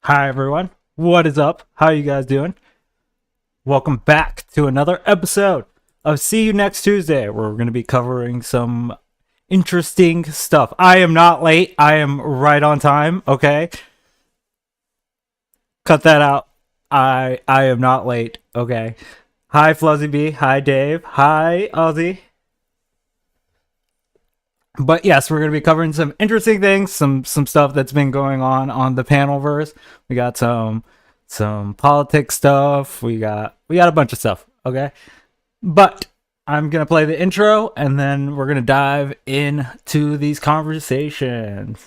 Hi everyone, what is up? How you guys doing? Welcome back to another episode of See You Next Tuesday, where we're going to be covering some interesting stuff. I am not late, I am right on time, okay? Cut that out. I am not late, okay? Hi Fluzzy B, hi Dave, hi Ozzy. But yes, we're going to be covering some interesting things, some stuff that's been going on the panelverse. We got some politics stuff. We got a bunch of stuff, okay? But I'm going to play the intro and then we're going to dive into these conversations.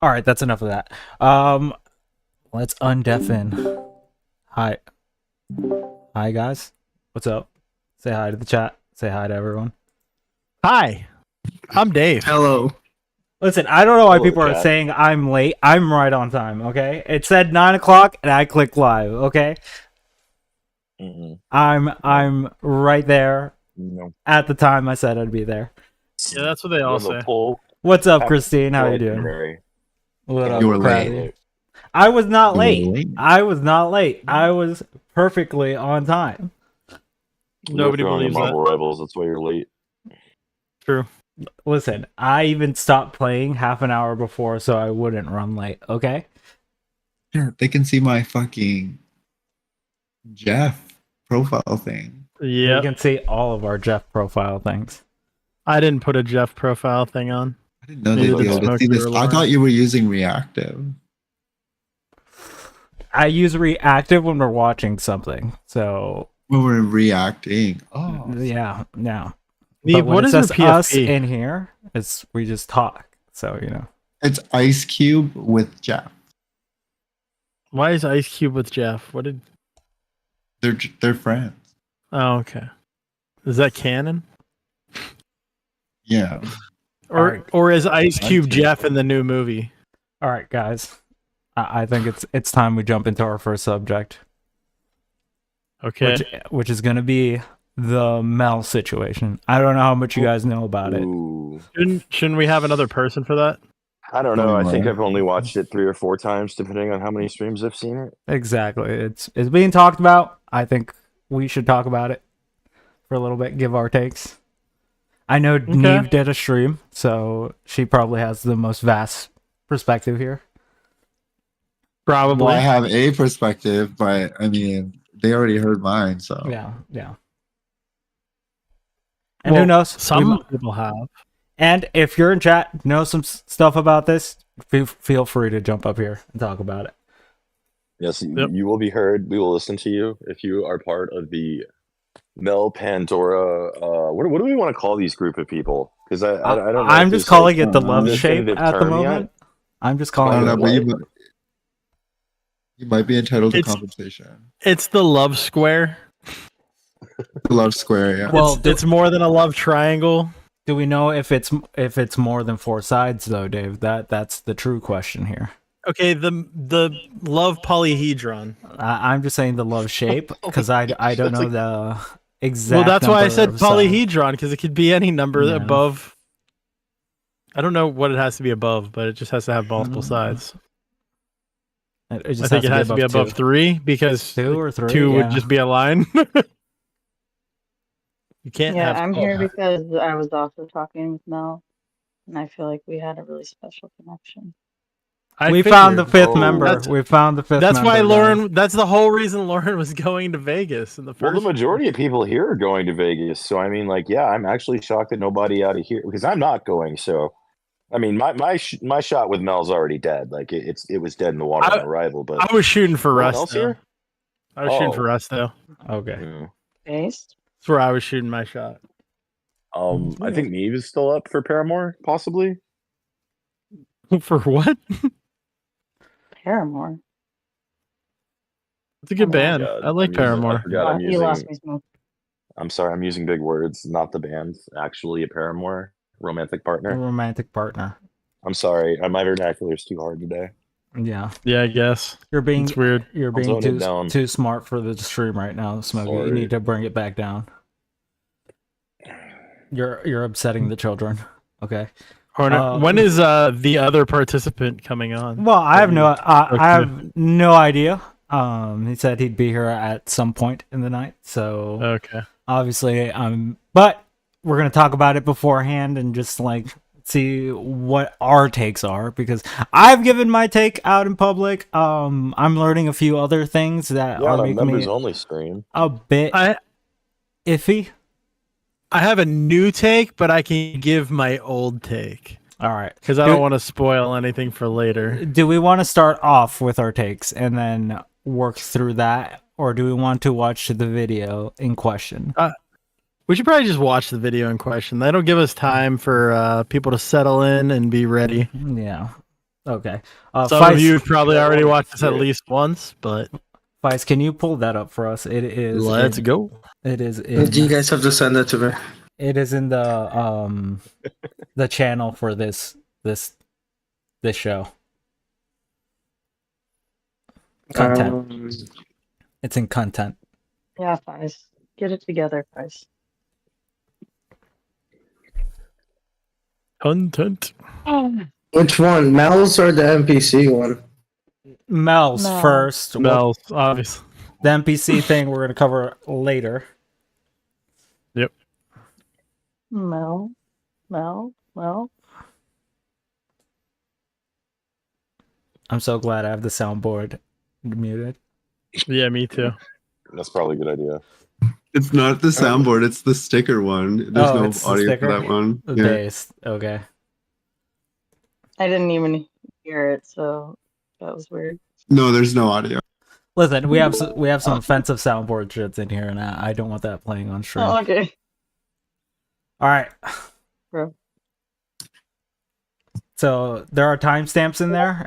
All right, that's enough of that. Let's undeafen. Hi guys. What's up? Say hi to the chat. Say hi to everyone. Hi, I'm Dave. Hello. Listen, I don't know why Hello, people are chat. saying I'm late. I'm right on time, okay? It said 9 o'clock and I clicked live, okay? Mm-mm. I'm right there No. at the time I said I'd be there. Yeah, that's what they all We have a say. poll. What's up, Happy Christine? How you doing? January. What up, You were Crabby? late. I was not You were late. late. I was not late. I was perfectly on time. Nobody You're throwing believes your that. Marvel Rivals. That's why you're late. True. Listen, I even stopped playing half an hour before so I wouldn't run late, okay? Yeah, they can see my fucking Jeff profile thing. You Yeah, can see all of our Jeff profile things. I didn't put a Jeff profile thing on. I didn't know Maybe they'd be the able to smoke see this. you were I thought lying. you were using reactive. I use reactive when we're watching something. So, When we're reacting. Oh. yeah. Neve, But when what it is your says us PFP? in here, we just talk. So, you know. It's Ice Cube with Jeff. Why is Ice Cube with Jeff? What did? They're friends. Oh, okay. Is that canon? Yeah. Or is Ice Cube Cube. Jeff in the new movie? All right, guys. I think it's time we jump into our first subject, Okay. which is going to be the Mel situation. I don't know how much you guys know about it. Ooh. Shouldn't we have another person for that? I don't know. I think Right. I've only watched it 3 or 4 times, depending on how many streams I've seen it. Exactly. It's being talked about. I think we should talk about it for a little bit, give our takes. I know Neve did a stream, so she probably has the most vast perspective here. Probably. Well, I have a perspective, but I mean, they already heard mine, so. Yeah. And who knows? Some people have. And if you're in chat, know some stuff about this, feel free to jump up here and talk about it. Yes, Yep. you will be heard. We will listen to you if you are part of the Mel Pandora. What do we want to call these group of people? Because I don't know. I'm if just there's, calling like, it the love a shape definitive at the term moment. yet. I'm just I calling don't it. know, but you might be entitled to It's- compensation. It's the love square. Love square, yeah. Well, it's more than a love triangle. Do we know if it's more than 4 sides though, Dave? That's the true question here. Okay, the love polyhedron. I'm just saying the love shape because I don't That's know like- the exact. Well, that's why I said number of sides. polyhedron because it could be any number Yeah. above. I don't know what it has to be above, but it just has to have multiple Mm. sides. It just I think it has to be above two. 3 because 2 or 3. 2 would yeah. just be a line. You can't Yeah, have. I'm oh, here because I was also talking with Mel, and I feel like we had a really special connection. I We found the figured. fifth Oh. member. That's- We found the fifth That's member. why guys. Lauren. That's the whole reason Lauren was going to Vegas in the Well, first. the majority of people here are going to Vegas, so I mean, like, yeah, I'm actually shocked that nobody out of here because I'm not going. So, I mean, my shot with Mel's already dead. Like, it was dead in the water on arrival. But I was shooting for no one Russ. else Though. here. I was shooting for Oh. Russ though. Okay. Yeah. Based? That's where I was shooting my shot. I think Neve is still up for Paramore, possibly. For what? Paramore. It's a good Oh my band. God, I like I Paramore. forgot I'm You lost using. me, Smoke. I'm sorry, I'm using big words. Not the band, actually a Paramore romantic partner. Romantic partner. I'm sorry, my vernacular is too hard today. Yeah. Yeah, I guess. You're being It's weird. You're I'll being tone it down. too smart for the stream right now, Smokey. You Sorry. need to bring it back down. You're upsetting the children. Okay. Hornet, when is the other participant coming on? Well, I have Okay. I have no idea. He said he'd be here at some point in the night, so Okay. obviously but we're gonna talk about it beforehand and just like see what our takes are because I've given my take out in public. I'm learning a few other things that Yeah, are on a making members me only stream. a bit iffy. I have a new take, but I can give my old take All right, because I don't want to spoil anything for later. do we want to start off with our takes and then work through that, or do we want to watch the video in question? We should probably just watch the video in question. That'll give us time for people to settle in and be ready. Yeah. Okay. Some of you have probably Yeah, already I wanna watched this see at it. least once, but Vice, can you pull that up for us? It is. let's go. It is. You guys have to send that to me. It is in the channel for this show. Content. It's in content. Yeah, guys. Get it together, guys. Content. Which one, Mel's or the NPC one? Mel's Mel. first. Mel, obviously. The NPC thing we're gonna cover later. Mel. I'm so glad I have the soundboard muted. Yeah, me too. That's probably a good idea. It's not the soundboard, it's the sticker one. There's Oh, it's the no audio sticker? for that one. The Yeah. bass. Okay. I didn't even hear it, so that was weird. No, there's no audio. Listen, we have some offensive soundboard shits in here, and I don't want that playing on stream. Oh, okay. All right. Bro. So there are timestamps in there.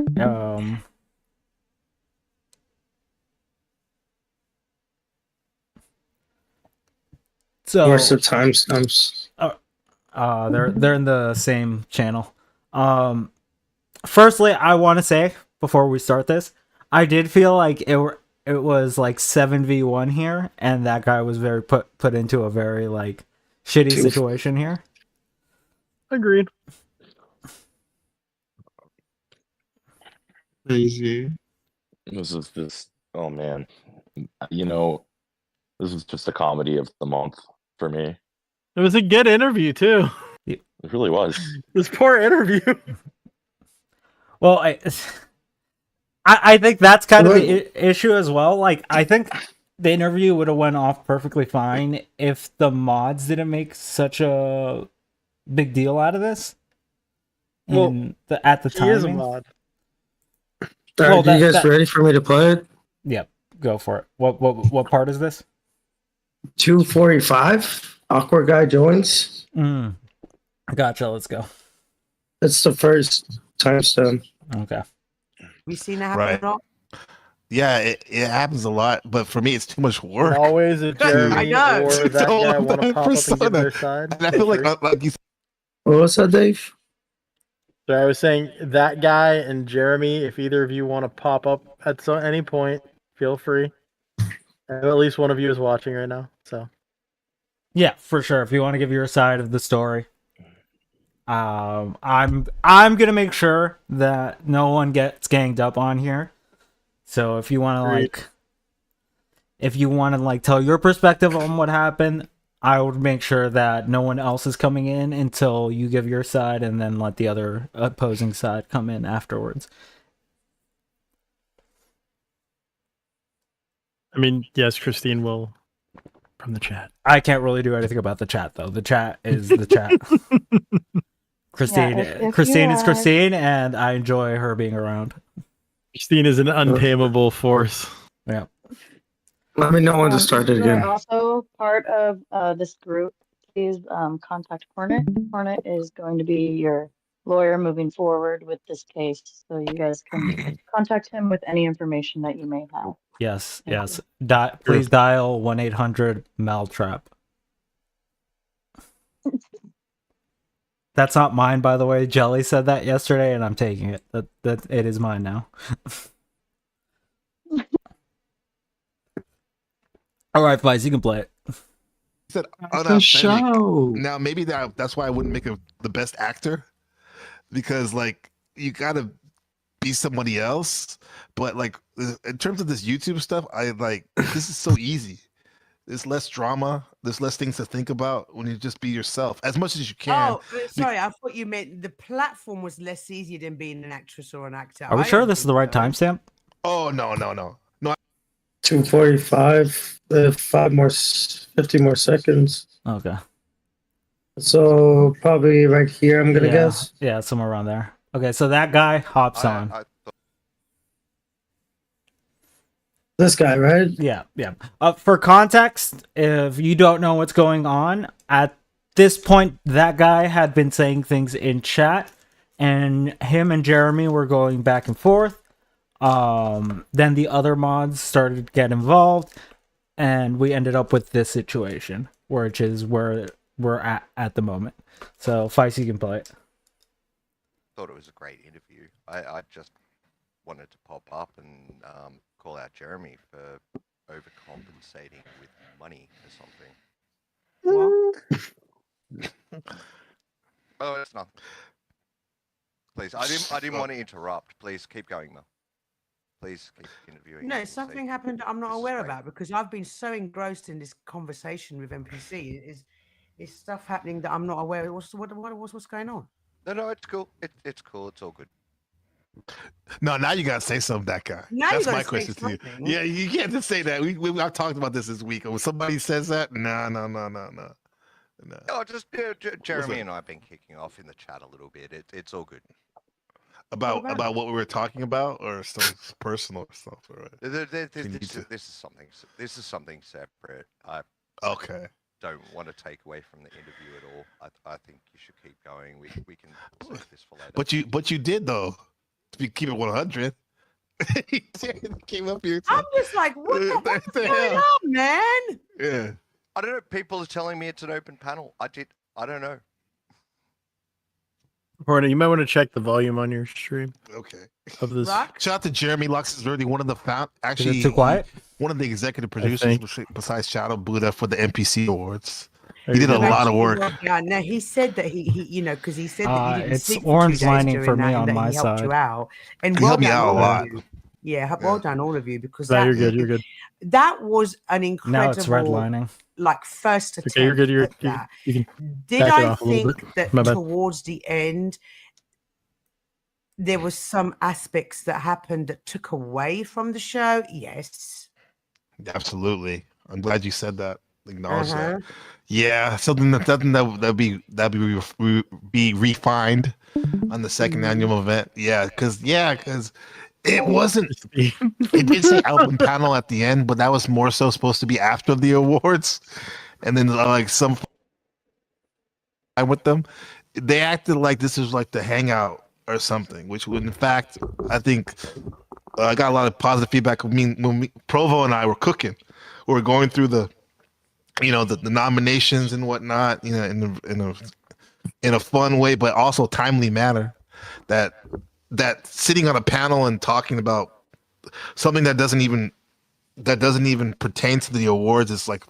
So Where's the timestamps? they're in the same channel. Firstly, I want to say before we start this, I did feel like it was like 7v1 here, and that guy was very put into a very like shitty situation here. Agreed. Crazy. This is just, oh man, this is just a comedy of the month for me. It was a good interview too. It really was. This poor interview. Well, I think that's kind of the issue as well. Like, I think the interview would have went off perfectly fine if the mods didn't make such a big deal out of this. Well, At the He is a timing. mod. Well, Are you guys ready for me to play it? Yep, go for it. What part is this? 2:45. Awkward guy joins. Gotcha. Let's go. That's the first timestamp. Okay. We seen that happen Right. at all? Yeah, it happens a lot, but for me, it's too much work. Always a Jeremy I know. or that Don't guy want want to that pop up and persona. get their side. And I feel like you What was that, Dave? So I was saying that guy and Jeremy, if either of you want to pop up at any point, feel free. I know at least one of you is watching right now. So Yeah, for sure. If you want to give your side of the story, I'm gonna make sure that no one gets ganged up on here. So if you want to tell your perspective on what happened, I would make sure that no one else is coming in until you give your side, and then let the other opposing side come in afterwards. I mean, yes, Christine will from the chat. I can't really do anything about the chat though. The chat is the chat. Christine, if Christine you is Christine, and I enjoy her being around. Christine is an untamable force. Yeah. Let me know when to start it if you are again. also part of this group, please contact Hornet. Hornet is going to be your lawyer moving forward with this case, so you guys can contact him with any information that you may have. Yes. Thank Yes. Please dial 1-800-MALTRAP. That's not mine, by the way. Jelly said that yesterday, and I'm taking it. That it is mine now. All right, Vice, you can play it. He said The unauthentic. show. Now maybe that's why I wouldn't make the best actor, because like you gotta be somebody else. But like in terms of this YouTube stuff, I like this is so easy. There's less drama. There's less things to think about when you just be yourself as much as you can. Oh, sorry. I thought you meant the platform was less easy than being an actress or an actor. Are we I sure don't this is think the right so. timestamp? Oh no. 2:45. 50 more seconds. Okay. So probably right here, I'm gonna guess. Yeah, somewhere around there. Okay, so that guy hops on. This guy, right? Yeah. For context, if you don't know what's going on, at this point, that guy had been saying things in chat, and him and Jeremy were going back and forth. Then the other mods started to get involved, and we ended up with this situation, which is where we're at the moment. So, Feist, you can play it. Thought it was a great interview. I just wanted to pop up and call out Jeremy for overcompensating with money for something. Oh, it's nothing. Please, I didn't want to interrupt. Please keep going, Mel. Please keep interviewing. No, something happened I'm not aware about because I've been so engrossed in this conversation with NPC. Is stuff happening that I'm not aware of? What's going on? No, it's cool. It's cool. It's all good. No, now you gotta say something, that guy. Now That's you gotta my say question to you. something. Yeah, you can't just say that. I've talked about this week. When somebody says that, no. Oh, just Jeremy and I have been kicking off in the chat a little bit. It's all good. About what we were talking about, or some personal stuff. Right? This is something separate. I don't want to take away from the interview at all. I think you should keep going. We can save this for later. But you did though. To keep it 100. He came up here. I'm just like, what's going on, man? Yeah. I don't know. People are telling me it's an open panel. I don't know. Hornet, you might want to check the volume on your stream. Okay. Of this. Shout out to Jeremy Lux, is really one of the actually too quiet? One of the executive producers besides Shadow Buddha for the NPC Awards. He did a lot of work. Yeah, no, he said that he because he said that you didn't it's sleep for orange 2 days lining during for that me and on that my he helped side. you out. And He well helped me done, out a all of lot. you. Yeah, well done, all of you, because No, you're good. You're good. that was an incredible. Now it's redlining. Like first attempt. Okay, you're good. at that. You can Did back it I off a little think bit. My that bad. towards the end there was some aspects that happened that took away from the show? Yes. Absolutely. I'm glad you said that. Acknowledge that. Yeah, something that'd be refined on the second annual event. Yeah, because it wasn't. It did say album panel at the end, but that was more so supposed to be after the awards, and then like some with them, they acted like this was like the hangout or something, which in fact I think I got a lot of positive feedback. I mean, when Provo and I were cooking, we were going through the nominations and whatnot, in a fun way, but also timely manner. that sitting on a panel and talking about something that doesn't even pertain to the awards is like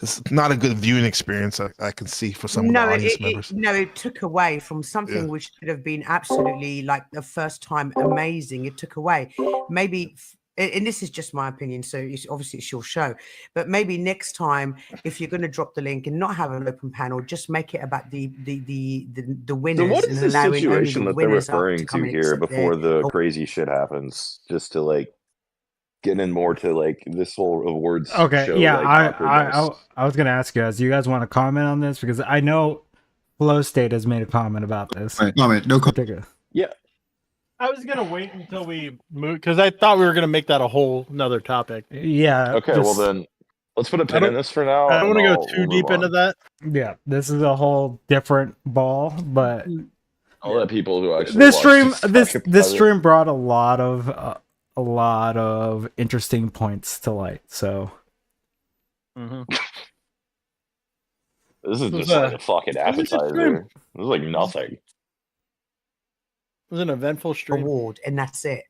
it's not a good viewing experience. I can see for some of the audience members. It took away from something which could have been absolutely like the first time amazing. It took away maybe. And this is just my opinion, so obviously it's your show. But maybe next time, if you're going to drop the link and not have an open panel, just make it about the winners. So what is the situation that they're referring to here before the Oh. crazy shit happens? Just to like get in more to like this whole awards Okay, show. yeah, like, I was gonna ask you guys. Do you guys want to comment on this? Because I know Flow State has made a comment about this. Comment. No comment. Yeah. I was gonna wait until we move because I thought we were gonna make that a whole another topic. Yeah. Okay, well then let's put a pin in this for now. I don't want to go too we'll deep move into on. that. Yeah, this is a whole different ball, but I'll let people who actually this watch stream talk about this it. stream brought a lot of interesting points to light. So This is was just like a fucking it was a stream. appetizer. This is like nothing. It was an eventful stream. Award, and that's it.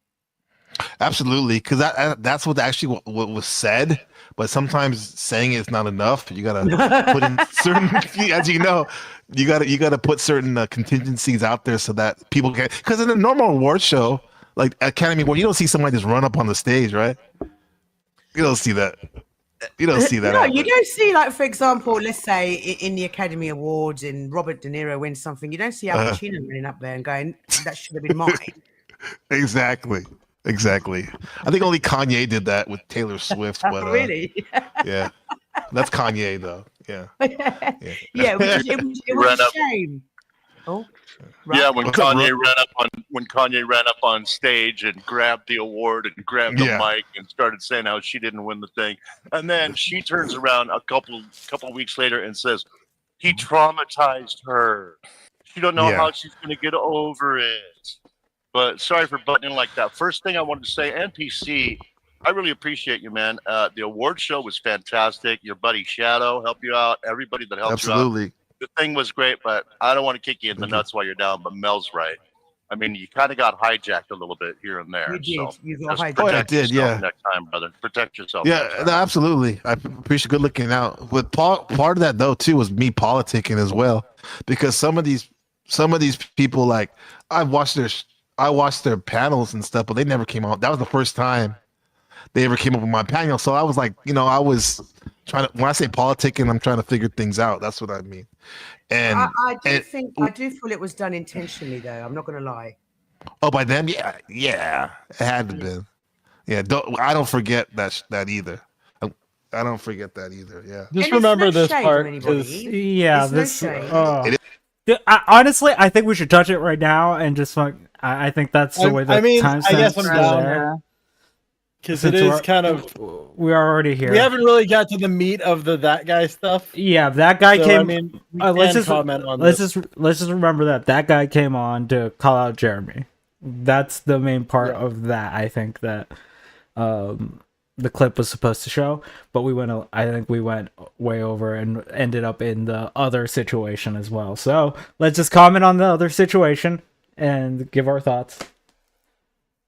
Absolutely, because that's what actually what was said. But sometimes saying it's not enough. You gotta put in certain, as you know, you gotta put certain contingencies out there so that people can. Because in a normal award show, like Academy Award, you don't see somebody just run up on the stage, right? You don't see that. You don't see that. No, happen. you don't see, like, for example, let's say in the Academy Awards and Robert De Niro wins something, you don't see Al Pacino running up there and going, that should have been mine. Exactly. I think only Kanye did that with Taylor Swift. But Really? yeah, that's Kanye though. Yeah. Yeah, it was a shame. Oh, right. Yeah, when Kanye ran up on stage and grabbed the award and grabbed the mic and started saying how she didn't win the thing, and then she turns around a couple weeks later and says he traumatized her. She don't know how she's going to get over it. But sorry for butting in like that. First thing I wanted to say, NPC, I really appreciate you, man. The award show was fantastic. Your buddy Shadow helped you out. Everybody that helped you out. The thing was great, but I don't want to kick you in the nuts while you're down. But Mel's right. I mean, you kind of got hijacked a little bit here and there. You did. So You got hijacked. protect yourself next time, brother. Protect yourself. Yeah, no, absolutely. I appreciate good looking out. But part of that though too was me politicking as well, because some of these people, like I watched their panels and stuff, but they never came out. That was the first time they ever came up with my panel. So I was like, I was trying to, when I say politicking, I'm trying to figure things out. That's what I mean. And I do feel it was done intentionally, though. I'm not going to lie. Oh, by them, yeah, it had to be. Yeah, I don't forget that either. I don't forget that either. Yeah. Just remember this part. Honestly, I think we should touch it right now and just like I think that's the way the time. I guess I'm down because it is kind of. We're already here. We haven't really got to the meat of that guy stuff. Yeah, that guy came. I mean, let's just remember that guy came on to call out Jeremy. That's the main part of that. I think that the clip was supposed to show, but I think we went way over and ended up in the other situation as well. So let's just comment on the other situation and give our thoughts.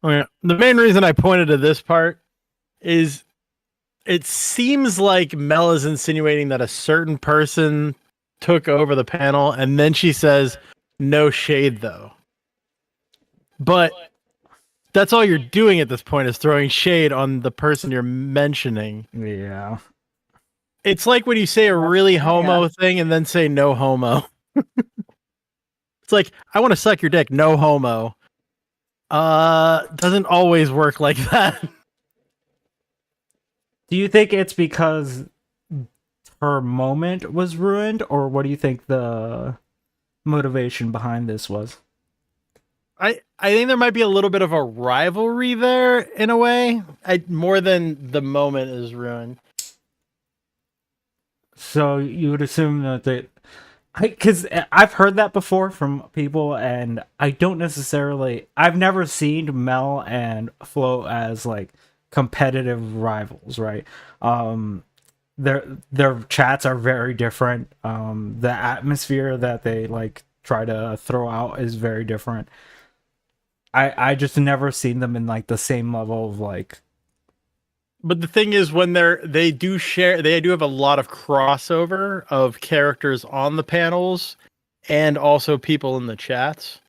Okay. The main reason I pointed to this part is it seems like Mel is insinuating that a certain person took over the panel, and then she says, "No shade, though." But that's all you're doing at this point is throwing shade on the person you're mentioning. Yeah. It's like when you say a really homo thing and then say no homo. It's like, I want to suck your dick, no homo. Doesn't always work like that. Do you think it's because her moment was ruined, or what do you think the motivation behind this was? I think there might be a little bit of a rivalry there in a way, more than the moment is ruined. So you would assume that because I've heard that before from people, and I don't necessarily. I've never seen Mel and Flo as like competitive rivals, right? Their chats are very different. The atmosphere that they like try to throw out is very different. I just never seen them in like the same level of like. But the thing is, when they do have a lot of crossover of characters on the panels, and also people in the chats.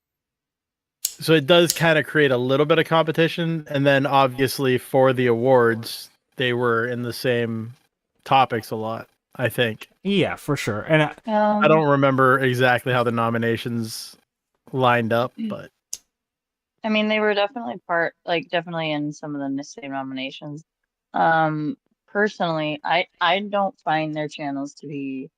So it does kind of create a little bit of competition, and then obviously for the awards, they were in the same topics a lot. I think. Yeah, for sure. And I don't remember exactly how the nominations lined up, but I mean, they were definitely definitely in some of the same nominations. Personally, I don't find their channels to be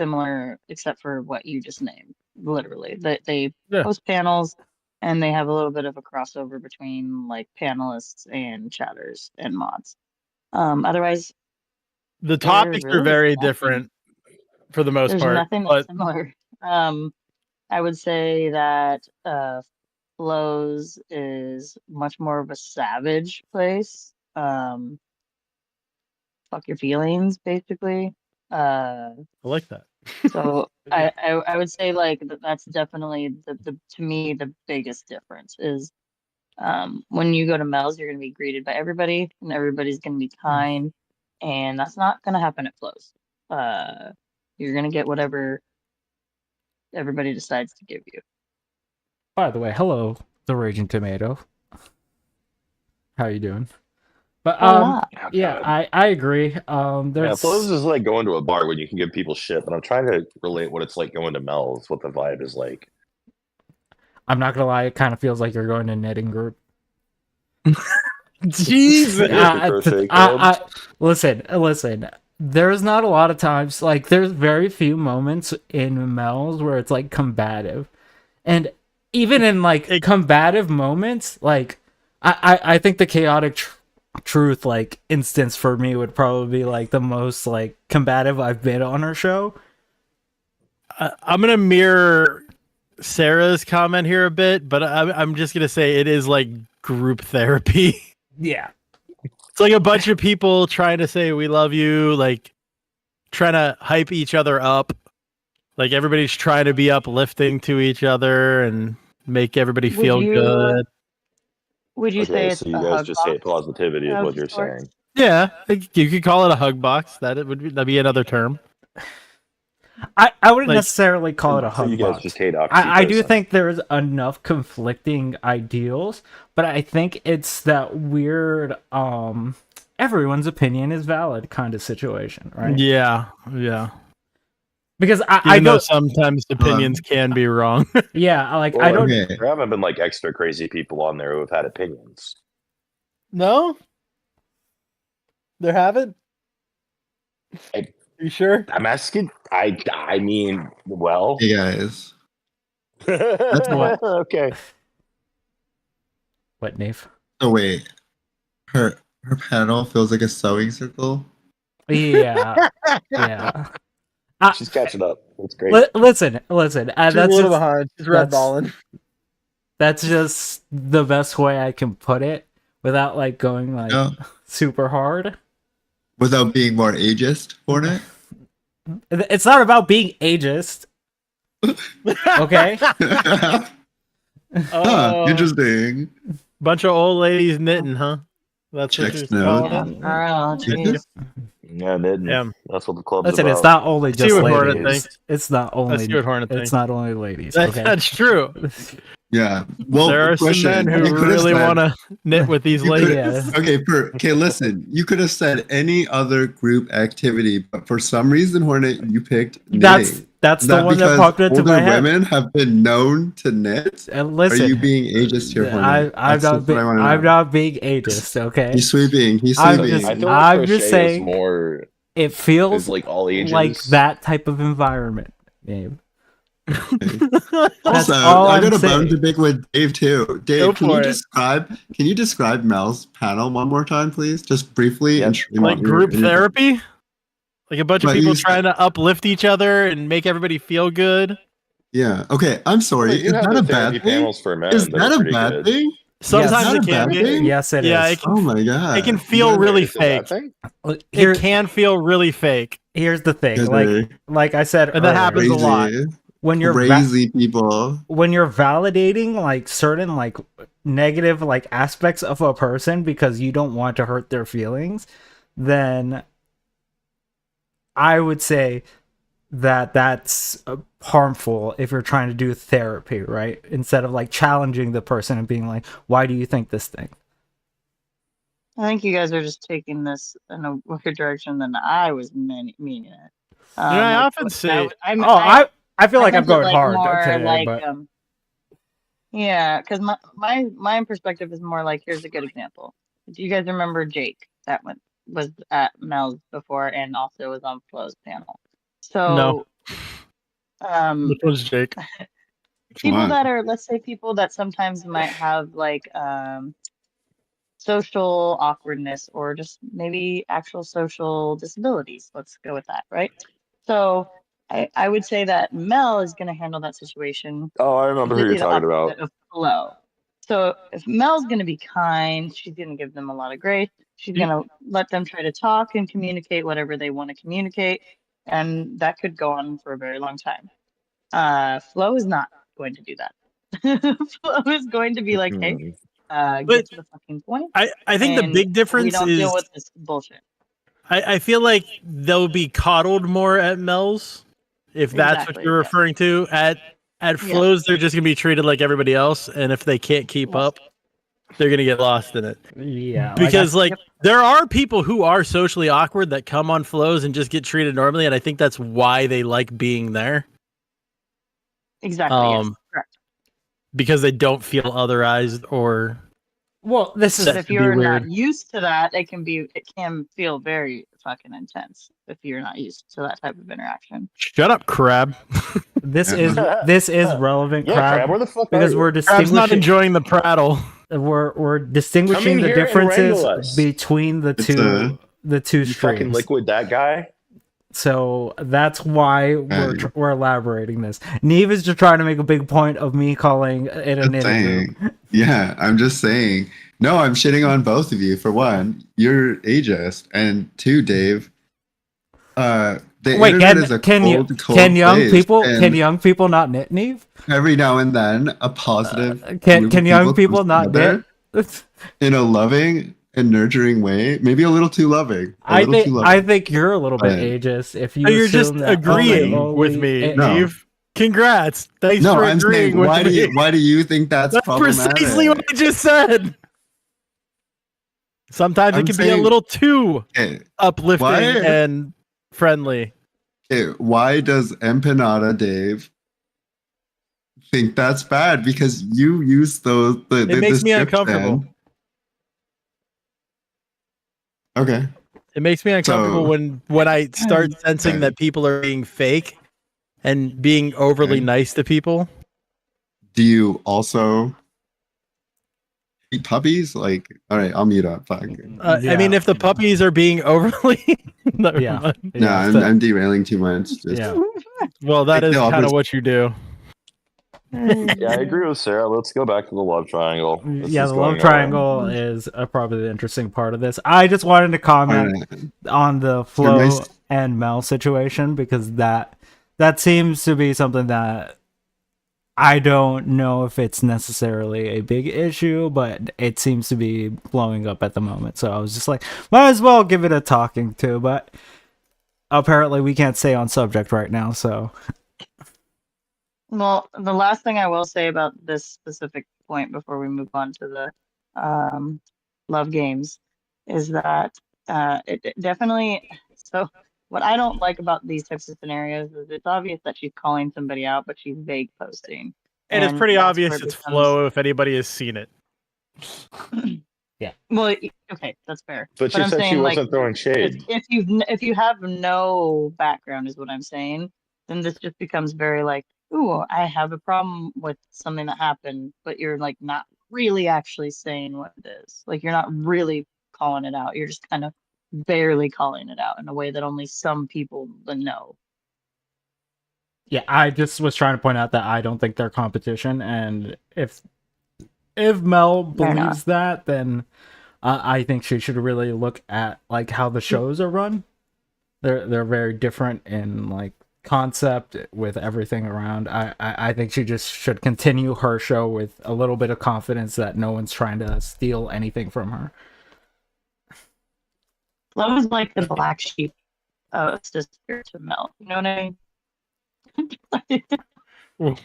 similar, except for what you just named. Literally, they host panels, and they have a little bit of a crossover between like panelists and chatters and mods. Otherwise, the topics are very different for the most there's part. nothing that's similar. I would say that Flows is much more of a savage place. Fuck your feelings, basically. I like that. So I would say like that's definitely the to me the biggest difference is when you go to Mel's, you're gonna be greeted by everybody and everybody's gonna be kind, and that's not gonna happen at Flows. You're gonna get whatever everybody decides to give you. by the way, hello, the Raging Tomato. How you doing? But yeah, I agree. There's Flows is like going to a bar when you can give people shit, but I'm trying to relate what it's like going to Mel's, what the vibe is like. I'm not gonna lie, it kind of feels like you're going to knitting group. Jesus. Listen. There's not a lot of times, like there's very few moments in Mel's where it's like combative, and even in like combative moments, like I think the chaotic truth like instance for me would probably be like the most like combative I've been on her show. I'm gonna mirror Sarah's comment here a bit, but I'm just gonna say it is like group therapy. Yeah. It's like a bunch of people trying to say we love you, like trying to hype each other up. Like everybody's trying to be uplifting to each other and make everybody feel good. Would you say it's so you a guys hug just hate box positivity is of what you're sorts? saying. Yeah, you could call it a hug box. That'd be another term. I wouldn't necessarily call it a hug you guys box. just hate I do oxytocin. think there's enough conflicting ideals, but I think it's that weird everyone's opinion is valid kind of situation, right? Yeah. Because I know sometimes opinions can be wrong. Yeah, like Well, I don't. There haven't been like extra crazy people on there who have had opinions. No, there haven't. Are you sure? I'm asking. I mean, well, Hey guys. That's what. Okay. What, Nave? Oh wait, her panel feels like a sewing circle. Yeah, yeah. She's catching up. That's great. Listen. She's That's a little just, behind. She's red balling. That's just the best way I can put it without like going like super hard. Without being more ageist for it. It's not about being ageist. Okay. Interesting. Bunch of old ladies knitting, huh? That's what Checks you're calling note. it? Yeah, that's what the club's Listen, about. it's not only just Hornet ladies. thinks. It's not only. Let's see what Hornet it's thinks. not only ladies. That's, Okay? that's true. Yeah. Well, there are some men who really want to knit with these ladies. Okay, listen. You could have said any other group activity, but for some reason, Hornet, you picked knitting. That's the one that popped into my head. Older women have been known to knit. And listen, are you being ageist here, Hornet? I'm not being ageist. Okay. He's sweeping. I'm just saying. More. It feels like all ages. Like that type of environment, Dave. Also, I got a bone to pick with Dave too. Dave, can you describe Mel's panel one more time, please? Just briefly. Like group therapy? Like a bunch of people trying to uplift each other and make everybody feel good. Yeah. Okay. I'm sorry. Is that a bad thing? Is that a bad thing? Sometimes it can be. Yes, it is. Oh my god. It can feel really fake. It can feel really fake. Here's the thing. Like I said, and that happens a lot. when you're crazy people. When you're validating like certain like negative like aspects of a person because you don't want to hurt their feelings, then I would say that that's harmful if you're trying to do therapy, right? Instead of like challenging the person and being like, why do you think this thing? I think you guys are just taking this in a weird direction than I was meaning it. I Like often say, I feel like I'm meant it going like hard more today, like but yeah, because my perspective is more like, here's a good example. Do you guys remember Jake that was at Mel's before and also was on Flo's panel? no. So Which one's Jake? people that are, let's say, people that sometimes might have like social awkwardness or just maybe actual social disabilities. Let's go with that, right? So I would say that Mel is going to handle that situation Oh, I remember who you're completely the talking opposite about. of Flo. So if Mel's going to be kind, she's going to give them a lot of grace. She's going to let them try to talk and communicate whatever they want to communicate. And that could go on for a very long time. Flo is not going to do that. Flo is going to be like, hey, get to the fucking point. I think the big difference we don't is deal with this bullshit. I feel like they'll be coddled more at Mel's, if that's what Exactly, you're yeah. referring to. At Flo's, they're just gonna be treated like everybody else, and if they can't keep up, they're gonna get lost in it. Yeah, because there are people who are socially awkward that come on Flo's and just get treated normally, and I think that's why they like being there. Exactly. Yes, correct. Because they don't feel otherized or. Well, this is if you're not used to that, it can feel very fucking intense if you're not used to that type of interaction. Shut up, Crab. This is relevant, Yeah, Crab, where the fuck because are we're you? distinguishing. Crab's not enjoying the prattle. We're distinguishing Come in the here and wrangle differences us. between the two You streams. fucking liquid that guy. So that's why we're elaborating this. Neve is just trying to make a big point of me calling it an interview. Yeah, I'm just saying. No, I'm shitting on both of you. For one, you're ageist, and two, Dave. The Wait, internet is a cold young place, people and can young people not knit, Neve? every now and then, a positive. Can young people not knit? In a loving and nurturing way, maybe a little too loving. I think you're a little bit ageist if you. You're just assume that agreeing with me, Neve. Congrats! Thanks for I'm agreeing saying, with me. why do you think that's problematic? Precisely what I just said. Sometimes it can be a little too uplifting and friendly. Why does Empanada Dave think that's bad? Because you use those. It makes me uncomfortable. Okay. It makes me uncomfortable when I start sensing that people are being fake and being overly nice to people. Do you also eat puppies? Like, all right, I'll mute up. Fuck. I mean, if the puppies are being overly, No, I'm derailing too much. Well, that is kind of what you do. Yeah, I agree with Sarah. Let's go back to the love triangle. The love triangle is probably the interesting part of this. I just wanted to comment on the Flo and Mel situation because that seems to be something that I don't know if it's necessarily a big issue, but it seems to be blowing up at the moment. So I was just like, might as well give it a talking to, but apparently we can't stay on subject right now, so... Well, the last thing I will say about this specific point before we move on to the love games is that it definitely. So, what I don't like about these types of scenarios is it's obvious that she's calling somebody out, but she's vague posting. And it's pretty obvious it's Flo if anybody has seen it. Yeah. Well, okay, that's fair. But she I'm said saying, she wasn't throwing shade. If you have no background, is what I'm saying, then this just becomes very like, ooh, I have a problem with something that happened, but you're like not really actually saying what it is. Like you're not really calling it out. You're just kind of barely calling it out in a way that only some people know. Yeah, I just was trying to point out that I don't think they're competition, and if Mel believes that, then I think she should really look at like how the shows are run. They're very different in like concept with everything around. I think she just should continue her show with a little bit of confidence that no one's trying to steal anything from her. Flo is like the black sheep sister to Mel. You know what I mean?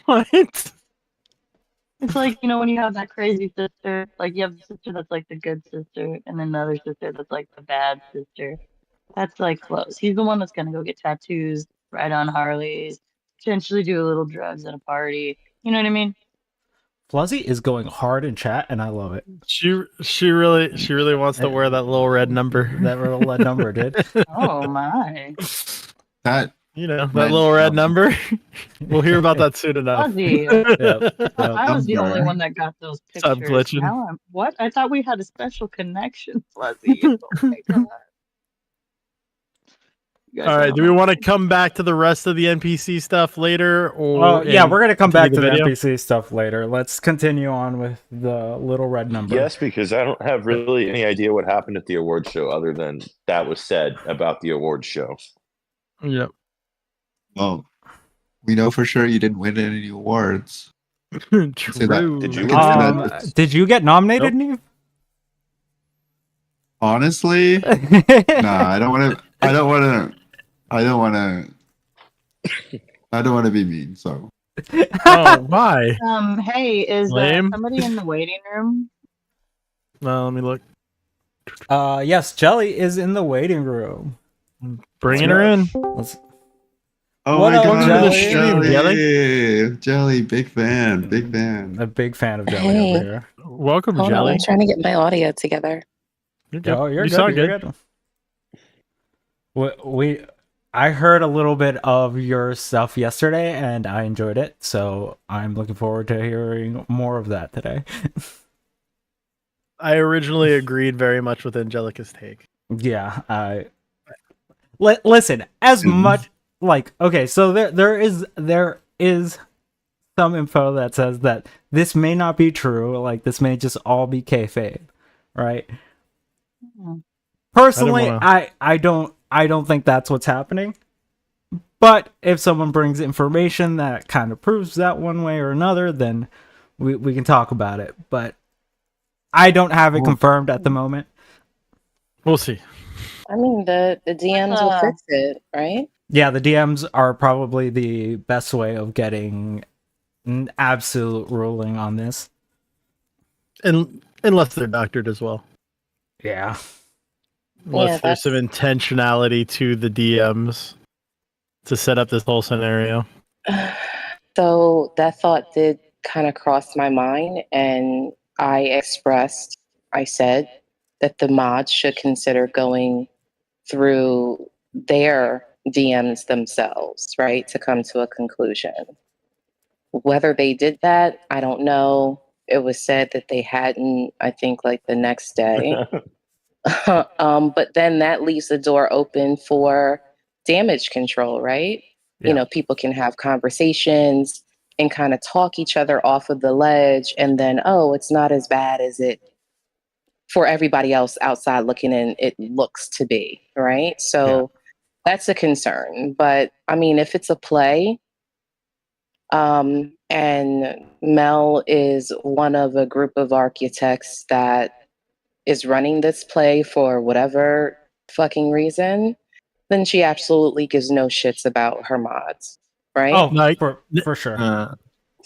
What? It's like, you know, when you have that crazy sister, like you have the sister that's like the good sister, and then the other sister that's like the bad sister. That's like Flo's. He's the one that's gonna go get tattoos, ride on Harleys, potentially do a little drugs at a party. You know what I mean? Fluzzy is going hard in chat, and I love it. She really wants to wear that little red number. That little red number, dude. Oh my. That You know, that red little red number. number. We'll hear about that soon enough. Fuzzy. I was the only one that got those Stop pictures. glitching. Now I'm what? I thought we had a special connection, Fuzzy. Oh my God. You guys All right. know Do we how- want to come back to the rest of the NPC stuff later? Or Oh yeah, we're gonna come back to continue the the NPC stuff later. Let's continue on with the little red number. Yes, because I don't have really any idea what happened at the award show other than that was said about the award show. Yep. Well, we know for sure you didn't win any awards. True. Say that. Did you I win? can say that. Did you get nominated, Neve? Honestly, nah. I don't want to. I don't want to be mean. So Oh, why? Hey, is Lame. somebody in the waiting room? Well, let me look. Yes, Jelly is in the waiting room. Bringing her in. Let's, oh What my up, god, Jelly? Jelly, big fan, big fan. a big fan of Jelly Hey. over here. Welcome, Hold on, Jelly. I'm trying to get my audio together. You're good. Oh, you're you good. sound You're good. good. I heard a little bit of your stuff yesterday, and I enjoyed it. So I'm looking forward to hearing more of that today. I originally agreed very much with Angelica's take. Yeah, listen. As much like okay, so there is some info that says that this may not be true. Like this may just all be kayfabe, right? Hmm. Personally, wanna- I don't think that's what's happening. But if someone brings information that kind of proves that one way or another, then we can talk about it. But I don't have it confirmed at the moment. We'll see. I mean, the DMs will fix it, right? Yeah, the DMs are probably the best way of getting an absolute ruling on this. And unless they're doctored as well. Yeah. Unless Yeah, there's some intentionality to the DMs to set up this whole scenario. So that thought did kind of cross my mind, and I said that the mods should consider going through their DMs themselves, right, to come to a conclusion. Whether they did that, I don't know. It was said that they hadn't, I think, like the next day. But then that leaves the door open for damage control, right? Yeah. You know, people can have conversations and kind of talk each other off of the ledge, and then, oh, it's not as bad as it for everybody else outside looking in, it looks to be, right? So that's a concern. But I mean, if it's a play, and Mel is one of a group of architects that is running this play for whatever fucking reason, then she absolutely gives no shits about her mods, right? Oh, Like- for sure.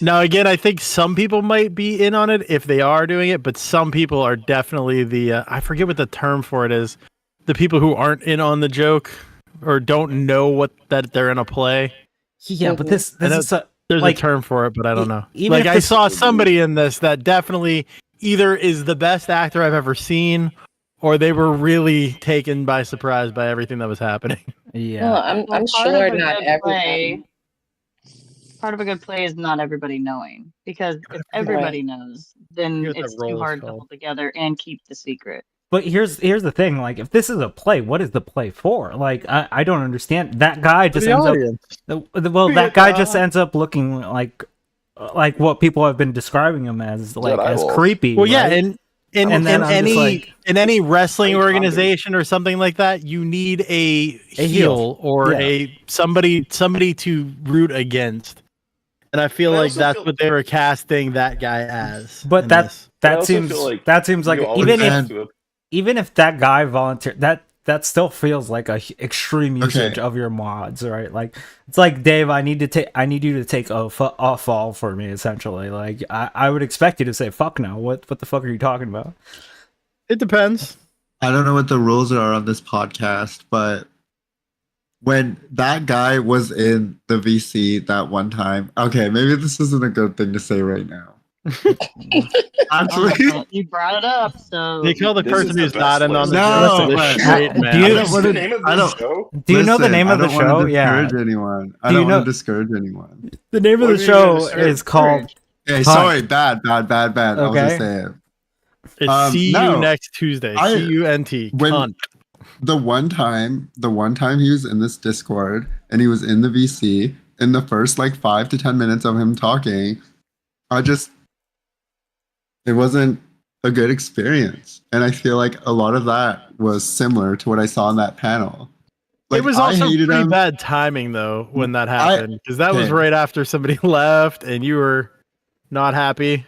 Now, again, I think some people might be in on it if they are doing it, but some people are definitely the I forget what the term for it is. The people who aren't in on the joke or don't know that they're in a play. Yeah, but this I know is a, There's like, a term for it, but I don't know. even Like if I this- saw somebody in this that definitely either is the best actor I've ever seen, or they were really taken by surprise by everything that was happening. yeah. Well, I'm Part sure of a not good everybody. Part of a good play is not everybody knowing, because if everybody knows, then Here's what it's that role too is hard to called. hold together and keep the secret. But here's the thing, like if this is a play, what is the play for? Like I don't understand. That guy just ends up that guy just ends up looking like what people have been describing him as, like Jedi as balls. creepy. Well, yeah, right? and in And then I'm just any like- in any wrestling Great organization or something like that, you need a A heel. heel or Yeah. a somebody to root against. And I feel But I like also that's feel- what they were casting that guy as. But in that this. But I that also seems feel like that seems like you always even have if to- even if that guy volunteered, that still feels like a extreme usage Okay. of your mods, right? Like it's like, Dave, I need you to take a fall for me, essentially. Like I would expect you to say fuck no. What the fuck are you talking about? It depends. I don't know what the rules are on this podcast, but when that guy was in the VC that one time, okay, maybe this isn't a good thing to say right now. Actually, You brought it up, so They kill the This person is the who's best not in place on to the No, joke for the but- straight do man. you- I What's don't the wanna- name of I this don't- show? Do you know the name I of the don't wanna show? Yeah. discourage anyone. I Do you don't know- want to discourage anyone. The name of What the are you gonna show discourage? is called Hey, Hunt. sorry, bad. I'll Okay. just say it. It's see you no, next Tuesday. I- CUNT. when- Cunt. The one time he was in this Discord and he was in the VC, in the first like 5 to 10 minutes of him talking, it wasn't a good experience. And I feel like a lot of that was similar to what I saw in that panel. Like, It was I also hated pretty him. bad timing though when that happened because that was okay. right after somebody left and you were not happy.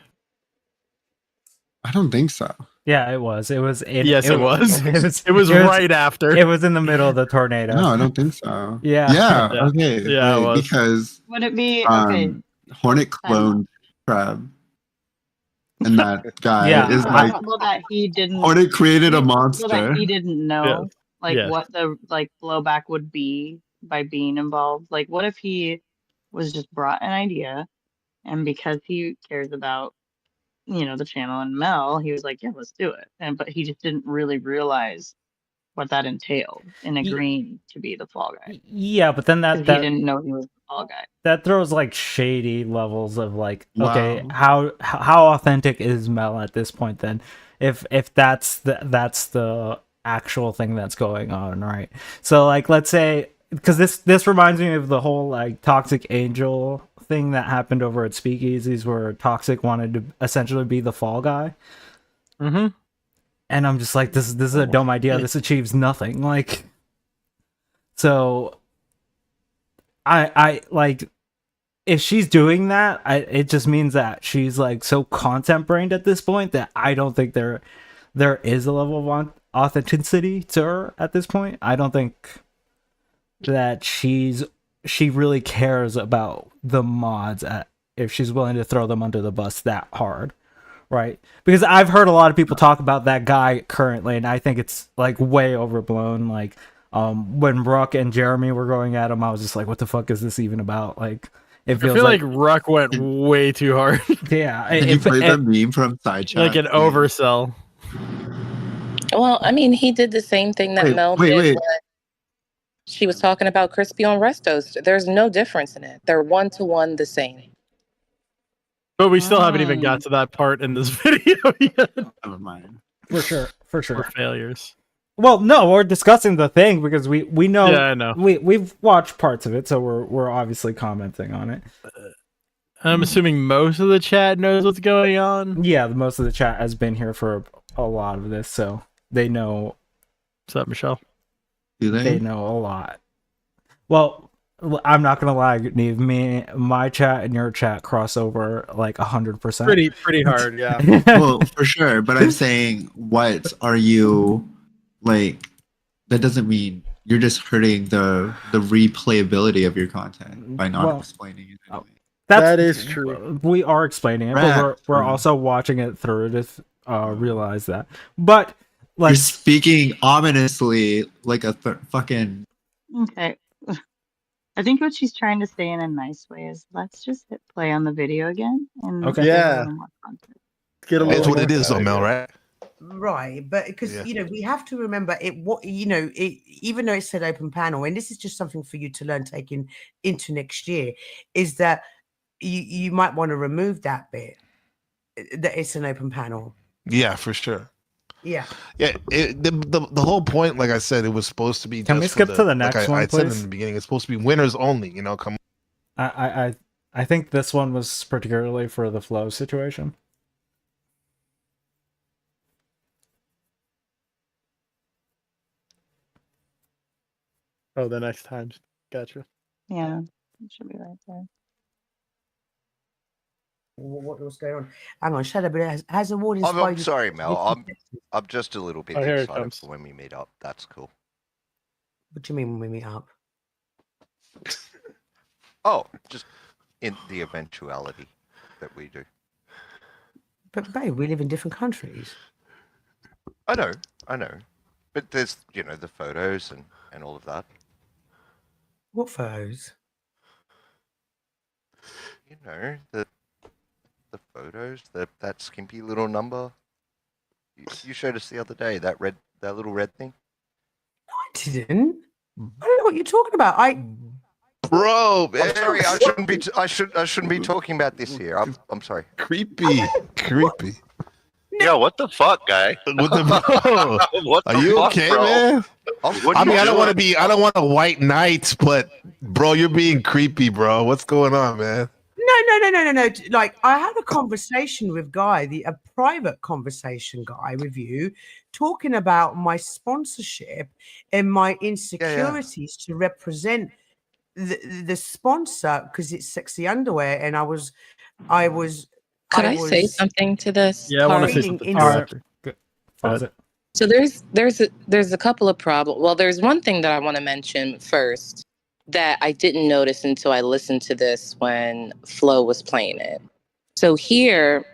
I don't think so. Yeah, it was. It was. Yes, it was. It was right after. It was in the middle of the tornado. No, I don't think so. Yeah. Yeah. Yeah. Okay. Yeah, it wait, was. because would it be okay? Hornet Time out. cloned Crab, and that guy Yeah, is Is it like possible that he didn't? Hornet created a is it possible monster. that he didn't know, like Yes. what the blowback would be by being involved. Like, what if he was just brought an idea, and because he cares about the channel and Mel, he was like, yeah, let's do it. But he just didn't really realize what that entailed in agreeing to be the fall guy. Yeah, but then 'Cause he didn't know he was the fall guy. that throws like shady levels of like, okay, Wow. how authentic is Mel at this point then? If that's the actual thing that's going on, right? So like, let's say, because this reminds me of the whole like Toxic Angel thing that happened over at Speakeasies, where Toxic wanted to essentially be the fall guy. Mm-hmm. And I'm just like, this is a dumb idea. This achieves nothing. Like, so I like, if she's doing that, it just means that she's like so content brained at this point that I don't think there is a level of authenticity to her at this point. I don't think that she really cares about the mods if she's willing to throw them under the bus that hard. Right, because I've heard a lot of people talk about that guy currently, and I think it's like way overblown. Like, when Ruck and Jeremy were going at him, I was just like, "What the fuck is this even about?" Like, it I feels feel like Ruck went way too hard. yeah, Did you play the meme from Side Chat? Like an oversell. Well, I mean, he did the same thing that Mel did wait. when she was talking about crispy on Rest Toast. There's no difference in it. They're 1-to-1 the same. But we still haven't even got to that part in this video yet. Never mind. for sure. We're failures. Well, no, we're discussing the thing because we know. Yeah, I know. We've watched parts of it, so we're obviously commenting on it. I'm assuming most of the chat knows what's going on. Yeah, most of the chat has been here for a lot of this, so they know. What's up, Michelle? Do They know a lot. Well, I'm not gonna lie, Neve. My chat and your chat cross over like 100%. Pretty hard, yeah. Well, for sure. But I'm saying, what are you like? That doesn't mean you're just hurting the replayability of your content by not explaining it. Anyway. That is true. We are explaining it, but we're also watching it through to realize that. But like, you're speaking ominously like a fucking. Okay. I think what she's trying to say in a nice way is, let's just hit play on the video again and Okay. give a Yeah. little more context. Get a That's little what it more is, though, Mel, right? Right, but because Yeah. we have to remember it. What even though it said open panel, and this is just something for you to learn taking into next year, is that you might want to remove that bit that it's an open panel. Yeah, for sure. Yeah. Yeah, the whole point, like I said, it was supposed to be. Can we just for skip to the next like one, I said please? in the beginning, it's supposed to be winners only. You know, come. I think this one was particularly for the flow situation. Oh, the next times. Gotcha. Yeah, it should be right there. What's going on? Hang on, Shadow, but has award I'm inspired you? sorry, Mel. I'm just a little bit Oh, here it excited comes. for when we meet up. That's cool. What do you mean when we meet up? Oh, just in the eventuality that we do. But babe, we live in different countries. I know. But there's, the photos and all of that. What photos? The photos, that skimpy little number. You showed us the other day, that little red thing. No, I didn't. I don't know what you're talking about. Bro, man. I'm sorry. I shouldn't be talking about this here. I'm sorry. Creepy. Yeah, what the fuck, guy? What the bro? What Are the you fuck, okay, bro? man? What I are mean, you I don't want to doing? be. I don't want a white knight, but bro, you're being creepy, bro. What's going on, man? No. Like, I had a conversation with Guy, a private conversation, Guy, with you, talking about my sponsorship and my insecurities to represent the sponsor because it's sexy underwear, and I was. Could I say something to this? Yeah, I want to say feeling something insecure. after. Pause it. So there's a couple of problems. Well, there's one thing that I want to mention first that I didn't notice until I listened to this when Flo was playing it. So here,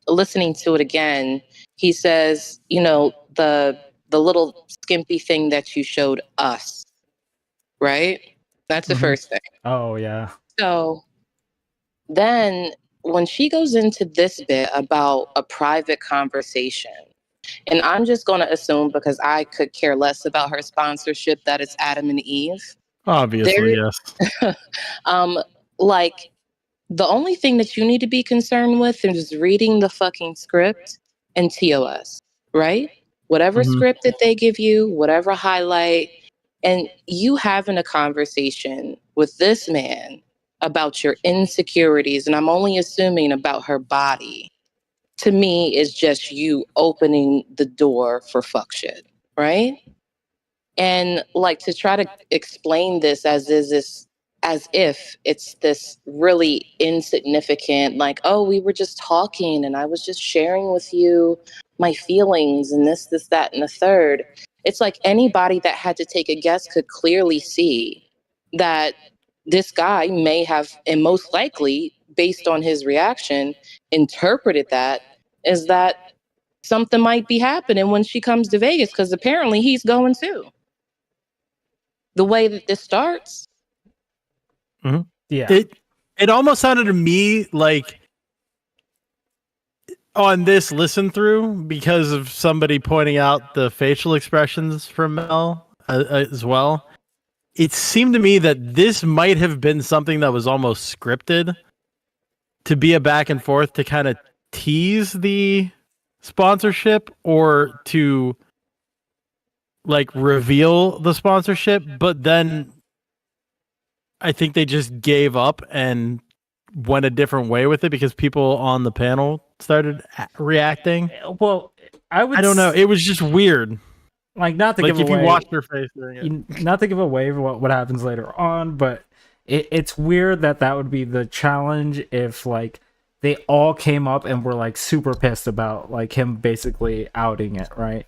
listening to it again, he says, the little skimpy thing that you showed us, right? That's the first thing. Oh yeah. So then when she goes into this bit about a private conversation, and I'm just going to assume because I could care less about her sponsorship that it's Adam and Eve. Obviously, yes. Like, the only thing that you need to be concerned with is reading the fucking script and TOS, right? Whatever script that they give you, whatever highlight, and you having a conversation with this man about your insecurities, and I'm only assuming about her body, to me is just you opening the door for fuck shit, right? And like to try to explain this as if it's this really insignificant, like, oh, we were just talking and I was just sharing with you my feelings and this, that, and the third. It's like anybody that had to take a guess could clearly see that this guy may have, and most likely, based on his reaction, interpreted that as that something might be happening when she comes to Vegas, because apparently he's going too. The way that this starts. Yeah. It almost sounded to me like on this listen through, because of somebody pointing out the facial expressions from Mel as well, it seemed to me that this might have been something that was almost scripted to be a back and forth to kind of tease the sponsorship or to like reveal the sponsorship, but then I think they just gave up and went a different way with it because people on the panel started reacting. Well, I don't know. It was just weird. Like, not to like give if away, you watch her face during it. not to give away what happens later on, but it's weird that would be the challenge if like they all came up and were like super pissed about like him basically outing it, right?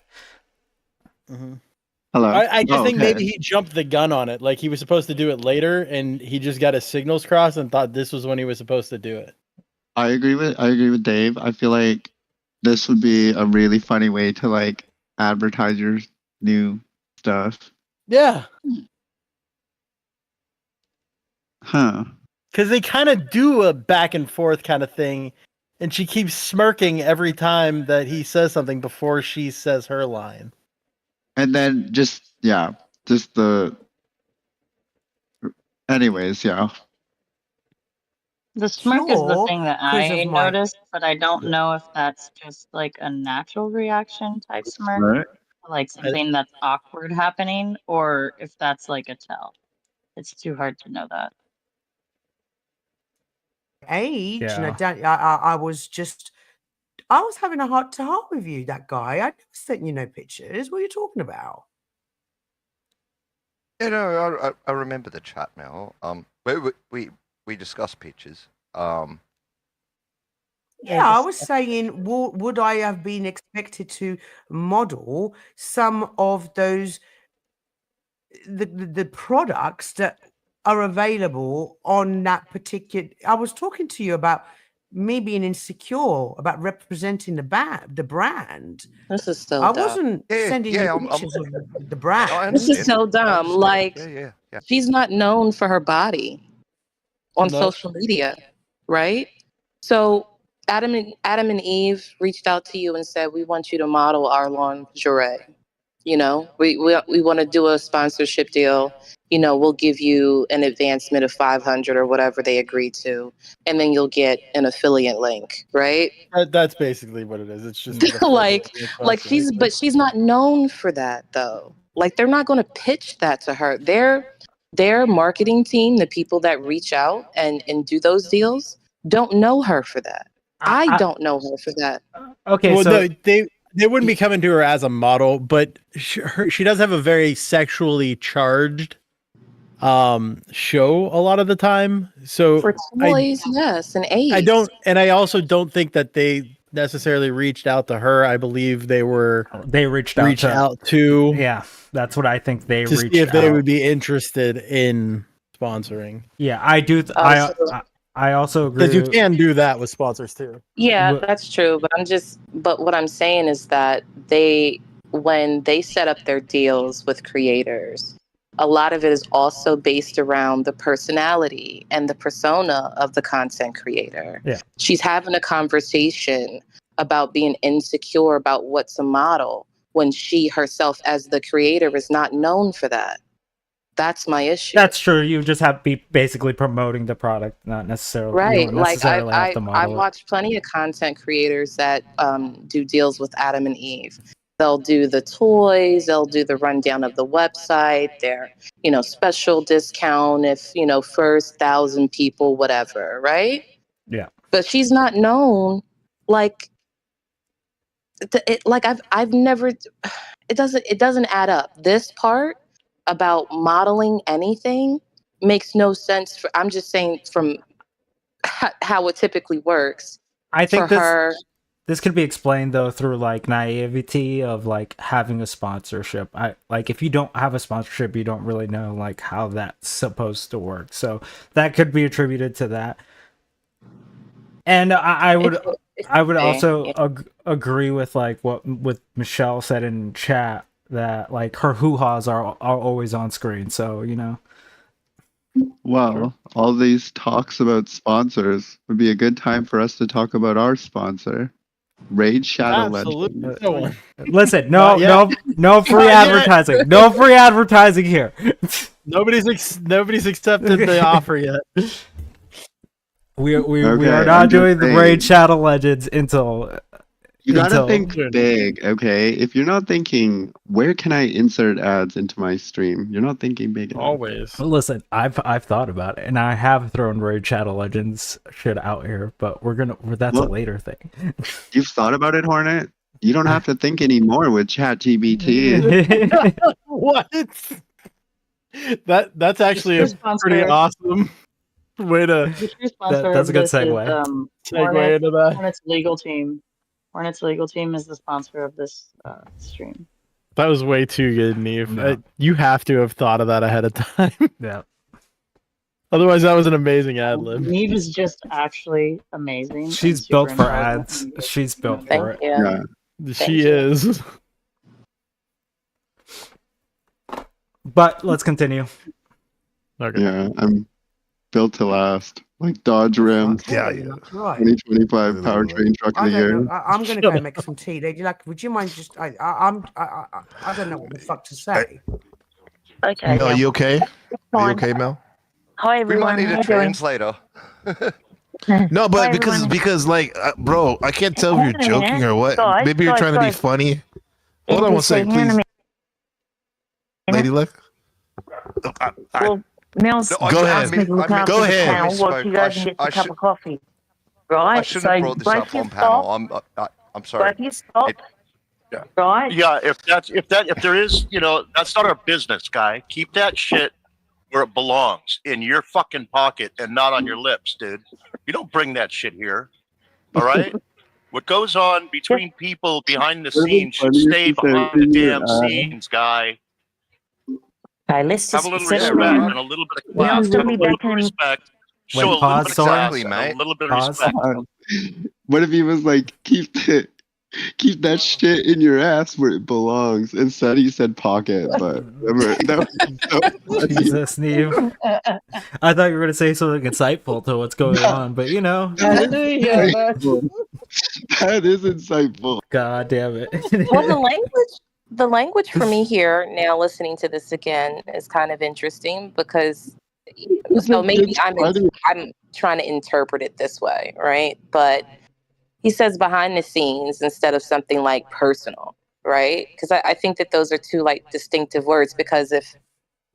Hello. I just think okay. maybe he jumped the gun on it. Like he was supposed to do it later, and he just got his signals crossed and thought this was when he was supposed to do it. I agree with Dave. I feel like this would be a really funny way to like advertise your new stuff. Yeah. Huh. Because they kind of do a back and forth kind of thing, and she keeps smirking every time that he says something before she says her line. And then just the anyways, yeah. The smirk is the Sure, thing that 'cause I of my- noticed, but I don't know if that's just like a natural reaction type smirk, Right. like something that's awkward happening, or if that's like a tell. It's too hard to know that. Age, and I Yeah. don't. I was just. I was having a heart to heart with you, that guy. I never sent you no pictures. What are you talking about? Yeah, no, I remember the chat now. We discussed pictures. Yeah, I was saying, would I have been expected to model some of those the products that are available on that particular? I was talking to you about me being insecure about representing the brand. This is so I dumb. wasn't sending you pictures of the brand. I This is understand. so I dumb. understand. Like, Yeah. she's not known for her body on No. social media, right? So Adam and Eve reached out to you and said, "We want you to model our lingerie. You know, we want to do a sponsorship deal. You know, we'll give you an advancement of 500 or whatever they agreed to, and then you'll get an affiliate link, right?" That's basically what it is. It's just an like affiliate but she's not known for that though. Like, they're not going to pitch that to her. Their marketing team, the people that reach out and do those deals, don't know her for that. I don't know her for that. Okay, well, so no, they wouldn't be coming to her as a model, but she does have a very sexually charged show a lot of the time. So For toys, yes, and AIDS. I also don't think that they necessarily reached out to her. I believe they reached out to yeah, that's what I think they to reached see if they out. would be interested in sponsoring. Yeah, I do. I also agree. Because you can do that with sponsors too. Yeah, that's true. But what I'm saying is that when they set up their deals with creators, a lot of it is also based around the personality and the persona of the content creator. Yeah. She's having a conversation about being insecure about what's a model when she herself, as the creator, is not known for that. That's my issue. That's true. You just have to be basically promoting the product, not necessarily Right. You don't Like, necessarily have to I've model it. watched plenty of content creators that do deals with Adam and Eve. They'll do the toys, they'll do the rundown of the website, their, special discount if, first 1,000 people, whatever, right? Yeah. But she's not known like I've never, it doesn't add up. This part about modeling anything makes no sense. I'm just saying from how it typically works. I think for this could be explained though through like naivety of like having a sponsorship. If you don't have a sponsorship, you don't really know like how that's supposed to work. So that could be attributed to that. And I would also agree with like what Michelle said in chat, that like her hoo-has are always on screen. So Well, all these talks about sponsors would be a good time for us to talk about our sponsor, Raid Shadow Legends. Listen, no free advertising. No free advertising here. Nobody's accepted the offer yet. We are not doing the Raid Shadow Legends until you gotta think big, okay? If you're not thinking, where can I insert ads into my stream? You're not thinking big enough. Always. Listen, I've thought about it, and I have thrown Raid Shadow Legends shit out here, but that's a later thing. You've thought about it, Hornet? You don't have to think anymore with ChatGPT. What? That's actually a pretty awesome way to. That's a good segue. Segue into that. Hornet's legal team. Hornet's legal team is the sponsor of this stream. That was way too good, Neve. No. You have to have thought of that ahead of time. Yeah. Otherwise, that was an amazing ad lib. Neve is just actually amazing. She's built for ads. She's built for it. Yeah. She is. But let's continue. Okay. Yeah, I'm built to last. Like Dodge Rim. Yeah. 2025 powertrain truck of the year. I'm going to go make some tea. Would you mind just? I don't know what the fuck to say. Okay. Mel, you okay? Are you okay, Mel? Hi We might everyone. need How a you doing? translator. No, but Hi, everyone. because like, bro, I can't tell if you're Hang on a joking minute. or what. Guys, Maybe you're guys, trying to be guys. funny. Hold on one second, Hang on a please. minute. Lady Luck. Well, Mel's No, I Go shouldn't ahead. asked me to look I after Go the ahead. panel while misspoke. she goes and gets I a cup should- of coffee. Right? I shouldn't have brought this both up you on panel. stop, I'm sorry. both you stop. Right? Yeah, if there is, that's not our business, guy. Keep that shit where it belongs, in your fucking pocket and not on your lips, dude. You don't bring that shit here. All right? What goes on between people behind the Would have been scenes should funny if stay you said behind the in your damn scenes, guy. Okay, let's Have a just little settle respect down. and a little bit of Mel's class. gonna Have a be little back bit of in. respect. Show Wait, a little pause, bit of Soren. class Exactly, and mate. a little bit of Pause. respect. What if he was like, keep that shit in your ass where it belongs? Instead, he said pocket. But remember, that was so funny. Jesus, Neve. I thought you were going to say something insightful to what's going on, but That is insightful. That is insightful. God damn it. Well, the language for me here now listening to this again is kind of interesting because so maybe It's I'm funny. I'm trying to interpret it this way, right? But he says behind the scenes instead of something like personal, right? Because I think that those are two like distinctive words because if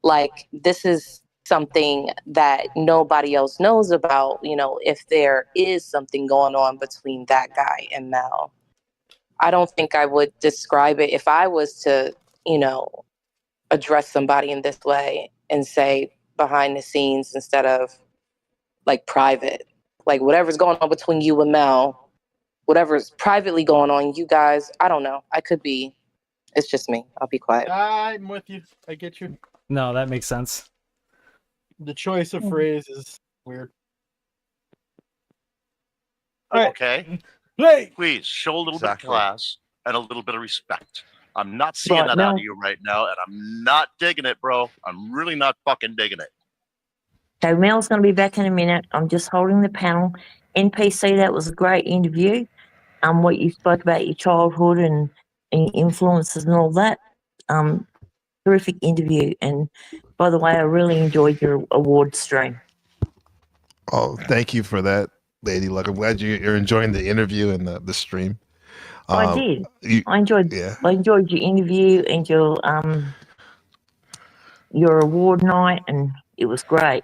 like this is something that nobody else knows about, if there is something going on between that guy and Mel, I don't think I would describe it if I was to, address somebody in this way and say behind the scenes instead of like private. Like whatever's going on between you and Mel, whatever's privately going on, you guys, I don't know. It's just me. I'll be quiet. I'm with you. I get you. No, that makes sense. The choice of phrase is weird. All right. Okay? Hey! Please show a little bit of Exactly. class and a little bit of respect. I'm not seeing Right, that Mel. out of you right now, and I'm not digging it, bro. I'm really not fucking digging it. So Mel's going to be back in a minute. I'm just holding the panel. NPC, that was a great interview. What you spoke about your childhood and your influences and all that. Terrific interview. And by the way, I really enjoyed your award stream. Oh, thank you for that, Lady Luck. I'm glad you're enjoying the interview and the stream. I did. Yeah. I enjoyed your interview and your award night, and it was great.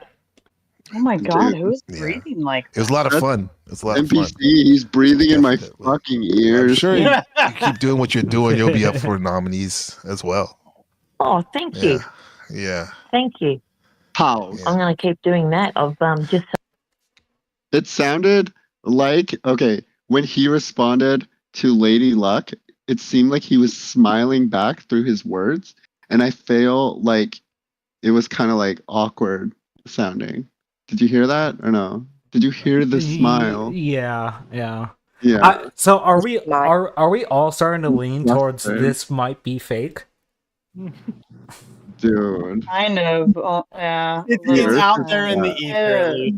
Oh my god, Dude, who's breathing like It was a lot of That's fun. It was a lot of fun. NPC, he's breathing in my Definitely. fucking I'm ears. sure you keep doing what you're doing. You'll be up for nominees as well. Oh, thank you. Yeah. Thank you. How? I'm going to keep doing that. I've just It sounded like, okay, when he responded to Lady Luck, it seemed like he was smiling back through his words. And I feel like it was kind of like awkward sounding. Did you hear that or no? Did you hear the smile? Yeah. Yeah. So are we all starting to lean towards Disgusting. this might be fake? Dude. Kind of. Yeah. It's out there in the ether. Luke.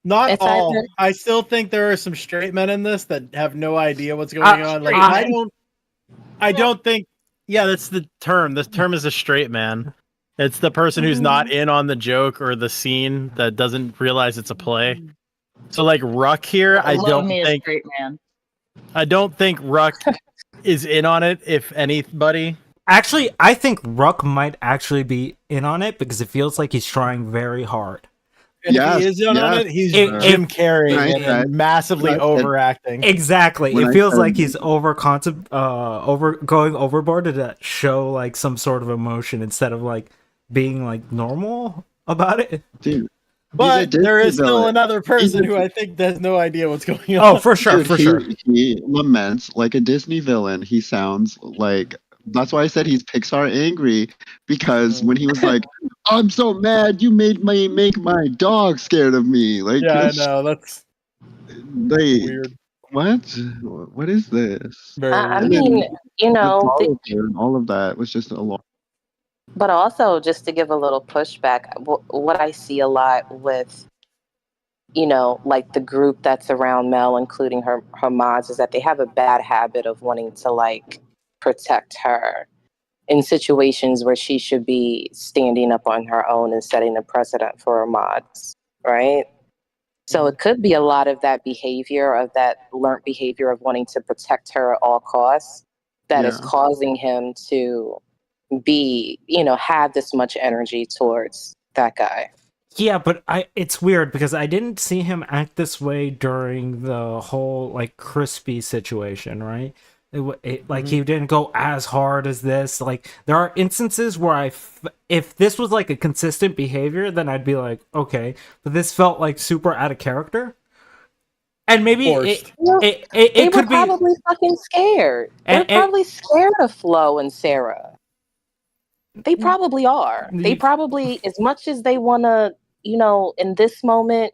Not It's all. either- I still think there are some straight men in this that have no idea what's going on. Like I don't think. Yeah, that's the term. The term is a straight man. It's the person who's not in on the joke or the scene that doesn't realize it's a play. So like Ruck here, I Love don't me a think. straight man. I don't think Ruck is in on it. If anybody. Actually, I think Ruck might actually be in on it because it feels like he's trying very hard. And if he is in on it, he's Jim Carrey and massively overacting. Exactly. When It I feels said- like he's going overboard to show like some sort of emotion instead of like being like normal about it. Dude. But there is still villain. another person who I think has no idea what's going on. Oh, for sure, Dude, He laments like a Disney villain. He sounds like. That's why I said he's Pixar angry, because when he was like, "I'm so mad, you made me make my dog scared of me." Like, Yeah, I know. That's weird. What is this? I And mean, then you know, the politics and all of that was just a lot. but also just to give a little pushback, what I see a lot with, like the group that's around Mel, including her mods, is that they have a bad habit of wanting to like protect her in situations where she should be standing up on her own and setting a precedent for her mods, right? So it could be a lot of that behavior, of that learned behavior of wanting to protect her at all costs, that is causing him to be, have this much energy towards that guy. Yeah, but it's weird because I didn't see him act this way during the whole like crispy situation, right? Like he didn't go as hard as this. Like there are instances where if this was like a consistent behavior, then I'd be like, okay, but this felt like super out of character. And maybe Forced. They it were could be probably fucking scared. They're and probably scared of Flo and Sarah. They probably are. They probably, as much as they want to, in this moment,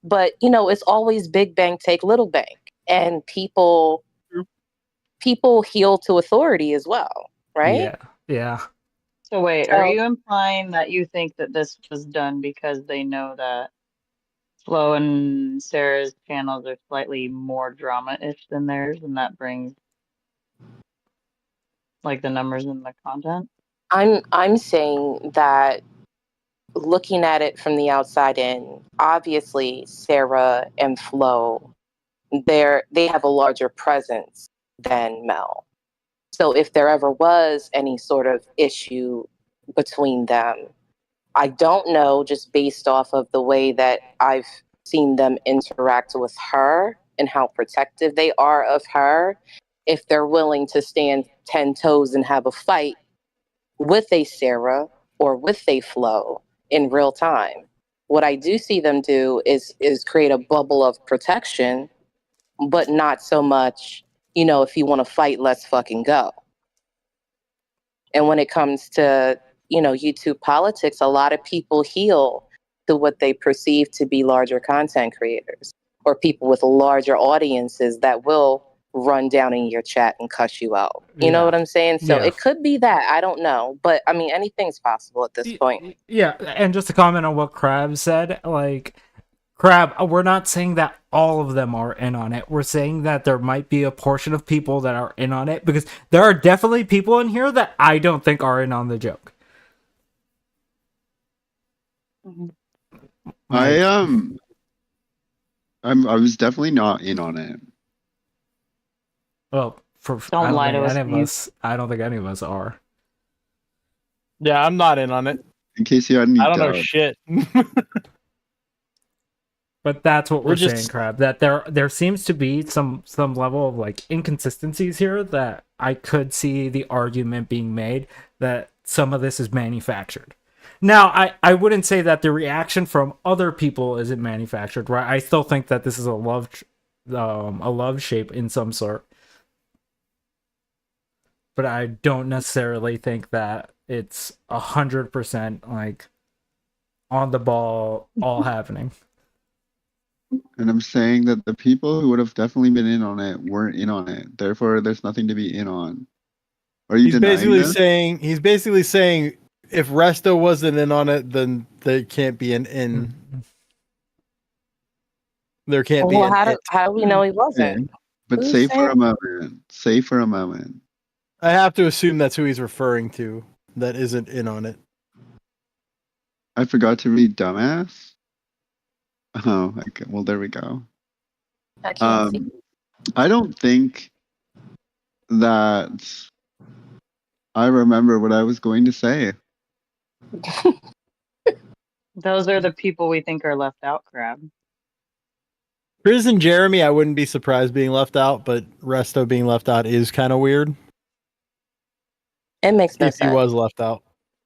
but it's always big bank take little bank, and people heal to authority as well, right? yeah. So wait, are So you implying that you think that this was done because they know that Flo and Sarah's channels are slightly more drama-ish than theirs, and that brings like the numbers and the content? I'm saying that, looking at it from the outside in, obviously Sarah and Flo, they have a larger presence than Mel. So if there ever was any sort of issue between them, I don't know, just based off of the way that I've seen them interact with her and how protective they are of her, if they're willing to stand 10 toes and have a fight with a Sarah or with a Flo in real time. What I do see them do is create a bubble of protection, but not so much, if you want to fight, let's fucking go. And when it comes to, YouTube politics, a lot of people heal to what they perceive to be larger content creators or people with larger audiences that will run down in your chat and cuss you out. You know what I'm saying? So it could be that. I don't know. But I mean, anything's possible at this point. Yeah, and just to comment on what Crab said, like Crab, we're not saying that all of them are in on it. We're saying that there might be a portion of people that are in on it because there are definitely people in here that I don't think are in on the joke. I was definitely not in on it. Well, Don't lie to us, I don't think any of us are. Yeah, I'm not in on it. In case you had any I don't know doubt. shit. But that's what we're just saying, Crab. That there seems to be some level of like inconsistencies here that I could see the argument being made that some of this is manufactured. Now, I wouldn't say that the reaction from other people isn't manufactured, right? I still think that this is a love shape in some sort. But I don't necessarily think that it's 100% like on the ball, all happening. And I'm saying that the people who would have definitely been in on it weren't in on it. Therefore, there's nothing to be in on. Are you denying this? He's basically saying if Resto wasn't in on it, then there can't be an in. There can't be an how do we know he wasn't? But Who's say for saying- a moment. Say for a moment. I have to assume that's who he's referring to that isn't in on it. I forgot to read dumbass. Oh, okay. Well, there we go. I can't see. I don't think that I remember what I was going to say. Those are the people we think are left out, Crab. Chris and Jeremy, I wouldn't be surprised being left out, but Resto being left out is kind of weird. It makes no if sense. he was left out.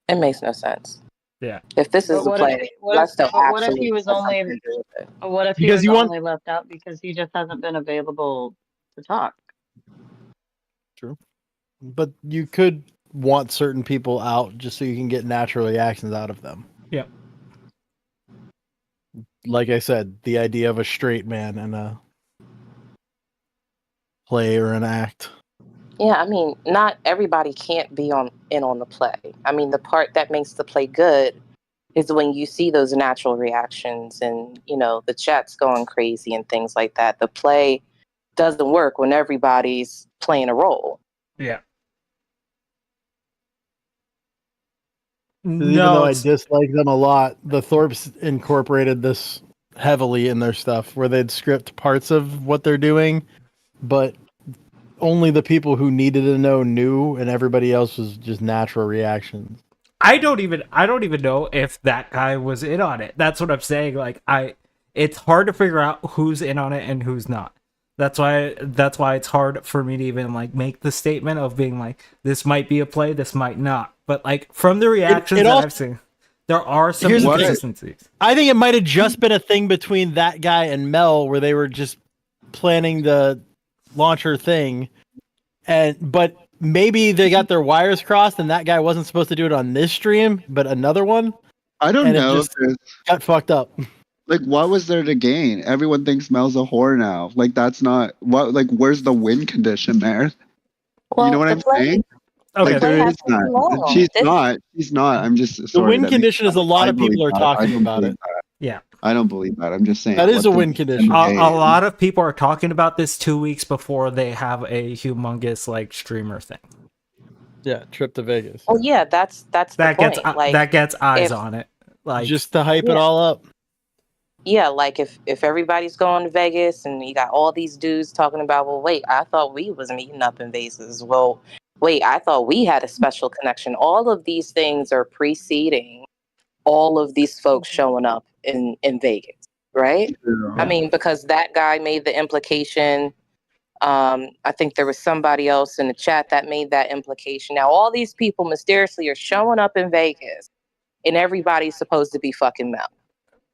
It makes no sense. Yeah. If this is the play, what if he was only? What if he was only left out because he just hasn't been available to talk? True, but you could want certain people out just so you can get natural reactions out of them. Yep. Like I said, the idea of a straight man and a play or an act. Yeah, I mean, not everybody can't be in on the play. I mean, the part that makes the play good is when you see those natural reactions and, the chat's going crazy and things like that. The play doesn't work when everybody's playing a role. Yeah. Even though I dislike them a lot, the Thorpes incorporated this heavily in their stuff where they'd script parts of what they're doing, but only the people who needed to know knew, and everybody else was just natural reactions. I don't even know if that guy was in on it. That's what I'm saying. Like it's hard to figure out who's in on it and who's not. That's why it's hard for me to even like make the statement of being like, this might be a play, this might not. But like from the reactions that I've seen, there are some inconsistencies. I think it might have just been a thing between that guy and Mel where they were just planning the launcher thing, but maybe they got their wires crossed and that guy wasn't supposed to do it on this stream, but another one. I don't know. It just got fucked up. Like, what was there to gain? Everyone thinks Mel's a whore now. Like, that's not what. Like, where's the win condition there? Well, you know what I'm saying? Okay, like, there is not. She's not. I'm just the win condition is a lot of people are talking about it. Yeah, I don't believe that. I'm just saying that is a win condition. A lot of people are talking about this 2 weeks before they have a humongous like streamer thing. Yeah, trip to Vegas. Well, yeah, that's that the gets point. Like, that gets eyes on it. Like just to hype it all up. Yeah, like if everybody's going to Vegas and you got all these dudes talking about, well, wait, I thought we was meeting up in Vegas. Well, wait, I thought we had a special connection. All of these things are preceding all of these folks showing up in Vegas, right? Yeah. I mean, because that guy made the implication. I think there was somebody else in the chat that made that implication. Now, all these people mysteriously are showing up in Vegas, and everybody's supposed to be fucking Mel.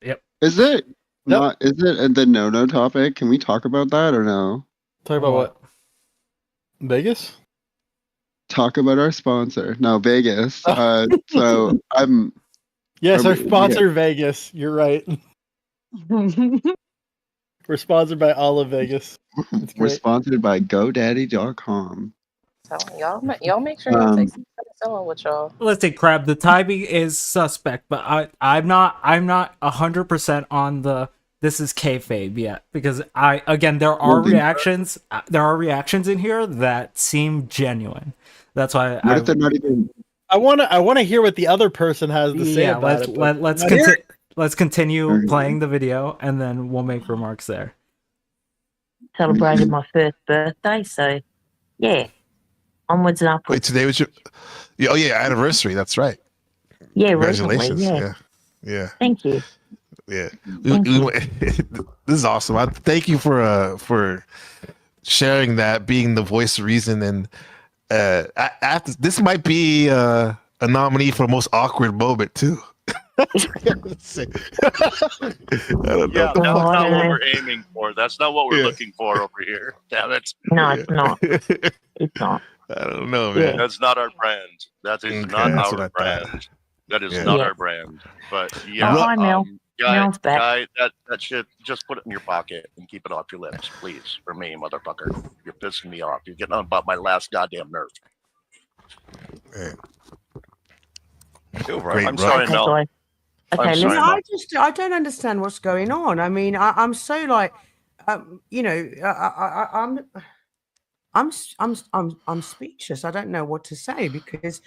Yep. Is it not? Is it the no topic? Can we talk about that or no? Talk about what? Vegas? Talk about our sponsor. No, Vegas. So I'm. Yes, our sponsor, Vegas. You're right. We're sponsored by all of Vegas. We're sponsored by GoDaddy.com. So y'all make sure y'all take some someone with y'all. Let's say Crab. The timing is suspect, but I'm not 100% on the this is kayfabe yet because there are reactions. There are reactions in here that seem genuine. That's why What if they're not even? I want to hear what the other person has to say about it. Let's continue playing the video and then we'll make remarks there. Celebrated my first birthday, so yeah, onwards and upwards. Wait, today was your anniversary. That's right. Yeah, Congratulations. Recently, Yeah. Thank you. Yeah. This is awesome. I thank you for sharing that, being the voice of reason, and after this might be a nominee for the most awkward moment too. I don't know. Yeah, that's not what we're aiming for. That's not what we're looking for over here. Damn it. No, it's not. It's not. I don't know, man. That's not our brand. That is not our brand. That is not our brand. But yeah, hi, Mel. Mel's back. Guy, that shit, just put it in your pocket and keep it off your lips, please. For me, motherfucker. You're pissing me off. You're getting on about my last goddamn nerve. Great, I'm sorry, Mel. Okay, I don't understand what's going on. I mean, I'm so like, I'm speechless. I don't know what to say because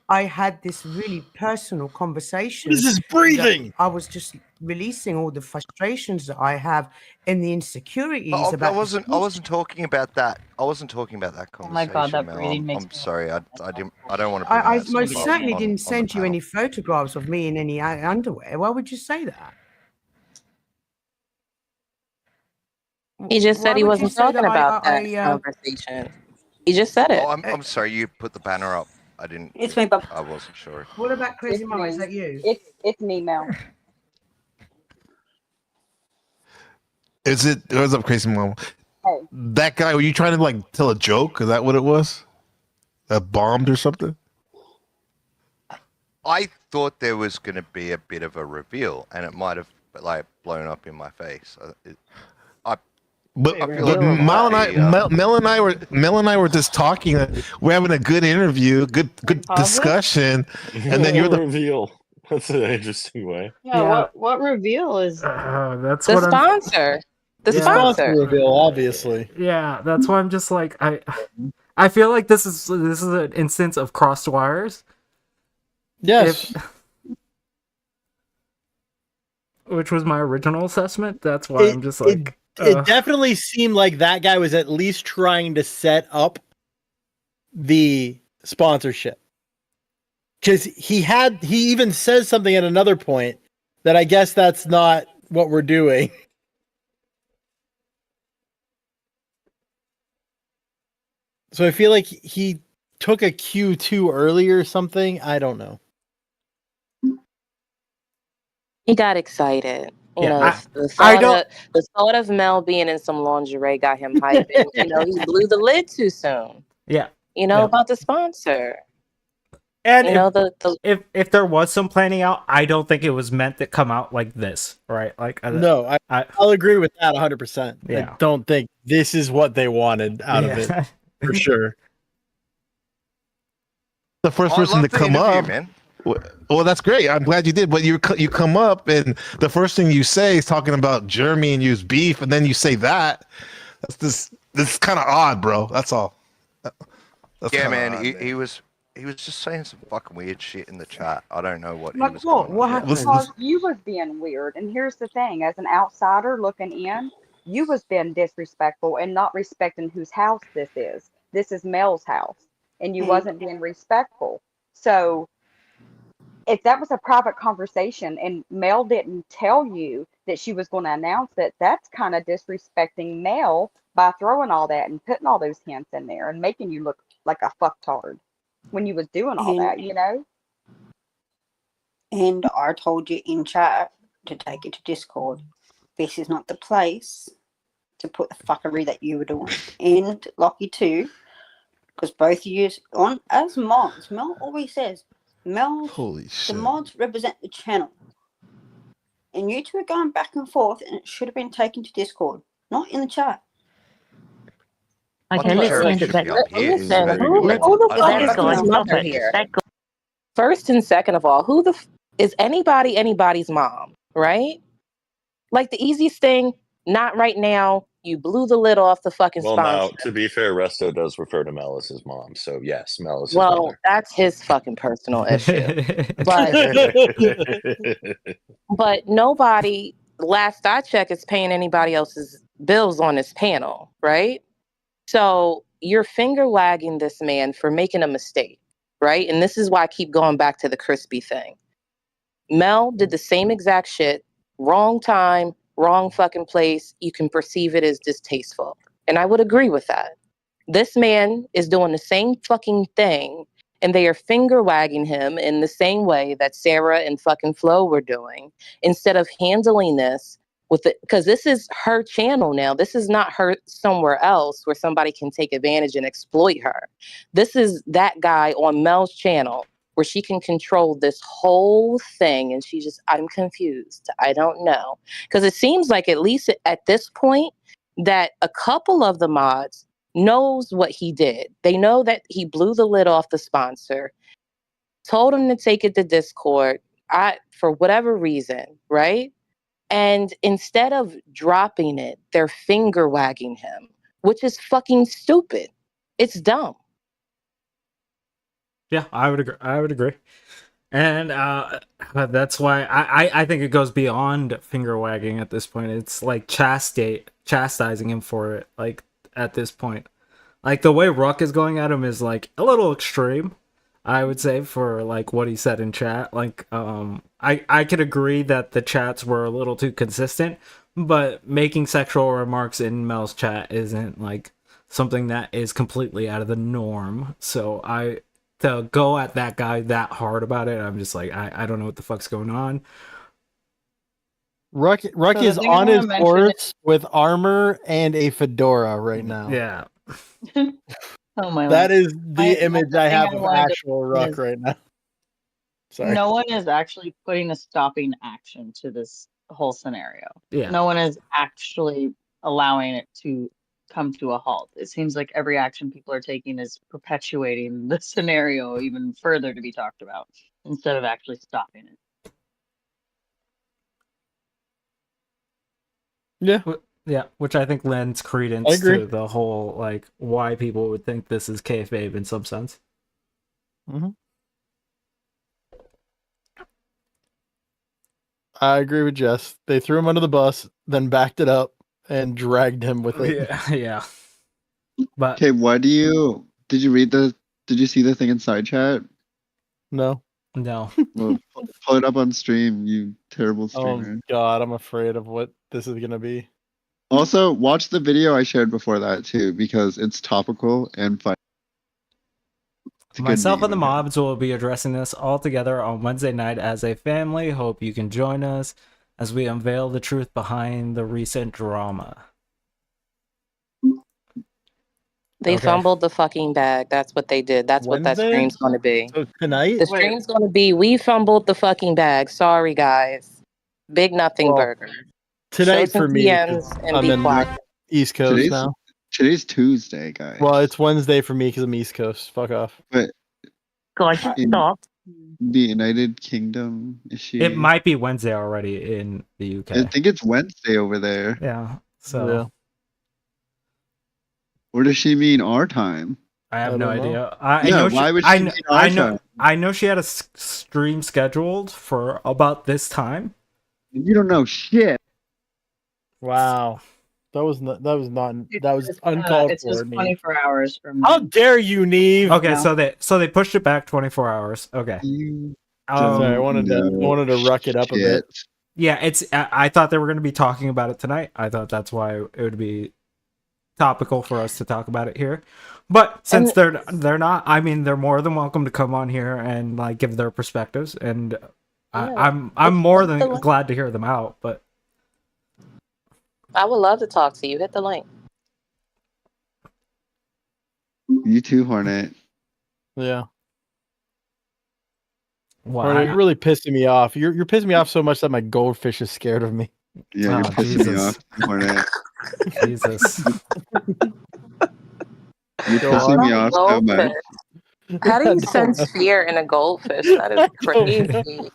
I had this really personal conversation. What is this breathing? I was just releasing all the frustrations that I have and the insecurities about. I wasn't talking about that. I wasn't talking about that conversation. Oh my god, that Mel. breathing makes I'm sorry. I don't want to. I most certainly didn't send you any photographs of me in any underwear. Why would you say that? He just said he wasn't talking about that conversation. He just said it. Oh, I'm sorry. You put the banner up. I didn't. It's me, Bob. I wasn't sure. What about Crazy Mama? Is that you? It's me, Mel. Is it? What's up, Crazy Mama? Hey. That guy, were you trying to like tell a joke? Is that what it was? That bombed or something? I thought there was going to be a bit of a reveal, and it might have like blown up in my face. But Mel and I were just talking. We're having a good interview, good discussion, and then you're the reveal. That's an interesting way. Yeah. What reveal is? That's the what sponsor. The sponsor reveal, obviously. Yeah, that's why I'm just like I feel like this is an instance of crossed wires. Yes. Which was my original assessment. That's why I'm just like. It definitely seemed like that guy was at least trying to set up the sponsorship. because he even says something at another point that I guess that's not what we're doing. So I feel like he took a cue too early or something. I don't know. He got excited. You know, I the thought of Mel being in some lingerie got him hyping. You know, he blew the lid too soon. Yeah. You know, about the sponsor. And you know, if there was some planning out, I don't think it was meant to come out like this, right? Like No, I'll agree with that 100%. Yeah. I don't think this is what they wanted out of it for sure. The first I person love to the come interview, up. man. Well, that's great. I'm glad you did. But you come up, and the first thing you say is talking about Jeremy and use beef, and then you say that. This is kind of odd, bro. That's all. That's Yeah, kinda man. odd, He was just saying some fucking weird shit in the chat. I don't know what he Like was what? going What on. happened? Because you was being weird. And here's the thing, as an outsider looking in, you was being disrespectful and not respecting whose house this is. This is Mel's house. And you wasn't being respectful. So if that was a private conversation and Mel didn't tell you that she was going to announce it, that's kind of disrespecting Mel by throwing all that and putting all those hints in there and making you look like a fucktard when you was doing all that, you know? And I told you in chat to take it to Discord. This is not the place to put the fuckery that you were doing. And Lockie too, because both of you on as mods. Mel always says, Holy shit. the mods represent the channel. And you two are going back and forth, and it should have been taken to Discord, not in the chat. Okay, let's send it back. Listen, Who that guy's guy's mother mother here? here? First and second of all, who is anybody's mom, right? Like the easiest thing, not right now. You blew the lid off the fucking Well, now, sponsor. to be fair, Resto does refer to Mel as his mom. So, yes, Mel is his Well, mother. that's his fucking personal issue. But nobody, last I checked, is paying anybody else's bills on this panel, right? So you're finger wagging this man for making a mistake, right? And this is why I keep going back to the crispy thing. Mel did the same exact shit, wrong time, wrong fucking place. You can perceive it as distasteful. And I would agree with that. This man is doing the same fucking thing, and they are finger wagging him in the same way that Sarah and fucking Flo were doing, instead of handling this with it, because this is her channel now. This is not her somewhere else where somebody can take advantage and exploit her. This is that guy on Mel's channel where she can control this whole thing, and I'm confused. I don't know. Because it seems like, at least at this point, that a couple of the mods knows what he did. They know that he blew the lid off the sponsor, told him to take it to Discord, for whatever reason, right? And instead of dropping it, they're finger wagging him, which is fucking stupid. It's dumb. Yeah, I would agree. And that's why I think it goes beyond finger wagging at this point. It's like chastising him for it, like, at this point. Like, the way Ruck is going at him is, like, a little extreme, I would say, for, like, what he said in chat. Like, I could agree that the chats were a little too consistent, but making sexual remarks in Mel's chat isn't, like, something that is completely out of the norm. So to go at that guy that hard about it, I'm just like, I don't know what the fuck's going on. Ruck So is the thing I on wanna his mention horse with armor and a fedora right now. Yeah. Oh my That Lord. is the image the I thing have I of wanted to actual mention Ruck is right now. Sorry. no one is actually putting a stopping action to this whole scenario. Yeah. No one is actually allowing it to come to a halt. It seems like every action people are taking is perpetuating the scenario even further to be talked about instead of actually stopping it. Yeah. Yeah, which I think lends I credence agree. to the whole, like, why people would think this is kayfabe in some sense. Mm-hmm. I agree with Jess. They threw him under the bus, then backed it up and dragged him with it. Yeah, yeah. But Okay, did you see the thing in side chat? No. No. Well, pull it up on stream, you terrible Oh streamer. God, I'm afraid of what this is gonna be. Also, watch the video I shared before that too, because it's topical and fun. It's a good Myself meme, and the okay? mobs will be addressing this all together on Wednesday night as a family. Hope you can join us as we unveil the truth behind the recent drama. They Okay. fumbled the fucking bag. That's what they did. That's what that Wednesday? stream's going to be. So tonight? The stream's going to be, we fumbled the fucking bag. Sorry, guys. Big nothing Well, burger. Tonight Show some for me, 'cause DMs and I'm be in quiet. East Coast Today's now. Tuesday, guys. Well, it's Wednesday for me because I'm East Coast. Fuck off. But Guys, just in stop. the United Kingdom, is she? It might be Wednesday already in the UK. I think it's Wednesday over there. Yeah. So Yeah. Or does she mean our time? I have I no don't know. idea. I Yeah, know why would she I, mean kn- our I know. time? I know she had a stream scheduled for about this time. You don't know shit. Wow. That was uncalled It for. says Neve. 24 hours from How dare you, Neve? Okay, No. so they pushed it back 24 hours. Okay. You Sorry, I don't wanted know to ruck it up a bit. shit. Yeah, it's. I thought they were going to be talking about it tonight. I thought that's why it would be topical for us to talk about it here. But since they're not, I mean, they're more than welcome to come on here and like give their perspectives, and I'm more than glad to hear them out. But I would love to talk to you. Hit the link. You too, Hornet. Yeah. Why? You're really pissing me off. You're pissing me off so much that my goldfish is scared of me. Yeah, you're Oh, pissing me Jesus. off, Hornet. Jesus. You're Go pissing on. me off so much. How do I you don't sense know. fear in a goldfish? That is crazy.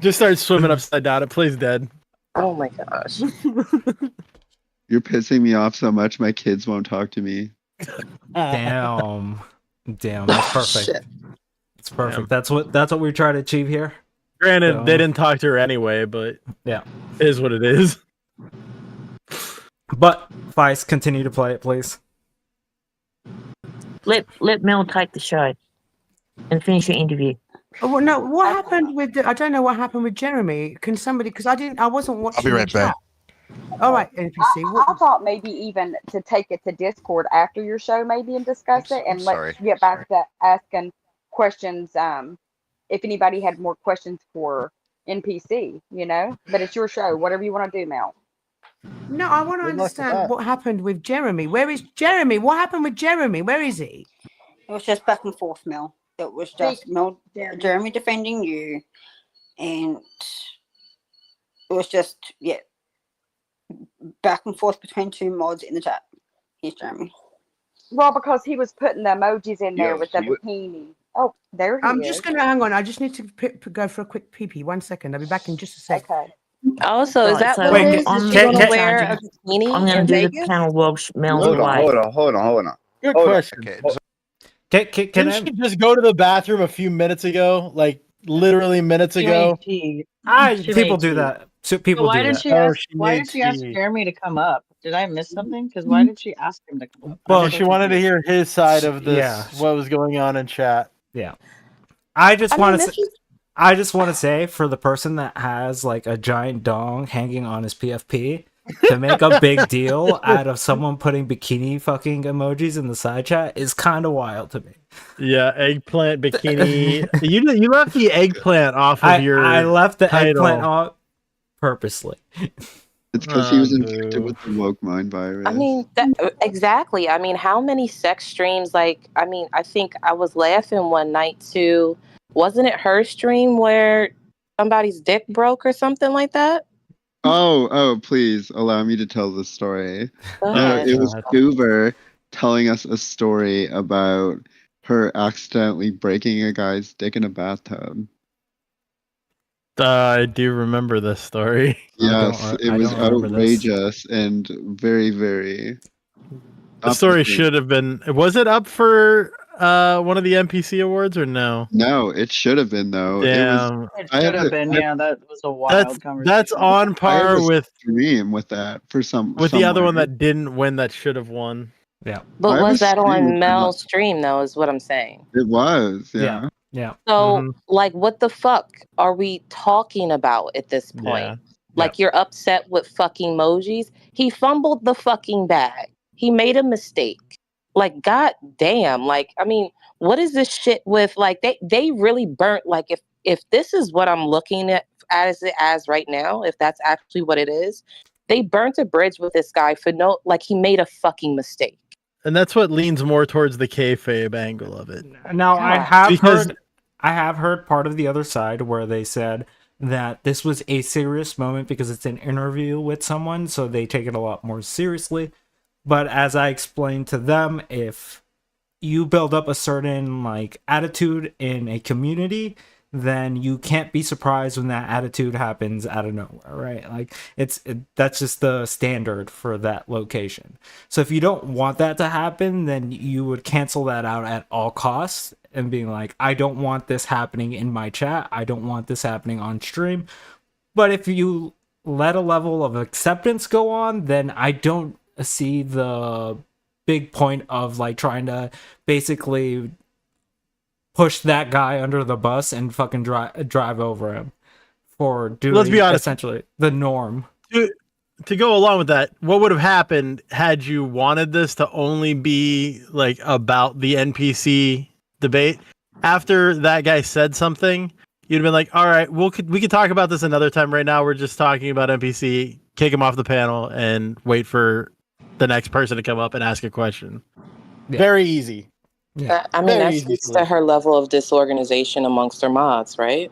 Just start swimming upside down. It plays dead. Oh my gosh. You're pissing me off so much my kids won't talk to me. Damn. That's perfect. Shit. It's perfect. That's what we try to achieve here. Granted, So- they didn't talk to her anyway, but Yeah. it is what it is. But Vice, continue to play it, please. Let Mel take the show and finish your interview. Oh, well, no, what happened with? I don't know what happened with Jeremy. Can somebody? Because I wasn't watching. I'll be right the chat. back. All right, NPC. I thought maybe even to take it to Discord after your show, maybe, and discuss it, and let's get back to asking questions. If anybody had more questions for NPC, but it's your show. Whatever you want to do, Mel. No, I want to Good luck with understand that. what happened with Jeremy. Where is Jeremy? What happened with Jeremy? Where is he? It was just back and forth, Mel. It was just Mel, Jeremy defending you, and it was just back and forth between two mods in the chat. Here's Jeremy. Well, because he was putting the emojis in there Yeah, with the he wa- bikini. Oh, there he I'm is. just going to hang on. I just need to go for a quick pee-pee. 1 second. I'll be back in just a sec. Okay. Also, is Right, that so what Wait, it is? I'm- Is she can- gonna can- wear a bikini I'm going in to do the Vegas? panel whilst Mel's Hold away. on. Good Hold on. question. Okay, Can Didn't I? she just go to the bathroom a few minutes ago? Like literally minutes She ago. made tea. She People made do tea. that. So But people why do did that. she Oh, ask? she Why made did she ask tea. Jeremy to come up? Did I miss something? Because why did she ask him to come up? Well, I'm She so wanted to confused. hear his side of this. Yeah. What was going on in chat? Yeah. I just I mean, want this to. is I just want to say, for the person that has like a giant dong hanging on his PFP, to make a big deal out of someone putting bikini fucking emojis in the side chat is kind of wild to me. Yeah, eggplant bikini. you left the eggplant off of your. I left the title. eggplant off purposely. It's because he was Oh, infected boo. with the woke mind virus. I mean, exactly. I mean, how many sex streams? Like, I mean, I think I was laughing one night too. Wasn't it her stream where somebody's dick broke or something like that? Oh, please allow me to tell the story. Go No, ahead. it was God. Goober telling us a story about her accidentally breaking a guy's dick in a bathtub. I do remember this story. Yes, it I was don't remember this. outrageous and very, very. The up story the- should have been. Was it up for one of the NPC awards or no? No, it should have been though. Damn. It I had should have a- been. I- Yeah, that was a wild That's conversation. on I had par a with stream with that for some. the other one somewhere. that didn't win that should have won. Yeah. But I was was that streaming on for Mel's stream though? Is what I'm saying. It was, yeah. Yeah. So, like, what the fuck are we talking about at this point? Yeah. Like, you're upset with fucking emojis? He fumbled the fucking bag. He made a mistake. Like, god damn. Like, I mean, what is this shit with, like, they really burnt, like, if this is what I'm looking at as right now, if that's actually what it is, they burnt a bridge with this guy for no, like, he made a fucking mistake. And that's what leans more towards the kayfabe angle of it. Now, I Because- have heard part of the other side where they said that this was a serious moment because it's an interview with someone, so they take it a lot more seriously. But as I explained to them, if you build up a certain like attitude in a community, then you can't be surprised when that attitude happens out of nowhere, right? Like that's just the standard for that location. So if you don't want that to happen, then you would cancel that out at all costs and being like, I don't want this happening in my chat. I don't want this happening on stream. But if you let a level of acceptance go on, then I don't see the big point of like trying to basically push that guy under the bus and fucking drive over him for doing, Let's be honest, essentially the norm. To go along with that, what would have happened had you wanted this to only be like about the NPC debate? After that guy said something, you'd have been like, all right, we could talk about this another time. Right now, we're just talking about NPC. Kick him off the panel and wait for the next person to come up and ask a question. Yeah. Very easy. Yeah. I mean, that speaks to her level of disorganization amongst her mods, right?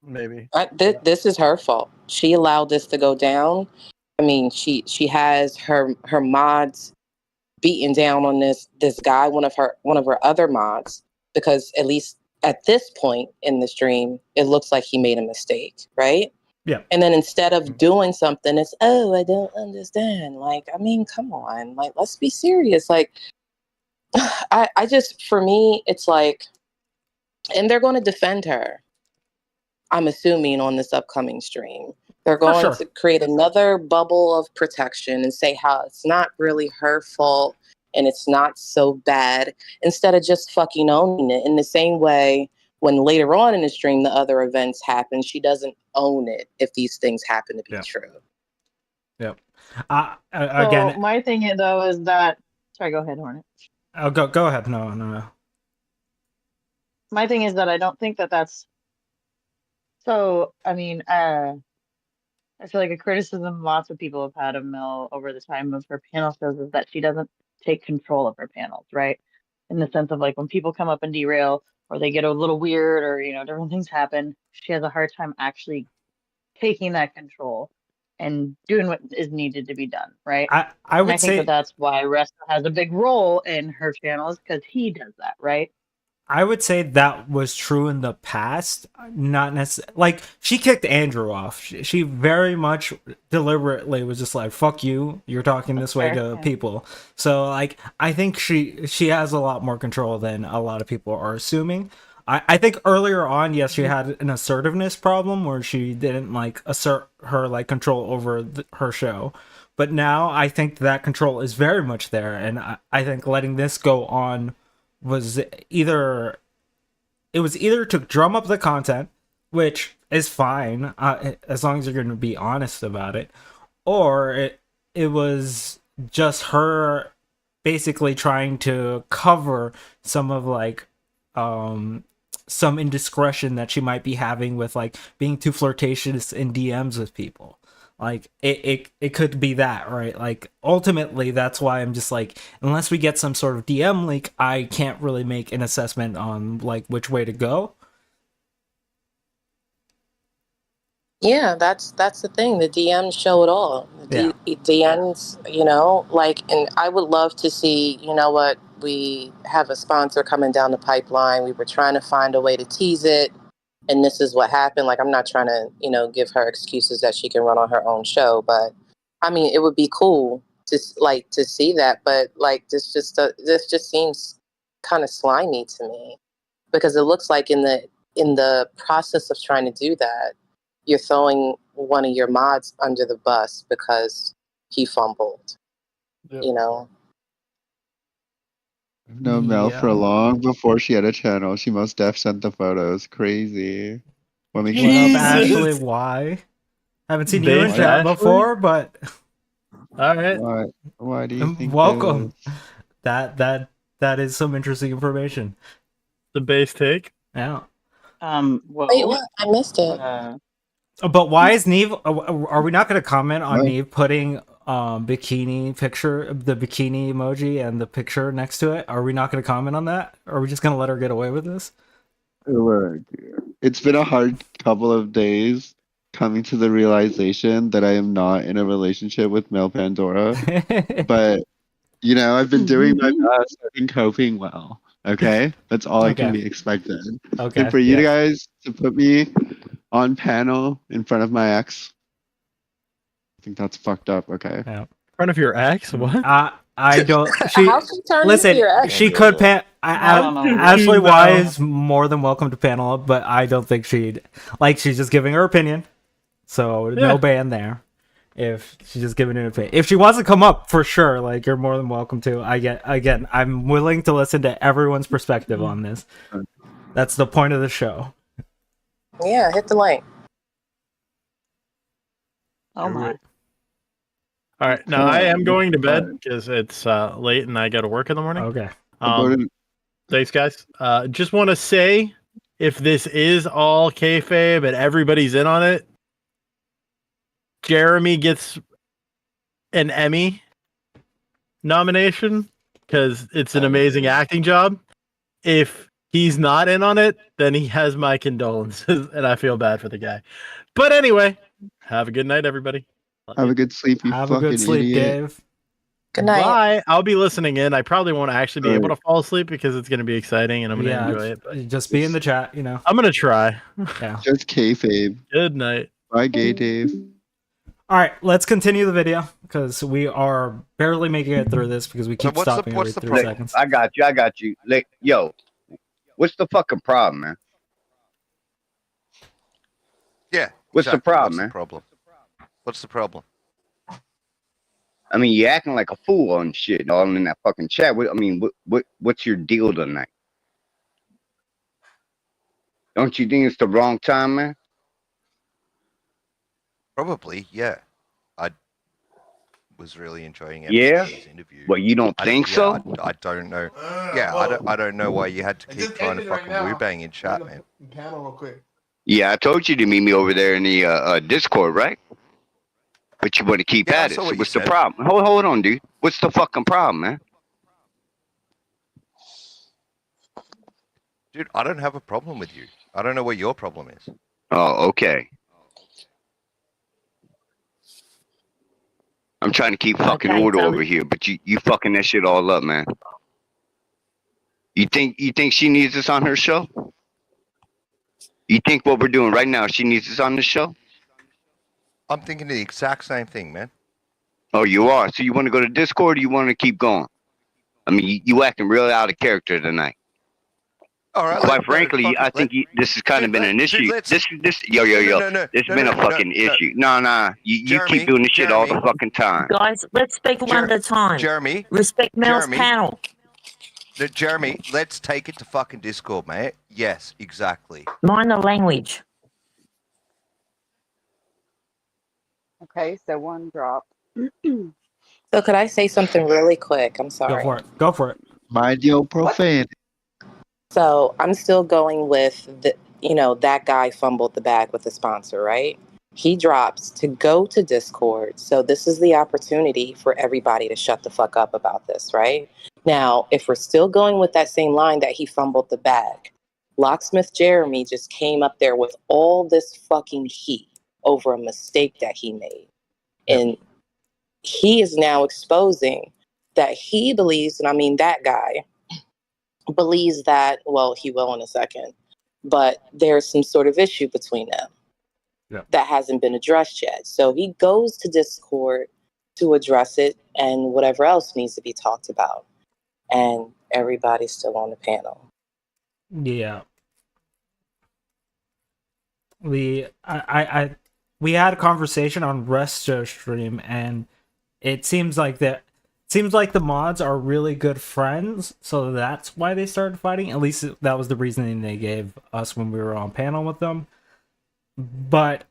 Maybe. This is her fault. She allowed this to go down. I mean, she has her mods beating down on this guy, one of her other mods, because at least at this point in the stream, it looks like he made a mistake, right? Yeah. And then instead of doing something, it's, oh, I don't understand. Like, I mean, come on, like, let's be serious. Like, I just, for me, it's like, and they're going to defend her, I'm assuming, on this upcoming stream. They're going to create another bubble of protection and say how it's not really her fault and it's not so bad, instead of just fucking owning it. In the same way, when later on in the stream the other events happen, she doesn't own it if these things happen to be true. Yep. So my thing though is that, sorry, go ahead, Hornet. Oh, go ahead. No. My thing is that I don't think that that's so. I mean, I feel like a criticism lots of people have had of Mel over the time of her panel shows is that she doesn't take control of her panels, right? In the sense of like when people come up and derail or they get a little weird or different things happen, she has a hard time actually taking that control and doing what is needed to be done, right? I would think say that's why Resta has a big role in her channels because he does that, right? I would say that was true in the past, not necessarily. Like, she kicked Andrew off. She very much deliberately was just like, fuck you, you're talking this way to people. So, like, I think she has a lot more control than a lot of people are assuming. I think earlier on, yes, she had an assertiveness problem where she didn't, like, assert her, like, control over her show. But now I think that control is very much there, and I think letting this go on was either to drum up the content, which is fine as long as you're going to be honest about it, or it was just her basically trying to cover some of like some indiscretion that she might be having with like being too flirtatious in DMs with people. Like it could be that, right? Like ultimately that's why I'm just like, unless we get some sort of DM leak, I can't really make an assessment on like which way to go. Yeah, that's the thing. The DMs show it all. The DMs, like, and I would love to see, what, we have a sponsor coming down the pipeline. We were trying to find a way to tease it, and this is what happened. Like, I'm not trying to, give her excuses that she can run on her own show, but I mean, it would be cool to see that. But like, this just seems kind of slimy to me, because it looks like in the process of trying to do that, you're throwing one of your mods under the bus because he fumbled. I've known Mel for Yeah. long before she had a channel. She most def sent the photos. Crazy. What makes What up, you Ashley? Jesus. Why? Haven't seen you in Base chat Ashley? before, but All right. why do you think welcome. this? That is some interesting information. The base take. Yeah. Well, Wait, what? I missed it. But why is Neve? Are we not going to comment on What? Neve putting bikini picture, the bikini emoji, and the picture next to it? Are we not going to comment on that? Or are we just going to let her get away with this? Look, it's been a hard couple of days coming to the realization that I am not in a relationship with Mel Pandora. But I've been doing my best. I've been coping well. Okay, that's all I can Okay. be expected. Okay. And for you yeah. guys to put me on panel in front of my ex, I think that's fucked up. Okay. Yeah. In front of your ex? What? I don't. She How she turned listen. into your ex? She could pan. I don't know. Ashley No. Y is more than welcome to panel up, but I don't think she'd like. She's just giving her opinion, so Yeah. no ban there. If she's just giving an opinion, if she wants to come up, for sure, like you're more than welcome to. I'm willing to listen to everyone's perspective on this. That's the point of the show. Yeah, hit the link. Oh my. All right. Now I am going to bed because it's late and I got to work in the morning. Okay. Thanks, guys. Just want to say, if this is all kayfabe and everybody's in on it, Jeremy gets an Emmy nomination because it's an amazing acting job. If he's not in on it, then he has my condolences, and I feel bad for the guy. But anyway, have a good night, everybody. Have a good sleep, you Have a fucking good sleep, idiot. Dave. Good night. Bye. I'll be listening in. I probably won't actually be able to fall asleep because it's going to be exciting and I'm going to Yeah, enjoy it. But just be in the chat. I'm going to try. Yeah. Just kayfabe. Good night. Bye, gay Dave. All right, let's continue the video because we are barely making it through this because we keep stopping every 3 seconds. I got you. Like, yo, what's the fucking problem, man? Yeah. What's the exactly. problem, man? What's the problem? I mean, you're acting like a fool on shit, all in that fucking chat. What's your deal tonight? Don't you think it's the wrong time, man? Probably, yeah. I was really enjoying Yeah? Ep.6's interview. Well, you don't think so? I don't know. I don't know why you had to keep trying to fucking woo-bang in chat, man. Panel real quick. Yeah, I told you to meet me over there in the Discord, right? But you want to keep Yeah, I at it. saw So what what's you the said. problem? Hold on, dude. What's the fucking problem, man? Dude, I don't have a problem with you. I don't know what your problem is. Oh, okay. I'm trying to keep fucking Okay, order so- over here, but you fucking that shit all up, man. You think she needs this on her show? You think what we're doing right now, she needs this on the show? I'm thinking the exact same thing, man. Oh, you are? So you want to go to Discord or you want to keep going? I mean, you acting real out of character tonight. All right. Quite frankly, I think this has kind of been an issue. This yo. It's been a fucking issue. No. You keep doing this shit all the fucking time. Guys, let's speak one at a time. Jeremy. Respect Mel's Jeremy. panel. Jeremy, let's take it to fucking Discord, mate. Yes, exactly. Mind the language. Okay, so one drop. So could I say something really quick? I'm sorry. Go for it. Mind your profanity. So I'm still going with that guy fumbled the bag with the sponsor, right? He drops to go to Discord. So this is the opportunity for everybody to shut the fuck up about this, right? Now, if we're still going with that same line that he fumbled the bag, Locksmith Jeremy just came up there with all this fucking heat over a mistake that he made. And he is now exposing that he believes, and I mean that guy, believes that, well, he will in a second, but there's some sort of issue between them that hasn't been addressed yet. So he goes to Discord to address it and whatever else needs to be talked about. And everybody's still on the panel. Yeah. We had a conversation on Resto stream, and it seems like that seems like the mods are really good friends, so that's why they started fighting. At least that was the reasoning they gave us when we were on panel with them. But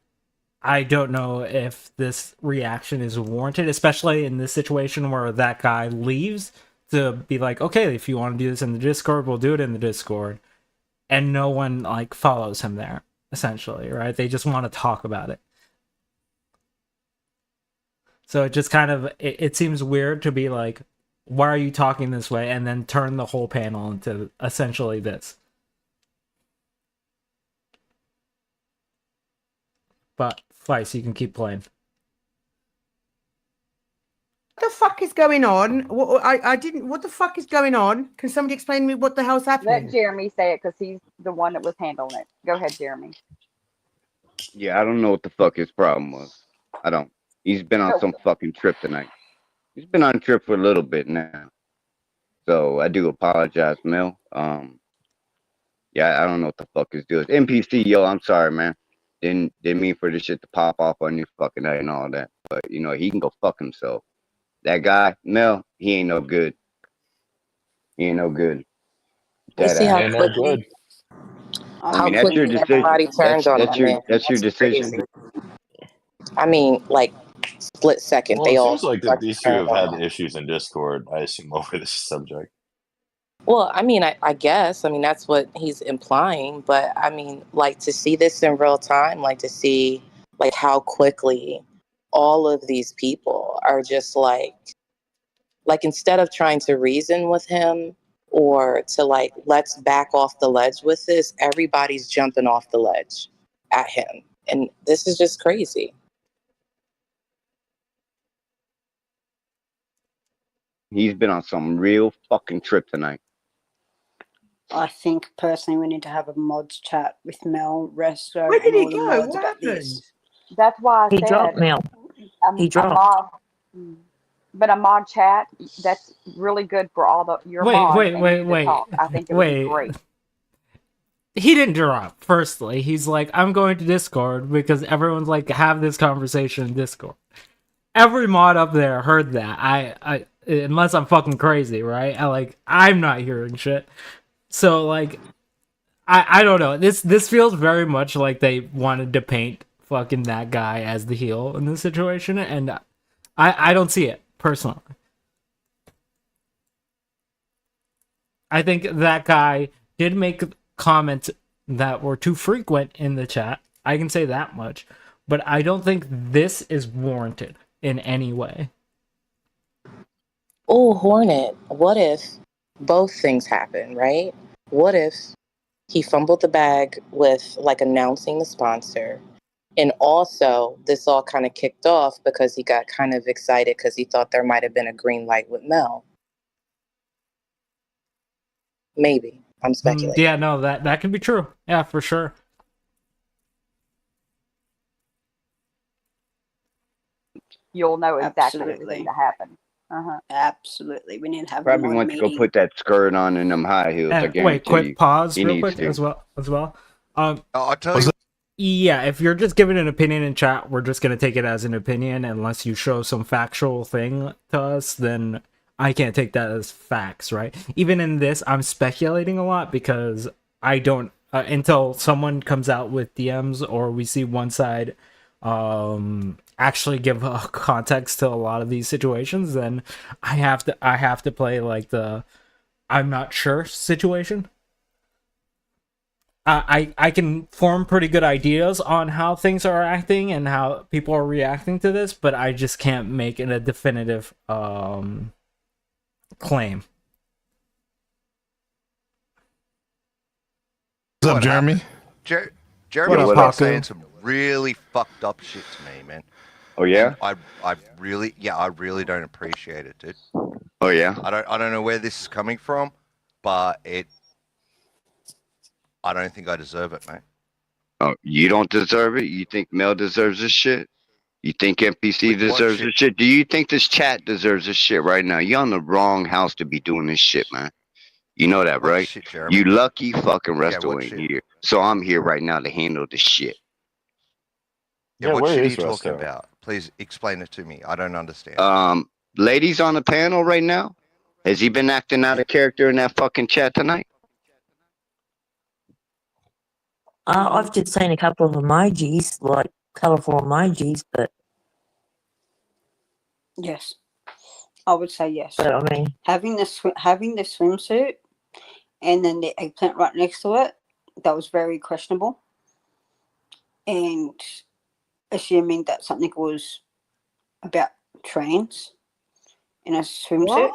I don't know if this reaction is warranted, especially in this situation where that guy leaves to be like, okay, if you want to do this in the Discord, we'll do it in the Discord. And no one like follows him there, essentially, right? They just want to talk about it. So it just kind of, it seems weird to be like, why are you talking this way? And then turn the whole panel into essentially this. But Vice, you can keep playing. What the fuck is going on? I didn't. What the fuck is going on? Can somebody explain to me what the hell's happening? Let Jeremy say it because he's the one that was handling it. Go ahead, Jeremy. Yeah, I don't know what the fuck his problem was. I don't. He's been on some fucking trip tonight. He's been on a trip for a little bit now. So I do apologize, Mel. Yeah, I don't know what the fuck his deal is. NPC, yo, I'm sorry, man. Didn't mean for this shit to pop off on your fucking head and all that. But you know, he can go fuck himself. That guy, Mel, he ain't no good. He ain't no good. You see how Ain't no quickly, good. I how mean, that's your quickly decision. everybody turned on that man. That's your That's decision. crazy. I mean, like split second, Well, they it all seems like that fucking these two turned have had on him. issues in Discord, I assume, over this subject. Well, I mean, I guess, I mean, that's what he's implying, but I mean, like to see this in real time, like to see like how quickly all of these people are just like instead of trying to reason with him or to like, let's back off the ledge with this, everybody's jumping off the ledge at him. And this is just crazy. He's been on some real fucking trip tonight. I think personally we need to have a mods chat with Mel, Resto, Where did and he all the go? mods What about happened? this. That's why I He said dropped Mel. He a dropped. mod. But a mod chat, that's really good for all your mods and you to talk. I think it would be great. He didn't drop. Firstly, he's like, I'm going to Discord because everyone's like, have this conversation in Discord. Every mod up there heard that. I unless I'm fucking crazy, right? I'm not hearing shit. So like, I don't know. This feels very much like they wanted to paint fucking that guy as the heel in this situation, and I don't see it personally. I think that guy did make comments that were too frequent in the chat. I can say that much, but I don't think this is warranted in any way. Oh, Hornet, what if both things happen, right? What if he fumbled the bag with like announcing the sponsor, and also this all kind of kicked off because he got kind of excited because he thought there might have been a green light with Mel? Maybe. I'm speculating. Yeah, no, that can be true. Yeah, for sure. You'll know exactly what's Absolutely. going to happen. Absolutely. We need to have a Probably mod wants to meeting. go put that skirt on and them high heels. I And guarantee wait, quick you. pause, He real needs quick to. as well. I'll tell you. Yeah, if you're just giving an opinion in chat, we're just gonna take it as an opinion unless you show some factual thing to us. Then I can't take that as facts, right? Even in this, I'm speculating a lot because I don't until someone comes out with DMs or we see one side actually give context to a lot of these situations. Then I have to play like the I'm not sure situation. I can form pretty good ideas on how things are acting and how people are reacting to this, but I just can't make it a definitive claim. What's up, Jeremy? Jeremy What was up, Paku? saying some really fucked up shit to me, man. Oh yeah? And I really don't appreciate it, dude. Oh yeah? I don't know where this is coming from, but I don't think I deserve it, mate. Oh, you don't deserve it? You think Mel deserves this shit? You think NPC With what deserves shit? this shit? Do you think this chat deserves this shit right now? You're on the wrong house to be doing this shit, man. You know that, What right? shit, Jeremy? You lucky fucking Yeah, Resto what ain't shit? here. So I'm here right now to handle this shit. Yeah, Yeah, what where shit are is you talking Resto? about? Please explain it to me. I don't understand. ladies on the panel right now? Has he been acting out of character in that fucking chat tonight? I've just seen a couple of emojis, like colourful emojis, but Yes, I would say yes. I mean, having the swimsuit and then the eggplant right next to it, that was very questionable. And assuming that something was about trans in a swimsuit. What?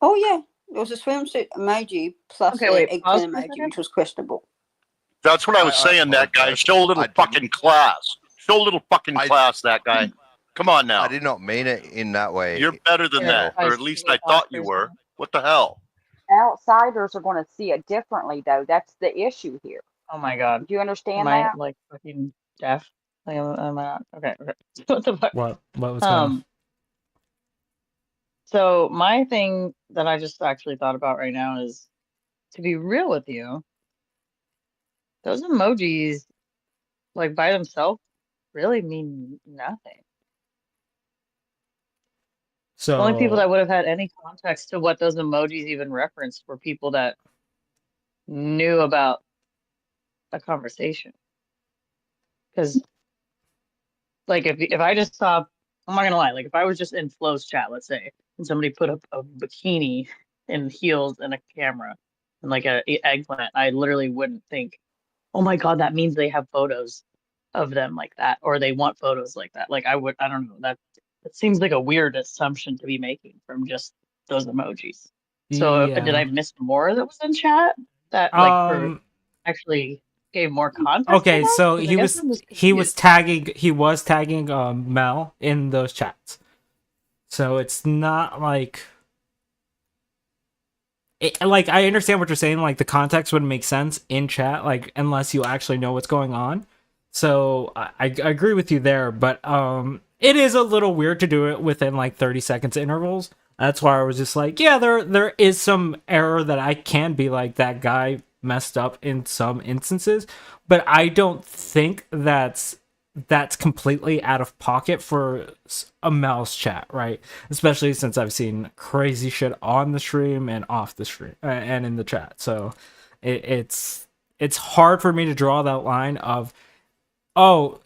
Oh yeah, there was a swimsuit emoji plus Okay, the wait, pause eggplant for a emoji, second. which was questionable. That's what I was saying. That guy, show a little fucking class. Show a little fucking class. That guy. Come on now. I did not mean it in that way. You're better than Here, that, or guys, at least can we I pause thought for you a were. second? What the hell? Outsiders are going to see it differently, though. That's the issue here. Oh my god. Do you Am understand I that? like fucking deaf? Like, am I not? Okay, okay. What the fuck? What was going on? So my thing that I just actually thought about right now is, to be real with you, those emojis, like by themselves, really mean nothing. The only people So that would have had any context to what those emojis even referenced were people that knew about a conversation. Because, like, if I just saw, I'm not gonna lie, like if I was just in Flo's chat, let's say, and somebody put up a bikini and heels and a camera and like a eggplant, I literally wouldn't think, oh my god, that means they have photos of them like that, or they want photos like that. Like I don't know, that seems like a weird assumption to be making from just those emojis. So did I yeah. miss more that was in chat that like for actually gave more context to Okay, that? so 'Cause I guess I'm just he was confused. tagging Mel in those chats. So it's not like like I understand what you're saying, like the context wouldn't make sense in chat, like unless you actually know what's going on. So I agree with you there, but it is a little weird to do it within like 30 seconds intervals. That's why I was just like, yeah, there is some error that I can be like, that guy messed up in some instances, but I don't think that's completely out of pocket for a mouse chat, right? Especially since I've seen crazy shit on the stream and off the stream and in the chat. So it's hard for me to draw that line of, oh,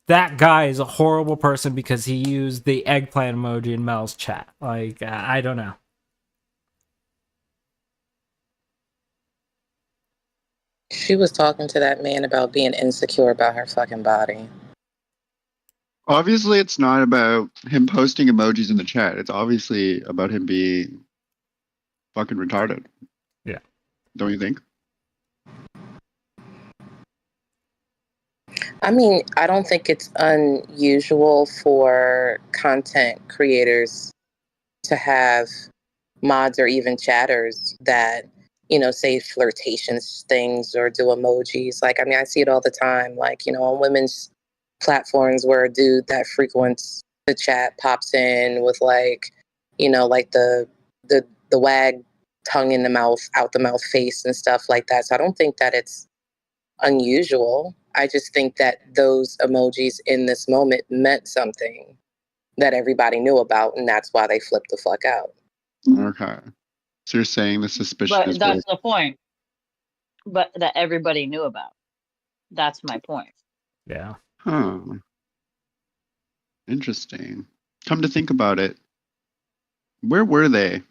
that guy is a horrible person because he used the eggplant emoji in Mel's chat. Like, I don't know. She was talking to that man about being insecure about her fucking body. Obviously, it's not about him posting emojis in the chat. It's obviously about him being fucking retarded. Yeah. Don't you think? I mean, I don't think it's unusual for content creators to have mods or even chatters that, you know, say flirtatious things or do emojis. Like, I mean, I see it all the time, like, you know, on women's platforms where a dude that frequents the chat pops in with like, you know, like the wag tongue in the mouth, out the mouth face and stuff like that. So I don't think that it's unusual. I just think that those emojis in this moment meant something that everybody knew about, and that's why they flipped the fuck out. Okay. So you're saying the suspicion But is that's raised. the point. But that everybody knew about. That's my point. Yeah. Huh. Interesting. Come to think about it, where were they?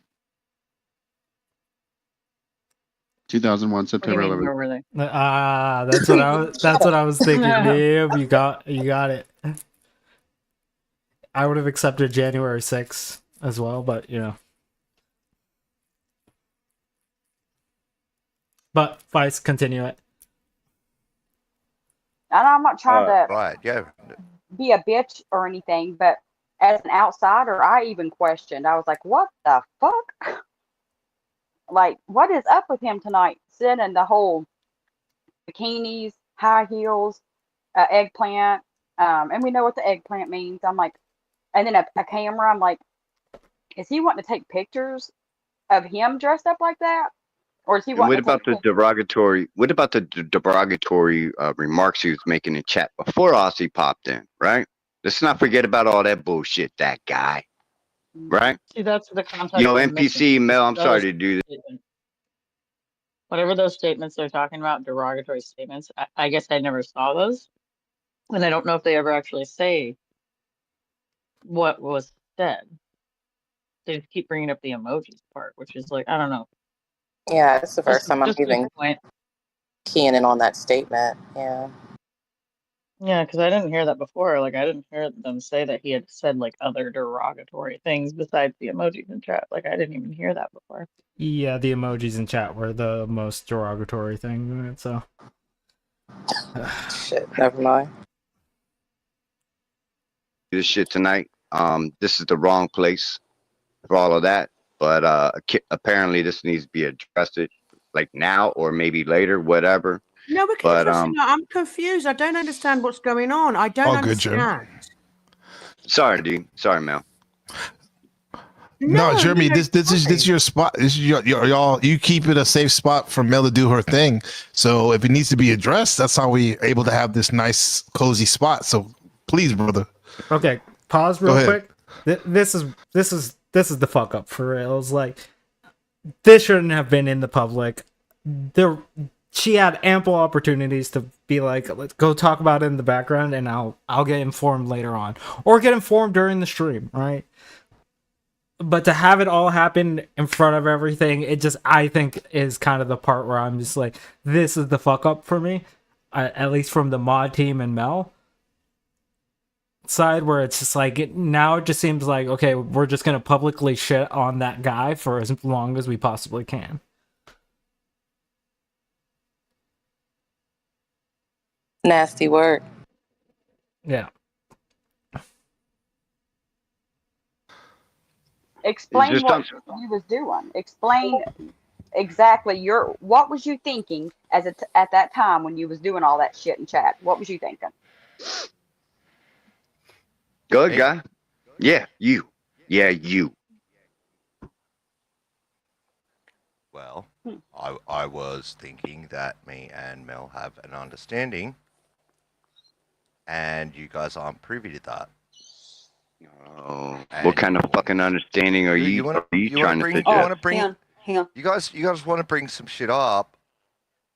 2001 September What do you mean, 11th. where were they? That's what I was thinking. Damn, you got it. I would have accepted January 6th as well, but you know. But Vice, continue it. And I'm not trying to Right, yeah. be a bitch or anything, but as an outsider, I even questioned. I was like, what the fuck? Like, what is up with him tonight? Sending the whole bikinis, high heels, eggplant. And we know what the eggplant means. I'm like, and then a camera. I'm like, is he wanting to take pictures of him dressed up like that? Or is he And wanting what to about take the pictures? derogatory? What about the derogatory remarks he was making in chat before Aussie popped in? Right. Let's not forget about all that bullshit. That guy. right? See, that's the context Yo, I'm missing. NPC Mel, I'm sorry Those to do this. statements, whatever those statements they're talking about, derogatory statements, I guess I never saw those. And I don't know if they ever actually say what was said. They just keep bringing up the emojis part, which is like, I don't know. Yeah, it's the first time I'm Just a even point. keying in on that statement. Yeah. Yeah, because I didn't hear that before. Like, I didn't hear them say that he had said like other derogatory things besides the emojis in chat. Like, I didn't even hear that before. Yeah, the emojis in chat were the most derogatory thing in it, so. Shit, never mind. This shit tonight. This is the wrong place for all of that. But apparently this needs to be addressed like now or maybe later, whatever. No, we can address it now. I'm confused. I don't understand what's going on. I don't All good, Jim. understand. Sorry, D. Sorry, Mel. No, Jeremy, this is your spot. This is your y'all. You keep it a safe spot for Mel to do her thing. So if it needs to be addressed, that's how we able to have this nice cozy spot. So please, brother. Okay, pause real quick. This is the fuck up for real. It's like this shouldn't have been in the public. She had ample opportunities to be like, let's go talk about it in the background, and I'll get informed later on, or get informed during the stream, right? But to have it all happen in front of everything, it just, I think, is kind of the part where I'm just like, this is the fuck up for me, at least from the mod team and Mel side, where it's just like, now it just seems like, okay, we're just gonna publicly shit on that guy for as long as we possibly can. Nasty word. Yeah. Explain what you was doing. Explain exactly what was you thinking at that time when you was doing all that shit in chat? What was you thinking? Good guy. Yeah, you. Yeah, you. Well, I was thinking that me and Mel have an understanding, and you guys aren't privy to that. Oh, what kind of fucking understanding are you trying to suggest? You want to bring? Hang on. You guys want to bring some shit up,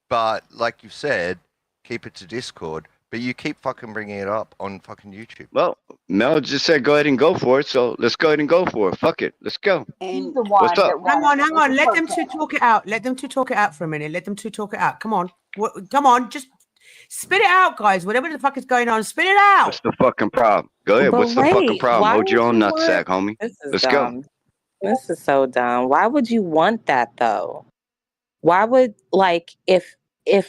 but like you said, keep it to Discord. But you keep fucking bringing it up on fucking YouTube. Well, Mel just said go ahead and go for it, so let's go ahead and go for it. Fuck it, let's go. He's the one What's up? that Hang on. Let them two talk it out. Let them two talk it out for a minute. Let them two talk it out. Come on. Come on. Just spit it out, guys. Whatever the fuck is going on, spit it out. What's the fucking problem? Go ahead. But What's the fucking problem? why Hold your would own you nutsack, homie. This is Let's dumb. go. This is so dumb. Why would you want that though? Why would, like, if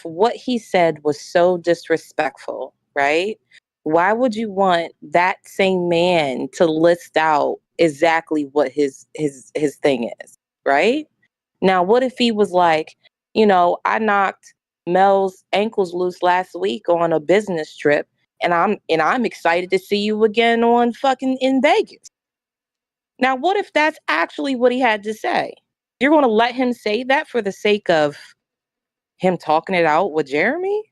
what he said was so disrespectful, right? Why would you want that same man to list out exactly what his thing is, right? Now, what if he was like, I knocked Mel's ankles loose last week on a business trip, and I'm excited to see you again on fucking in Vegas. Now, what if that's actually what he had to say? You're going to let him say that for the sake of him talking it out with Jeremy?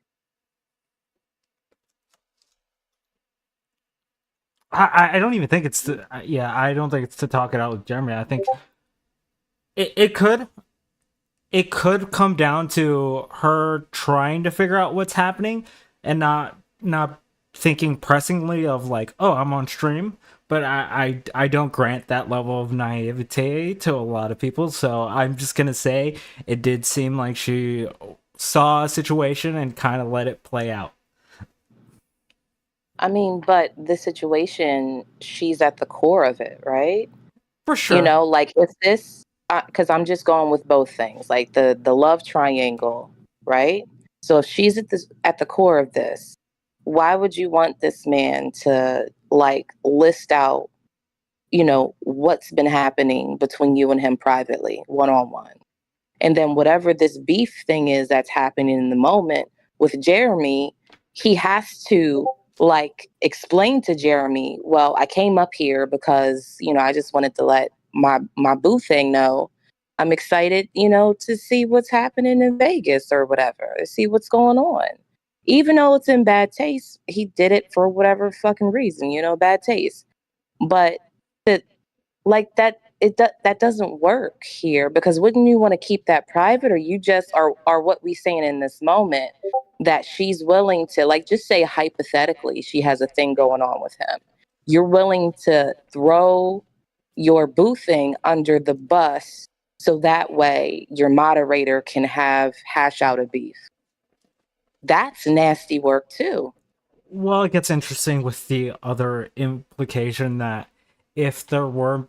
I don't even think it's to, I don't think it's to talk it out with Jeremy. I think it could come down to her trying to figure out what's happening and not thinking pressingly of like, oh, I'm on stream. But I don't grant that level of naivete to a lot of people. So I'm just gonna say it did seem like she saw a situation and kind of let it play out. I mean, but the situation, she's at the core of it, right? For sure. Like if this, because I'm just going with both things, like the love triangle, right? So if she's at the core of this, why would you want this man to like list out, what's been happening between you and him privately, one-on-one? And then whatever this beef thing is that's happening in the moment with Jeremy, he has to like explain to Jeremy, well, I came up here because, I just wanted to let my boo thing know I'm excited, to see what's happening in Vegas or whatever, to see what's going on. Even though it's in bad taste, he did it for whatever fucking reason, bad taste. But like that that doesn't work here, because wouldn't you want to keep that private, or you just are what we saying in this moment that she's willing to, like, just say hypothetically she has a thing going on with him, you're willing to throw your boo thing under the bus so that way your moderator can hash out a beef. That's nasty work too. Well, it gets interesting with the other implication that if there were,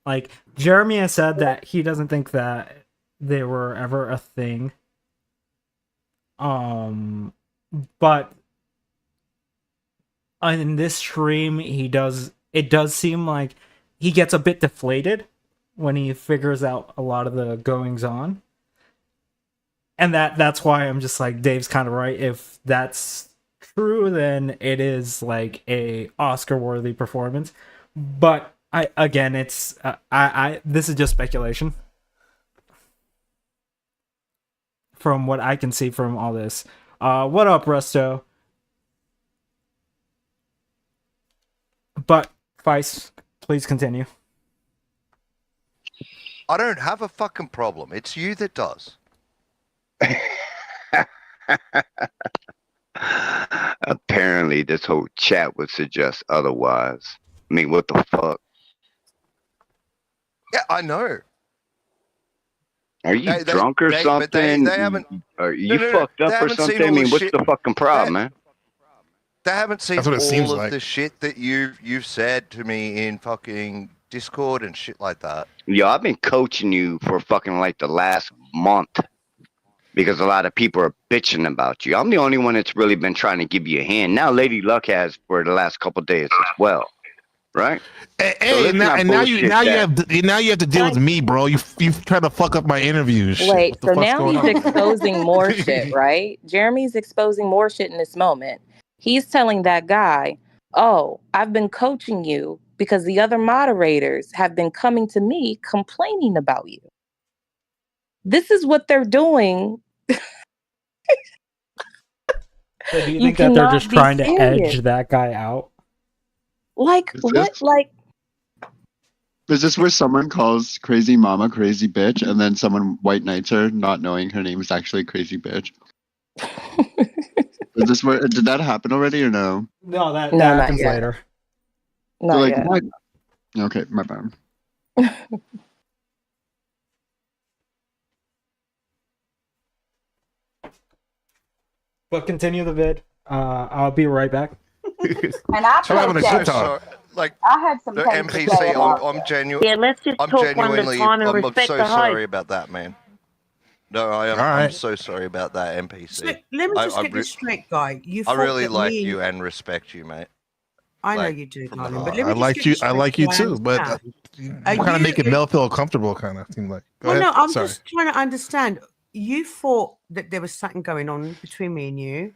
like, Jeremy has said that he doesn't think that they were ever a thing. But in this stream, it does seem like he gets a bit deflated when he figures out a lot of the goings on. And that's why I'm just like, Dave's kind of right. If that's true, then it is like a Oscar-worthy performance. But this is just speculation from what I can see from all this. What up, Resto? But Vice, please continue. I don't have a fucking problem. It's you that does. Apparently, this whole chat would suggest otherwise. I mean, what the fuck? Yeah, I know. Are you drunk or something? They haven't. Are you fucked up or something? I mean, what's the fucking problem, man? They haven't seen That's what it seems all of like. the shit that you've said to me in fucking Discord and shit like that. Yo, I've been coaching you for fucking like the last month because a lot of people are bitching about you. I'm the only one that's really been trying to give you a hand. Now Lady Luck has for the last couple of days as well, right? Hey, now you have to deal with me, bro. You've tried to fuck up my interviews. Wait, so now he's exposing more shit, right? Jeremy's exposing more shit in this moment. He's telling that guy, oh, I've been coaching you because the other moderators have been coming to me complaining about you. This is what they're doing. So do you think that they're just trying to edge that guy out? Like, what? Like, is this where someone calls crazy mama crazy bitch and then someone white knights her not knowing her name is actually crazy bitch? Is this where did that happen already or no? No, that happens later. Not yet. Okay, my bad. But continue the vid. I'll be right back. And I I had some the things to say NPC. about I'm genuine. Yeah, let's just I'm talk one at a genuinely. time and I'm respect so the sorry hype. about that, man. No, I am. All right. I'm so sorry about that NPC. So, let me just get this straight, guy. You I really thought that like me- you and respect you, mate. I know Like, you do, from the darling. heart. But let me I just like get you. this I straight like you so I too, but understand. I'm kind of making Mel feel comfortable. Kind of seem like. Go Well, ahead. no, I'm Sorry. just trying to understand. You thought that there was something going on between me and you.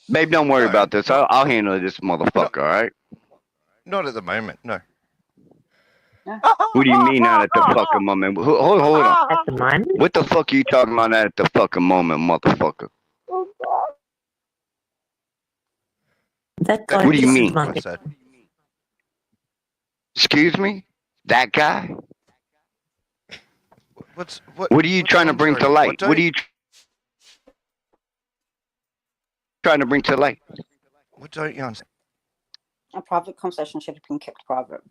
Babe, don't worry about this. I'll handle this motherfucker, all right? Not at the moment, no. What do you mean not at the fucking moment? Hold on. At the moment? What the fuck are you talking about at the fucking moment, motherfucker? That guy What do you pisses mean? my- Excuse me? That guy? What are you trying to bring to light? What are you trying to bring to light? What don't you understand? A private conversation should have been kept private.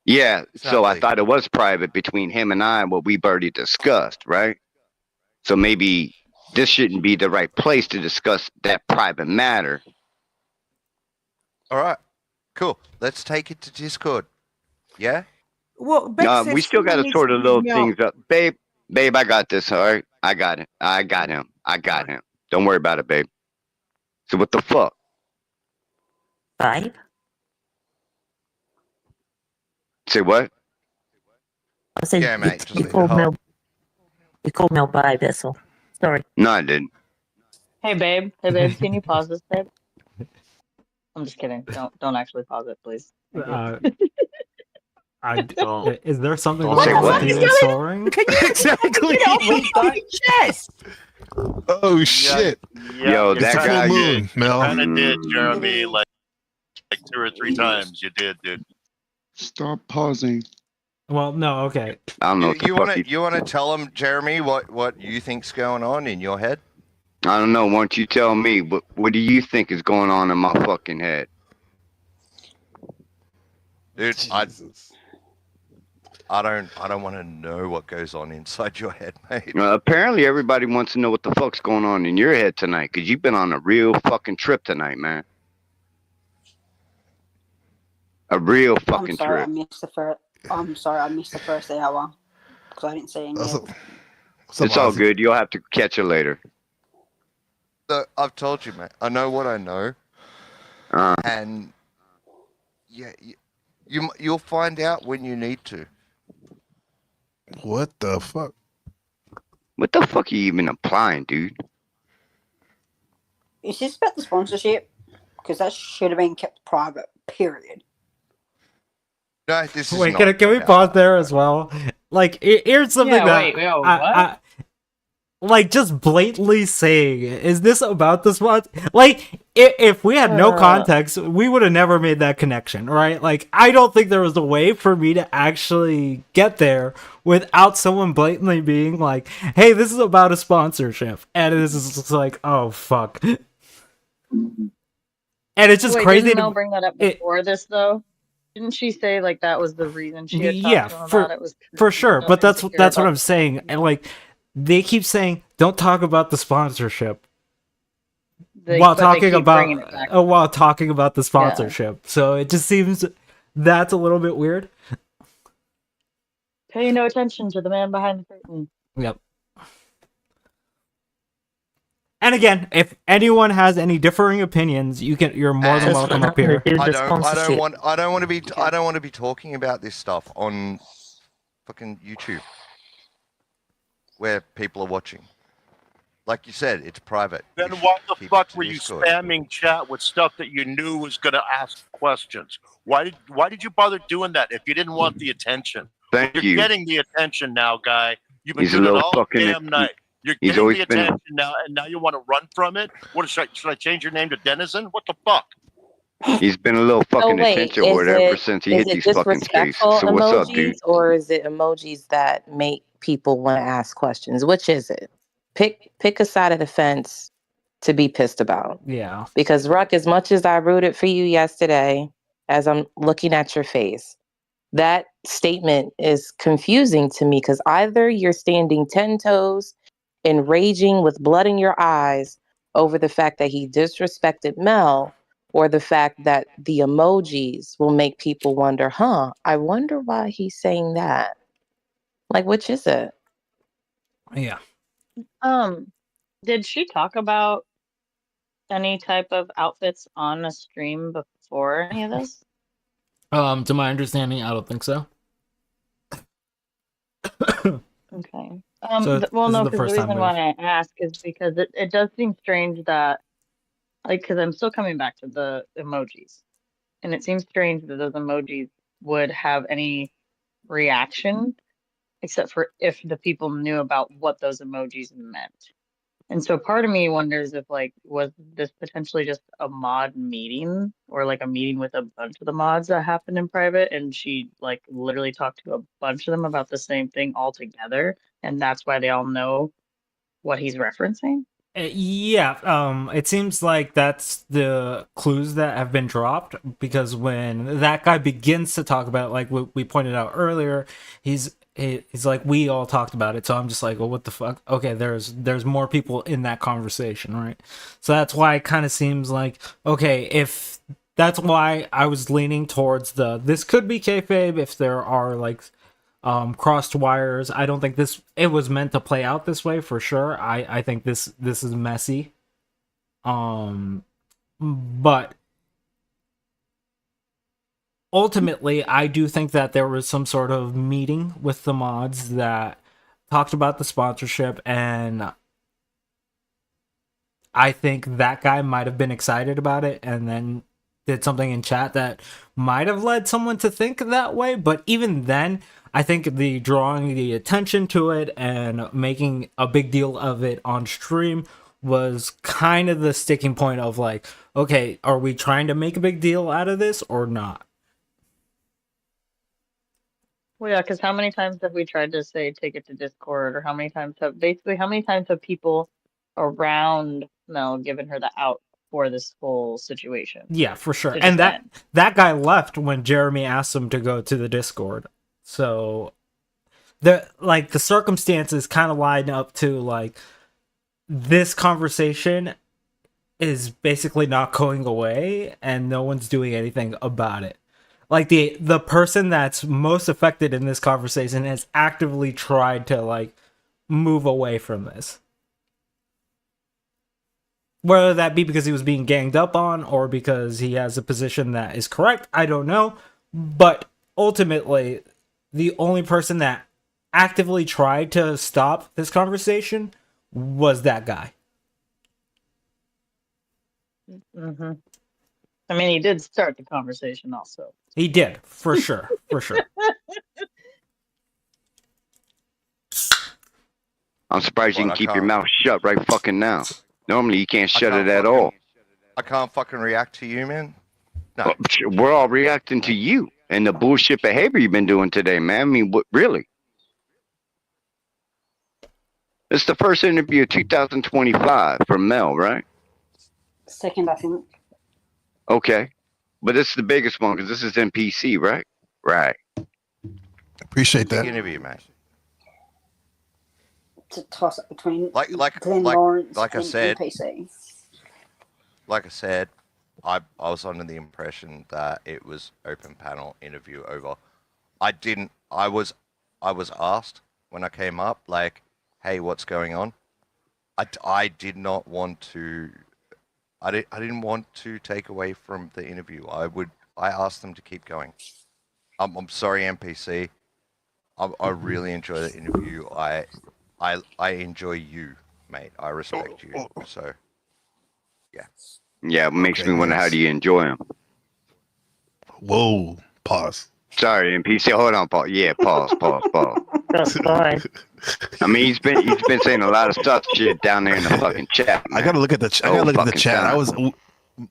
Yeah, so I thought it was private between him and I, what we've already discussed, right? So maybe this shouldn't be the right place to discuss that private matter. All right, cool. Let's take it to Discord. Yeah. Well, We still got to sort of little things up. Babe, I got this, all right? I got it. I got him. Don't worry about it, babe. So what the fuck? Babe? Say what? I said, Yeah, mate, just you leave called it Mel. You called Mel babe, that's all. Sorry. No, I didn't. Hey babe, can you pause this, babe? I'm just kidding. Don't actually pause it, please. Thank you. Is there something What wrong the with fuck you is and going soaring? Can you Exactly. get off my fucking chest? Oh shit! Yeah, Yo, you that kinda guy. did. Mel. Kind of did, Jeremy. Like, like 2 or 3 times. You did, dude. Stop pausing. Well, no, okay. I don't know You, what the fuck you want to tell them, Jeremy, what you think's going on in your head? I don't know. Why don't you tell me? What do you think is going on in my fucking head? Dude, Jesus. I don't want to know what goes on inside your head, mate. Apparently, everybody wants to know what the fuck's going on in your head tonight, because you've been on a real fucking trip tonight, man. A real fucking I'm sorry, trip. I'm sorry, I missed the first hour because I didn't see any. It's all good. You'll have to catch it later. So, I've told you, mate. I know what I know, and yeah, you'll find out when you need to. What the fuck? What the fuck are you even applying, dude? Is this about the sponsorship? Because that should have been kept private. Period. No, this is Wait, not can we about pause that. there as well? Like, here's something Yeah, that wait, I, like, just blatantly saying, is this about the spot? Like, if we had no context, we would have never made that connection, right? Like, I don't think there was a way for me to actually get there without someone blatantly being like, hey, this is about a sponsorship. And this is just like, oh, fuck. And it's just Wait, crazy didn't to Mel bring that up before this, though? Didn't she say, like, that was the reason she had yeah, talked to him about it? Was for sure. But that's insecure what about I'm saying. And like, they keep saying, don't talk about the sponsorship while but they talking keep bringing it back. the sponsorship. So it just seems that's a little bit weird. Pay no attention to the man behind the curtain. Yep. And again, if anyone has any differing opinions, you're more than welcome up here. I don't want to be talking about this stuff on fucking YouTube where people are watching. Like you said, it's private. Then why the fuck were you spamming chat with stuff that you knew was going to ask questions? Why did you bother doing that if you didn't want the attention? Thank you. You're getting the attention now, guy. You've been He's a doing it little all fucking- damn night. You're he's getting always the been- attention now, and now you want to run from it? Should I change your name to Denizen? What the fuck? He's been a little fucking wait, attention is word it- ever since he is hit it these fucking streets. disrespectful So what's up, emojis, dude? or is it emojis that make people want to ask questions? Which is it? Pick a side of the fence to be pissed about. Yeah. Because Ruck, as much as I rooted for you yesterday, as I'm looking at your face, that statement is confusing to me because either you're standing 10 toes and raging with blood in your eyes over the fact that he disrespected Mel, or the fact that the emojis will make people wonder, I wonder why he's saying that. Like, which is it? Yeah. Did she talk about any type of outfits on a stream before any of this? To my understanding, I don't think so. Okay. So well, this no, is the because the first time reason why I ask is because it does seem strange that, like, because I'm still coming back to the emojis, and it seems strange that those emojis would have any reaction, except for if the people knew about what those emojis meant. And so part of me wonders if, like, was this potentially just a mod meeting, or like a meeting with a bunch of the mods that happened in private, and she like literally talked to a bunch of them about the same thing all together, and that's why they all know what he's referencing? Yeah, it seems like that's the clues that have been dropped, because when that guy begins to talk about, like what we pointed out earlier, he's like, we all talked about it. So I'm just like, well, what the fuck? Okay, there's more people in that conversation, right? So that's why it kind of seems like, okay, if that's why I was leaning towards this could be kayfabe if there are like crossed wires. I don't think it was meant to play out this way for sure. I think this is messy. But ultimately, I do think that there was some sort of meeting with the mods that talked about the sponsorship, and I think that guy might have been excited about it and then did something in chat that might have led someone to think that way. But even then, I think drawing the attention to it and making a big deal of it on stream was kind of the sticking point of like, okay, are we trying to make a big deal out of this or not? Well, yeah, because how many times have we tried to say take it to Discord, or how many times have people around Mel given her the out for this whole situation? Yeah, for sure. To And just end. that guy left when Jeremy asked him to go to the Discord. So the circumstances kind of line up to like this conversation is basically not going away and no one's doing anything about it. Like the person that's most affected in this conversation has actively tried to like move away from this. Whether that be because he was being ganged up on or because he has a position that is correct, I don't know. But ultimately, the only person that actively tried to stop this conversation was that guy. Mm-hmm. I mean, he did start the conversation also. He did, for sure, for sure. I'm surprised you can keep your mouth shut right fucking now. Normally you can't shut it at all. I can't fucking react to you, man. No. We're all reacting to you and the bullshit behavior you've been doing today, man. I mean, what, really? It's the first interview of 2025 from Mel, right? Second, I think. Okay. But this is the biggest one because this is NPC, right? Right. Appreciate that. Big interview, mate. It's a toss up between Like Lawrence I and said, NPC. like I said, I was under the impression that it was open panel interview over. I was asked when I came up, like, hey, what's going on? I didn't want to take away from the interview. I asked them to keep going. I'm sorry, NPC. I really enjoy the interview. I enjoy you, mate. I respect you. So, yeah. Yeah, it makes me wonder, how do you enjoy them? Whoa, pause. Sorry, NPC. Hold on, pause. Yeah, pause. Sorry. I mean, he's been saying a lot of stuff shit down there in the fucking chat. I gotta look at the I gotta look at the chat.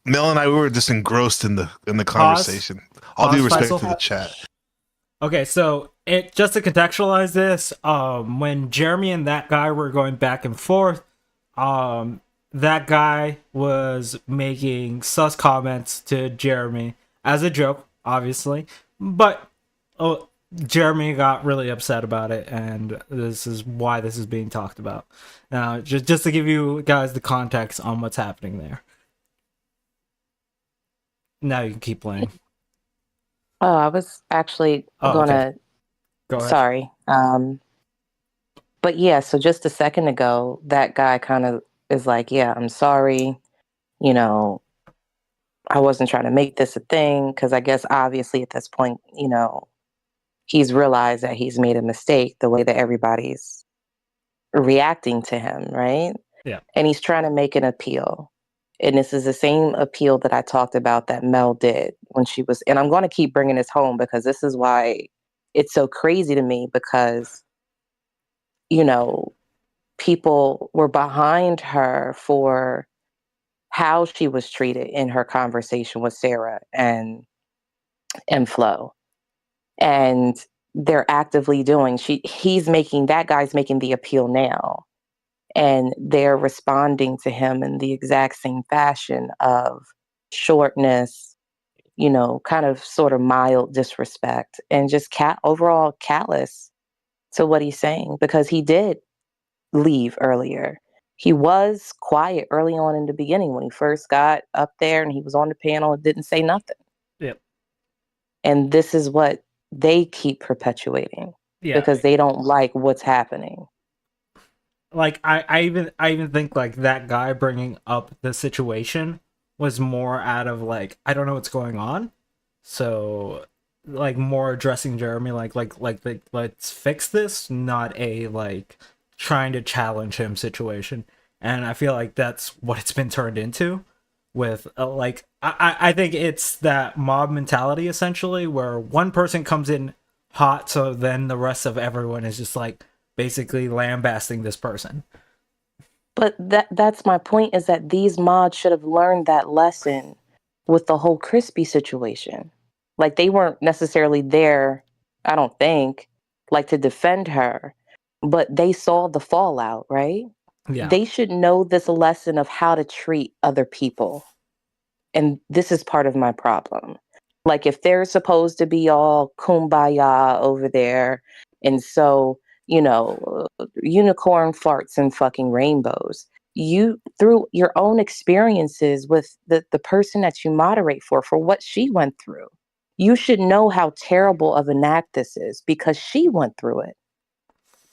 Mel and I, we were just engrossed in the conversation. All due respect to the chat. Okay, so just to contextualize this, when Jeremy and that guy were going back and forth, that guy was making sus comments to Jeremy as a joke, obviously, but Jeremy got really upset about it, and this is why this is being talked about. Now, just to give you guys the context on what's happening there. Now you can keep playing. Oh, I was actually gonna. Okay. Go ahead. Sorry. But yeah, so just a second ago, that guy kind of is like, yeah, I'm sorry. You know, I wasn't trying to make this a thing because I guess obviously at this point, you know, he's realized that he's made a mistake the way that everybody's reacting to him, right? Yeah. And he's trying to make an appeal. And this is the same appeal that I talked about that Mel did when she was, and I'm going to keep bringing this home because this is why it's so crazy to me, because, you know, people were behind her for how she was treated in her conversation with Sarah and Flo. And they're actively doing, that guy's making the appeal now. And they're responding to him in the exact same fashion of shortness, you know, kind of sort of mild disrespect and just overall callous to what he's saying, because he did leave earlier. He was quiet early on in the beginning when he first got up there and he was on the panel and didn't say nothing. Yep. And this is what they keep perpetuating because they don't like what's happening. Like I even think like that guy bringing up the situation was more out of like, I don't know what's going on, so like more addressing Jeremy like let's fix this, not a like trying to challenge him situation. And I feel like that's what it's been turned into with like I think it's that mob mentality essentially, where one person comes in hot, so then the rest of everyone is just like basically lambasting this person. But that's my point, is that these mods should have learned that lesson with the whole Crispy situation. Like, they weren't necessarily there, I don't think, like, to defend her, but they saw the fallout, right? Yeah. They should know this lesson of how to treat other people. And this is part of my problem. Like, if they're supposed to be all kumbaya over there, and so, unicorn farts and fucking rainbows, you, through your own experiences with the person that you moderate for what she went through, you should know how terrible of an act this is because she went through it.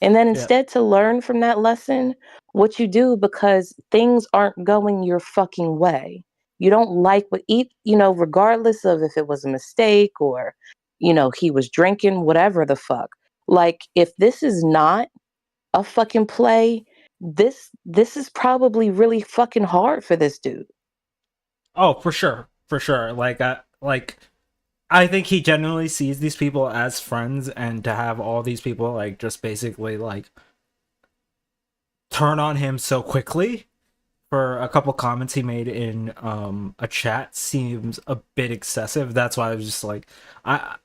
And then Yeah. instead to learn from that lesson, what you do, because things aren't going your fucking way. You don't like what eat, regardless of if it was a mistake or, he was drinking, whatever the fuck. Like, if this is not a fucking play, this is probably really fucking hard for this dude. Oh, for sure. For sure. I think he genuinely sees these people as friends, and to have all these people like just basically like turn on him so quickly for a couple comments he made in a chat seems a bit excessive. That's why I was just like, I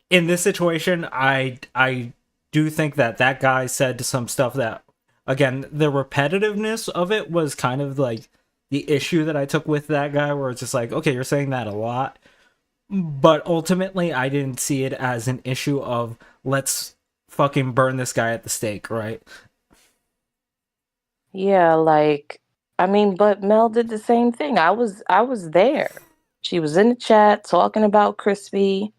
in this situation, I do think that guy said some stuff that, again, the repetitiveness of it was kind of like the issue that I took with that guy, where it's just like, okay, you're saying that a lot, but ultimately I didn't see it as an issue of let's fucking burn this guy at the stake, right? Yeah, like, I mean, but Mel did the same thing. I was there. She was in the chat talking about Crispy.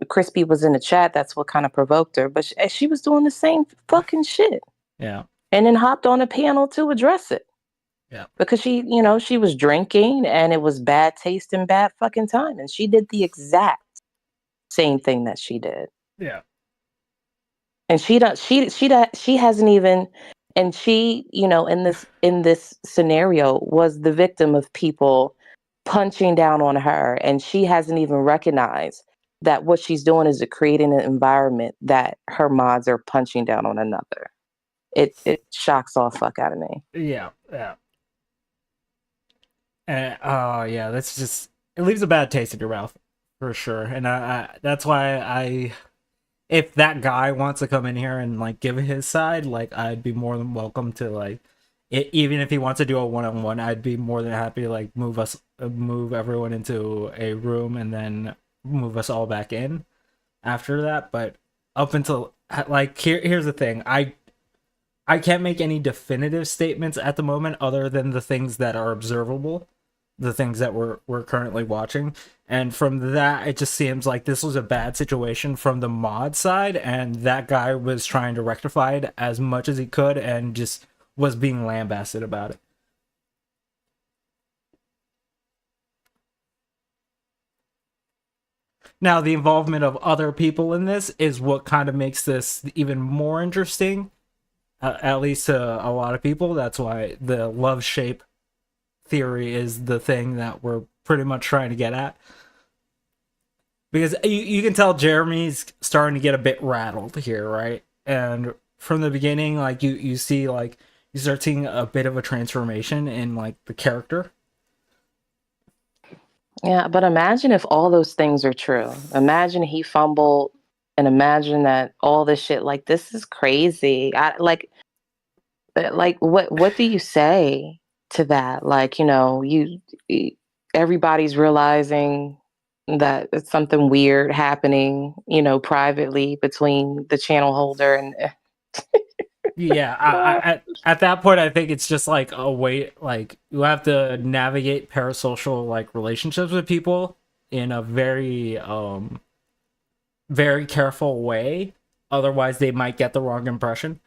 Crispy was in the chat. That's what kind of provoked her. But she was doing the same fucking shit. Yeah. And then hopped on a panel to address it. Yeah. Because she was drinking and it was bad taste and bad fucking time. And she did the exact same thing that she did. Yeah. And she hasn't even, and she, in this scenario was the victim of people punching down on her, and she hasn't even recognized that what she's doing is creating an environment that her mods are punching down on another. It shocks all fuck out of me. Yeah. Yeah. And yeah, that's just, it leaves a bad taste in your mouth for sure. And I that's why if that guy wants to come in here and like give his side, like I'd be more than welcome to like even if he wants to do a one-on-one, I'd be more than happy to like move everyone into a room and then move us all back in after that. But up until like here's the thing, I can't make any definitive statements at the moment other than the things that are observable, the things that we're currently watching. And from that, it just seems like this was a bad situation from the mod side, and that guy was trying to rectify it as much as he could and just was being lambasted about it. Now, the involvement of other people in this is what kind of makes this even more interesting, at least to a lot of people. That's why the love shape theory is the thing that we're pretty much trying to get at. Because you can tell Jeremy's starting to get a bit rattled here, right? And from the beginning, like you see, like you start seeing a bit of a transformation in like the character. Yeah, but imagine if all those things are true. Imagine he fumbled, and imagine that all this shit, like, this is crazy. What do you say to that? Like, everybody's realizing that it's something weird happening, privately between the channel holder and Yeah, at that point, I think it's just like a way, like you have to navigate parasocial like relationships with people in a very very careful way. Otherwise, they might get the wrong impression.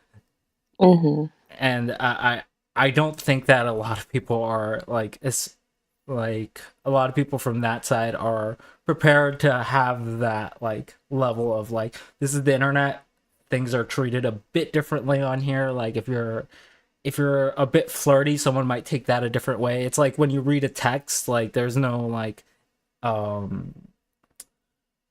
Mm-hmm. And I don't think that a lot of people are like, it's like a lot of people from that side are prepared to have that like level of like, this is the internet, things are treated a bit differently on here. Like if you're a bit flirty, someone might take that a different way. It's like when you read a text, like there's no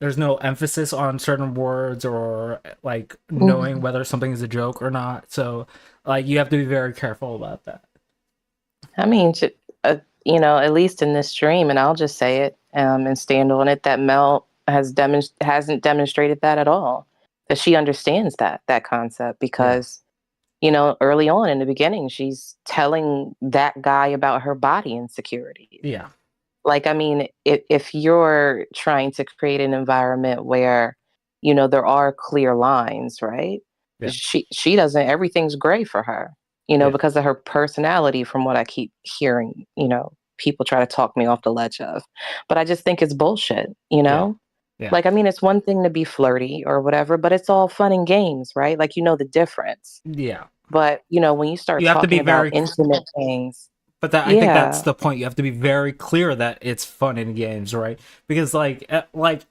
there's no emphasis on certain words or like knowing whether something is a joke or not. So like you have to be very careful about that. I mean, you know, at least in this stream, and I'll just say it and stand on it, that Mel hasn't demonstrated that at all. That she understands that concept because, you know, early on in the beginning, she's telling that guy about her body insecurities. Yeah. Like, I mean, if you're trying to create an environment where, you know, there are clear lines, right? Yeah. She doesn't, everything's gray for her, you know, because of her personality, from what I keep hearing, you know, people try to talk me off the ledge of. But I just think it's bullshit, you know? Yeah. Like, I mean, it's one thing to be flirty or whatever, but it's all fun and games, right? Like, you know the difference. Yeah. But, you know, when you start You have to be talking about very intimate things. But that I think that's the point. You have to be very clear that it's fun in games, right? Because like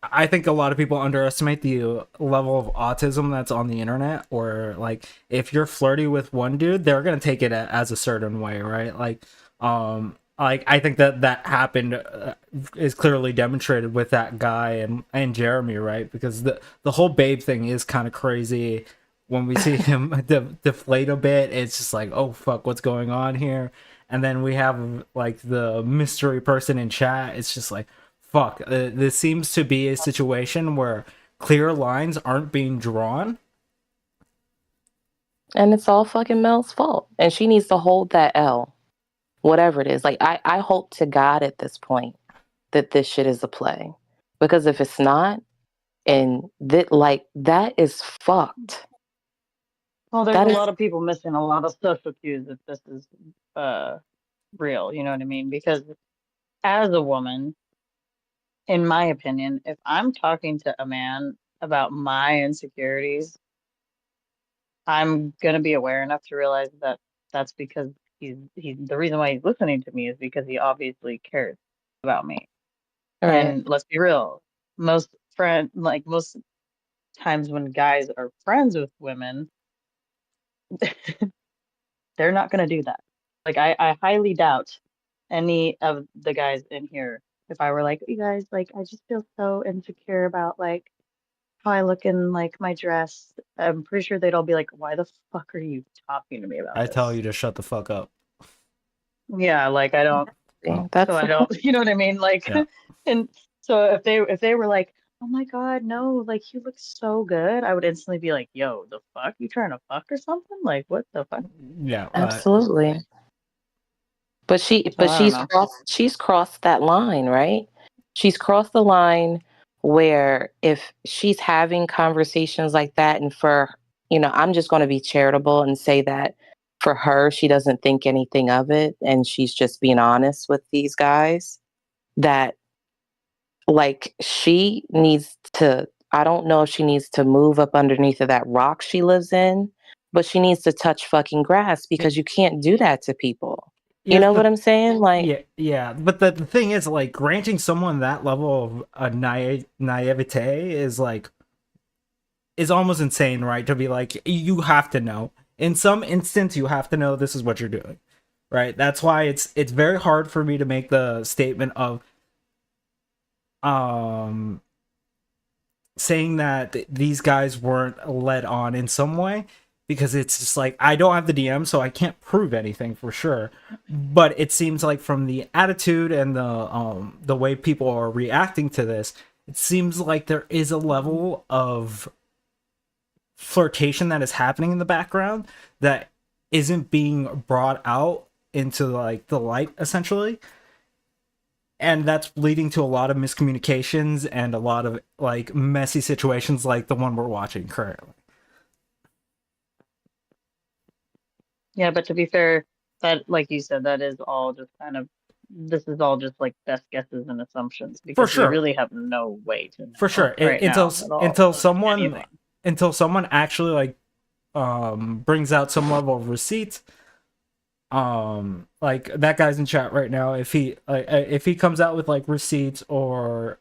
I think a lot of people underestimate the level of autism that's on the internet. Or like if you're flirty with one dude, they're gonna take it as a certain way, right? Like I think that happened is clearly demonstrated with that guy and Jeremy, right? Because the whole babe thing is kind of crazy. When we see him deflate a bit, it's just like, oh fuck, what's going on here? And then we have like the mystery person in chat. It's just like, fuck. This seems to be a situation where clear lines aren't being drawn. And it's all fucking Mel's fault. And she needs to hold that L, whatever it is. Like, I hope to God at this point that this shit is a play. Because if it's not, and that is fucked. Well, there's a lot of people missing a lot of social cues if this is real, you know what I mean? Because as a woman, in my opinion, if I'm talking to a man about my insecurities, I'm gonna be aware enough to realize that that's because he's the reason why he's listening to me is because he obviously cares about me. Right. And let's be real, most times when guys are friends with women, they're not gonna do that. Like I highly doubt any of the guys in here, if I were like, you guys, like I just feel so insecure about like how I look in like my dress, I'm pretty sure they'd all be like, why the fuck are you talking to me about I this? tell you to shut the fuck up. Yeah, like I don't That's so I don't you know what I mean? Like Yeah. and so if they were like, oh my god, no, like you look so good, I would instantly be like, yo, the fuck? You trying to fuck or something? Like what the fuck? Yeah. Absolutely. But I don't know. she's crossed that line, right? She's crossed the line where if she's having conversations like that, and for, you know, I'm just going to be charitable and say that for her, she doesn't think anything of it, and she's just being honest with these guys, that like she needs to, I don't know if she needs to move up underneath of that rock she lives in, but she needs to touch fucking grass, because you can't do that to people. You know what I'm saying? Like, yeah. But the thing is, like, granting someone that level of naivete is like is almost insane, right? To be like, you have to know. In some instance, you have to know this is what you're doing, right? That's why it's very hard for me to make the statement of saying that these guys weren't led on in some way, because it's just like I don't have the DM, so I can't prove anything for sure. But it seems like from the attitude and the way people are reacting to this, it seems like there is a level of flirtation that is happening in the background that isn't being brought out into like the light, essentially. And that's leading to a lot of miscommunications and a lot of like messy situations like the one we're watching currently. Yeah, but to be fair, that like you said, that is all just kind of this is all just like best guesses and assumptions because we sure. really have no way to know For sure. right Until now at all, until someone anything. until someone actually like brings out some level of receipts. Like that guy's in chat right now. If he comes out with like receipts, or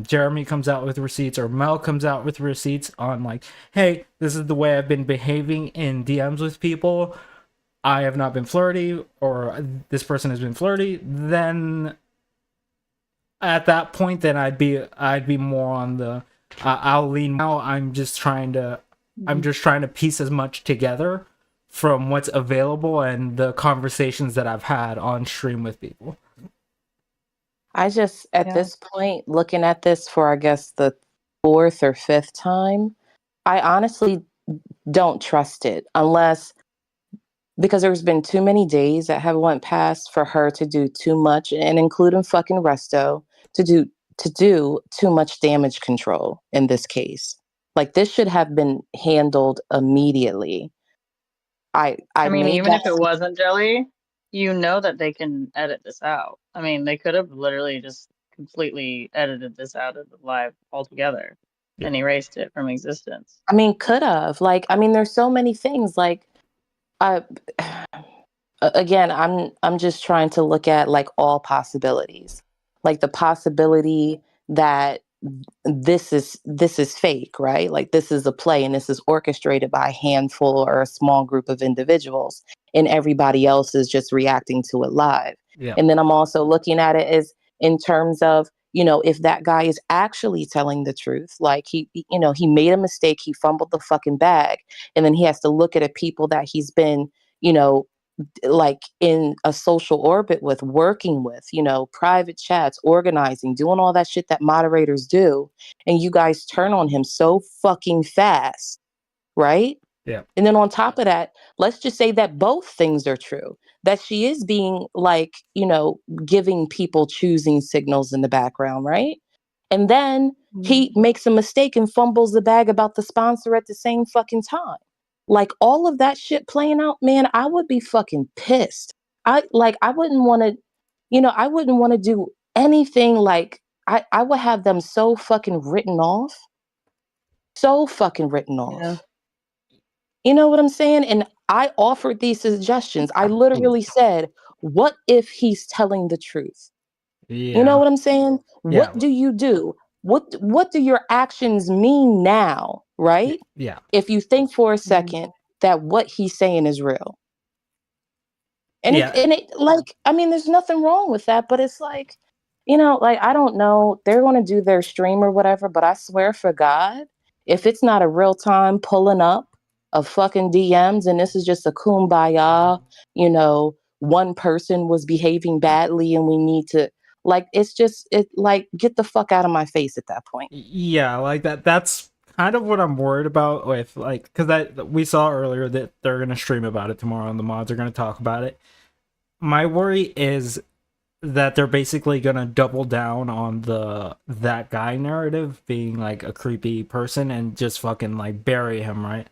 Jeremy comes out with receipts, or Mel comes out with receipts on like, hey, this is the way I've been behaving in DMs with people, I have not been flirty, or this person has been flirty, then at that point then I'd be more on the I'll lean now. I'm just trying to piece as much together from what's available and the conversations that I've had on stream with people. I just, at Yeah. this point, looking at this for, I guess, the fourth or fifth time, I honestly don't trust it unless, because there's been too many days that have went past for her to do too much, and including fucking Resto, to do too much damage control in this case. Like, this should have been handled immediately. I mean, made even that. if it wasn't Jelly, you know that they can edit this out. I mean, they could have literally just completely edited this out of the live altogether and erased it from existence. I mean, could have. Like, I mean, there's so many things. Like, I again, I'm just trying to look at like all possibilities. Like the possibility that this is fake, right? Like this is a play and this is orchestrated by a handful or a small group of individuals, and everybody else is just reacting to it live. Yeah. And then I'm also looking at it as in terms of, if that guy is actually telling the truth, like he made a mistake, he fumbled the fucking bag, and then he has to look at the people that he's been, like in a social orbit with, working with, private chats, organizing, doing all that shit that moderators do, and you guys turn on him so fucking fast, right? Yeah. And then on top of that, let's just say that both things are true, that she is being like, giving people choosing signals in the background, right? And then he makes a mistake and fumbles the bag about the sponsor at the same fucking time. Like all of that shit playing out, man, I would be fucking pissed. I wouldn't want to, I wouldn't want to do anything. Like I would have them so fucking written off. So fucking written off. Yeah. You know what I'm saying? And I offered these suggestions. I literally said, what if he's telling the truth? Yeah. You know what I'm saying? Yeah. What do you do? What do your actions mean now, right? Yeah. If you think for a second that what he's saying is real. And Yeah. it like, I mean, there's nothing wrong with that, but it's like, like, I don't know, they're going to do their stream or whatever, but I swear for God, if it's not a real time pulling up of fucking DMs and this is just a kumbaya, one person was behaving badly and we need to, like, get the fuck out of my face at that point. Yeah, like that's kind of what I'm worried about with, like, because that we saw earlier that they're gonna stream about it tomorrow and the mods are gonna talk about it. My worry is that they're basically gonna double down on that guy narrative being like a creepy person and just fucking like bury him, right?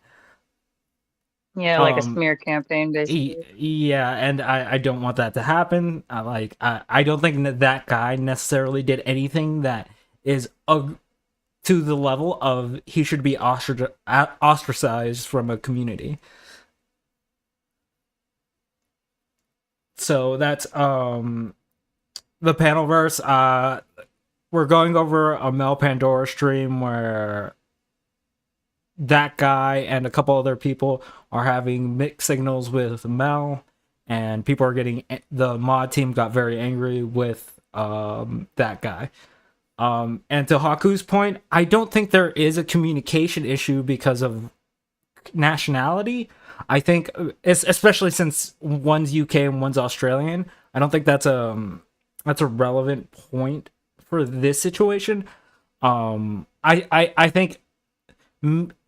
Yeah, like a smear campaign, basically. Yeah, and I don't want that to happen. I don't think that guy necessarily did anything that is to the level of he should be ostracized from a community. So that's the Panelverse. We're going over a Mel Pandora stream where that guy and a couple other people are having mixed signals with Mel, and people are getting, the mod team got very angry with that guy. And to Haku's point, I don't think there is a communication issue because of nationality. I think, especially since one's UK and one's Australian, I don't think that's a relevant point for this situation. I think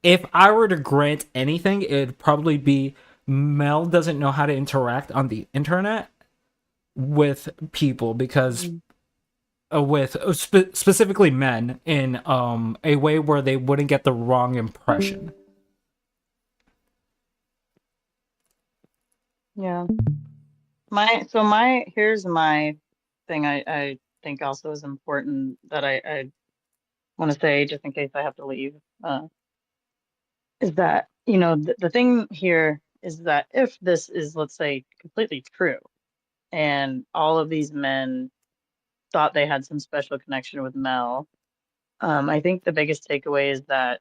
if I were to grant anything, it'd probably be Mel doesn't know how to interact on the internet with people, because with specifically men, in a way where they wouldn't get the wrong impression. Yeah. Here's my thing I think also is important that I want to say, just in case I have to leave, is that, the thing here is that if this is, let's say, completely true, and all of these men thought they had some special connection with Mel, I think the biggest takeaway is that,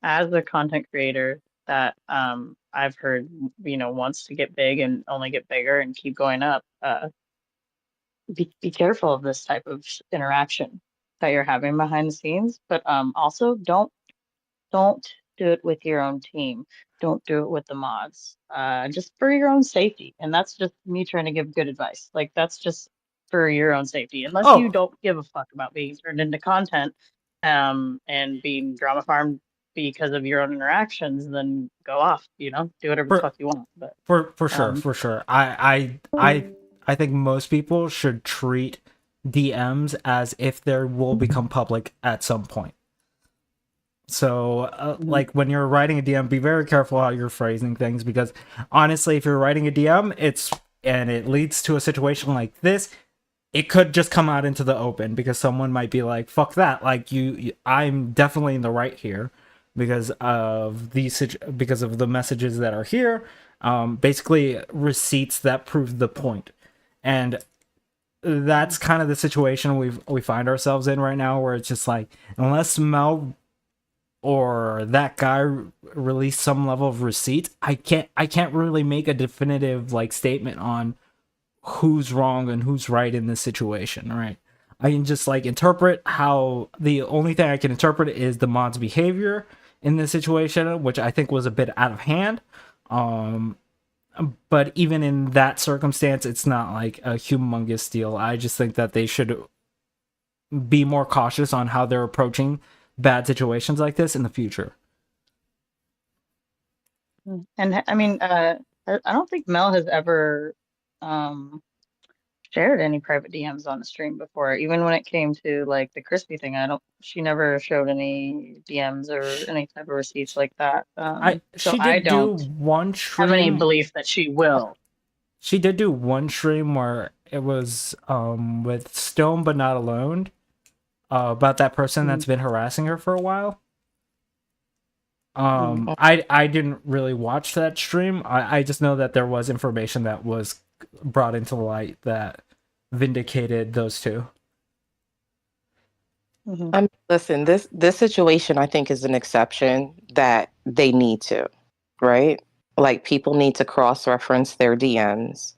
as a content creator that I've heard, wants to get big and only get bigger and keep going up, be careful of this type of interaction. that you're having behind the scenes, but also don't do it with your own team. Don't do it with the mods. Just for your own safety. And that's just me trying to give good advice. Like that's just for your own safety. Unless you Oh, don't give a fuck about being turned into content, and being drama farmed because of your own interactions, then go off, do whatever the for fuck you want. But for sure, for sure. I think most people should treat DMs as if they will become public at some point. So, like when you're writing a DM, be very careful how you're phrasing things because honestly, if you're writing a DM, and it leads to a situation like this, it could just come out into the open because someone might be like, "Fuck that!" Like I'm definitely in the right here because of because of the messages that are here. Basically, receipts that prove the point, and that's kind of the situation we find ourselves in right now, where it's just like unless Mel or that guy release some level of receipt, I can't really make a definitive like statement on who's wrong and who's right in this situation, right? I can just like interpret how the only thing I can interpret is the mod's behavior in this situation, which I think was a bit out of hand. But even in that circumstance, it's not like a humongous deal. I just think that they should be more cautious on how they're approaching bad situations like this in the future. And I mean, I don't think Mel has ever shared any private DMs on the stream before. Even when it came to like the crispy thing, she never showed any DMs or any type of receipts like that. So She I did do don't one have any stream. belief that she will. She did do one stream where it was with Stone but Not Alone, about that person that's been harassing her for a while. I didn't really watch that stream. I just know that there was information that was brought into light that vindicated those two. Listen, this situation I think is an exception that they need to, right? Like people need to cross-reference their DMs.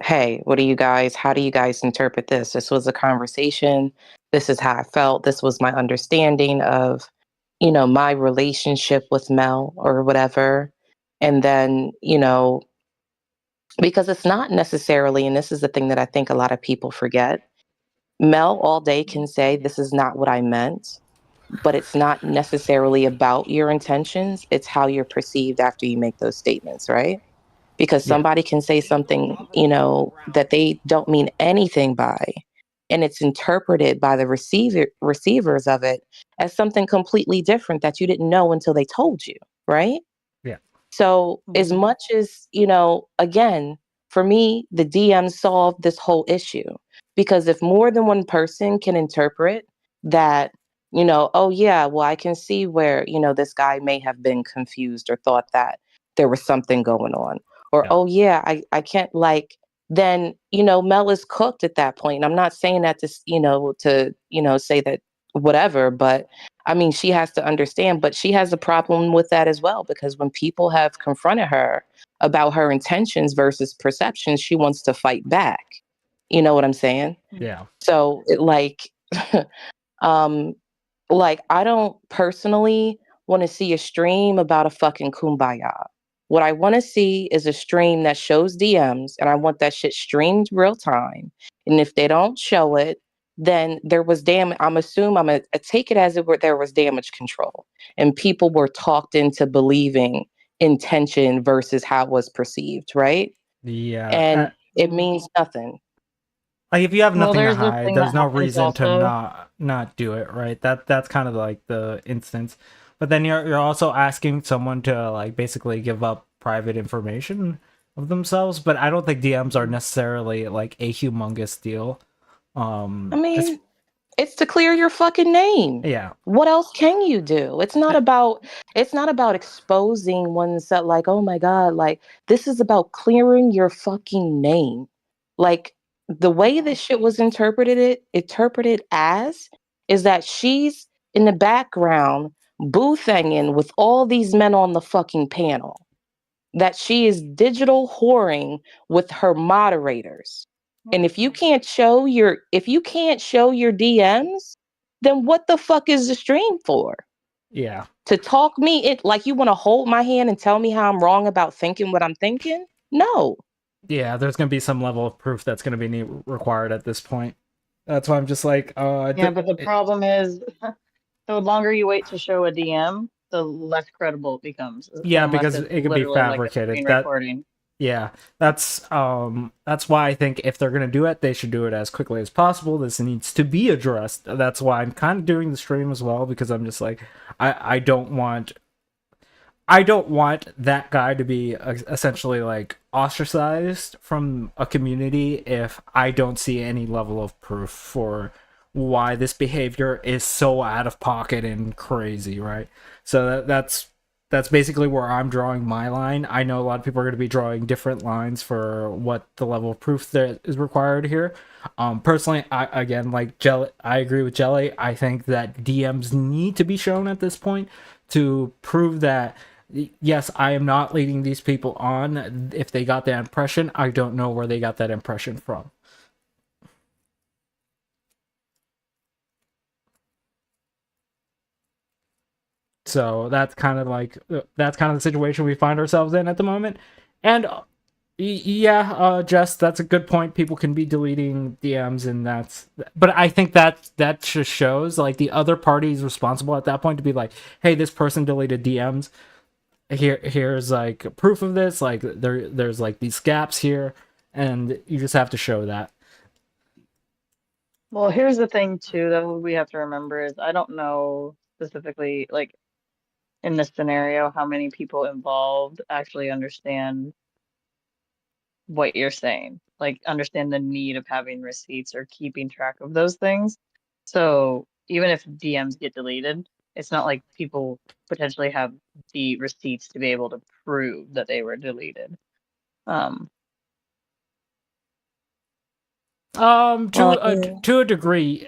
Hey, how do you guys interpret this? This was a conversation. This is how I felt. This was my understanding of, my relationship with Mel or whatever. And then, because it's not necessarily, and this is the thing that I think a lot of people forget, Mel all day can say, this is not what I meant, but it's not necessarily about your intentions. It's how you're perceived after you make those statements, right? Because somebody can say something, that they don't mean anything by, and it's interpreted by the receivers of it as something completely different that you didn't know until they told you, right? Yeah. So as much as, again, for me, the DM solved this whole issue because if more than one person can interpret that, oh yeah, well, I can see where, this guy may have been confused or thought that there was something going on. Or, oh yeah, I can't then, Mel is cooked at that point. I'm not saying that to say that whatever, but I mean, she has to understand, but she has a problem with that as well, because when people have confronted her about her intentions versus perceptions, she wants to fight back. You know what I'm saying? Yeah. So I don't personally want to see a stream about a fucking kumbaya. What I want to see is a stream that shows DMs, and I want that shit streamed real time. And if they don't show it, then there was damage. I'm gonna take it as there was damage control, and people were talked into believing intention versus how it was perceived, right? Yeah. And it means nothing. Like if you have Well, nothing to there's this hide, thing there's that no happens reason to also. not do it, right? That's kind of like the instance. But then you're also asking someone to like basically give up private information of themselves. But I don't think DMs are necessarily like a humongous deal. I mean, it's to clear your fucking name. Yeah. What else can you do? It's not about exposing oneself like, oh my God, like this is about clearing your fucking name. Like the way this shit was interpreted as is that she's in the background boothanging with all these men on the fucking panel. That she is digital whoring with her moderators. And if you can't show your DMs, then what the fuck is the stream for? Yeah. To talk me it like you want to hold my hand and tell me how I'm wrong about thinking what I'm thinking? No. Yeah, there's going to be some level of proof that's going to be required at this point. That's why I'm just like, Yeah, but the problem is, the longer you wait to show a DM, the less credible it becomes. yeah, Unless because it's it could be literally like a fabricated. screen That recording. Yeah, that's why I think if they're gonna do it, they should do it as quickly as possible. This needs to be addressed. That's why I'm kind of doing the stream as well, because I'm just like, I don't want that guy to be essentially like ostracized from a community if I don't see any level of proof for why this behavior is so out of pocket and crazy, right? So that's basically where I'm drawing my line. I know a lot of people are going to be drawing different lines for what the level of proof that is required here. Personally, I agree with Jelly. I think that DMs need to be shown at this point to prove that yes, I am not leading these people on. If they got that impression, I don't know where they got that impression from. So that's kind of the situation we find ourselves in at the moment. And Jess, that's a good point. People can be deleting DMs, and but I think that just shows like the other party is responsible at that point to be like, hey, this person deleted DMs. Here's like proof of this. Like there's like these gaps here, and you just have to show that. Well, here's the thing too that we have to remember is I don't know specifically like in this scenario how many people involved actually understand what you're saying. Like understand the need of having receipts or keeping track of those things. So even if DMs get deleted, it's not like people potentially have the receipts to be able to prove that they were deleted. To a degree,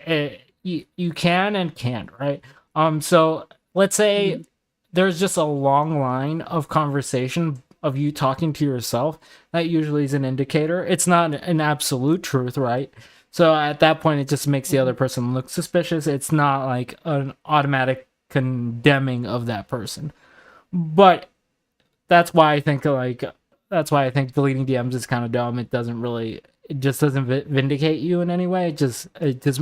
you can and can't, right? So let's say there's just a long line of conversation of you talking to yourself. That usually is an indicator. It's not an absolute truth, right? So at that point, it just makes the other person look suspicious. It's not like an automatic condemning of that person. But that's why I think deleting DMs is kind of dumb. It just doesn't vindicate you in any way. It just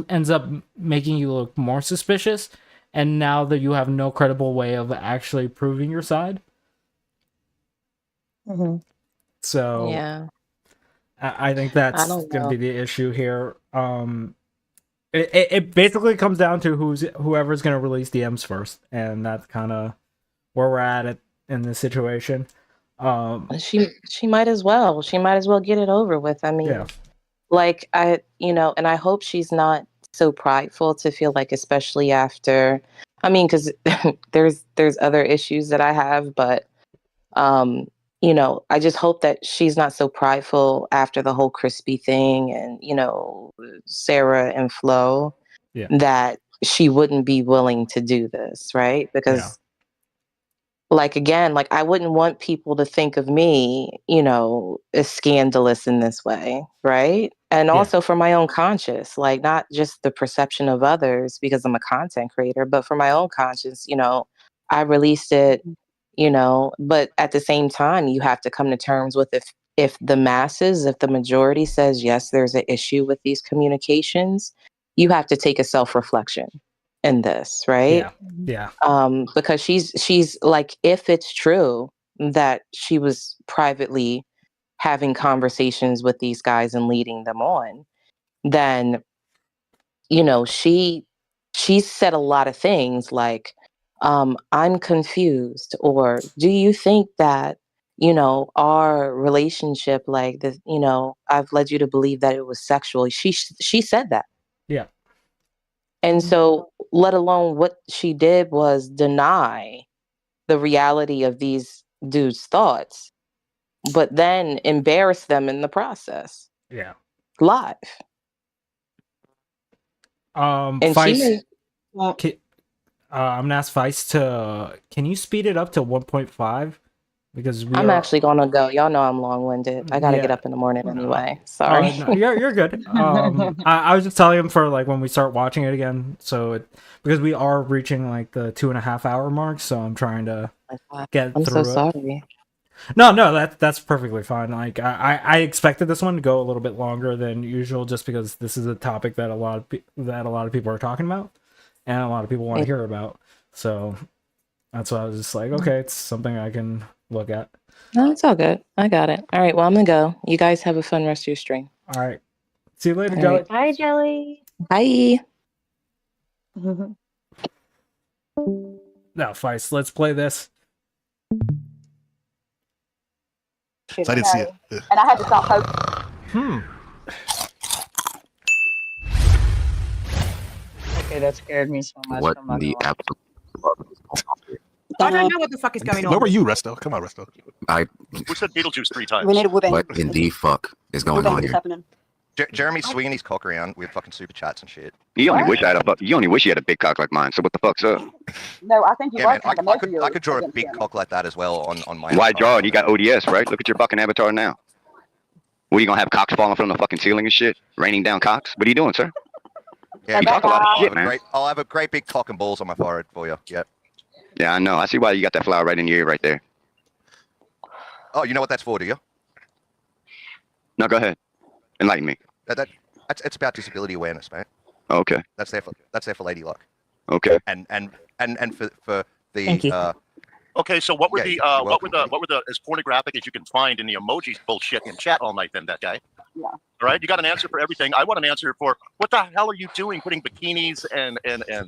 ends up making you look more suspicious, and now that you have no credible way of actually proving your side. So Yeah, I think that's I don't going to know. be the issue here. It basically comes down to whoever's going to release DMs first, and that's kind of where we're at in this situation. She might as well. She might as well get it over with. I mean, Yeah. like and I hope she's not so prideful to feel like, especially after. I mean, because there's other issues that I have, but I just hope that she's not so prideful after the whole Crispy thing and Sarah and Flo Yeah. that she wouldn't be willing to do this, right? Because like again, like I wouldn't want people to think of me, as scandalous in this way, right? And also for my own conscience, like not just the perception of others because I'm a content creator, but for my own conscience, I released it, but at the same time, you have to come to terms with if the masses, if the majority says yes, there's an issue with these communications, you have to take a self-reflection in this, right? Yeah. Because she's like, if it's true that she was privately having conversations with these guys and leading them on, then she said a lot of things like, I'm confused, or do you think that our relationship, like this, I've led you to believe that it was sexual. She said that. Yeah. And so, let alone what she did was deny the reality of these dudes' thoughts, but then embarrass them in the process. Yeah. Live. And Feist, Well, I'm gonna ask Feist can you speed it up to 1.5? because I'm actually gonna go. Y'all know I'm long-winded. I gotta get Yeah. up in the morning anyway. Sorry. No, you're good. I was just telling him for like when we start watching it again, because we are reaching like the 2.5 hour mark, so I'm trying to get I'm so through it. sorry. No, that's perfectly fine. Like I expected this one to go a little bit longer than usual, just because this is a topic that a lot of people are talking about, and a lot of people want to hear about. So that's why I was just like, okay, it's something I can look at. No, it's all good. I got it. All right, well, I'm gonna go. You guys have a fun rest of your stream. All right. See you later, All Jelly. right. Bye, Jelly. Bye. Now, Feist, let's play this. So I didn't see it. And I had to stop posting. Okay, that scared me so much. What I'm not the gonna lie. I don't know what the fuck is going on. Where were you, Resto? Come on, Resto. Who said Beetlejuice 3 times? We need a whipping. What in the fuck is going on What's here? happening? Jeremy's swinging his cock around with fucking super chats and shit. You only wish you had a big cock like mine. So what the fuck's up? No, I think you Yeah, were man, trying to I measure could yours draw a against big him. cock like that as well on my. Why draw it? You got ODS, right? Look at your fucking avatar now. What are you gonna have cocks falling from the fucking ceiling and shit, raining down cocks? What are you doing, sir? Yeah, you talk a lot of shit, man. I'll have a great big cock and balls on my forehead for you. Yep. Yeah, I know. I see why you got that flower right in your ear right there. Oh, you know what that's for, do you? No, go ahead. Enlighten me. It's about disability awareness, mate. Okay. That's there for Lady Luck. Okay. And for the Thank you. Okay, so what were Yeah, the you're what were the as pornographic as you can find in the emojis bullshit in chat all night then, that guy? Yeah. All right, you got an answer for everything. I want an answer for what the hell are you doing putting bikinis and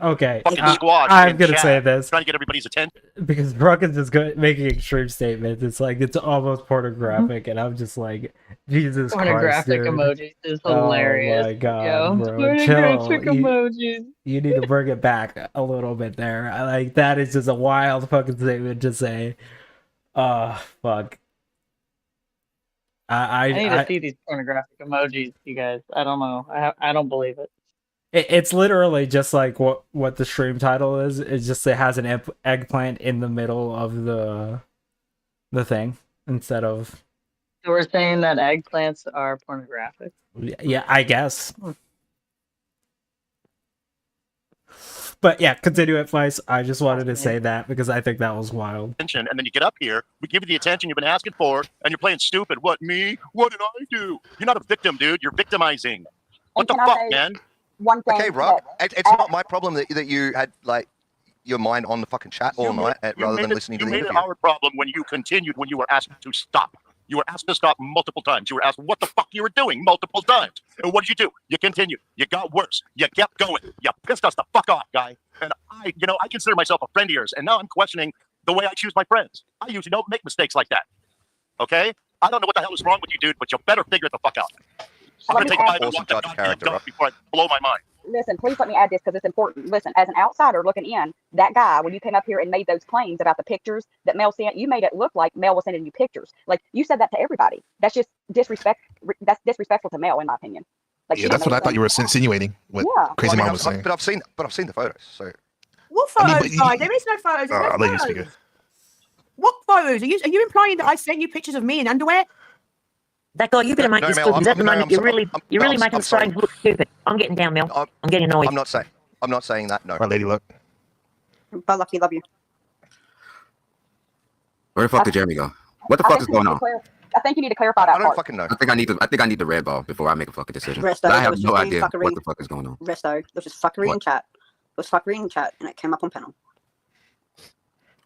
Okay, fucking squash I'm in gonna chat, say this trying to get everybody's attention. because Brooke is just making extreme statements. It's like it's almost pornographic, and I'm just like, Jesus Christ, Pornographic dude. emojis is hilarious. Oh my God, Yo, bro, chill. pornographic emojis. You need to bring it back a little bit there. Like that is just a wild fucking statement to say. Fuck. I need to see these pornographic emojis, you guys. I don't know. I don't believe it. It's literally just like what the stream title is. It's just it has an eggplant in the middle of the thing instead of. So we're saying that eggplants are pornographic. Yeah, I guess. But yeah, continue it, Vice. I just wanted to say that because I think that was wild. And then you get up here, we give you the attention you've been asking for, and you're playing stupid. What, me? What did I do? You're not a victim, dude. You're victimizing. What the can I fuck, say man? One thing. Okay, Rob. It's not my problem that you had like your mind on the fucking chat all night rather than listening to the You made interview. it our problem when you continued when you were asked to stop. You were asked to stop multiple times. You were asked what the fuck you were doing multiple times. And what did you do? You continued. You got worse. You kept going. You pissed us the fuck off, guy. And I consider myself a friend of yours. And now I'm questioning the way I choose my friends. I usually don't make mistakes like that. Okay? I don't know what the hell is wrong with you, dude, but you better figure it the fuck out. I'm going to take a bite and walk that goddamn dog before I blow my mind. Listen, please let me add this because it's important. Listen, as an outsider looking in, that guy, when you came up here and made those claims about the pictures that Mel sent, you made it look like Mel was sending you pictures. Like, you said that to everybody. That's just that's disrespectful to Mel, in my opinion. Like, Yeah, that's what I thought you were insinuating. What Crazy Mom was saying. But I've seen the photos. So What photos, guys? There is no photos. There's no I'll let you photos. speak. What photos? Are you implying that I sent you pictures of me in underwear? That guy, you better make No, this Mel, good because at the no, moment you're really I'm making sorry. Australians look stupid. I'm getting down, Mel. I'm getting annoyed. I'm not saying that. No. Right, Lady Luck. But Lucky, love you. Where the fuck did Jeremy go? What the fuck is going on? I think you need to clarify that I don't part. fucking know. I think I need the red ball before I make a fucking decision. Resto, I have let's no just idea fuckery. what the fuck is going on. Resto, there's just fuckery in chat. There's fuckery in chat, and it came up on panel.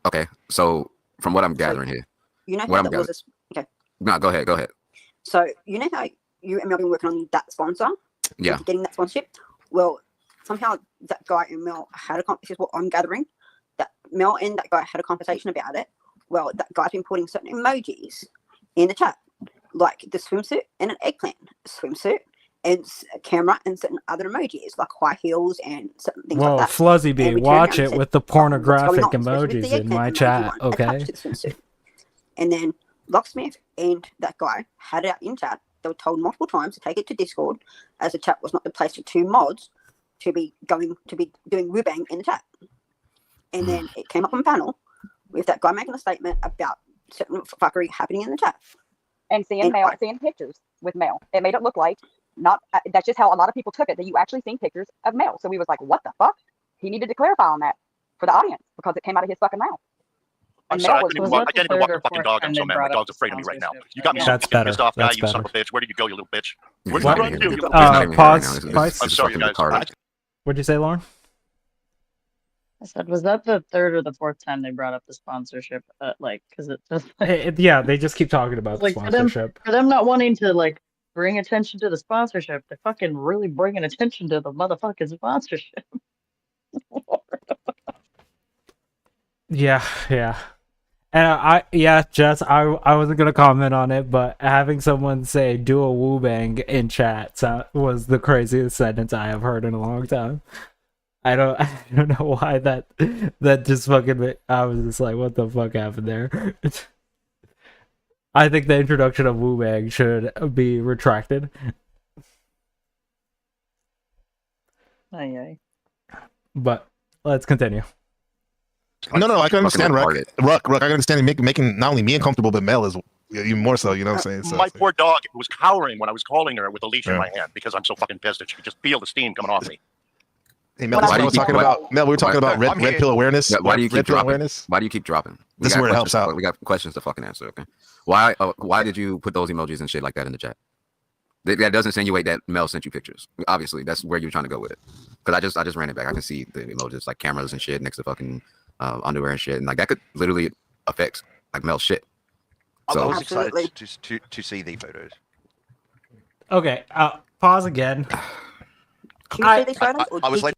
Okay, so from what I'm gathering here, You know what how I'm that was gathering. okay. No, go ahead. So you know how you and Mel been working on that sponsor? Yeah. Getting that sponsorship? Well, somehow that guy and Mel had this is what I'm gathering. That Mel and that guy had a conversation about it. Well, that guy's been putting certain emojis in the chat. Like the swimsuit and an eggplant. Swimsuit and a camera and certain other emojis like high heels and certain things Whoa, like that. Fluzzy B, And we turned watch around it and said, with the "What's going pornographic on?" Especially with the emojis in eggplant my emoji chat, one okay? attached to the swimsuit. And then Locksmith and that guy had it out in chat. They were told multiple times to take it to Discord, as the chat was not the place for two mods to be doing wubang in the chat. And then it came up on panel with that guy making a statement about certain fuckery happening in the chat. And seeing pictures with Mel, it made it look like not. That's just how a lot of people took it. That you actually seen pictures of Mel. So we was like, what the fuck? He needed to clarify on that for the audience because it came out of his fucking mouth. I'm sorry, I can't even walk the fucking dog. I'm so mad. My dog's afraid of me right now. You got me so That's fucking better. pissed off, guy. That's You son of better. a bitch. Where did you go, you little bitch? Where'd He's you not run even to, here. you little He's not even here right Pause. now. Pause. I'm sorry, guys. What'd you say, Lauren? I said, was that the third or the fourth time they brought up the sponsorship? Like, because it just Yeah, they just keep talking about the like sponsorship. for them not wanting to like bring attention to the sponsorship, they're fucking really bringing attention to the motherfucking sponsorship. Yeah. And Jess, I wasn't gonna comment on it, but having someone say "do a woo bang" in chat was the craziest sentence I have heard in a long time. I don't know why that just fucking. I was just like, what the fuck happened there? I think the introduction of woo bang should be retracted. Aye. But let's continue. No, I can understand Ruck. I can understand making not only me uncomfortable, but Mel is even more so. You know what I'm saying? So, My poor dog was cowering when I was calling her with a leash in my hand because I'm so fucking pissed that she could just feel the steam coming off me. Hey, Mel, we were talking about red pill awareness. Why do you keep dropping? Awareness? Why do you keep dropping? This is where it helps out. We got questions to fucking answer. Okay. Why did you put those emojis and shit like that in the chat? That doesn't insinuate that Mel sent you pictures. Obviously, that's where you're trying to go with it. Because I just ran it back. I can see the emojis like cameras and shit next to fucking underwear and shit, and like that could literally affect like Mel's shit. So I was excited to see the photos. Okay, pause again. Can you see these photos? I was like,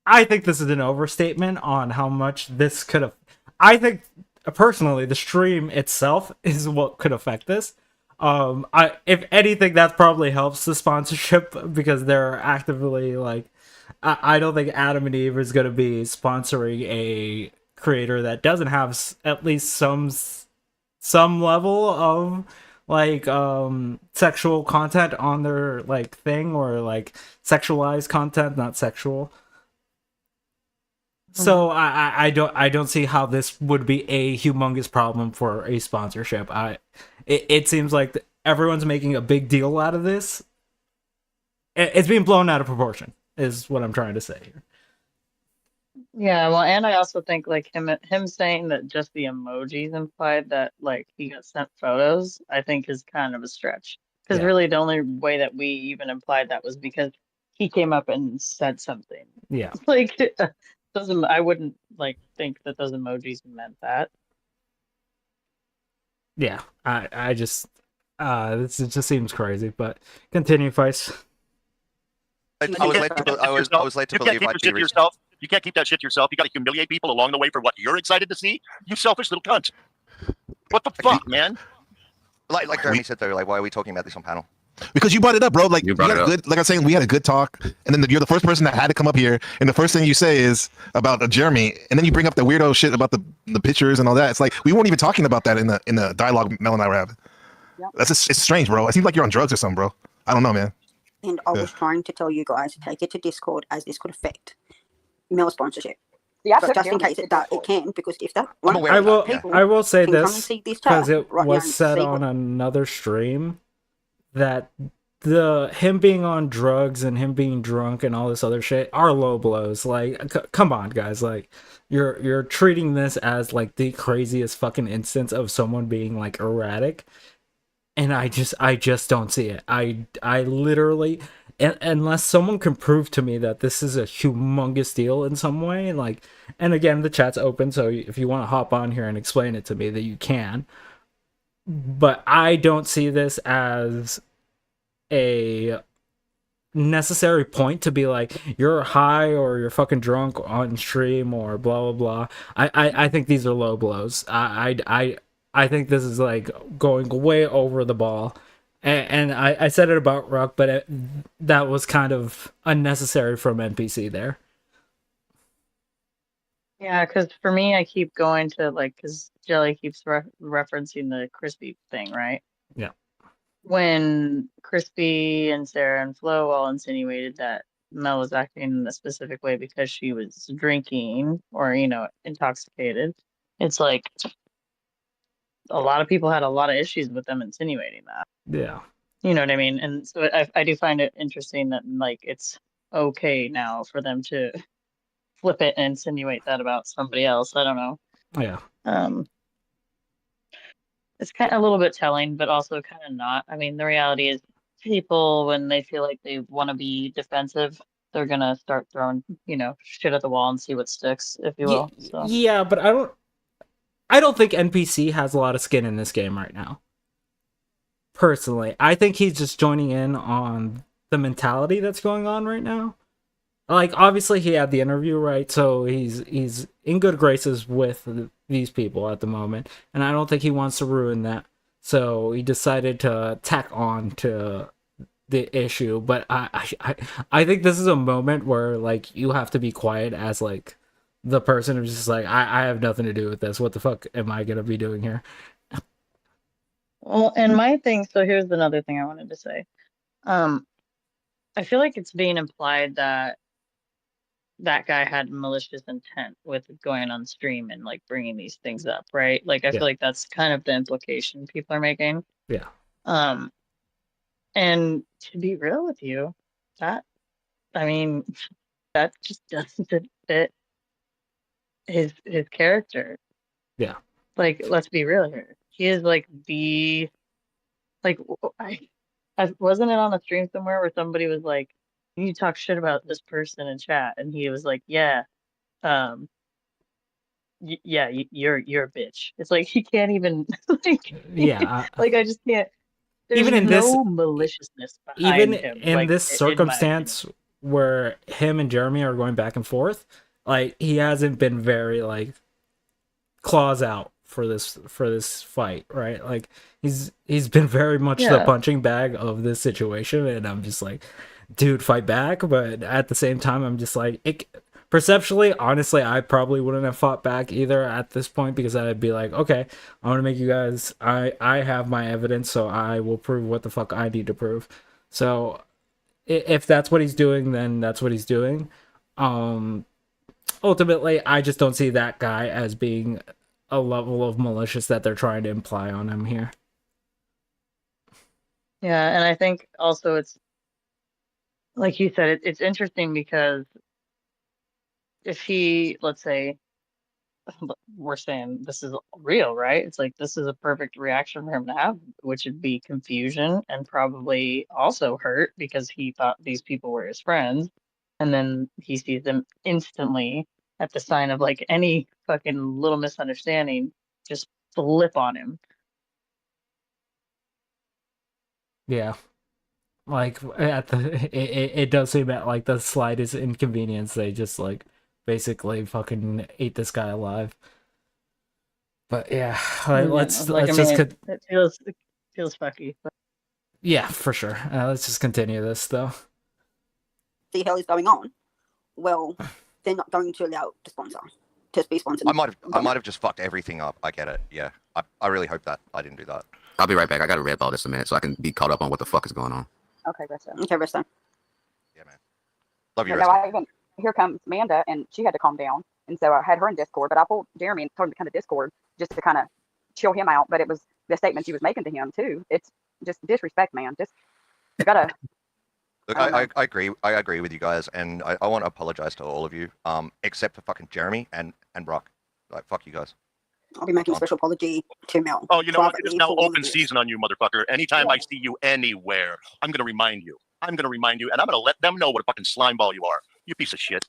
I think this is an overstatement on how much this could have. I think personally, the stream itself is what could affect this. If anything, that probably helps the sponsorship because they're actively like. I don't think Adam and Eve is going to be sponsoring a creator that doesn't have at least some level of like sexual content on their like thing, or like sexualized content, not sexual. So I don't see how this would be a humongous problem for a sponsorship. It seems like everyone's making a big deal out of this. It's being blown out of proportion, is what I'm trying to say here. Yeah, well, and I also think like him saying that just the emojis implied that like he got sent photos, I think is kind of a stretch. Because really, the only way that we even implied that was because he came up and said something. Yeah. Like I wouldn't like think that those emojis meant that. Yeah, I just it just seems crazy, but continue, Vice. I was led to believe I'd be yourself. You can't keep that shit to yourself. You got to humiliate people along the way for what you're excited to see. You selfish little cunt. What the fuck, man? Like Jeremy said though, like why are we talking about this on panel? Because you brought it up, bro. Like like I'm saying, we had a good talk, and then you're the first person that had to come up here, and the first thing you say is about Jeremy, and then you bring up the weirdo shit about the pictures and all that. It's like we weren't even talking about that in the dialogue Mel and I were having. Yep. It's strange, bro. It seems like you're on drugs or something, bro. I don't know, man. And I was trying to tell you guys to take it to Discord as this could affect Mel sponsorship. Yeah, but just in case it can, because if that I will say this because it right was said on another stream that him being on drugs and him being drunk and all this other shit are low blows. Like, come on, guys. Like, you're treating this as like the craziest fucking instance of someone being like erratic, and I just don't see it. I literally, unless someone can prove to me that this is a humongous deal in some way, and again, the chat's open, so if you want to hop on here and explain it to me, that you can. But I don't see this as a necessary point to be like, you're high or you're fucking drunk on stream or blah blah blah. I think these are low blows. I think this is like going way over the ball. And I said it about Ruck, but that was kind of unnecessary from NPC there. Yeah, because for me, I keep going to like, because Jelly keeps referencing the Crispy thing, right? Yeah. When Crispy and Sarah and Flo all insinuated that Mel was acting in a specific way because she was drinking or, intoxicated, it's like, a lot of people had a lot of issues with them insinuating that. Yeah. You know what I mean? And so I do find it interesting that like it's okay now for them to flip it and insinuate that about somebody else. I don't know. Yeah. It's kind of a little bit telling, but also kind of not. I mean, the reality is people, when they feel like they want to be defensive, they're gonna start throwing, shit at the wall and see what sticks, if you will. So Yeah, but I don't think NPC has a lot of skin in this game right now. Personally, I think he's just joining in on the mentality that's going on right now. Like, obviously he had the interview, right? So he's in good graces with these people at the moment, and I don't think he wants to ruin that. So he decided to tack on to the issue. But I think this is a moment where like you have to be quiet as like the person who's just like I have nothing to do with this. What the fuck am I gonna be doing here? well, and my thing. So here's another thing I wanted to say. I feel like it's being implied that that guy had malicious intent with going on stream and like bringing these things up, right? Like I feel like that's kind of the implication people are making. Yeah. And to be real with you, that that just doesn't fit his character. Yeah. Like, let's be real here. He is like I wasn't it on a stream somewhere where somebody was like, "You need to talk shit about this person in chat," and he was like, "Yeah, um, you're a bitch." It's like he can't even like, Yeah. like I just can't. There's Even in no maliciousness even behind him. in Like this in my opinion. circumstance where him and Jeremy are going back and forth, like he hasn't been very like claws out for this fight, right? Like he's been very much the Yeah. punching bag of this situation, and I'm just like, dude, fight back. But at the same time, I'm just like, perceptually, honestly, I probably wouldn't have fought back either at this point, because I'd be like, okay, I want to make you guys, I have my evidence, so I will prove what the fuck I need to prove. So if that's what he's doing, then that's what he's doing. Ultimately, I just don't see that guy as being a level of malicious that they're trying to imply on him here. Yeah, and I think also it's like you said, it's interesting because if he, let's say, we're saying this is real, right? It's like this is a perfect reaction for him to have, which would be confusion and probably also hurt because he thought these people were his friends. And then he sees them instantly at the sign of like any fucking little misunderstanding, just flip on him. Yeah. Like at the it does seem at like the slightest inconvenience they just like basically fucking ate this guy alive. But yeah, let's just it feels fucky. But... Yeah, for sure. Let's just continue this though. The hell is going on? Well, they're not going to allow the sponsor to be sponsored. I might have just fucked everything up. I get it. Yeah, I really hope that I didn't do that. I'll be right back. I got to red ball this a minute so I can be caught up on what the fuck is going on. Okay, Resta. Okay, Resta. Yeah, man. Love you, No, Resta. here comes Amanda, and she had to calm down. And so I had her in Discord, but I pulled Jeremy and told him to come to Discord just to kind of chill him out. But it was the statements he was making to him too. It's just disrespect, man. Just you gotta. Look, I agree. I agree with you guys, and I want to apologize to all of you, except for fucking Jeremy and Brock. Like, fuck you guys. I'll be making a special apology to Mel. Oh, you know what? It's privately now for all open of this. season on you, motherfucker. Anytime I see you anywhere, I'm gonna remind you. I'm gonna remind you, and I'm gonna let them know what a fucking slime ball you are. You piece of shit.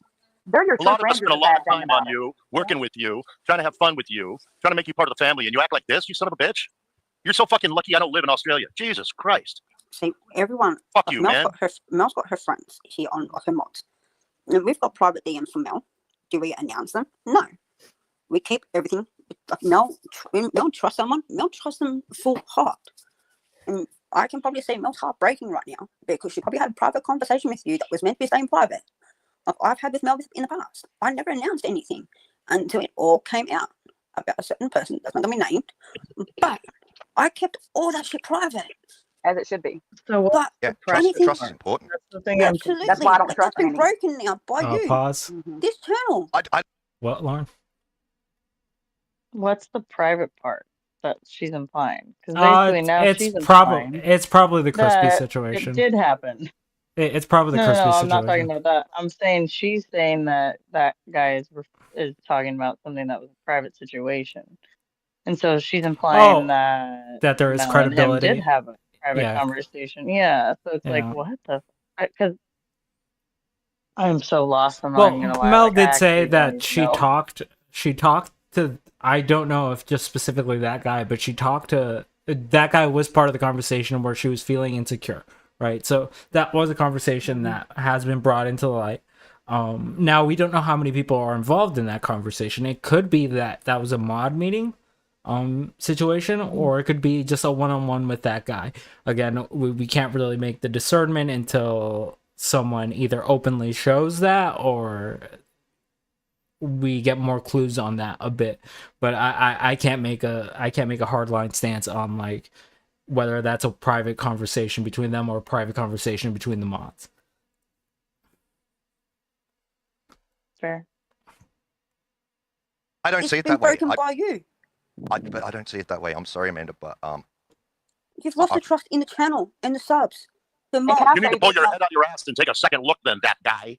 They're your A lot of friends us spend a is lot bad of thing time about on you, working with you, trying to have fun with you, trying to make you part of the family, and you act like this, you son of a bitch. You're so fucking lucky I don't live in Australia. Jesus Christ. See, everyone. Fuck you, man. Mel's got her friends here on her mods. And we've got private DMs from Mel. Do we announce them? No. We keep everything. Like Mel trusts someone. Mel trusts them full heart. And I can probably say Mel's heartbreaking right now because she probably had a private conversation with you that was meant to be staying private. Like I've had with Mel in the past. I never announced anything until it all came out about a certain person that's not going to be named. But I kept all that shit private. As it should be. So what? But Yeah, anything, trust is important. That's the thing. Absolutely. That's why I don't trust That's been Annie. broken now by you. Pause. This channel. I What, Lauren? What's the private part? that she's implying? Because basically now she's implying it's probably the crispy that situation. it did happen. It's probably the No, crispy I'm not talking situation. about that. I'm saying she's saying that that guy is talking about something that was a private situation, and so she's implying that there is Mel and him did credibility. have a private Yeah. conversation. Yeah, so it's like Yeah. what the? Because I'm so lost. I'm not even Well, gonna lie. Mel Like I did say actually don't that even she know. talked. She talked to. I don't know if just specifically that guy, but she talked to that guy was part of the conversation where she was feeling insecure, right? So that was a conversation that has been brought into light. Now we don't know how many people are involved in that conversation. It could be that that was a mod meeting situation, or it could be just a one-on-one with that guy. Again, we can't really make the discernment until someone either openly shows that or we get more clues on that a bit. But I can't make a hard line stance on like whether that's a private conversation between them or a private conversation between the mods. Fair. I don't It's see it been that way. broken by you. But I don't see it that way. I'm sorry, Amanda, but You've lost the trust in the channel and the subs. The And mods. can I You need say to pull this your now? head out your ass and take a second look. Then that guy.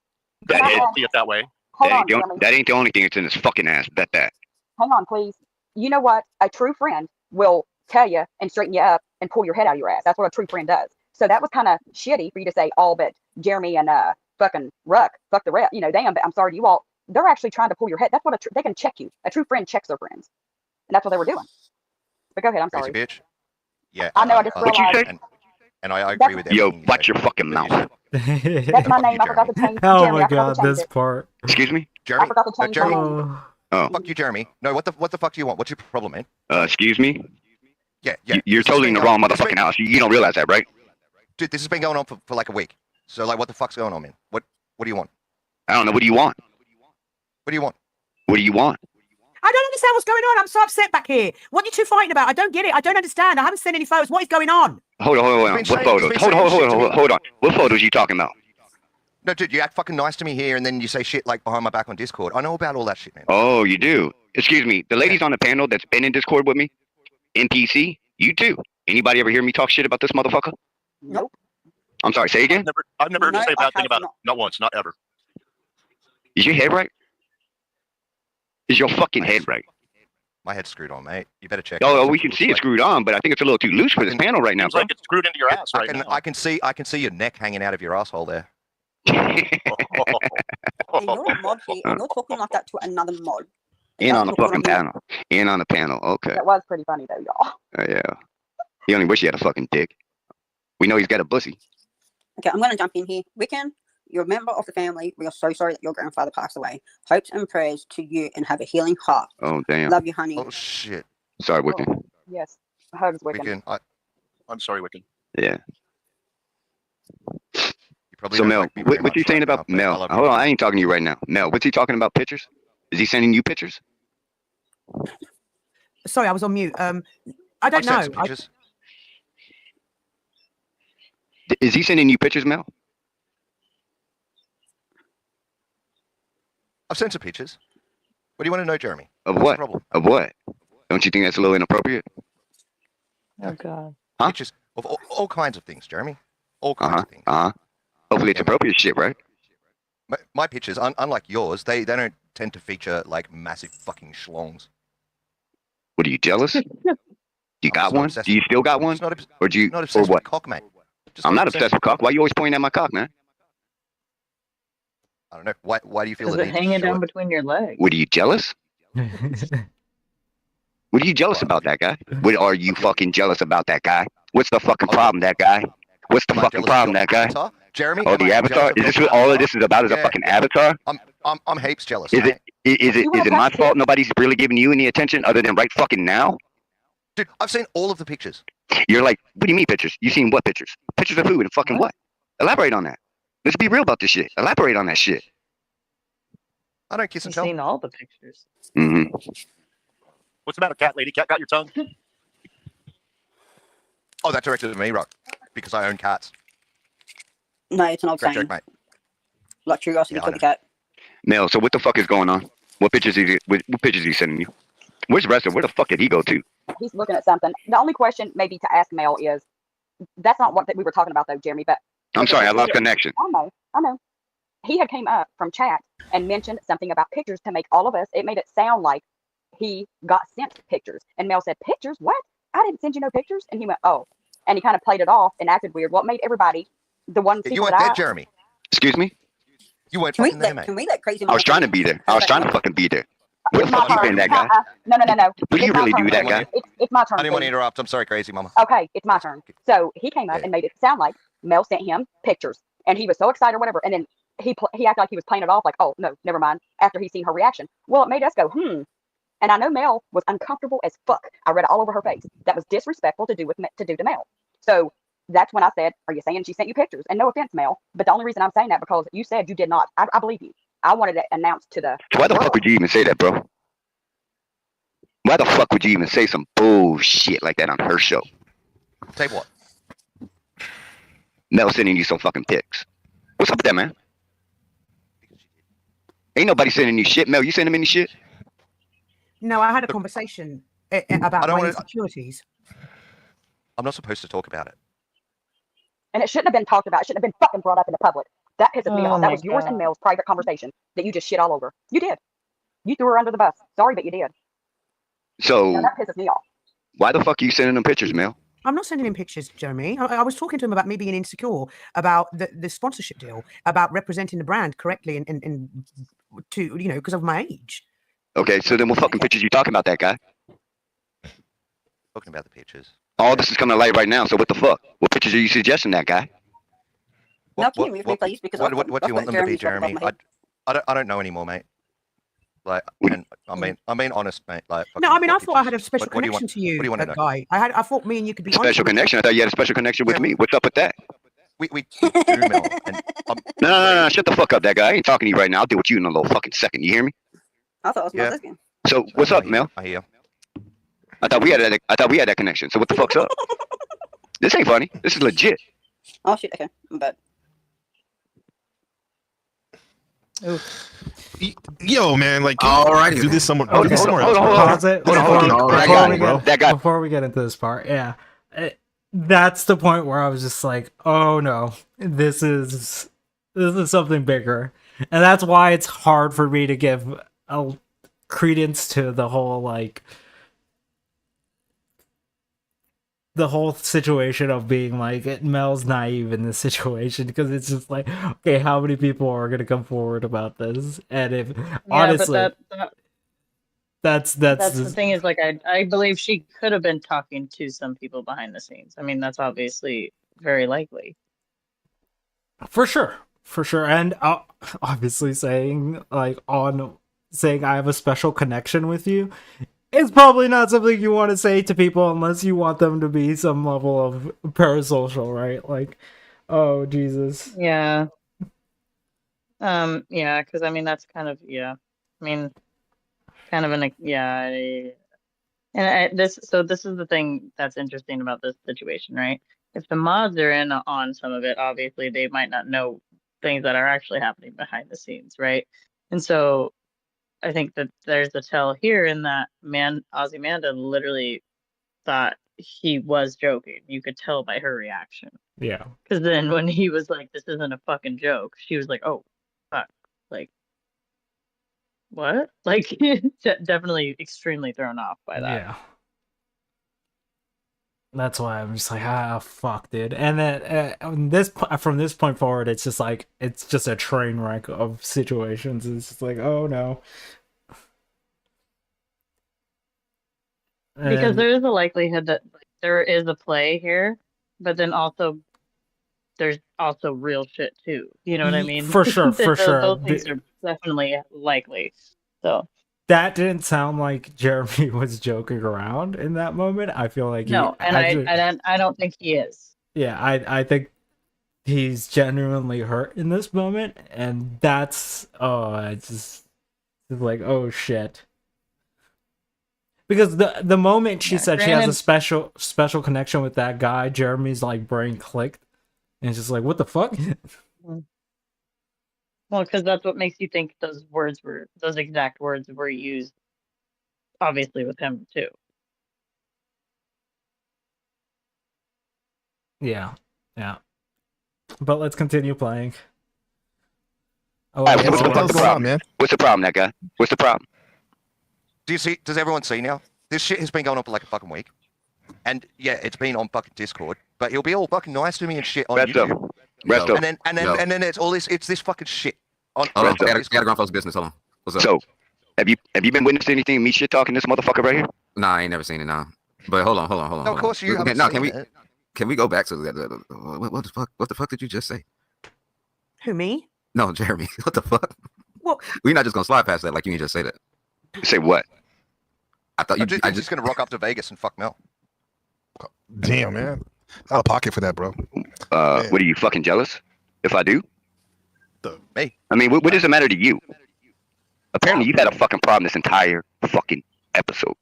Can I I don't ask? see it that way. Hold on, Jeremy. That ain't the only thing that's in his fucking ass. Bet that. Hang on, please. You know what? A true friend will tell you and straighten you up and pull your head out of your ass. That's what a true friend does. So that was kind of shitty for you to say, all but Jeremy and fucking Ruck, fuck the rest. You know, damn, I'm sorry to you all. They're actually trying to pull your head. That's what they can check you. A true friend checks their friends, and that's what they were doing. But go ahead. I'm crazy sorry. bitch. Yeah, I know. I just What you realized. say? And I agree with Yo, everything. watch your fucking mouth. That's my name. I forgot to change. Oh Jeremy, my I forgot god, to change this it. part. Excuse me? Jeremy, I forgot to change my Jeremy. name. Oh. Fuck you, Jeremy. No, what the fuck do you want? What's your problem, man? Excuse me? Yeah. You're totally in the wrong motherfucking house. You don't realize that, right? Dude, this has been going on for like a week. So like, what the fuck's going on, man? What do you want? I don't know. What do you want? What do you want? What do you want? I don't understand what's going on. I'm so upset back here. What are you two fighting about? I don't get it. I don't understand. I haven't seen any photos. What is going on? Hold on. What photos? Hold on. What photos are you talking about? No, dude, you act fucking nice to me here, and then you say shit like behind my back on Discord. I know about all that shit, man. Oh, you do? Excuse me. The ladies on the panel that's been in Discord with me, NPC, you too. Anybody ever hear me talk shit about this motherfucker? Nope. I'm sorry, say again? I've never heard you No, say a I bad thing have about it. not. Not once, not ever. Is your head right? Is your fucking head right? My head's screwed on, mate. You better check. Oh, we can see it screwed on, but I think it's a little too loose for this panel right now, Seems bro. like it's screwed into your ass right now. I can see your neck hanging out of your asshole there. Hey, you're a mod here, and you're talking like that to another mod. In on the That's fucking not panel. In on the panel. Okay. That was pretty funny though, y'all. Yeah. He only wish he had a fucking dick. We know he's got a pussy. Okay, I'm gonna jump in here. Wiccan, you're a member of the family. We are so sorry that your grandfather passed away. Hopes and prayers to you, and have a healing heart. Oh, damn. Love you, honey. Oh shit. Sorry, Wiccan. Yes. Hugs, Wiccan. Wiccan, I'm sorry, Wiccan. Yeah. you probably So, don't Mel, like me very what's he much saying right about now, but I Mel? love you. Hold on, I ain't talking to you right now. Mel, what's he talking about pictures? Is he sending you pictures? Sorry, I was on mute. I I don't sent know. some pictures. Is he sending you pictures, Mel? I've sent some pictures. What do you want to know, Jeremy? Of What's the what? problem? Of what? Don't you think that's a little inappropriate? Oh god. Huh? Pictures of all kinds of things, Jeremy. All kinds of things. Hopefully it's appropriate shit, right? My pictures, unlike yours, they don't tend to feature like massive fucking schlongs. What, are you jealous? You got one? Do you still got one? Or do you? Not Or obsessed what? with cock, mate. Just I'm not obsessed with cock. Why are you always pointing at my cock, man? I don't know. Why do you feel Because the it need to hanging show down it? between your legs. What, are you jealous? What are you jealous about, that guy? What are you fucking jealous about, that guy? What's the fucking problem, that guy? What's the Am I fucking jealous of problem, your that guy? avatar? Jeremy, Oh, am the I avatar? jealous of Is your this what all of avatar? this is about? Is a Yeah, fucking yeah. avatar? I'm heaps jealous. Is mate. it You wanna my touch fault it? nobody's really giving you any attention other than right fucking now? Dude, I've seen all of the pictures. You're like, what do you mean pictures? You seen what pictures? Pictures of who and fucking what? Elaborate on that. Let's be real about this shit. Elaborate on that shit. I don't kiss and You've tell. seen all the pictures. Mm-hmm. What's the matter, cat lady? Cat got your tongue? Oh, that directed at me, Rock, because I own cats. No, it's an old Great saying. joke, mate. Like curiosity Yeah, I killed the know. cat. Mel, so what the fuck is going on? What pictures is he sending you? Where's Ressa? Where the fuck did he go to? he's looking at something. The only question maybe to ask Mel is, that's not what we were talking about though, Jeremy. But I'm sorry, I lost connection. I know. He had came up from chat and mentioned something about pictures to make all of us. It made it sound like he got sent pictures, and Mel said, "Pictures? What? I didn't send you no pictures." And he went, "Oh," and he kind of played it off and acted weird. What made everybody, the one people You that weren't there, I, Jeremy. Excuse me? You weren't Can we fucking there, mate. can we let crazy? I was trying to be there. I was trying to fucking be there. What the it's my fuck you turn. been, that guy? No. Would you It's my really turn. do that, guy? It's my turn. I didn't want to please. interrupt. I'm sorry, crazy mama. Okay, it's my turn. So he came up Yeah. and made it sound like Mel sent him pictures, and he was so excited or whatever. And then he acted like he was playing it off, like, "Oh no, never mind." After he seen her reaction, well, it made us go, "Hmm." And I know Mel was uncomfortable as fuck. I read it all over her face. That was disrespectful to do to Mel. So that's when I said, "Are you saying she sent you pictures?" And no offense, Mel, but the only reason I'm saying that because you said you did not. I believe you. I wanted it announced to the. Why the fuck would you even say that, bro? Why the fuck would you even say some bullshit like that on her show? Say what? Mel sending you some fucking pics. What's up with that, man? Ain't nobody sending you shit. Mel, you send him any shit? No, I had a conversation about my insecurities. I'm not supposed to talk about it. And it shouldn't have been talked about. It shouldn't have been fucking brought up in the public. That pisses me Oh off. That my was yours and God. Mel's private conversation that you just shit all over. You did. You threw her under the bus. Sorry, but you did. So Now that pisses me off. why the fuck are you sending them pictures, Mel? I'm not sending him pictures, Jeremy. I was talking to him about me being insecure about the sponsorship deal, about representing the brand correctly, and to because of my age. Okay, so then what fucking pictures you talking about, that guy? Talking about the pictures. All this is coming to light right now, so what the fuck? What pictures are you suggesting, that guy? What do you want them to be, Jeremy? I don't know anymore, mate. Like, and I'm being honest, mate. Like, No, I mean, I thought I had a pictures. special What do you connection want? to you, What do you want to know? Guy. I thought me and you could be honest Special with each connection? I thought you had a special connection with me. What's up with that? We do, Mel. And No, shut the fuck up, that guy. I ain't talking to you right now. I'll deal with you in a little fucking second. You hear me? I thought it was my lesbian. So what's up, Mel? I hear. I thought we had that connection. So what the fuck's up? This ain't funny. This is legit. Oh shit. Okay, I'm bad. Yo, man, like, alrighty, do this somewhere. Okay, Do this somewhere else. Pause it. That guy. Before we get into this part, yeah, that's the point where I was just like, oh no, this is something bigger, and that's why it's hard for me to give a credence to the whole the whole situation of being like Mel's naive in this situation, because it's just like, okay, how many people are gonna come forward about this? And if honestly, but that's the thing is, like, I believe she could have been talking to some people behind the scenes. I mean, that's obviously very likely. for sure, and obviously saying I have a special connection with you. It's probably not something you want to say to people unless you want them to be some level of parasocial, right? Like, oh Jesus. Yeah. Yeah, because I mean that's kind of I mean, kind of this is the thing that's interesting about this situation, right? If the mods are in on some of it, obviously they might not know things that are actually happening behind the scenes, right? And so I think that there's the tell here in that Ozymandia literally thought he was joking. You could tell by her reaction. Yeah. Because then when he was like, "This isn't a fucking joke," she was like, "Oh, fuck!" Like, what? Like, definitely extremely thrown off by that. Yeah. That's why I'm just like, fuck, dude. And then from this point forward, it's just like it's just a train wreck of situations. It's just like, oh no. Because there is a likelihood that there is a play here, but then also there's also real shit too. You know what I mean? For sure, for sure. Those things are definitely likely. So that didn't sound like Jeremy was joking around in that moment. I feel like no, and actually, I don't think he is. Yeah, I think he's genuinely hurt in this moment, and that's it's just like, oh shit. Because the moment she said she has a special connection with that guy, Jeremy's like brain clicked, and it's just like, what the fuck? Well, because that's what makes you think those exact words were used, obviously with him too. Yeah. But let's continue playing. Oh, Alright, yeah, what's what's the going on, problem, man? What's the problem, that guy? What's the problem? Do you see? Does everyone see now? This shit has been going on for like a fucking week, and yeah, it's been on fucking Discord. But he'll be all fucking nice to me and shit on YouTube, Resto. and then it's all this. It's this fucking shit on. Hold on, on I got Discord. grown folks business. Hold on. What's up? So, have you been witnessing anything? Me shit talking this motherfucker right here? Nah, I ain't never seen it now. But hold on. No, of course you haven't No, seen it. can we go back to that? What the fuck? What the fuck did you just say? Who, me? No, Jeremy. What the fuck? What? We're not just gonna slide past that like you just say that. Say what? I thought I just think he's gonna rock up to Vegas and fuck Mel. Damn, man. Out of pocket for that, bro. What are you fucking jealous? If I do? Me? I mean, what does it matter to you? Apparently, you've had a fucking problem this entire fucking episode.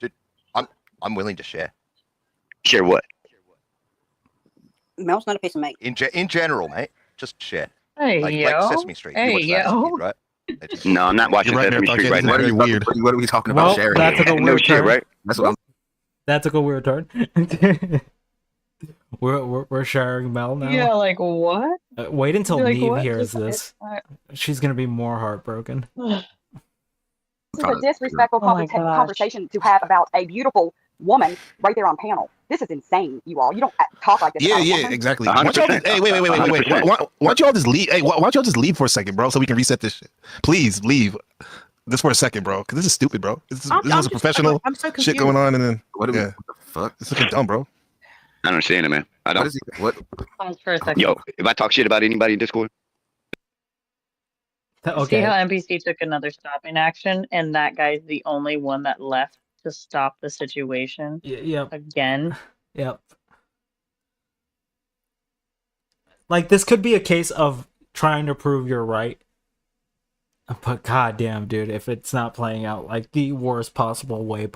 Dude, I'm willing to share. Share what? Mel's not a piece of meat. In general, mate, just share. Hey, like yo. Sesame Street. Hey, You watch that as a yo. kid, right? No, I'm not watching You're right, Sesame Mary Street Thursday. right This is now. very weird. What are we talking about Well, sharing? that took a No weird shit, turn. right? That's what I'm. That took a weird turn. we're sharing Mel now. Yeah, like what? Wait until Like, Neve what? hears Just- this. She's gonna be more heartbroken. This is trying a to- disrespectful Oh my gosh. conversation to have about a beautiful woman right there on panel. This is insane, you all. You don't talk like this. Yeah, about a yeah, woman. exactly. Why don't y'all 100%. hey, wait. Why 100%. don't y'all just leave? Hey, why don't y'all just leave for a second, bro, so we can reset this shit? Please leave. Just for a second, bro, because this is stupid, bro. This is a professional I'm so shit going on, and then What, yeah, what the fuck? it's looking dumb, bro. I don't understand it, man. I What don't. is he? What? Pause for a second. Yo, if I talk shit about anybody in Discord, See Okay. how NPC took another stopping action, and that guy's the only one that left to stop the situation Yep. again. Yep. Like this could be a case of trying to prove you're right. But goddamn, dude, if it's not playing out like the worst possible way,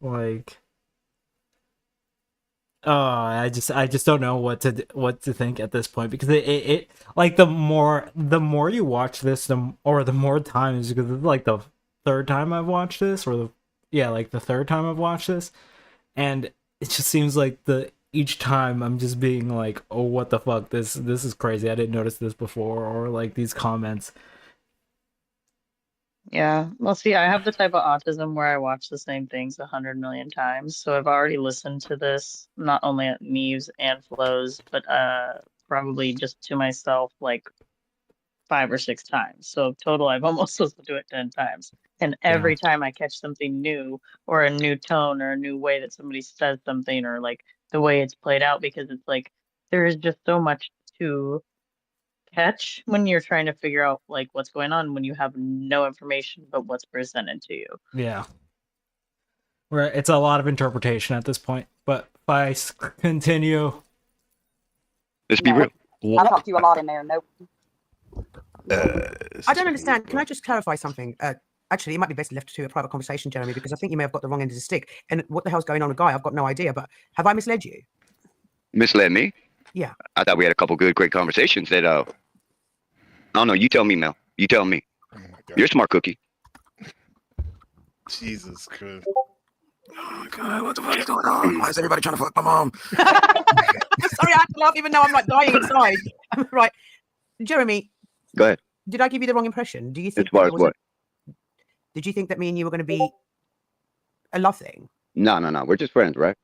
like, I just don't know what to think at this point, because it like the more you watch this, the more times, because it's like the third time I've watched this, or the third time I've watched this, and it just seems like each time I'm just being like, oh, what the fuck, this is crazy, I didn't notice this before, or like these comments. Yeah. Well, see, I have the type of autism where I watch the same things 100 million times. So I've already listened to this, not only at Neves and Flows, but probably just to myself like 5 or 6 times. So total, I've almost listened to it 10 times. And every time I catch something new, or a new tone, or a new way that somebody says something, or like the way it's played out, because it's like there is just so much to catch when you're trying to figure out like what's going on when you have no information but what's presented to you. Yeah. Right, it's a lot of interpretation at this point. But if I continue, let's be real. I talk to you a lot in there. Nope. I don't understand. Can I just clarify something? Actually, it might be best left to a private conversation, Jeremy, because I think you may have got the wrong end of the stick. And what the hell's going on with Guy? I've got no idea. But have I misled you? Misled me? Yeah. I thought we had a couple great conversations that I don't know. You tell me, Mel. You tell me. You're a smart cookie. Jesus Christ. Oh God, what the fuck is going on? Why is everybody trying to fuck my mom? Sorry, I have to laugh even though I'm like dying inside. Right. Jeremy, Go ahead. did I give you the wrong impression? Do you think As far that as was what? did you think that me and you were going to be a love thing? No. We're just friends, right?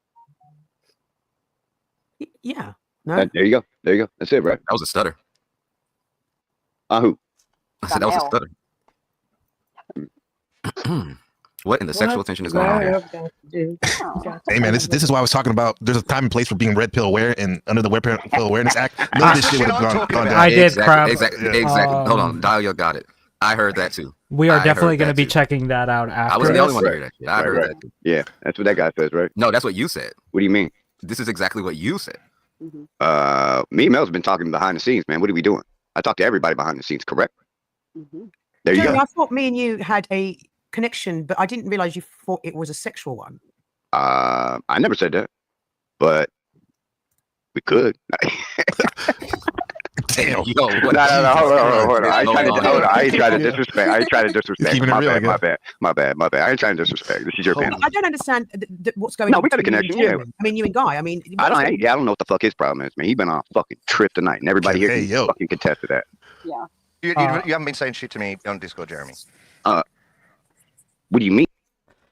Yeah. No. There you go. There you go. That's it, right? That was a stutter. Who? I said that was a stutter. What in the sexual tension is going on here? Hey man, this is why I was talking about. There's a time and place for being red pill aware, and under the Red Pill Awareness Act, none of this shit would have gone down. I did, crap. Exactly. Hold on, Dahlia got it. I heard that too. we are I definitely heard going to that be too. checking that out after I wasn't the only this. one to hear that shit. I heard that too. Yeah, that's what that guy says, right? No, that's what you said. What do you mean? This is exactly what you said. Me and Mel's been talking behind the scenes, man. What are we doing? I talk to everybody behind the scenes, correct? There you Jeremy, go. I thought me and you had a connection, but I didn't realize you thought it was a sexual one. I never said that, but we could. Damn, yo, No, what no, no, hold on, hold on, hold on. I ain't trying to, going hold on. on? I ain't trying to disrespect. I ain't trying to disrespect. keeping it My real, I bad, my guess. bad, my bad, my bad. I ain't trying to disrespect. This is your panel. I don't understand what's going No, on we got a between you and connection. Yeah, Jeremy. I mean, you and Guy. I mean, I what's don't. going I don't know what the fuck his problem is, man. He been on a fucking trip tonight, and everybody here Hey, can yo. fucking contest to that. Yeah. You haven't been saying shit to me on Discord, Jeremy. What do you mean?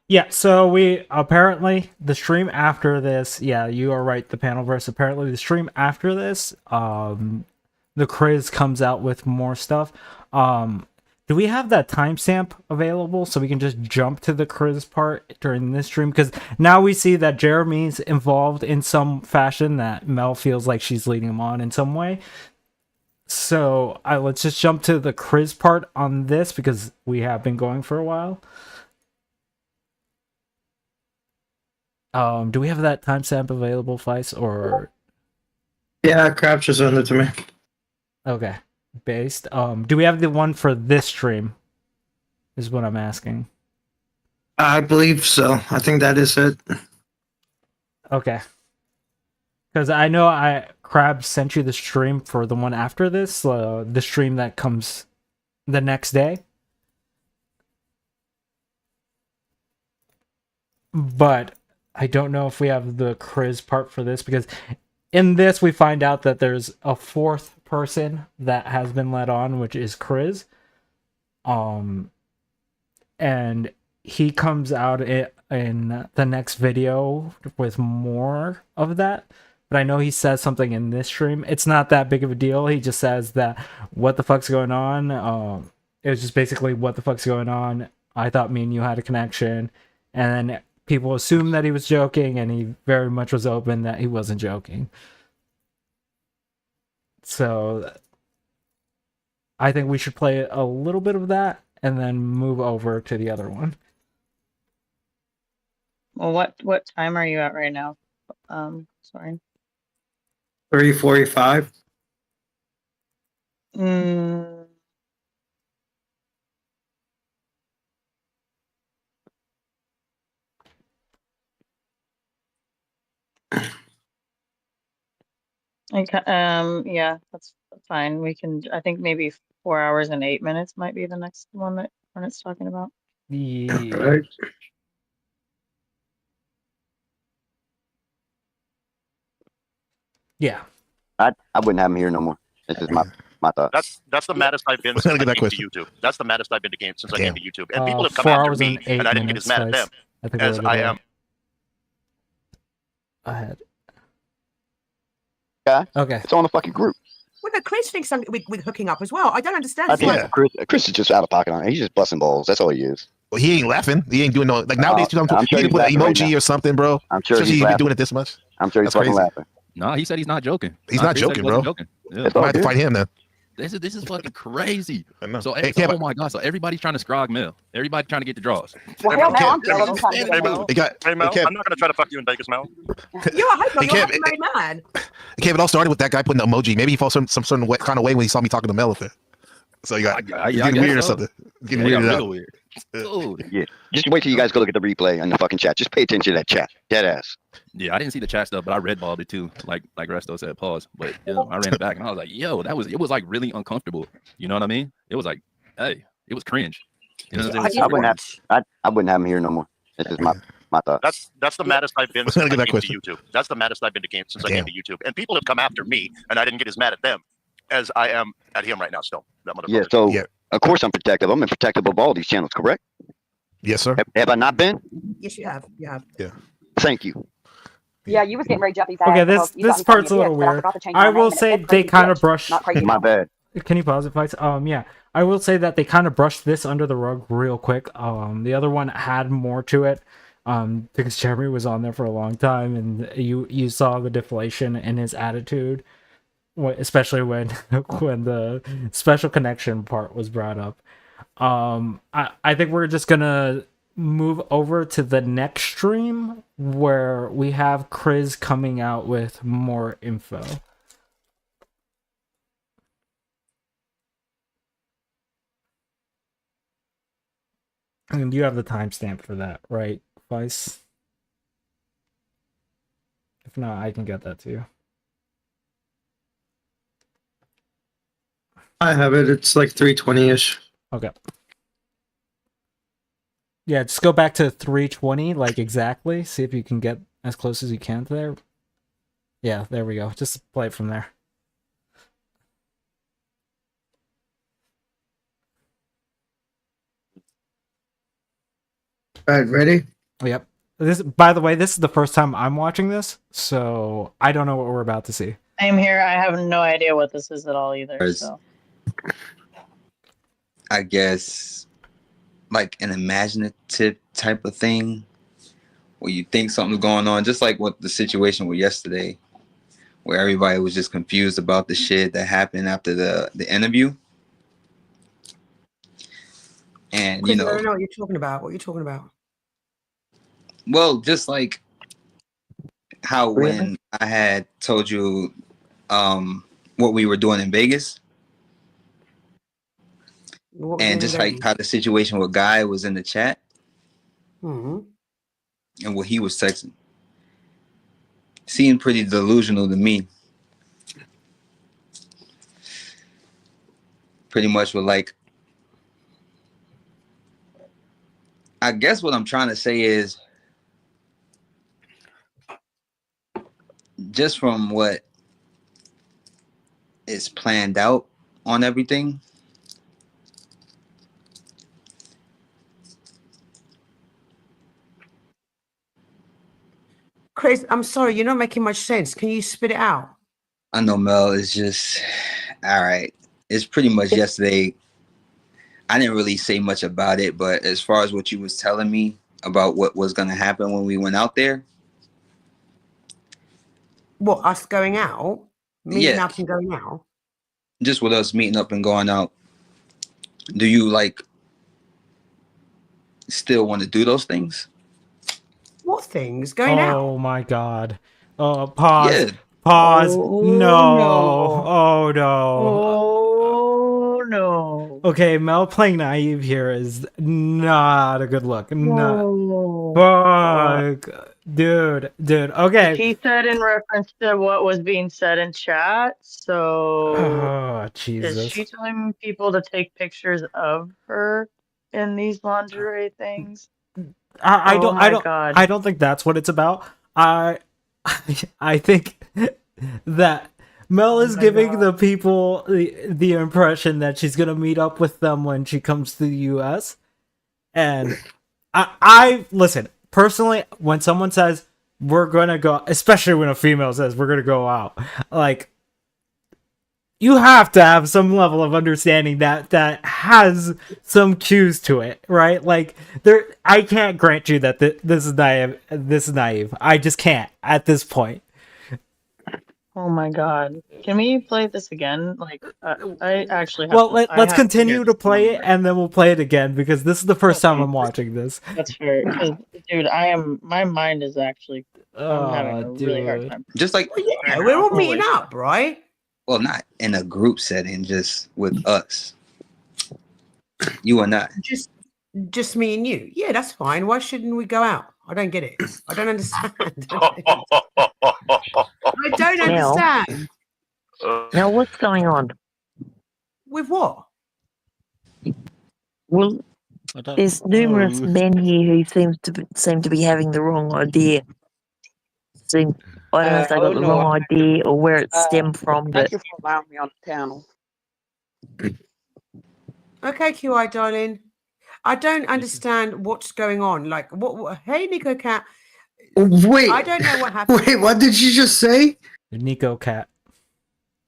Yeah, so we apparently the stream after this, yeah, you are right, the panel verse. Apparently the stream after this, the Kriz comes out with more stuff. Do we have that timestamp available so we can just jump to the Kriz part during this stream? Because now we see that Jeremy's involved in some fashion, that Mel feels like she's leading him on in some way. So let's just jump to the Kriz part on this because we have been going for a while. Do we have that timestamp available, Vice, or Yeah, Crap just sent it to me. okay, based? Do we have the one for this stream? Is what I'm asking. I believe so. I think that is it. Okay, because I know Crab sent you the stream for the one after this, the stream that comes the next day. But I don't know if we have the Kriz part for this because in this we find out that there's a fourth person that has been let on, which is Kriz. And he comes out in the next video with more of that. But I know he says something in this stream. It's not that big of a deal. He just says that what the fuck's going on. It was just basically what the fuck's going on. I thought me and you had a connection, and then people assumed that he was joking, and he very much was open that he wasn't joking. So I think we should play a little bit of that and then move over to the other one. Well, what time are you at right now? Sorry. 3:45. Mm, okay, yeah, that's fine. We can, I think maybe 4 hours and 8 minutes might be the next one that Hornet's talking about. Yeah. Right. Yeah. I wouldn't have him here no more. This is my thoughts. That's the maddest I've been Let's since I get that came question. to YouTube. That's the maddest I've been since I came to YouTube. And people have come 4 after hours me, and 8 and I didn't get minutes, as mad at them Vice. I think as we're a I little am. ahead. Yeah. Okay. It's on the fucking group. Well, no, Chris thinks something with hooking up as well. I don't understand. I It's think like, Chris is just out of pocket on it. He's just busting balls. That's all he is. Well, he ain't laughing. He ain't doing no like nowadays. I'm sure he he's can put an laughing right emoji now. or something, bro. I'm sure Especially he's he been laughing. doing it this much. I'm sure he's That's fucking crazy. laughing. No, he said he's not joking. He's Nah, not Chris said he joking, wasn't bro. joking. Yeah. That's I all might have to good. fight him then. This is fucking crazy. I know. So, Hey, so Kev, oh my god, so everybody's trying to scrog Mel. Everybody trying to get the draws. Well, hell no, I'm jealous. I'm trying to Hey, get Mel. a Hey, Kev, Hey, Mel, Kev, I'm not going to try to fuck you in Vegas, Mel. you're a hyper, Hey, you're a Kev, married man. Kev, it all started with that guy putting the emoji. Maybe he felt some certain way, kind of way when he saw me talking to Mel up there. So you got I getting guess weird or so. something. Getting Yeah, it got weirded real out. weird. Dude. Yeah. Just wait till you guys go look at the replay on the fucking chat. Just pay attention to that chat. Dead ass. Yeah, I didn't see the chat stuff, but I red balled it too. Like Resto said, pause. But I ran it back and I was like, yo, it was like really uncomfortable. You know what I mean? It was like, hey, it was cringe. You know what I'm saying? I wouldn't have him here no more. This is my thoughts. That's the maddest I've been Let's since I get that came question. to YouTube. That's the maddest I've been since I came to YouTube. And people have come after me, and I didn't get as mad at them as I am at him right now. Still, that motherfucker. Yeah. So of course I'm protective. I'm protective of all these channels. Correct? Yes, sir. Have I not been? Yes, you have. You have. Yeah. Thank you. Yeah, you was getting ready to jump his ass. Okay, because this you thought this he called part's you a a little bitch, but I weird. forgot to change I my will name and it say said they crazy kind of bitch, brush. not crazy My bitch. bad. Can you pause it, Vice? Yeah. I will say that they kind of brushed this under the rug real quick. The other one had more to it. Because Jeremy was on there for a long time, and you saw the deflation in his attitude, especially when when the special connection part was brought up. I think we're just gonna move over to the next stream where we have Kriz coming out with more info. And you have the timestamp for that, right, Vice? If not, I can get that to you. I have it. It's like 320-ish. Okay. Yeah, just go back to 320, like exactly. See if you can get as close as you can to there. Yeah, there we go. Just play it from there. All right, ready? Yep. This, by the way, this is the first time I'm watching this, so I don't know what we're about to see. Same here. I have no idea what this is at all either. So I guess like an imaginative type of thing where you think something's going on, just like what the situation was yesterday, where everybody was just confused about the shit that happened after the interview. And Chris, I don't know what you're talking about. What are you talking about? well, just like how when I had told you what we were doing in Vegas, and just like how the situation with Guy was in the chat Mm-hmm. and what he was texting. Seemed pretty delusional to me. Pretty much with like, I guess what I'm trying to say is just from what is planned out on everything. Chris, I'm sorry, you're not making much sense. Can you spit it out? I know Mel is just all right. It's pretty much yesterday. I didn't really say much about it, but as far as what you was telling me about what was gonna happen when we went out there. What, us going out? Meeting Yeah. up and going out? Just with us meeting up and going out. Do you like still want to do those things? What things? Going out? Oh my god. Pause. Yeah. Pause. Oh, no. no. Oh no. Oh no. Okay, Mel playing naive here is not a good look. No. Fuck. Dude. Okay. He said in reference to what was being said in chat. So Oh, is Jesus. she telling people to take pictures of her in these lingerie things? I Oh don't my God. I don't think that's what it's about. I think that Mel is giving the people the impression that she's gonna meet up with them when she comes to the US. And I listen, personally, when someone says we're gonna go, especially when a female says we're gonna go out, like you have to have some level of understanding that has some cues to it, right? Like there, I can't grant you that this is naive. This is naive. I just can't at this point. Oh my God. Can we play this again? Like, I actually have Well, to, I let's have continue to play it and then we'll play it again because this is the first time I'm watching this. That's fair. Because, dude, my mind is actually, I'm having a really hard time. Just like Yeah, we're all meeting up, right? well, not in a group setting, just with us. You and I. Just me and you. Yeah, that's fine. Why shouldn't we go out? I don't get it. I don't understand. I don't understand. Now, what's going on? With what? Well, there's numerous men here who seem to be having the wrong idea. I don't know if they got the wrong idea or where it stemmed from, but Thank you for allowing me on the panel. Okay, QI, darling. I don't understand what's going on. Like, what hey, Nico Cat. Wait. I don't know what happened. Wait, what did you just say? Nico Cat.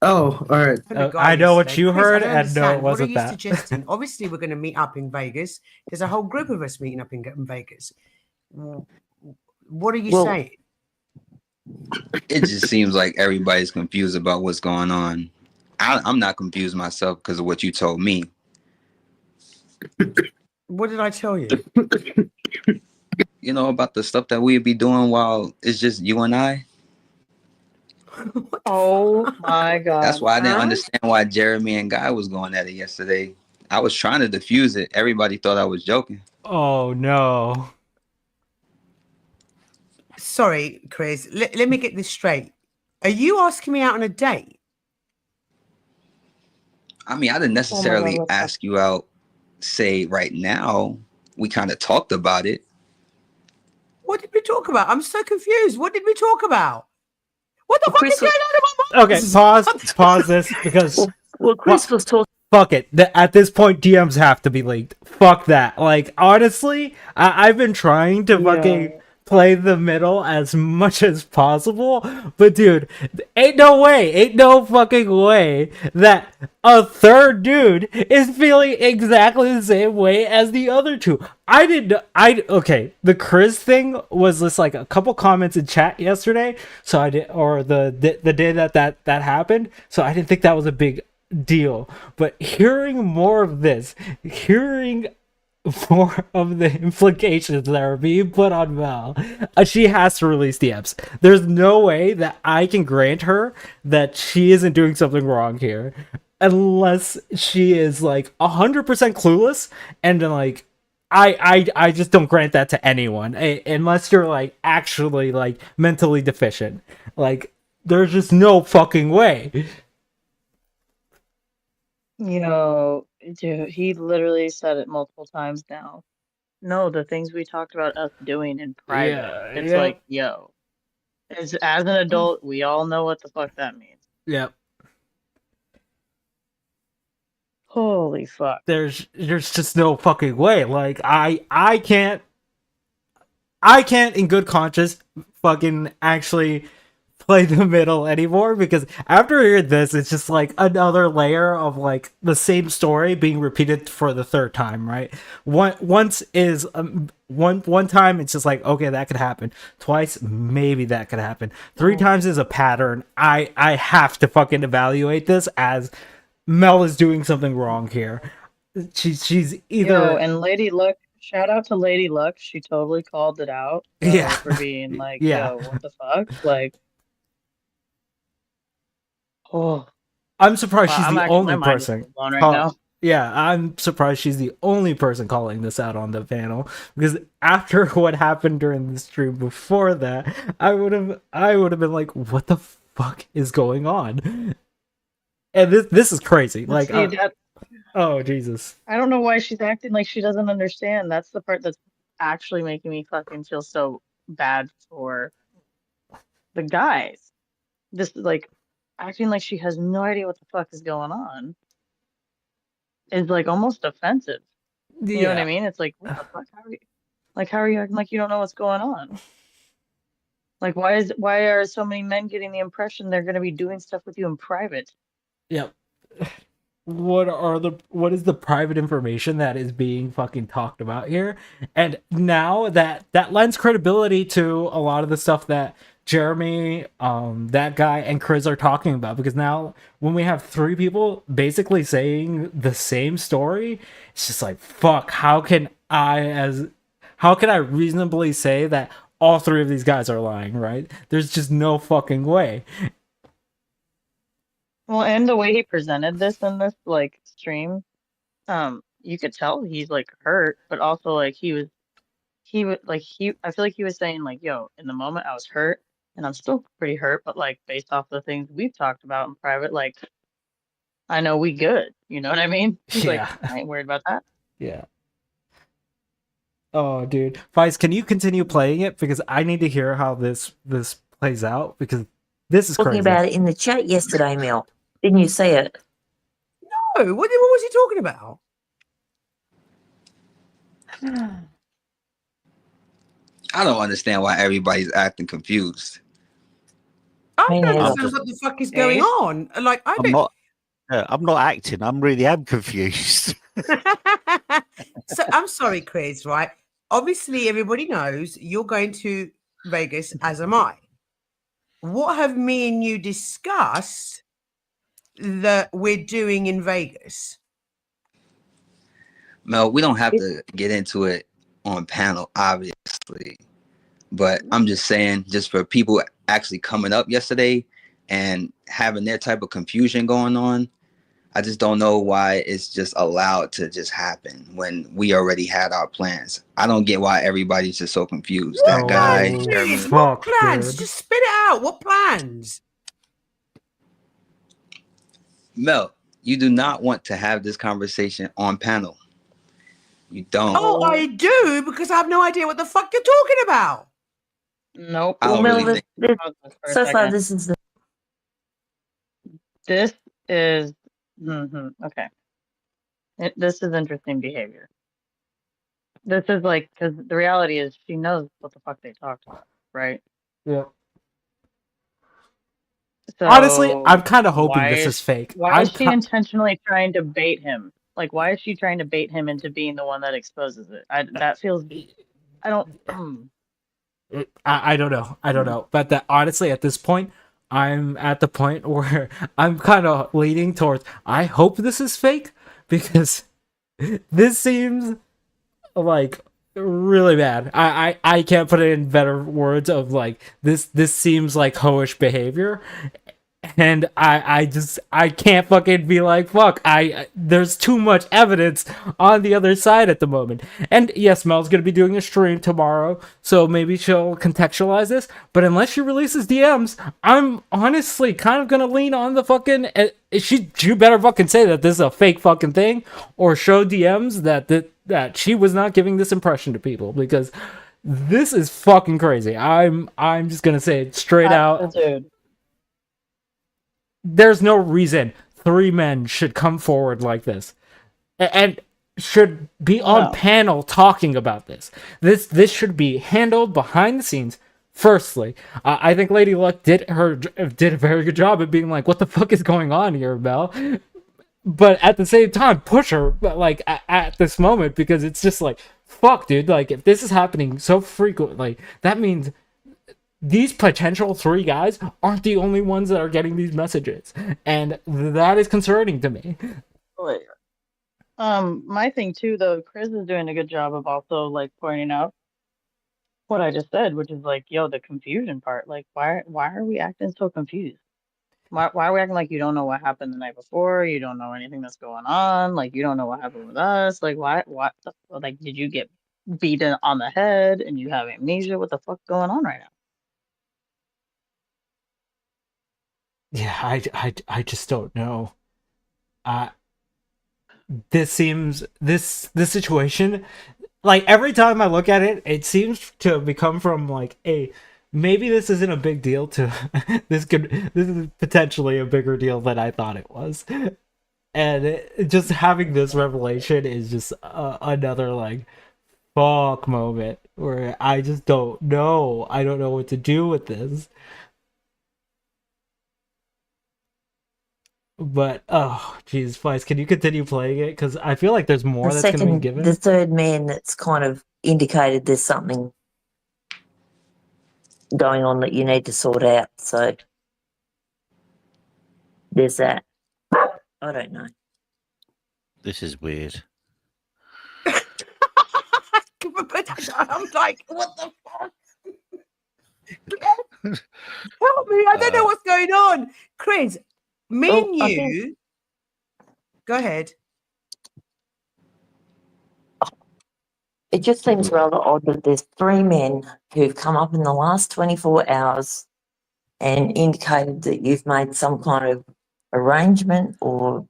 Oh, all right. I know what you Chris, heard, I don't and no, it understand. What are wasn't you that. suggesting? Obviously, we're going to meet up in Vegas. There's a whole group of us meeting up in Vegas. What are you saying? It just seems like everybody's confused about what's going on. I'm not confused myself because of what you told me. What did I tell you? You know, about the stuff that we'd be doing while it's just you and I. Oh my God. That's why I didn't understand why Jeremy and Guy was going at it yesterday. I was trying to diffuse it. Everybody thought I was joking. Oh no. Sorry, Chris. Let me get this straight. Are you asking me out on a date? I mean, I didn't necessarily ask you out, say right now. We kind of talked about it. What did we talk about? I'm so confused. What did we talk about? What the fuck is going on in my mind? Okay, pause this because Well, Chris was talking. fuck it. At this point, DMs have to be leaked. Fuck that. Like, honestly, I've been trying to fucking play the middle as much as possible, but dude, ain't no fucking way that a third dude is feeling exactly the same way as the other two. Okay, the Chris thing was just like a couple comments in chat yesterday, so I did, or the day that happened, so I didn't think that was a big deal. But hearing more of this, hearing more of the implications that are being put on Val, she has to release the Eps. There's no way that I can grant her that she isn't doing something wrong here, unless she is like 100% clueless, and then like I just don't grant that to anyone, unless you're like actually like mentally deficient. Like, there's just no fucking way. Dude, he literally said it multiple times now. No, the things we talked about us doing in private. It's like, as an adult, we all know what the fuck that means. Yep. Holy fuck. There's just no fucking way. Like, I can't in good conscience fucking actually play the middle anymore, because after hearing this, it's just like another layer of like the same story being repeated for the third time, right? Once is one time it's just like, okay, that could happen. Twice, maybe that could happen. Three times is a pattern. I have to fucking evaluate this as Mel is doing something wrong here. She's either and Lady Luck, shout out to Lady Luck, she totally called it out for being like, yo, what the fuck? Like, I'm surprised she's the only my mind is person. blown right now. Yeah, I'm surprised she's the only person calling this out on the panel, because after what happened during the stream before that, I would have been like, what the fuck is going on? And this is crazy. Like, oh Jesus. I don't know why she's acting like she doesn't understand. That's the part that's actually making me fucking feel so bad for the guys. Just like acting like she has no idea what the fuck is going on is like almost offensive. You know what I mean? It's like, what the fuck? How are you acting like you don't know what's going on? Like, why are so many men getting the impression they're going to be doing stuff with you in private? Yep. What is the private information that is being fucking talked about here? And now that lends credibility to a lot of the stuff that Jeremy, that guy, and Chris are talking about, because now when we have three people basically saying the same story, it's just like, fuck, how can I reasonably say that all three of these guys are lying, right? There's just no fucking way. Well, and the way he presented this in this like stream, you could tell he's like hurt, but also like I feel like he was saying like, yo, in the moment I was hurt and I'm still pretty hurt, but like based off the things we've talked about in private, like I know we good. You know what I mean? He's like, I ain't worried about that. Yeah. Oh, dude. Vice, can you continue playing it? Because I need to hear how this plays out, because this is Talking crazy. about it in the chat yesterday, Mel. Didn't you see it? No, what was he talking about? I don't understand why everybody's acting confused. I don't understand what the fuck is going on. Like, I don't. I'm not acting. I'm really am confused. So I'm sorry, Chris. Right? Obviously, everybody knows you're going to Vegas, as am I. What have me and you discussed that we're doing in Vegas? Mel, we don't have to get into it on panel, obviously. But I'm just saying, just for people actually coming up yesterday and having their type of confusion going on, I just don't know why it's just allowed to just happen when we already had our plans. I don't get why everybody's just so confused. That guy. Jeez, what plans? Just spit it out. What plans? Mel, You do not want to have this conversation on panel. You don't. Oh, I do, because I have no idea what the fuck you're talking about. Nope. I don't really think. So far, this is the This is okay. This is interesting behavior. This is like, because the reality is she knows what the fuck they talked about, right? Yeah. So Honestly, I'm kind of hoping this is fake. Why is she intentionally trying to bait him? Like, why is she trying to bait him into being the one that exposes it? That feels. I don't. I don't know. I don't know. But that honestly, at this point, I'm at the point where I'm kind of leaning towards. I hope this is fake because this seems like really bad. I can't put it in better words of like this seems like hoish behavior. And I can't fucking be like, fuck, there's too much evidence on the other side at the moment. And yes, Mel's gonna be doing a stream tomorrow, so maybe she'll contextualize this, but unless she releases DMs, I'm honestly kind of gonna lean on the fucking, she better fucking say that this is a fake fucking thing, or show DMs that she was not giving this impression to people, because this is fucking crazy. I'm just gonna say it straight out. Dude. There's no reason 3 men should come forward like this and should be on panel talking about this. This should be handled behind the scenes. Firstly, I think Lady Luck did a very good job at being like, what the fuck is going on here, Mel? But at the same time, push her like at this moment, because it's just like, fuck, dude, like if this is happening so frequently, that means these potential 3 guys aren't the only ones that are getting these messages, and that is concerning to me. My thing too, though, Chris is doing a good job of also like pointing out what I just said, which is like, yo, the confusion part. Like, why are we acting so confused? Why are we acting like you don't know what happened the night before? You don't know anything that's going on. Like, you don't know what happened with us. Like, like, did you get beaten on the head and you have amnesia? What the fuck going on right now? Yeah, I just don't know. This situation, like every time I look at it, it seems to become from like maybe this isn't a big deal to this is potentially a bigger deal than I thought it was. And just having this revelation is just another like fuck moment where I just don't know. I don't know what to do with this. But oh, Jesus Christ, can you continue playing it? Because I feel like there's more that's going to be given. The third man that's kind of indicated there's something going on that you need to sort out. So there's that. I don't know. This is weird. I'm like, what the fuck? Help me! I don't know what's going on. Chris, me and you. Go ahead. It just seems rather odd that there's 3 men who've come up in the last 24 hours and indicated that you've made some kind of arrangement or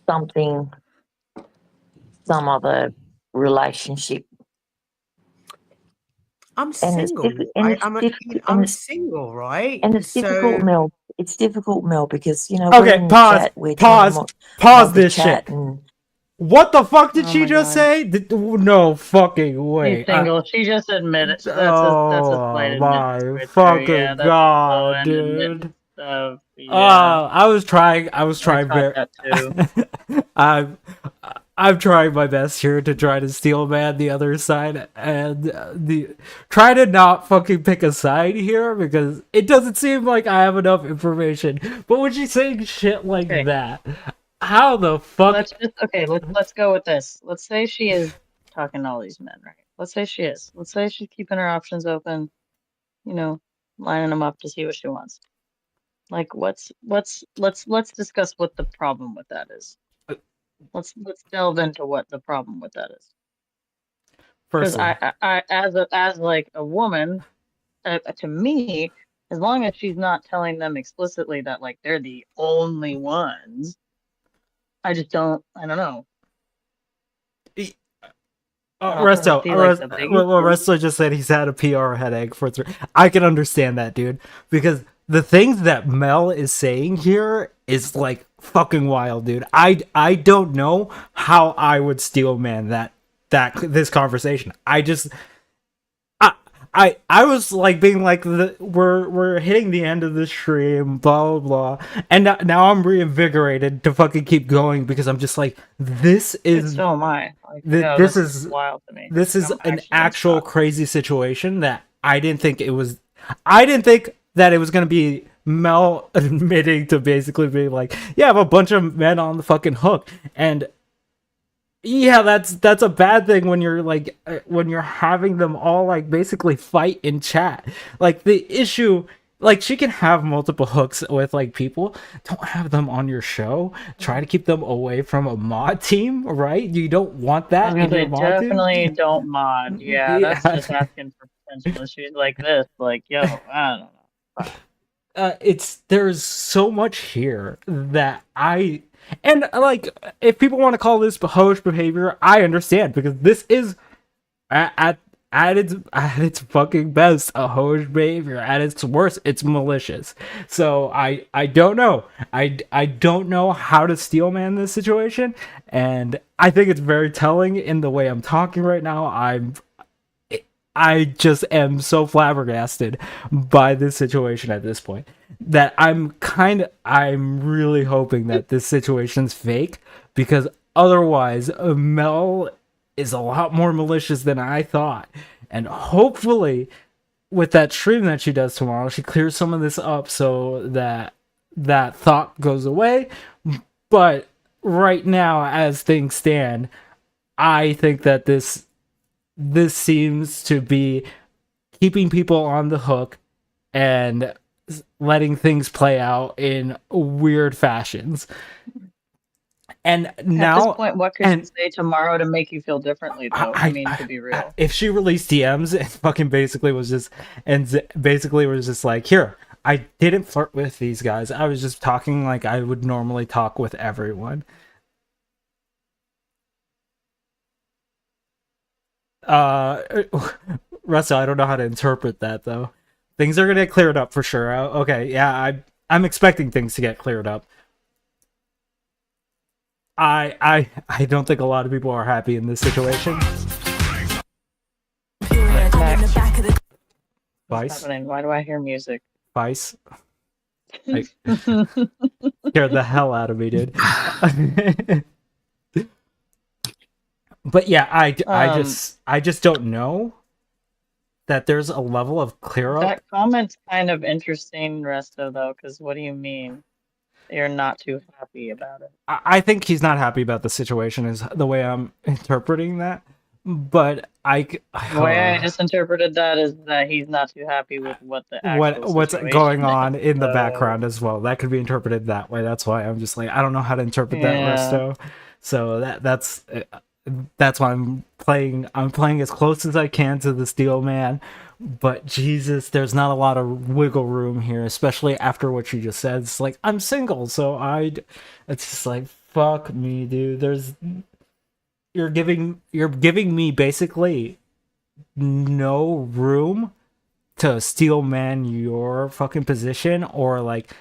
something, some other relationship. I'm single. I'm single, right? And it's difficult, Mel. It's difficult, Mel, because we're Okay, in pause. the chat. We're Pause this shit. And what the fuck did she just say? No fucking way. She's single. She just admitted. That's a slight my admittance fucking right there. Yeah, god, that's dude. Yeah. I was trying very. That too. I'm trying my best here to try to steel man the other side and try to not fucking pick a side here, because it doesn't seem like I have enough information. But when she's saying shit like that, how the fuck? Let's go with this. Let's say she is talking to all these men, right? Let's say she is. Let's say she's keeping her options open, lining them up to see what she wants. Like, let's discuss what the problem with that is. Let's delve into what the problem with that is. Because I as like a woman, to me, as long as she's not telling them explicitly that like they're the only ones, I just don't. I don't know. Resto, be like the biggest one. Resto just said he's had a PR headache for 3. I can understand that, dude, because the things that Mel is saying here is like fucking wild, dude. I don't know how I would steel man that this conversation. I was like being like we're hitting the end of the stream, blah blah blah, and now I'm reinvigorated to fucking keep going because I'm just like this is So am I. Like, this is wild to me. this is I'm an actually in actual crazy situation that I didn't think it was. I didn't think that it was gonna be Mel admitting to basically being like, yeah, I have a bunch of men on the fucking hook, and yeah, that's a bad thing when you're like when you're having them all like basically fight in chat. Like the issue, like she can have multiple hooks with like people. Don't have them on your show. Try to keep them away from a mod team, right? You don't want I that was gonna in your say, mod definitely team. don't mod. Yeah, that's just asking for potential issues like this. Like, yo, I don't know. It's there's so much here that I and like if people want to call this host behavior, I understand because this is at its fucking best a host behavior. At its worst, it's malicious. So I don't know. I don't know how to steel man this situation, and I think it's very telling in the way I'm talking right now. I just am so flabbergasted by this situation at this point that I'm really hoping that this situation's fake because otherwise Mel is a lot more malicious than I thought. And hopefully with that stream that she does tomorrow, she clears some of this up so that that thought goes away. But right now as things stand, I think that this seems to be keeping people on the hook and letting things play out in weird fashions. And now, at this point, what could she say tomorrow to make you feel differently? Though, I mean, to be real, if she released DMs and fucking basically was just like, here, I didn't flirt with these guys. I was just talking like I would normally talk with everyone. Russell, I don't know how to interpret that though. Things are gonna get cleared up for sure. Okay, yeah, I'm expecting things to get cleared up. I don't think a lot of people are happy in this situation. Vice. Why do I hear music? Vice. Like, scared the hell out of me, dude. But yeah, I just don't know that there's a level of clear up. That comment's kind of interesting, Resto, though, because what do you mean you're not too happy about it? I think he's not happy about the situation is the way I'm interpreting that. But the way I just interpreted that is that he's not too happy with what the actual what's going on is, in the background as well. That could be interpreted that way. That's why I'm just like I don't know how to interpret that, Resto. So that's why I'm playing as close as I can to the Steel Man. But Jesus, there's not a lot of wiggle room here, especially after what you just said. It's like I'm single, so it's just like fuck me, dude. You're giving me basically no room to steel man your fucking position or like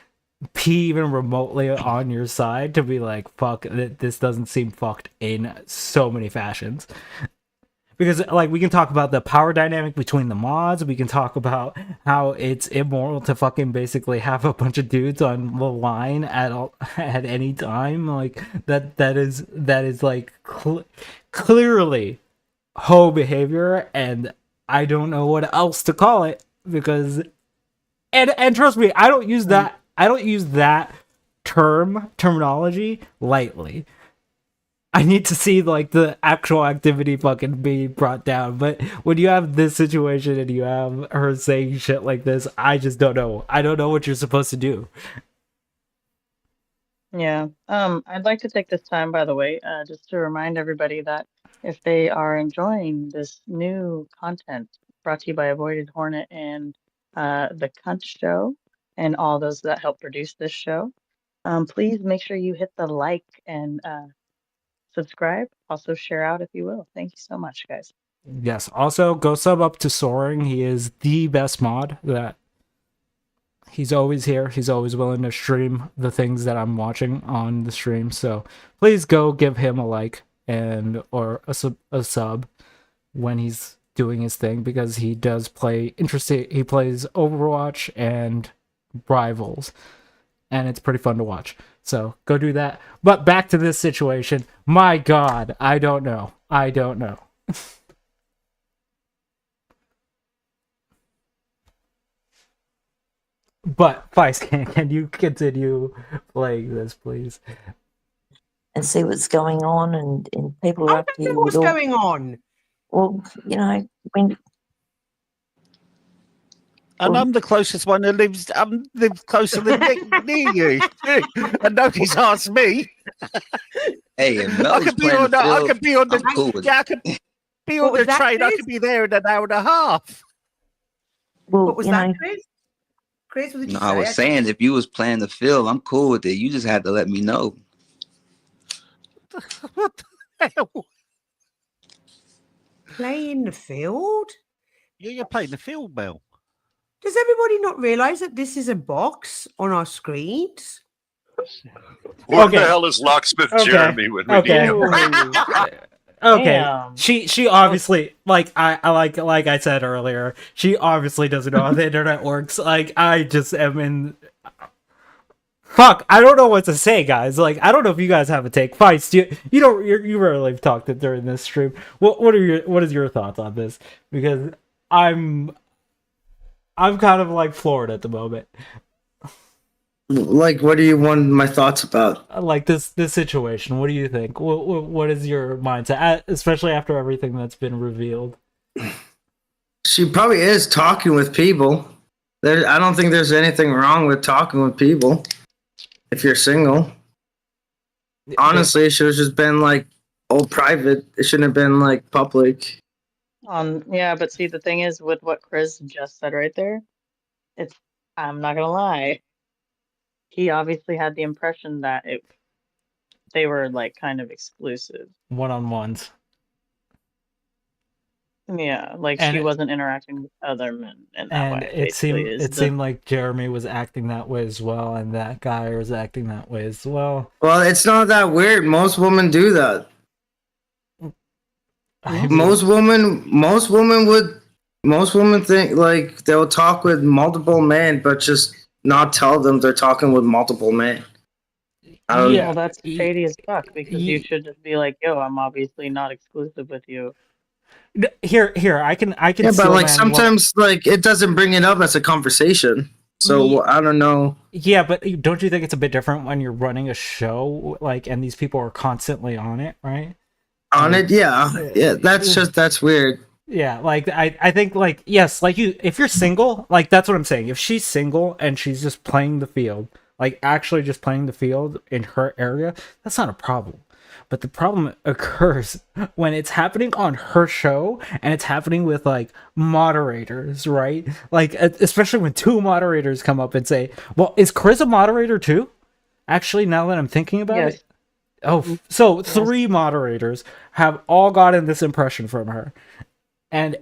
pee even remotely on your side to be like fuck this doesn't seem fucked in so many fashions. Because like we can talk about the power dynamic between the mods, we can talk about how it's immoral to fucking basically have a bunch of dudes on the line at any time. Like that is like clearly hoe behavior, and I don't know what else to call it because and trust me, I don't use that terminology lightly. I need to see like the actual activity fucking be brought down. But when you have this situation and you have her saying shit like this, I just don't know. I don't know what you're supposed to do. Yeah. I'd like to take this time, by the way, just to remind everybody that if they are enjoying this new content brought to you by Avoided Hornet and the Cunt Show and all those that help produce this show, Please make sure you hit the like and subscribe. Also share out if you will. Thank you so much, guys. Yes. Also, go sub up to Soaring. He is the best mod. That he's always here. He's always willing to stream the things that I'm watching on the stream. So please go give him a like and or a sub when he's doing his thing, because he does play interesting. He plays Overwatch and Rivals, and it's pretty fun to watch. So go do that. But back to this situation. My God, I don't know. But Feist, can you continue playing this, please? And see what's going on, and people are I up don't here know what's with all. going on. Well, when. And I'm the closest one who lives closer than near you. And nobody's asked me. Hey, if I Mel's could be playing on the the, I field, could be on the, I'm cool with yeah, I it. could be What on was the that, train. I Chris? could be there in an hour and a half. Well, What was that, Chris? Chris, what did you No, say? I was saying if you was playing the field, I'm cool with it. You just had to let me know. What the hell? Playing the field? Yeah, you're playing the field, Mel. Does everybody not realise that this is a box on our screens? Where the hell is Locksmith Jeremy when we need him? Okay. Damn. She obviously, like I said earlier, she obviously doesn't know how the internet works. Like, I just am in. Fuck, I don't know what to say, guys. Like, I don't know if you guys have a take. Feist, you rarely talked it during this stream. What is your thoughts on this? Because I'm kind of like floored at the moment. Like, what do you want my thoughts about? Like this situation. What do you think? What is your mindset, especially after everything that's been revealed? She probably is talking with people. I don't think there's anything wrong with talking with people if you're single. Honestly, it should have just been like all private. It shouldn't have been like public. Yeah, but see, the thing is with what Chris just said right there, I'm not gonna lie. He obviously had the impression that they were like kind of exclusive. One-on-ones. Yeah, like And she wasn't interacting with other men in that And way. it seemed like Jeremy was acting that way as well, and that guy was acting that way as well. Well, it's not that weird. Most women do that. Most women think like they'll talk with multiple men, but just not tell them they're talking with multiple men. Well, that's shady as fuck, because you should just be like, "Yo, I'm obviously not exclusive with you." Here, I can. Yeah, but like sometimes like it doesn't bring it up as a conversation. So I don't know. Yeah, but don't you think it's a bit different when you're running a show, like, and these people are constantly on it, right? Yeah. That's weird. Yeah, like I think, like, yes, like, if you're single, like, that's what I'm saying. If she's single and she's just playing the field, like actually just playing the field in her area, that's not a problem. But the problem occurs when it's happening on her show and it's happening with like moderators, right? Like, especially when two moderators come up and say, "Well, is Chris a moderator too?" Actually, now that I'm thinking about it, so 3 moderators have all gotten this impression from her, and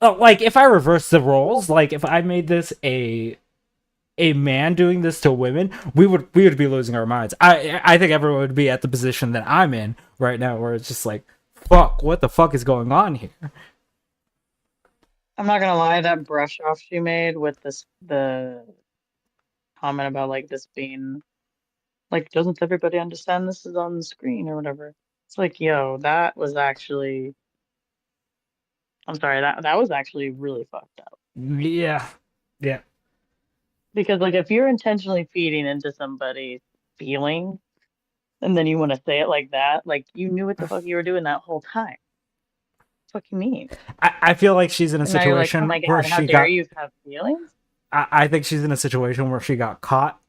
like, if I reverse the roles, like if I made this a man doing this to women, we would be losing our minds. I think everyone would be at the position that I'm in right now, where it's just like, fuck, what the fuck is going on here? I'm not gonna lie, that brush off she made with the comment about like this being like, doesn't everybody understand this is on the screen or whatever? It's like, yo, that was actually, I'm sorry, that was actually really fucked up. Yeah. Because like, if you're intentionally feeding into somebody's feeling, and then you want to say it like that, like, you knew what the fuck you were doing that whole time. What you mean? I feel like she's in a And now you're like, situation oh my God, where how she dare got. you have feelings? I think she's in a situation where she got caught,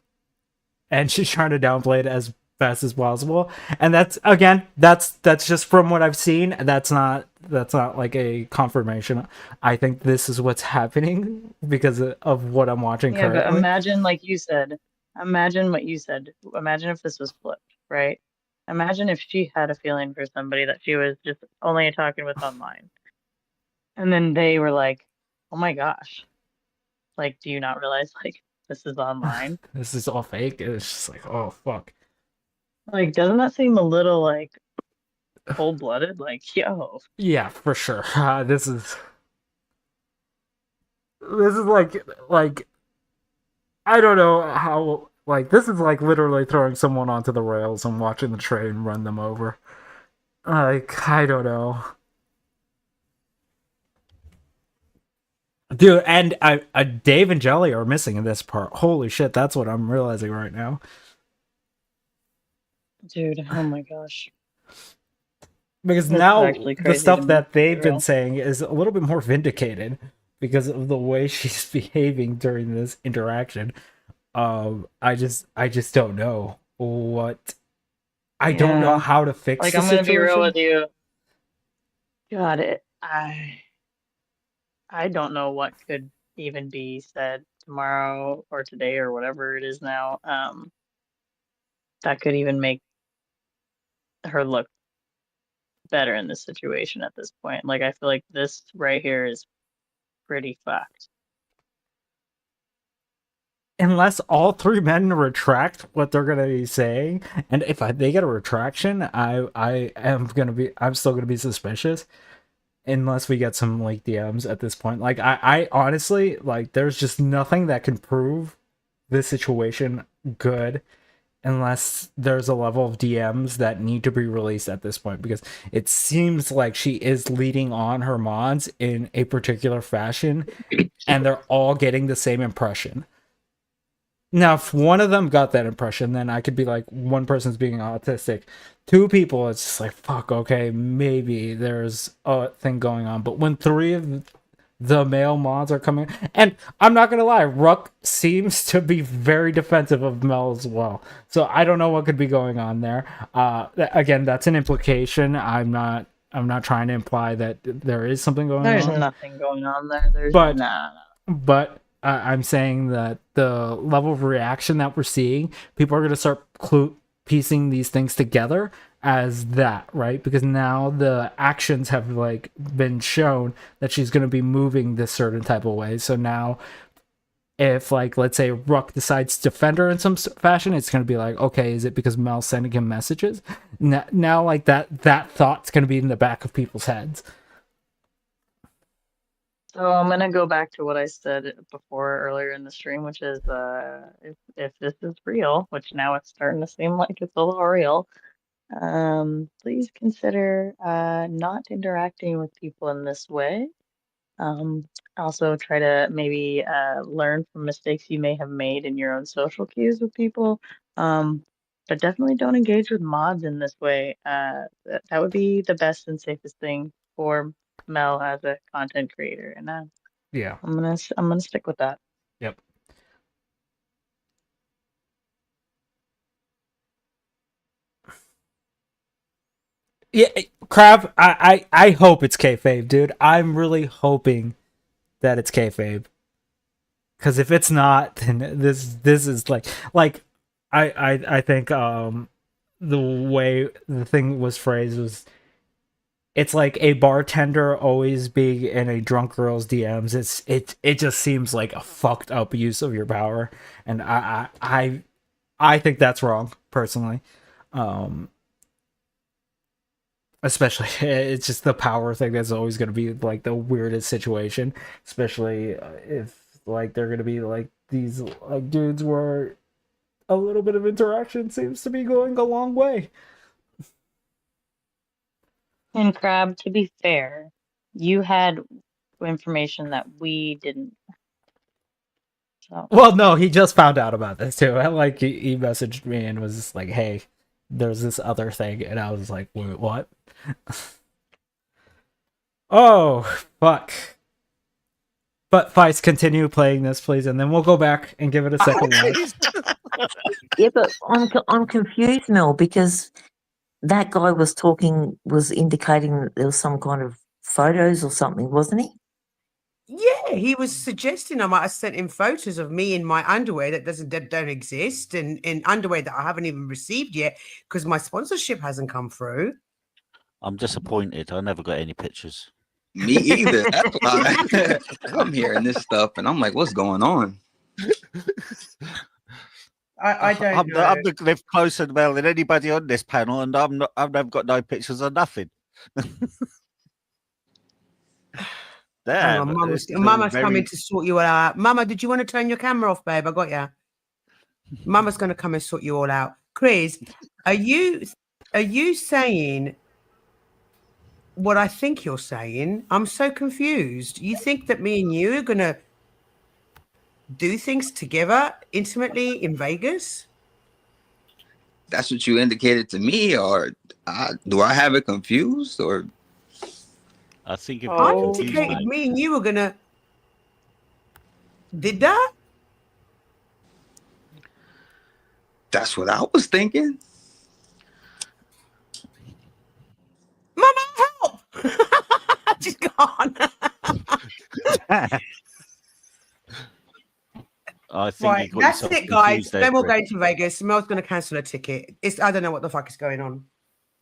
and she's trying to downplay it as fast as possible. And that's just from what I've seen. That's not like a confirmation. I think this is what's happening because of what I'm watching Yeah, currently. but imagine, like you said, Imagine what you said. Imagine if this was flipped, right? Imagine if she had a feeling for somebody that she was just only talking with online. And then they were like, oh my gosh, like, do you not realize, like, this is online? This is all fake. It's just like, oh, fuck. Like, doesn't that seem a little, like, cold-blooded? Like, yo. Yeah, for sure. This is like I don't know how, like, this is like literally throwing someone onto the rails and watching the train run them over. Like, I don't know. Dude, and Dave and Jelly are missing in this part. Holy shit, that's what I'm realizing right now. Dude, oh my gosh. Because This is now actually the crazy to stuff me, that to be they've been real. saying is a little bit more vindicated because of the way she's behaving during this interaction. I just don't know what. I don't know Yeah. how to fix Like, the I'm gonna be real situation. with you. God, I don't know what could even be said tomorrow or today or whatever it is now, that could even make her look better in this situation at this point. Like, I feel like this right here is pretty fucked. Unless all three men retract what they're gonna be saying, and if they get a retraction, I'm still gonna be suspicious. Unless we get some like DMs at this point. Like I honestly, like, there's just nothing that can prove this situation good unless there's a level of DMs that need to be released at this point, because it seems like she is leading on her mods in a particular fashion and they're all getting the same impression. Now, if one of them got that impression, then I could be like, one person's being autistic. Two people, it's just like, fuck, okay, maybe there's a thing going on. But when three of the male mods are coming, and I'm not gonna lie, Ruck seems to be very defensive of Mel as well. So I don't know what could be going on there. Again, that's an implication. I'm not trying to imply that there is something going There's on. nothing going on there. There's But I'm saying that the level of reaction that we're seeing, people are going to start piecing these things together as that, right? Because now the actions have like been shown that she's going to be moving this certain type of way. So now, if like let's say Ruck decides to defend her in some fashion, it's going to be like, okay, is it because Mel's sending him messages? Now like that thought's going to be in the back of people's heads. So I'm gonna go back to what I said before earlier in the stream, which is if this is real, which now it's starting to seem like it's a little real, please consider not interacting with people in this way. Also try to maybe learn from mistakes you may have made in your own social cues with people. But definitely don't engage with mods in this way. That would be the best and safest thing for Mel as a content creator, and Yeah. I'm gonna stick with that. Yep. Yeah, Crab. I hope it's kayfabe, dude. I'm really hoping that it's kayfabe. Because if it's not, then this is like I think the way the thing was phrased was, it's like a bartender always being in a drunk girl's DMs. It just seems like a fucked up use of your power, and I think that's wrong personally. Especially, it's just the power thing that's always going to be like the weirdest situation, especially if like they're going to be like these like dudes where a little bit of interaction seems to be going a long way. And Crab, to be fair, you had information that we didn't. So Well, no, he just found out about this too. Like he messaged me and was just like, "Hey, there's this other thing," and I was like, "Wait, what?" Oh, fuck. But Feist, continue playing this, please, and then we'll go back and give it a second watch. Yeah, but I'm confused, Mel, because that guy was indicating that there was some kind of photos or something, wasn't he? Yeah, he was suggesting I might have sent him photos of me in my underwear that don't exist, and in underwear that I haven't even received yet because my sponsorship hasn't come through. I'm disappointed. I never got any pictures. Me either. That's why I'm hearing this stuff, and I'm like, what's going on? I don't know. I'm lived closer to Mel than anybody on this panel, and I've never got no pictures of nothing. Hang on, Mama's very... coming to sort you all out. Mama, did you want to turn your camera off, babe? I got ya. Mama's going to come and sort you all out. Chris, are you saying what I think you're saying? I'm so confused. You think that me and you are going to do things together intimately in Vegas? That's what you indicated to me, or do I have it confused? Or I think I indicated me and you were going to. Did that? That's what I was thinking. Mama, help! She's gone. I think Right, that's it, guys. Then we'll go to Vegas. Mel's going to cancel a ticket. I don't know what the fuck is going on.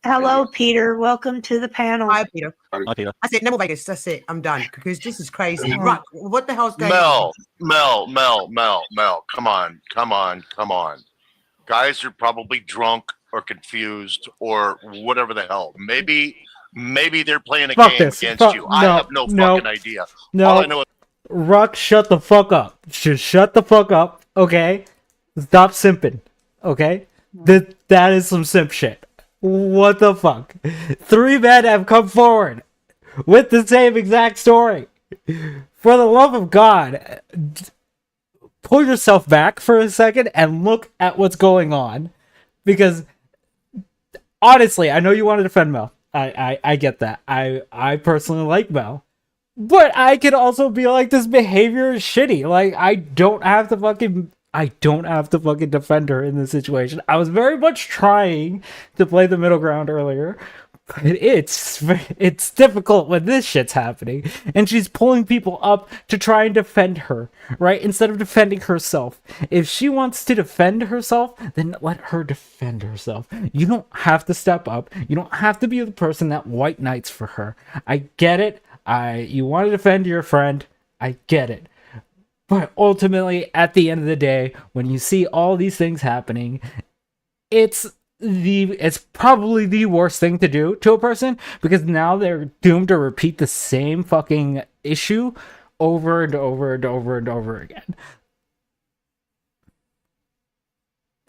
Hello, Peter. Welcome to the panel. Hi, Peter. Hi, Peter. That's it. No more Vegas. That's it. I'm done because this is crazy. Right. What the hell's going on? Mel. Come on. Guys are probably drunk or confused or whatever the hell. Maybe they're playing a game against you. I have no fucking idea. No. All I know is Ruck, shut the fuck up. Just shut the fuck up, okay? Stop simping, okay? That is some simp shit. What the fuck? 3 men have come forward with the same exact story. For the love of God, pull yourself back for a second and look at what's going on. Because, honestly, I know you want to defend Mel. I get that. I personally like Mel. But I can also be like, this behavior is shitty. Like, I don't have to fucking defend her in this situation. I was very much trying to play the middle ground earlier, but it's difficult when this shit's happening, and she's pulling people up to try and defend her, right? Instead of defending herself. If she wants to defend herself, then let her defend herself. You don't have to step up. You don't have to be the person that white knights for her. I get it. You want to defend your friend. I get it. But ultimately, at the end of the day, when you see all these things happening, it's probably the worst thing to do to a person, because now they're doomed to repeat the same fucking issue over and over and over and over again.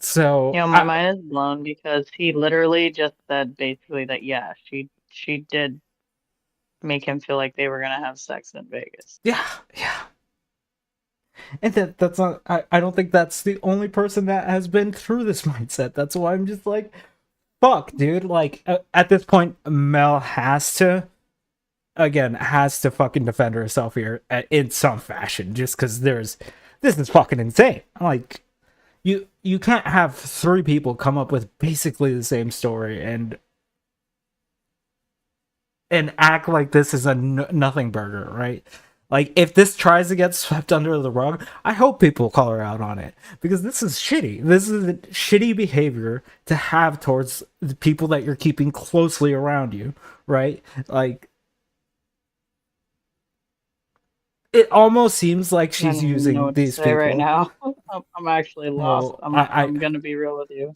So my mind is blown because he literally just said basically that she did make him feel like they were gonna have sex in Vegas. Yeah. And that's not. I don't think that's the only person that has been through this mindset. That's why I'm just like, fuck, dude. Like at this point, Mel has to fucking defend herself here in some fashion, just because this is fucking insane. Like, you can't have 3 people come up with basically the same story and act like this is a nothing burger, right? Like, if this tries to get swept under the rug, I hope people call her out on it, because this is shitty. This is a shitty behavior to have towards the people that you're keeping closely around you, right? Like, it almost seems like she's using these people right now. I'm actually lost. I'm gonna be real with you.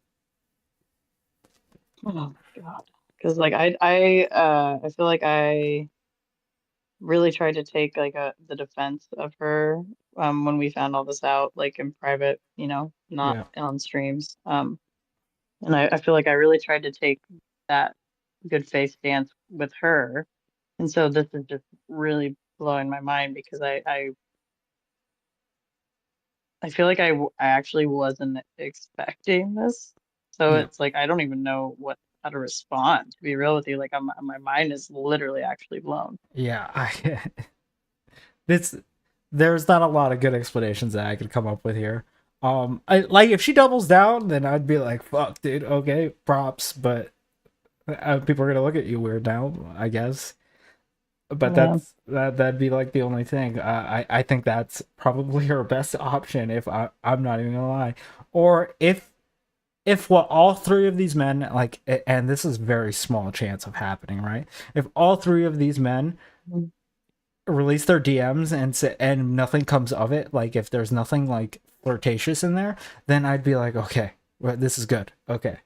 Oh God, because like I feel like I really tried to take like the defense of her when we found all this out, like in private, not on streams. And I feel like I really tried to take that good faith stance with her, and so this is just really blowing my mind because I feel like I actually wasn't expecting this, so it's like I don't even know how to respond. To be real with you, like my mind is literally actually blown. Yeah, there's not a lot of good explanations that I could come up with here. Like, if she doubles down, then I'd be like, fuck, dude, okay, props, but people are gonna look at you weird now, I guess. but Yeah. that'd be like the only thing. I think that's probably her best option. If I'm not even gonna lie, or if what all three of these men like, and this is very small chance of happening, right? If all three of these men release their DMs and nothing comes of it, like if there's nothing like flirtatious in there, then I'd be like, okay, well, this is good. Okay.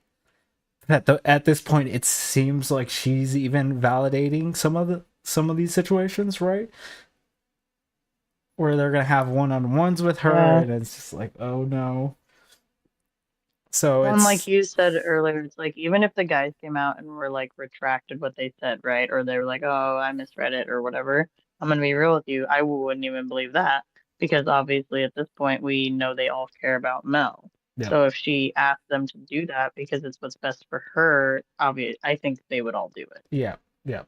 At this point, it seems like she's even validating some of these situations, right? Where they're gonna have one-on-ones with her, Yeah. and it's just like, oh no. So Well, and like it's you said earlier, it's like even if the guys came out and were like retracted what they said, right? Or they were like, "Oh, I misread it" or whatever. I'm gonna be real with you. I wouldn't even believe that because obviously at this point we know they all care about Mel. yeah, So if she asked them to do that because it's what's best for her, I think they would all do it. yeah, yeah.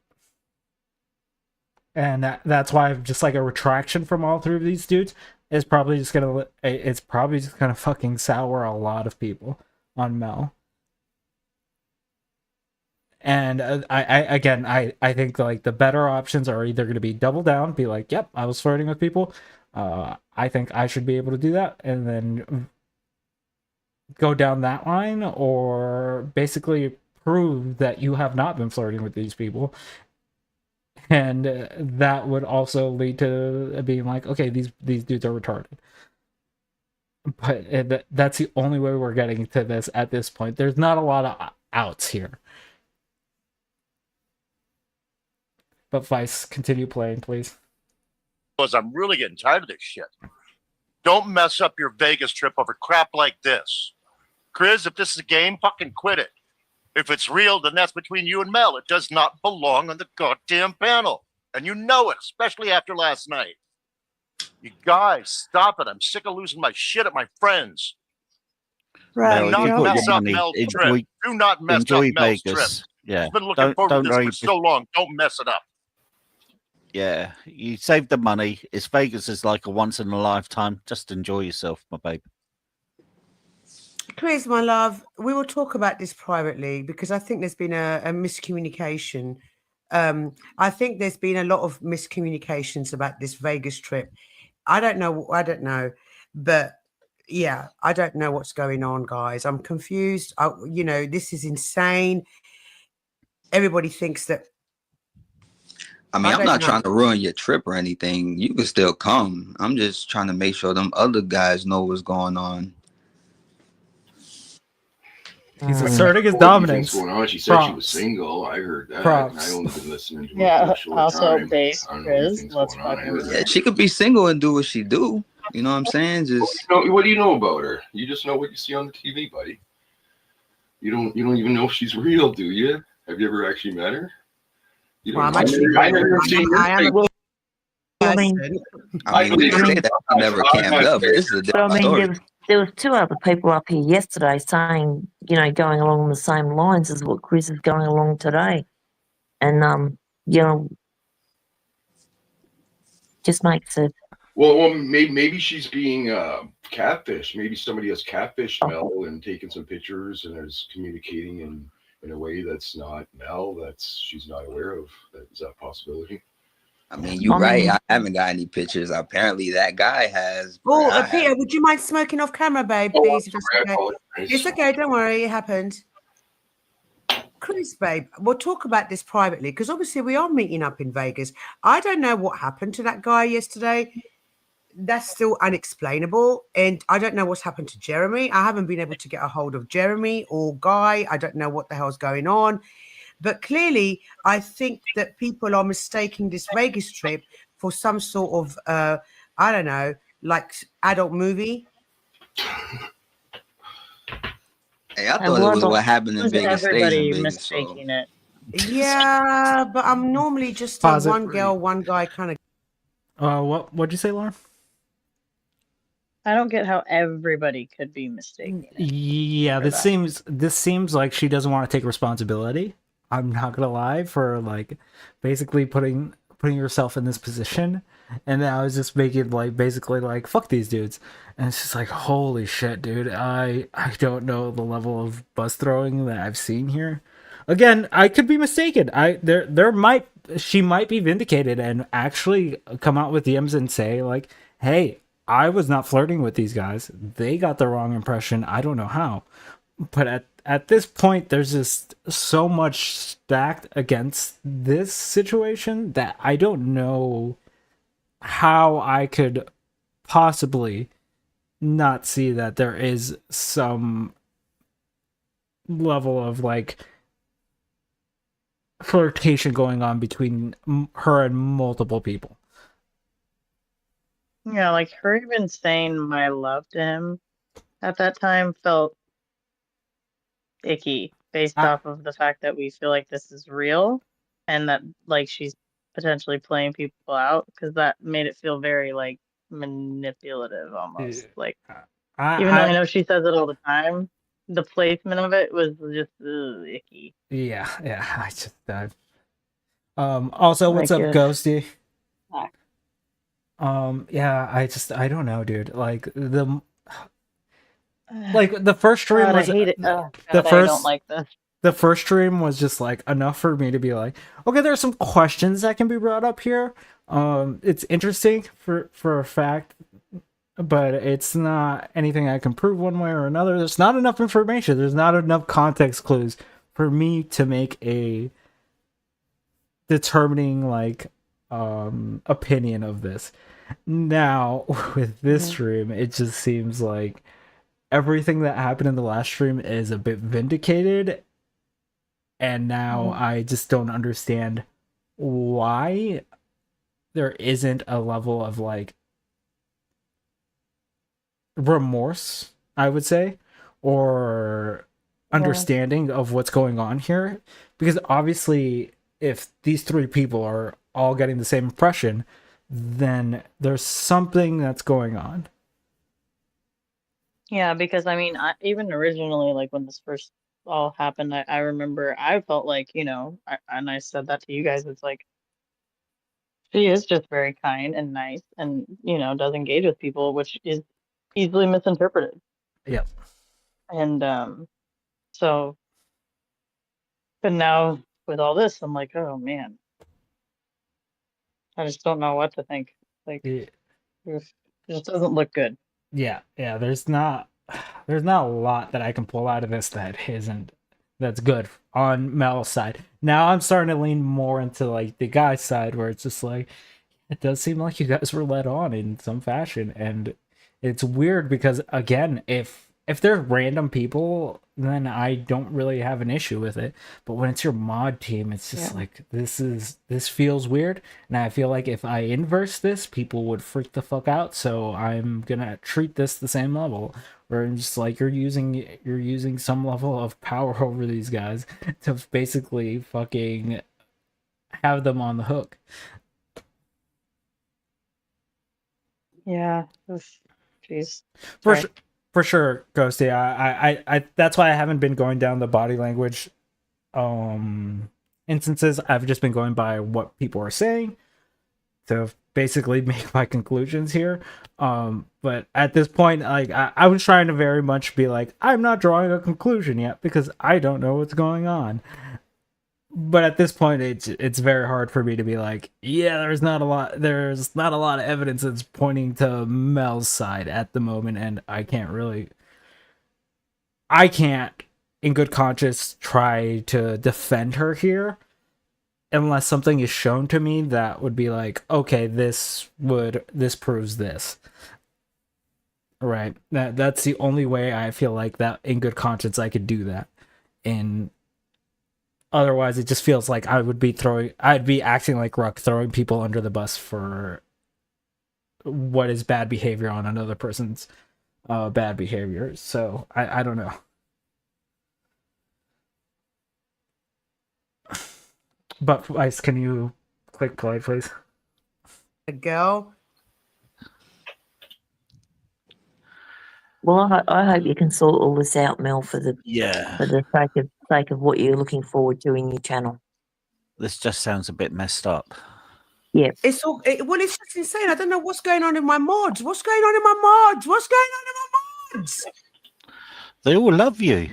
And that's why just like a retraction from all three of these dudes is probably just gonna it's probably just gonna fucking sour a lot of people on Mel. And I think like the better options are either going to be double down, be like, yep, I was flirting with people, I think I should be able to do that, and then go down that line, or basically prove that you have not been flirting with these people, and that would also lead to being like, okay, these dudes are retarded. But that's the only way we're getting to this at this point. There's not a lot of outs here. But Vice, continue playing, please. Because I'm really getting tired of this shit. Don't mess up your Vegas trip over crap like this. Chris, if this is a game, fucking quit it. If it's real, then that's between you and Mel. It does not belong on the goddamn panel. And you know it, especially after last night. You guys, stop it. I'm sick of losing my shit at my friends. Right. Do Mel, if not you got mess your up money, Mel's enjoy, trip. Do not mess up enjoy Mel's trip. Vegas. Yeah. She's been looking forward to this for so long. Don't mess it up. Yeah, you save the money. It's Vegas is like a once in a lifetime. Just enjoy yourself, my babe. Chris, my love, we will talk about this privately because I think there's been a miscommunication. I think there's been a lot of miscommunications about this Vegas trip. I don't know, but yeah, I don't know what's going on, guys. I'm confused. This is insane. Everybody thinks that. I mean, I'm not trying to ruin your trip or anything. You can still come. I'm just trying to make sure them other guys know what's going on. He's asserting his dominance. Going on. She said she was single. I heard that. And I only been listening to her for a short also time. base Chris. Let's fucking Yeah, she could be single and do what she do. You know what I'm saying? Just what do you know about her? You just know what you see on the TV, buddy. You don't even know if she's real, do you? Have you ever actually met her? You don't know. I never seen her. I mean, we can say that we never camped up, but this is a different story. There was two other people up here yesterday saying, going along the same lines as what Chris is going along today. And, just makes it. Well, maybe she's being catfish. Maybe somebody has catfished Mel and taken some pictures and is communicating in a way that's not Mel, she's not aware of. Is that a possibility? I mean, you're right. I haven't got any pictures. Apparently, that guy has. Oh, Peter, would you mind smoking off camera, babe, please? It's okay. Don't worry. It happened. Chris, babe, we'll talk about this privately because obviously we are meeting up in Vegas. I don't know what happened to that guy yesterday. That's still unexplainable. And I don't know what's happened to Jeremy. I haven't been able to get a hold of Jeremy or Guy. I don't know what the hell's going on. But clearly, I think that people are mistaking this Vegas trip for some sort of, I don't know, like adult movie. Hey, I thought it was what happened in Vegas. Everybody mistaking it. Yeah, but I'm normally just a one girl, one guy kind of. What'd you say, Lauren? I don't get how everybody could be mistaken. Yeah, this seems like she doesn't want to take responsibility. I'm not gonna lie, for like basically putting yourself in this position, and then I was just making like basically like fuck these dudes, and it's just like holy shit, dude. I don't know the level of bus throwing that I've seen here. again, I could be mistaken. She might be vindicated and actually come out with DMs and say like, "Hey, I was not flirting with these guys. They got the wrong impression. I don't know how." But at this point, there's just so much stacked against this situation that I don't know how I could possibly not see that there is some level of like flirtation going on between her and multiple people. Yeah, like her even saying my love to him at that time felt icky based off of the fact that we feel like this is real and that like she's potentially playing people out, because that made it feel very like manipulative almost. Like even though I know she says it all the time, the placement of it was just icky. Yeah, also, what's up, Ghosty? Yeah, I don't know, dude. Like the first stream God, was I hate it. Oh, the God, I first don't like this. the first stream was just like enough for me to be like, okay, there's some questions that can be brought up here. It's interesting for a fact, but it's not anything I can prove one way or another. There's not enough information. There's not enough context clues for me to make a determining like opinion of this. Now with this stream, it just seems like everything that happened in the last stream is a bit vindicated, and now I just don't understand why there isn't a level of like remorse, I would say, or understanding of what's going on here, because obviously if these three people are all getting the same impression, then there's something that's going on. Yeah, because I mean, even originally, like when this first all happened, I remember I felt like, and I said that to you guys, it's like she is just very kind and nice and, does engage with people, which is easily misinterpreted. Yep. And so, but now with all this, I'm like, oh man, I just don't know what to think. Like, it just doesn't look good. Yeah, there's not a lot that I can pull out of this that's good on Mel's side. Now I'm starting to lean more into like the guy's side, where it's just like it does seem like you guys were led on in some fashion, and it's weird because again, if they're random people, then I don't really have an issue with it. But when it's your mod team, it's just like this feels weird, and I feel like if I inverse this, people would freak the fuck out. So I'm gonna treat this the same level, where it's just like you're using some level of power over these guys to basically fucking have them on the hook. Yeah. Jeez. For sure, Ghosty. I that's why I haven't been going down the body language instances. I've just been going by what people are saying to basically make my conclusions here. But at this point, like I was trying to very much be like, I'm not drawing a conclusion yet because I don't know what's going on. But at this point, it's very hard for me to be like, yeah, there's not a lot of evidence that's pointing to Mel's side at the moment, and I can't in good conscience try to defend her here unless something is shown to me that would be like, okay, this proves this. Right. That's the only way I feel like that in good conscience I could do that. And otherwise, it just feels like I'd be acting like Ruck, throwing people under the bus for what is bad behavior on another person's bad behavior. So I don't know. But Ice, can you click play, please? A girl. Well, I hope you can sort all this out, Mel, for the sake of what you're looking forward to in your channel. This just sounds a bit messed up. Yeah. It's just insane. I don't know what's going on in my mods. What's going on in my mods? They all love you.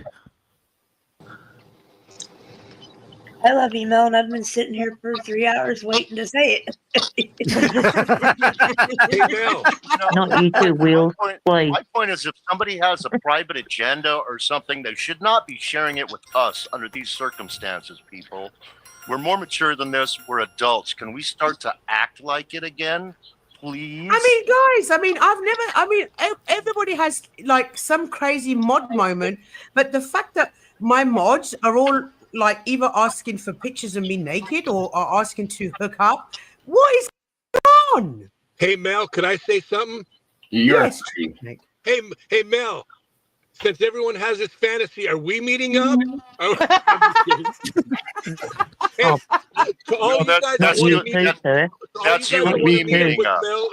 I love you, Mel, and I've been sitting here for 3 hours waiting to say it. Hey, Mel. Not you too, Will. Please. My point is, if somebody has a private agenda or something, they should not be sharing it with us under these circumstances, people. We're more mature than this. We're adults. Can we start to act like it again, please? I mean, guys, everybody has like some crazy mod moment, but the fact that my mods are all like either asking for pictures of me naked or are asking to hook up, what is going on? Hey, Mel, could I say something? Yes. Hey, Mel. Since everyone has this fantasy, are we meeting up? Mm-hmm. Hey, to all you guys that's that you- want me, that- that's you and me meeting up. Mel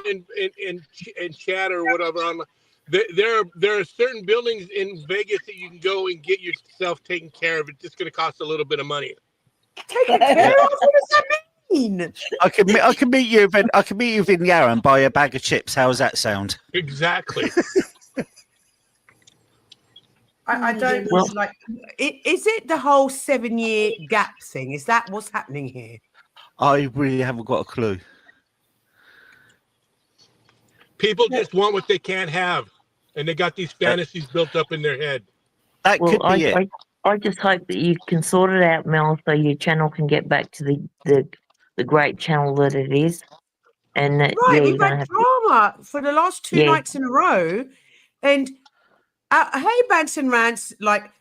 and chat or whatever. There are certain buildings in Vegas that you can go and get yourself taken care of. It's just going to cost a little bit of money. Taken care of? What does that mean? I can meet you in Yarra and buy a bag of chips. How does that sound? Exactly. I don't like. Is it the whole 7-year gap thing? Is that what's happening here? I really haven't got a clue. People just want what they can't have, and they got these fantasies built up in their head. That Well, I just hope that you can sort it out, Mel, so your channel can get back to the great channel that it is. And that, Right, yeah, we've you're gonna had have drama for the last 2 Yeah. nights in a row, and hey, Bants and Rants, like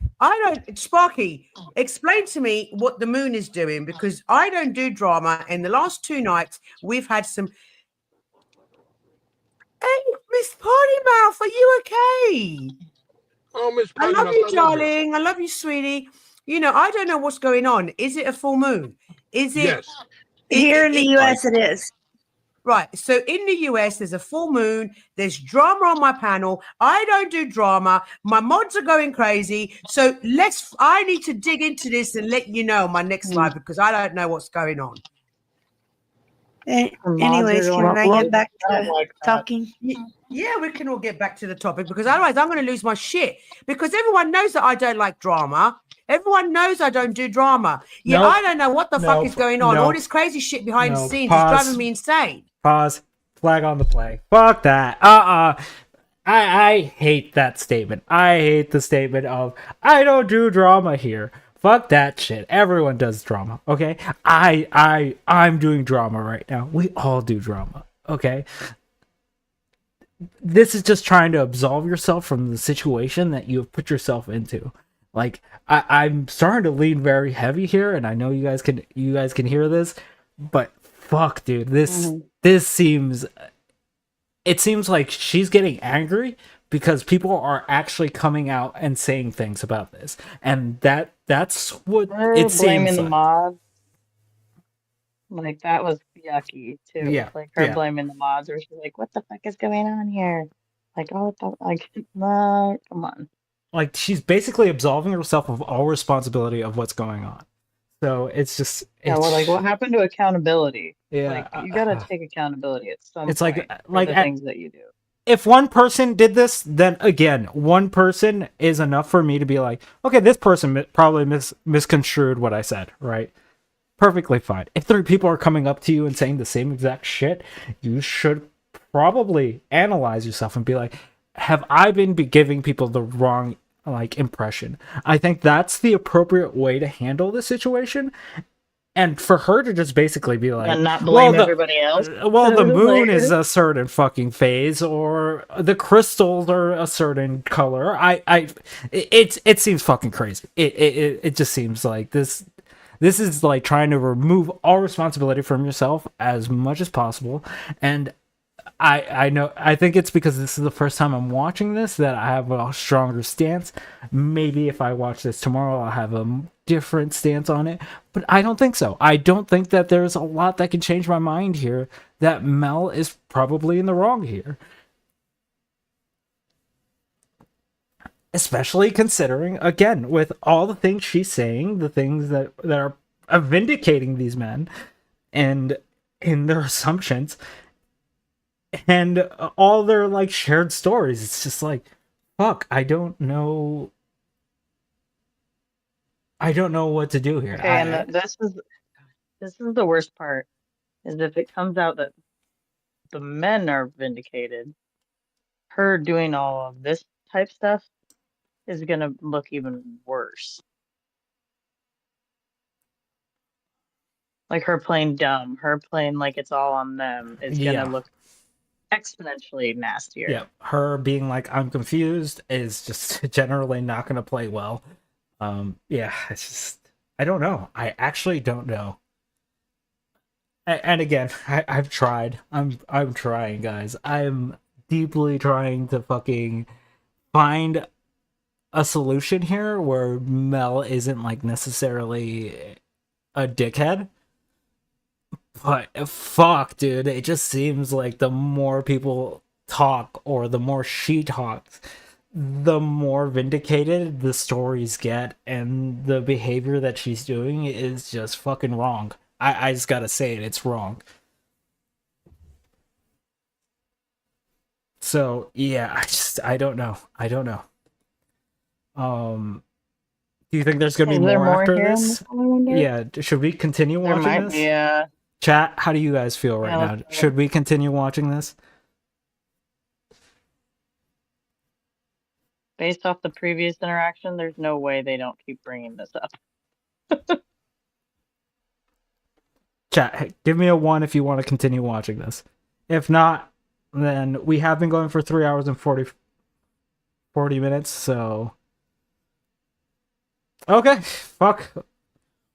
Sparky, explain to me what the moon is doing because I don't do drama. And the last 2 nights we've had some. Hey, Miss Potty Mouth, are you okay? Oh, Miss I Potty love Mouth, you, I love you. darling. I love you, sweetie. You know, I don't know what's going on. Is it a full moon? Is it? Yes. Here in the U.S., it is. Right. So in the US, there's a full moon. There's drama on my panel. I don't do drama. My mods are going crazy. So I need to dig into this and let you know on my next live because I don't know what's going on. Anyways, can I get back to talking? Yeah, we can all get back to the topic because otherwise I'm going to lose my shit because everyone knows that I don't like drama. Everyone knows I don't do drama. Yeah, Nope. I don't know what the fuck is going on. All Nope. this crazy shit behind the Nope. scenes Pause. is driving me insane. Pause. Flag on the play. Fuck that. I hate that statement. I hate the statement of I don't do drama here. Fuck that shit. Everyone does drama. Okay. I'm doing drama right now. We all do drama. Okay. This is just trying to absolve yourself from the situation that you have put yourself into. Like I'm starting to lean very heavy here, and I know you guys can hear this, but fuck, dude, this seems. It seems like she's getting angry because people are actually coming out and saying things about this, and that's what it seems blaming the like. mods. Like that was yucky too. Yeah, Like her yeah. blaming the mods, where she's like, "What the fuck is going on here?" Like, oh, like, no, come on. Like she's basically absolving herself of all responsibility of what's going on. So it's just Yeah, well, like, what happened to accountability? Yeah, Like, you gotta take accountability at some it's point for the things that you do. if one person did this, then again, one person is enough for me to be like, okay, this person probably misconstrued what I said, right? Perfectly fine. If 3 people are coming up to you and saying the same exact shit, you should probably analyze yourself and be like, have I been giving people the wrong impression? I think that's the appropriate way to handle the situation. And for her to just basically be like, And not blame everybody else. Well, the moon Like- is a certain fucking phase, or the crystals are a certain color. It seems fucking crazy. It just seems like this is like trying to remove all responsibility from yourself as much as possible. And I think it's because this is the first time I'm watching this that I have a stronger stance. Maybe if I watch this tomorrow, I'll have a different stance on it. But I don't think so. I don't think that there's a lot that can change my mind here, that Mel is probably in the wrong here. Especially considering, again, with all the things she's saying, the things that are vindicating these men and in their assumptions, and all their shared stories. It's just like, fuck, I don't know. I don't know what to do here. Okay, and this is the worst part, is if it comes out that the men are vindicated, her doing all of this type stuff is gonna look even worse. Like her playing dumb, her playing like it's all on them is gonna Yeah. look exponentially nastier. Yeah, her being like I'm confused is just generally not going to play well. Yeah, it's just I don't know. I actually don't know. And again, I've tried. I'm trying, guys. I'm deeply trying to fucking find a solution here where Mel isn't like necessarily a dickhead. But fuck, dude, it just seems like the more people talk or the more she talks, the more vindicated the stories get, and the behavior that she's doing is just fucking wrong. I just gotta say it, it's wrong. So yeah, I don't know. I don't know. Do you think there's gonna be Is there more after here in this? this one, I wonder? Yeah, should we continue There watching might this? be, Chat, how do you guys feel right Yeah, now? let's go. Should we continue watching this? based off the previous interaction, there's no way they don't keep bringing this up. Chat, hey, give me a 1 if you want to continue watching this. If not, then we have been going for 3 hours and 40 minutes, so... Okay, fuck.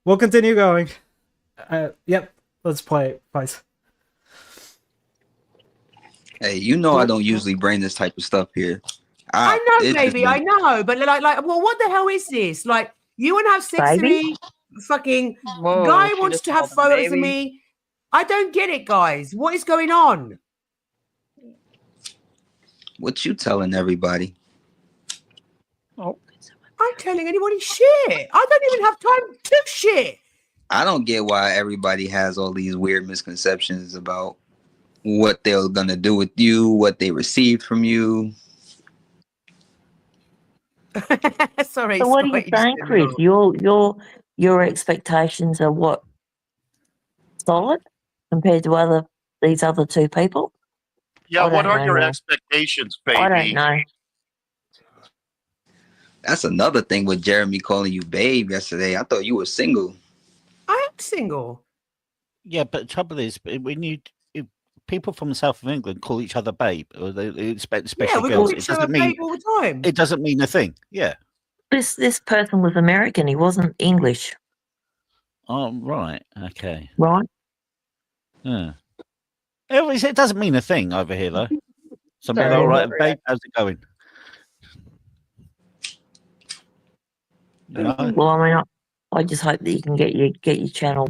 We'll continue going. Yep, let's play. Vice. Hey, you know I don't usually bring this type of stuff here. I know, it's just baby, I know, but like, well, what the hell is this? Like, you want to have sex Baby? to me? Fucking Whoa, guy she wants just to have called him photos of baby. me. I don't get it, guys. What is going on? What you telling everybody? Oh, I'm telling anybody shit. I don't even have time to shit. I don't get why everybody has all these weird misconceptions about what they're gonna do with you, what they received from you. Sorry. So what are you Scott, saying, just Chris? Your expectations are what? Solid compared to these other two people? Yeah, I what don't are know, your Mel. expectations, baby? I don't know. That's another thing with Jeremy calling you babe yesterday. I thought you were single. I am single. Yeah, but the trouble is, when if people from the south of England call each other babe, or they expect, Yeah, especially we girls, call each other babe all the time. it doesn't mean a thing. Yeah. This person was American. He wasn't English, Oh, right. Okay. right? Yeah. It doesn't mean a thing over here, though. Something Sorry, all right, overreact. babe. How's it going? You know? Well, I mean, I just hope that you can get your channel,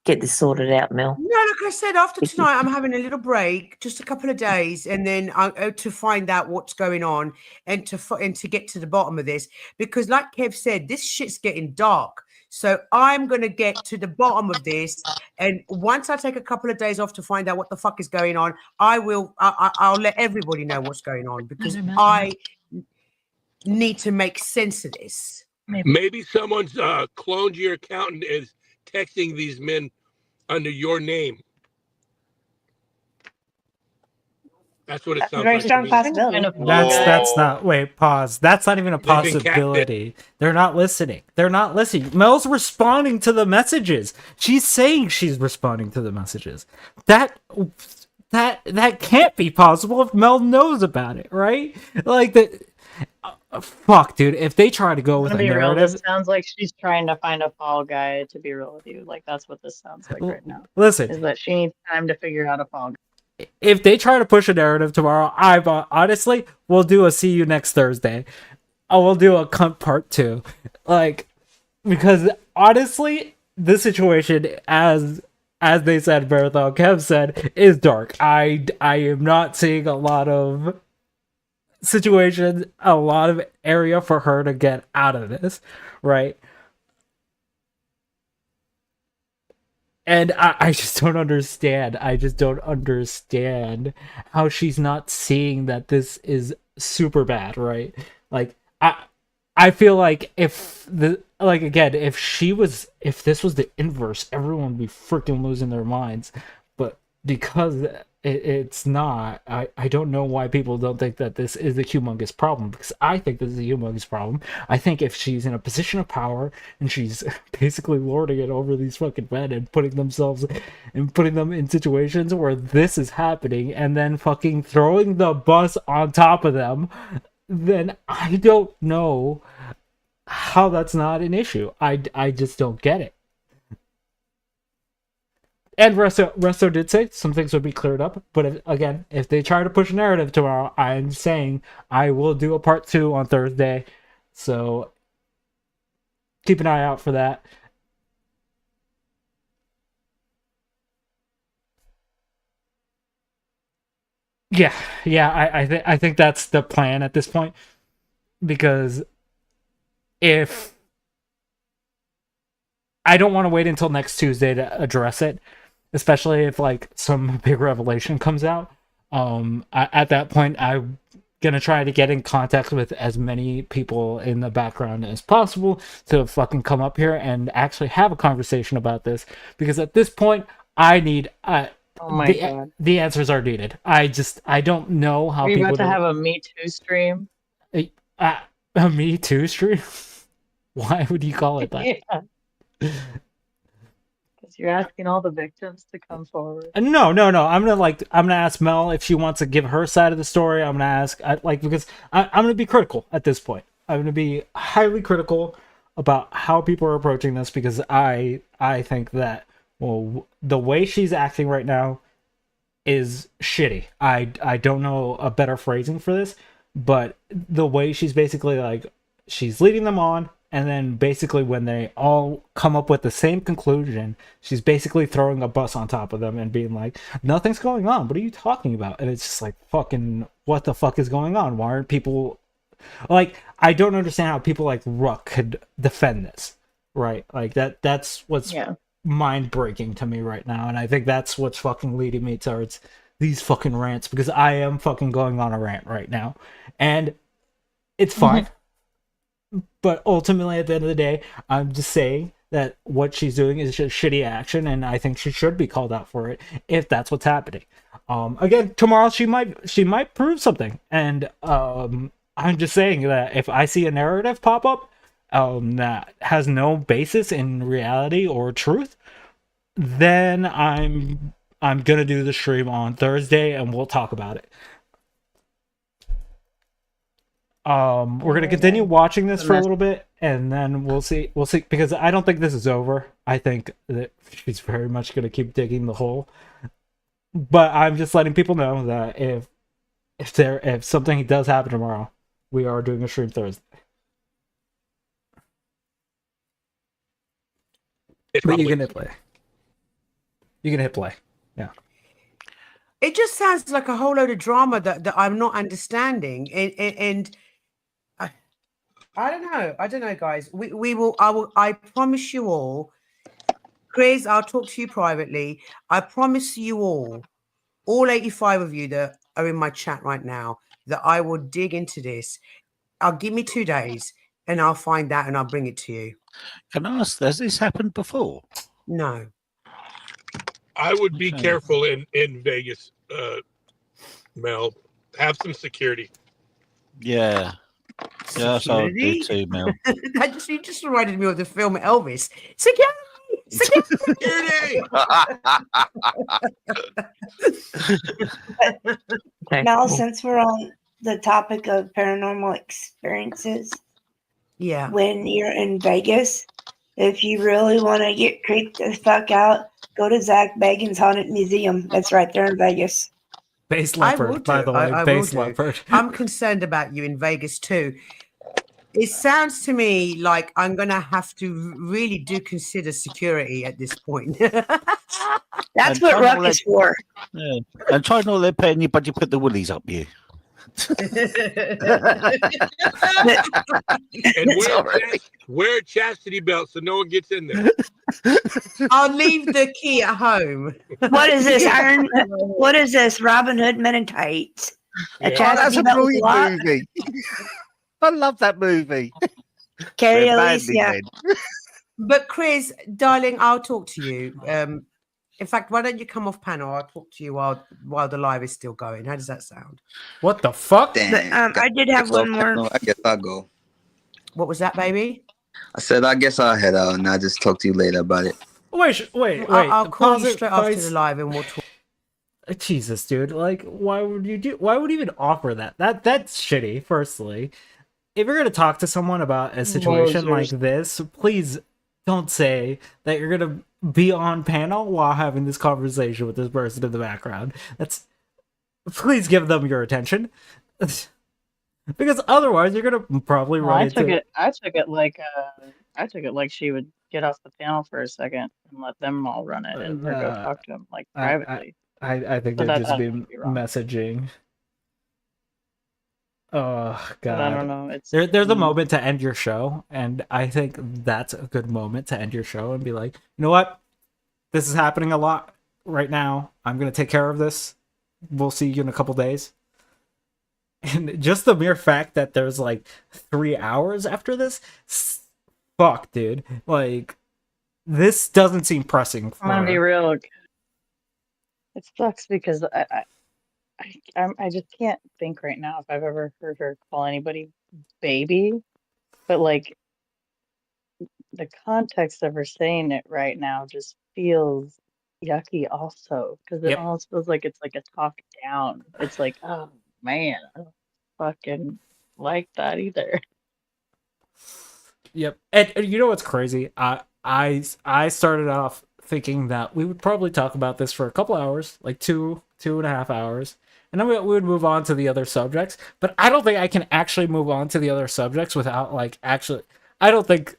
get this sorted out, Mel. No, like I said, after tonight, I'm having a little break, just a couple of days, and then to find out what's going on and to get to the bottom of this. Because, like Kev said, this shit's getting dark. So I'm gonna get to the bottom of this, and once I take a couple of days off to find out what the fuck is going on, I'll let everybody know what's going on because I need to make sense of this. Maybe someone's cloned your account and is texting these men under your name. That's what it That's a sounds very like to strong me. possibility. That's not. Wait, pause. That's not even a They've been possibility. They're not listening. They're not listening. Mel's responding to the messages. She's saying she's responding to the messages. That can't be possible if Mel knows about it, right? Like the. Fuck, dude. If they try to go with I'm a gonna be real. narrative, This sounds like she's trying to find a fall guy. To be real with you, like that's what this sounds like right now. listen. Is that she needs time to figure out a fall guy. If they try to push a narrative tomorrow, honestly, we'll do a see you next Thursday. I will do a cunt part 2, like because honestly, this situation, as they said, Marathon Kev said, is dark. I am not seeing a lot of situations, a lot of area for her to get out of this, right? And I just don't understand. I just don't understand how she's not seeing that this is super bad, right? Like I feel like if like again, if this was the inverse, everyone would be freaking losing their minds. But because it's not, I don't know why people don't think that this is a humongous problem, because I think this is a humongous problem. I think if she's in a position of power and she's basically lording it over these fucking men and putting them in situations where this is happening and then fucking throwing the bus on top of them, then I don't know how that's not an issue. I just don't get it. And Resto did say some things would be cleared up, but if they try to push a narrative tomorrow, I'm saying I will do a part 2 on Thursday, so keep an eye out for that. Yeah, I think that's the plan at this point, because if I don't want to wait until next Tuesday to address it, especially if like some big revelation comes out. At that point, I'm gonna try to get in contact with as many people in the background as possible to fucking come up here and actually have a conversation about this, because at this point, I need Oh my god. the answers are needed. I don't know how Are you people about to have a Me Too stream? a Me Too stream. Why would you call it that? Yeah. Because you're asking all the victims to come forward. No. I'm gonna ask Mel if she wants to give her side of the story. I'm gonna ask, because I'm gonna be critical at this point. I'm gonna be highly critical about how people are approaching this, because I think that, well, the way she's acting right now is shitty. I don't know a better phrasing for this, but the way she's basically like, she's leading them on, and then basically when they all come up with the same conclusion, she's basically throwing a bus on top of them and being like, nothing's going on, what are you talking about? And it's just like, fucking, what the fuck is going on? Why aren't people like, I don't understand how people like Ruck could defend this, right? Like that's what's mind breaking to me right now, and I think that's what's fucking leading me towards these fucking rants, because I am fucking going on a rant right now, and it's fine. But ultimately, at the end of the day, I'm just saying that what she's doing is just shitty action, and I think she should be called out for it if that's what's happening. Again, tomorrow she might prove something, and I'm just saying that if I see a narrative pop up that has no basis in reality or truth, then I'm gonna do the stream on Thursday, and we'll talk about it. We're gonna continue watching this for a little bit, and then we'll see, because I don't think this is over. I think that she's very much gonna keep digging the hole. But I'm just letting people know that if something does happen tomorrow, we are doing a stream Thursday. But you can hit play. Yeah. It just sounds like a whole load of drama that I'm not understanding, and I don't know, guys. I promise you all, Chris, I'll talk to you privately. I promise you all 85 of you that are in my chat right now, that I will dig into this. I'll give me 2 days and I'll find out and I'll bring it to you. Can I ask, has this happened before? No. I would be careful in Vegas, Mel. Have some security. Yeah. Yes, I would do too, Mel. You just reminded me of the film Elvis. Security! Mel, since we're on the topic of paranormal experiences, when you're in Vegas, if you really want to get creeped the fuck out, go to Zach Bagans' Haunted Museum. That's right there in Vegas. Base Leopard, by the way. Base Leopard. I'm concerned about you in Vegas too. It sounds to me like I'm going to have to really do consider security at this point. That's what Ruck is for. Yeah. And try not to let anybody put the willies up you. And wear a chastity belt so no one gets in there. I'll leave the key at home. What is this? What is this? Robin Hood Men in Tights. That's a brilliant movie. I love that movie. Carrie We're Elise, banding yeah. then. But Chris, darling, I'll talk to you. In fact, why don't you come off panel? I'll talk to you while the live is still going. How does that sound? What the fuck? Damn. I did have one more. No, I guess I'll go. What was that, baby? I said I guess I'll head out and I'll just talk to you later about it. Wait. I'll call Pause you it, straight after pause- the live and we'll talk. Jesus, dude. Like, why would you even offer that? That's shitty, firstly. If you're gonna talk to someone about a situation like this, please don't say that you're gonna be on panel while having this conversation with this person in the background. Please give them your attention. Because otherwise you're gonna probably Well, run I took into it. I took it like she would get off the panel for a second and let them all run it, and her go talk to him like privately. I think But they'd that just I be might be wrong. messaging. Oh But I don't god. know. It's There's a moment to end your show, and I think that's a good moment to end your show and be like, you know what? This is happening a lot right now. I'm gonna take care of this. We'll see you in a couple days. And just the mere fact that there's like 3 hours after this, fuck, dude. Like, this doesn't seem pressing. I'm gonna be For real. It sucks because I just can't think right now if I've ever heard her call anybody baby, but like the context of her saying it right now just feels yucky also because it Yep. almost feels like it's like a talk down. It's like, oh man, I don't fucking like that either. Yep. And you know what's crazy? I started off thinking that we would probably talk about this for a couple hours, like two and a half hours, and then we would move on to the other subjects. But I don't think I can actually move on to the other subjects without like actually. I don't think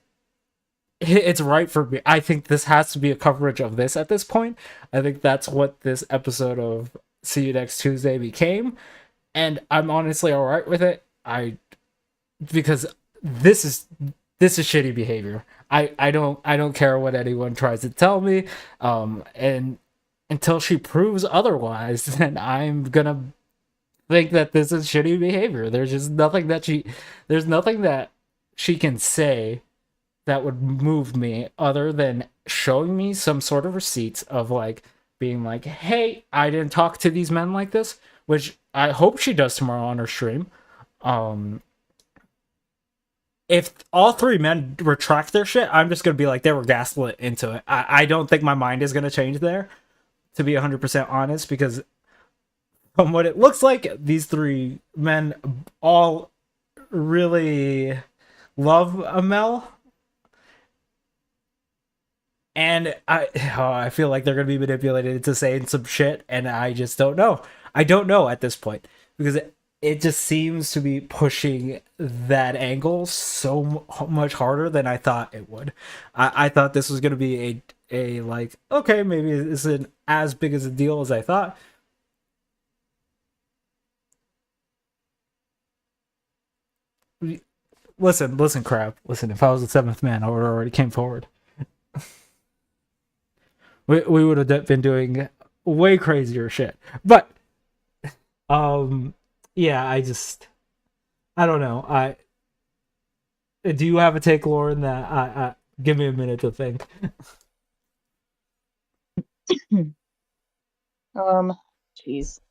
it's right for me. I think this has to be a coverage of this at this point. I think that's what this episode of See You Next Tuesday became, and I'm honestly all right with it. Because this is shitty behavior. I don't care what anyone tries to tell me. And until she proves otherwise, then I'm gonna think that this is shitty behavior. There's nothing that she can say that would move me other than showing me some sort of receipts of like being like, hey, I didn't talk to these men like this, which I hope she does tomorrow on her stream. If all three men retract their shit, I'm just gonna be like, they were gaslit into it. I don't think my mind is gonna change there, to be 100% honest, because from what it looks like, these three men all really love Amel. And I feel like they're gonna be manipulated into saying some shit, and I just don't know. I don't know at this point, because it just seems to be pushing that angle so much harder than I thought it would. I thought this was gonna be a like, okay, maybe it isn't as big as a deal as I thought. Listen, crap. Listen, if I was the seventh man, I would have already came forward. We would have been doing way crazier shit. But yeah, I don't know. Do you have a take, Lauren? That give me a minute to think. Jeez.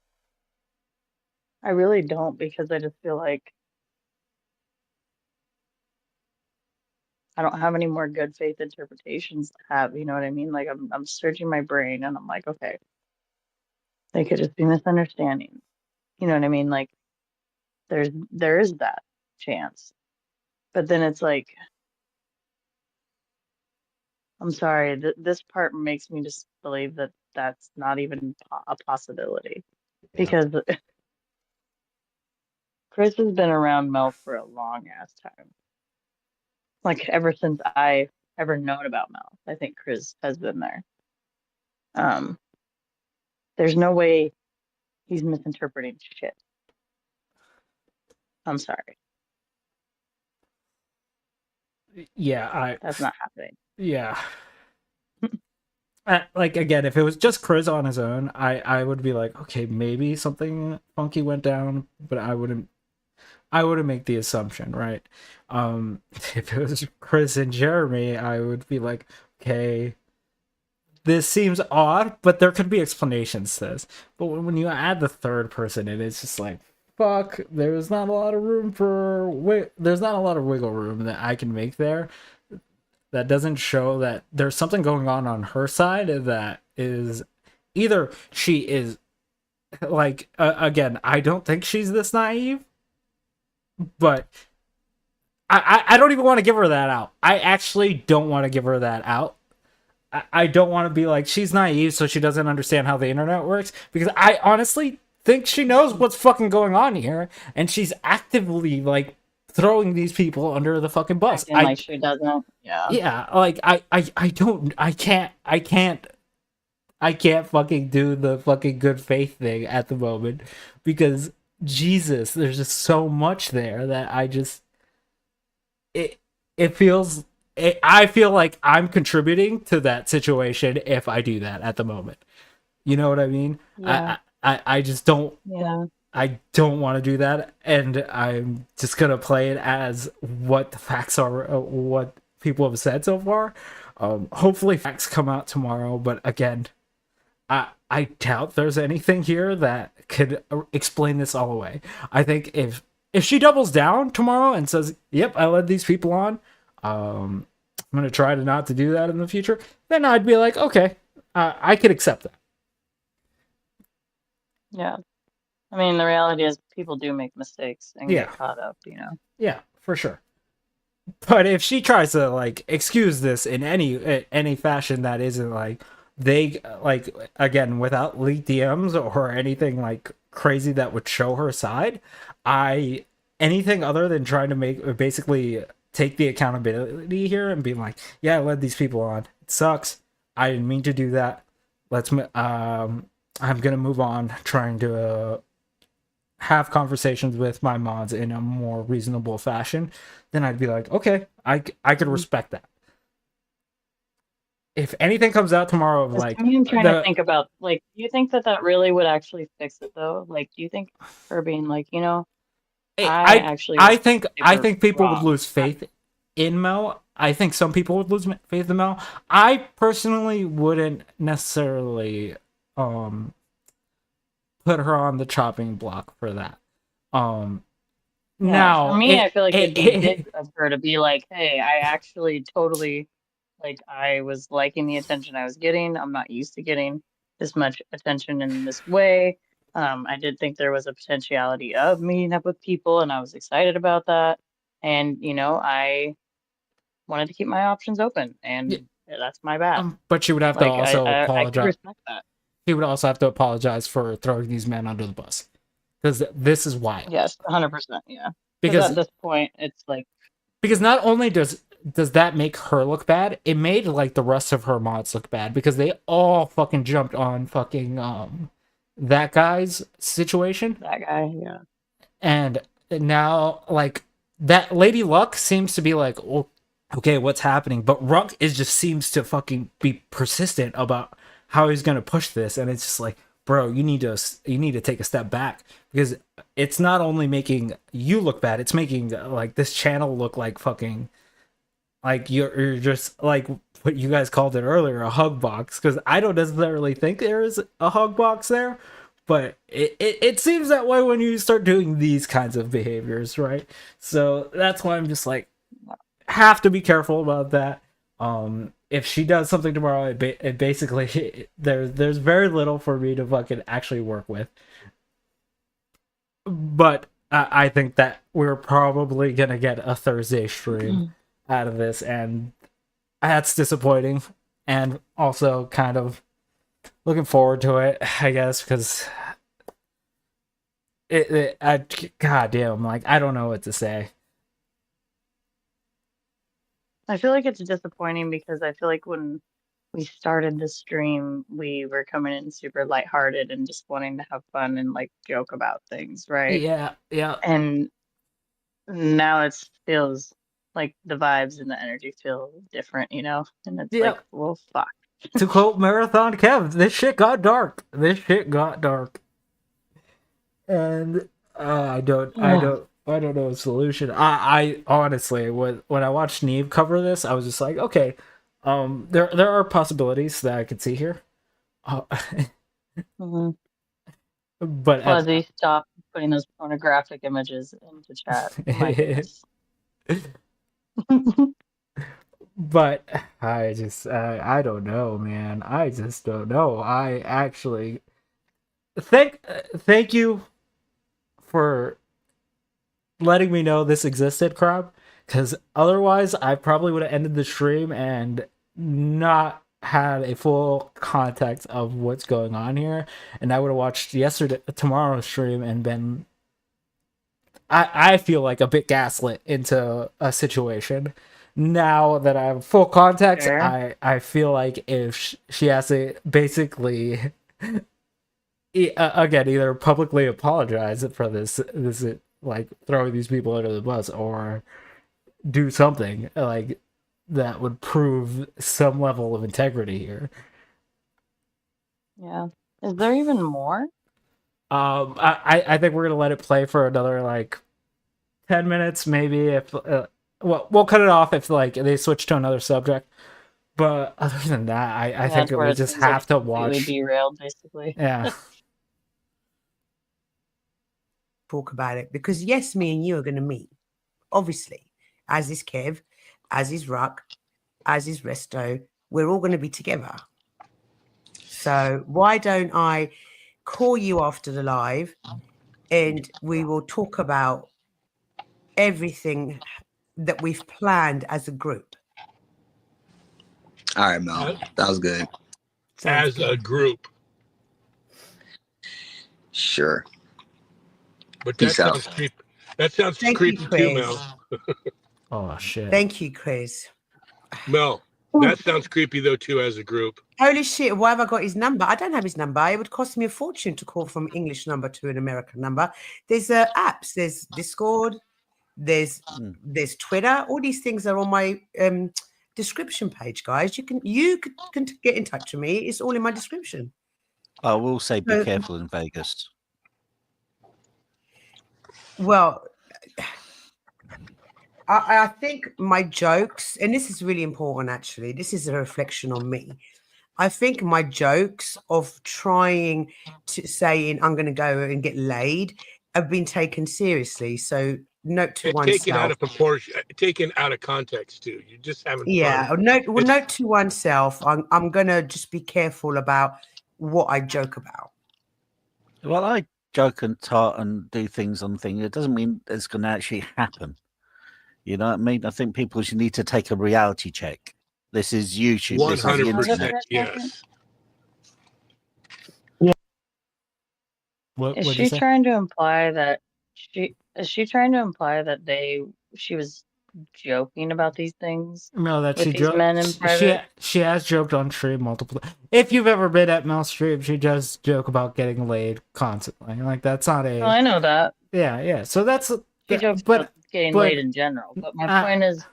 I really don't, because I just feel like I don't have any more good faith interpretations to have, you know what I mean? Like I'm searching my brain and I'm like, okay, they could just be misunderstanding. You know what I mean? Like there is that chance. But then it's like, I'm sorry, this part makes me just believe that that's not even a possibility. Because Chris has been around Mel for a long ass time. Like ever since I ever known about Mel, I think Chris has been there. There's no way he's misinterpreting shit. I'm sorry. Yeah, that's not happening. Yeah. Like, again, if it was just Chris on his own, I would be like, okay, maybe something funky went down, but I wouldn't I wouldn't make the assumption, right? If it was Chris and Jeremy, I would be like, okay, this seems odd, but there could be explanations to this. But when you add the third person in, it's just like, fuck, there's not a lot of room for there's not a lot of wiggle room that I can make there. That doesn't show that there's something going on her side that is either she is like again, I don't think she's this naive, but I don't even want to give her that out. I actually don't want to give her that out. I don't want to be like, she's naive, so she doesn't understand how the internet works, because I honestly think she knows what's fucking going on here, and she's actively like throwing these people under the fucking bus. Acting like she doesn't. Yeah. Yeah, like I can't fucking do the fucking good faith thing at the moment, because Jesus, there's just so much there that I feel like I'm contributing to that situation if I do that at the moment. You know what I mean? Yeah. I just don't. Yeah. I don't want to do that, and I'm just gonna play it as what the facts are, what people have said so far. Hopefully, facts come out tomorrow, but again, I doubt there's anything here that could explain this all away. I think if she doubles down tomorrow and says, "Yep, I led these people on," I'm gonna try to not to do that in the future, then I'd be like, okay, I could accept that. Yeah. I mean, the reality is people do make mistakes and Yeah. get caught up, Yeah, for sure. But if she tries to like excuse this in any fashion that isn't like they like, again, without leaked DMs or anything like crazy that would show her side, anything other than trying to make basically take the accountability here and be like, yeah, I led these people on. It sucks. I didn't mean to do that. I'm gonna move on, trying to have conversations with my mods in a more reasonable fashion. Then I'd be like, okay, I could respect that. If anything comes out tomorrow of like, I'm trying to think about, like, do you think that really would actually fix it though? Like, do you think her being like, I think people would lose faith in Mel. I think some people would lose faith in Mel. I personally wouldn't necessarily put her on the chopping block for that. Now, for me, I feel like it'd be dick of her to be like, hey, I actually totally, like, I was liking the attention I was getting. I'm not used to getting this much attention in this way. I did think there was a potentiality of meeting up with people, and I was excited about that. And, I wanted to keep my options open, and that's my bad. But she would have to also I apologize. could respect that. He would also have to apologize for throwing these men under the bus, because this is wild. Yes, 100%. Yeah. Because at this point, it's like, because not only does that make her look bad, it made like the rest of her mods look bad, because they all fucking jumped on fucking that guy's situation. That guy, yeah. And now like that Lady Luck seems to be like, oh, okay, what's happening? But Ruck seems to fucking be persistent about how he's gonna push this, and it's just like, bro, you need to take a step back, because it's not only making you look bad, it's making like this channel look like fucking like you're just like what you guys called it earlier, a hug box, because I don't necessarily think there is a hug box there, but it seems that way when you start doing these kinds of behaviors, right? So that's why I'm just like, have to be careful about that. If she does something tomorrow, it basically there's very little for me to fucking actually work with. But I think that we're probably gonna get a Thursday stream out of this, and that's disappointing, and also kind of looking forward to it, I guess, because goddamn, like, I don't know what to say. I feel like it's disappointing because I feel like when we started the stream, we were coming in super lighthearted and just wanting to have fun and like joke about things, right? Yeah. And now it feels like the vibes and the energy feel different, and it's like, well, fuck. To quote Marathon Kev, this shit got dark. And I don't I don't know a solution. I honestly, when I watched Neve cover this, I was just like, okay, there are possibilities that I could see here. Mm-hmm. But Fuzzy, stop putting those pornographic images into chat. My goodness. but I just I don't know, man. I just don't know. I actually thank you for letting me know this existed, Crab, because otherwise I probably would have ended the stream and not had a full context of what's going on here, and I would have watched tomorrow's stream and been I feel like a bit gaslit into a situation. Now that I have full context, Fair. I feel like if she has to basically again either publicly apologize for this like throwing these people under the bus, or do something like that would prove some level of integrity here. Yeah. Is there even more? I think we're gonna let it play for another like 10 minutes maybe, if well, we'll cut it off if like they switch to another subject, but other than that I think That's where we it just seems like have it's to completely watch. derailed, basically. Yeah. Talk about it, because yes, me and you are going to meet, obviously, as is Kev, as is Ruck, as is Resto. We're all going to be together. So why don't I call you after the live and we will talk about everything that we've planned as a group. All right, Mel. That was good. As a group. Sure. But Peace out. That sounds Thank creepy you, too, Chris. Mel. Oh shit. Thank you, Chris. Mel, that sounds creepy though too as a group. Holy shit, why have I got his number? I don't have his number. It would cost me a fortune to call from English number to an American number. There's apps, there's Discord, there's Twitter. All these things are on my description page, guys. You can get in touch with me. It's all in my description. I will say be careful in Vegas. Well, I think my jokes, and this is really important actually, this is a reflection on me. I think my jokes of trying to saying I'm going to go and get laid have been taken seriously. So note to oneself. Taken out of proportion, taken out of context too. You just haven't. Yeah. Note to oneself. I'm going to just be careful about what I joke about. Well, I joke and tart and do things on things. It doesn't mean it's going to actually happen. You know what I mean? I think people should need to take a reality check. This is YouTube. 100%. Yes. Yeah. What Is she trying to imply that she was joking about these things? No, that with she these men in private? she has joked on stream multiple. If you've ever been at Mel's stream, she does joke about getting laid constantly. Like that's not a. Oh, I know that. Yeah. So that's. She jokes about getting laid in general, but my point is,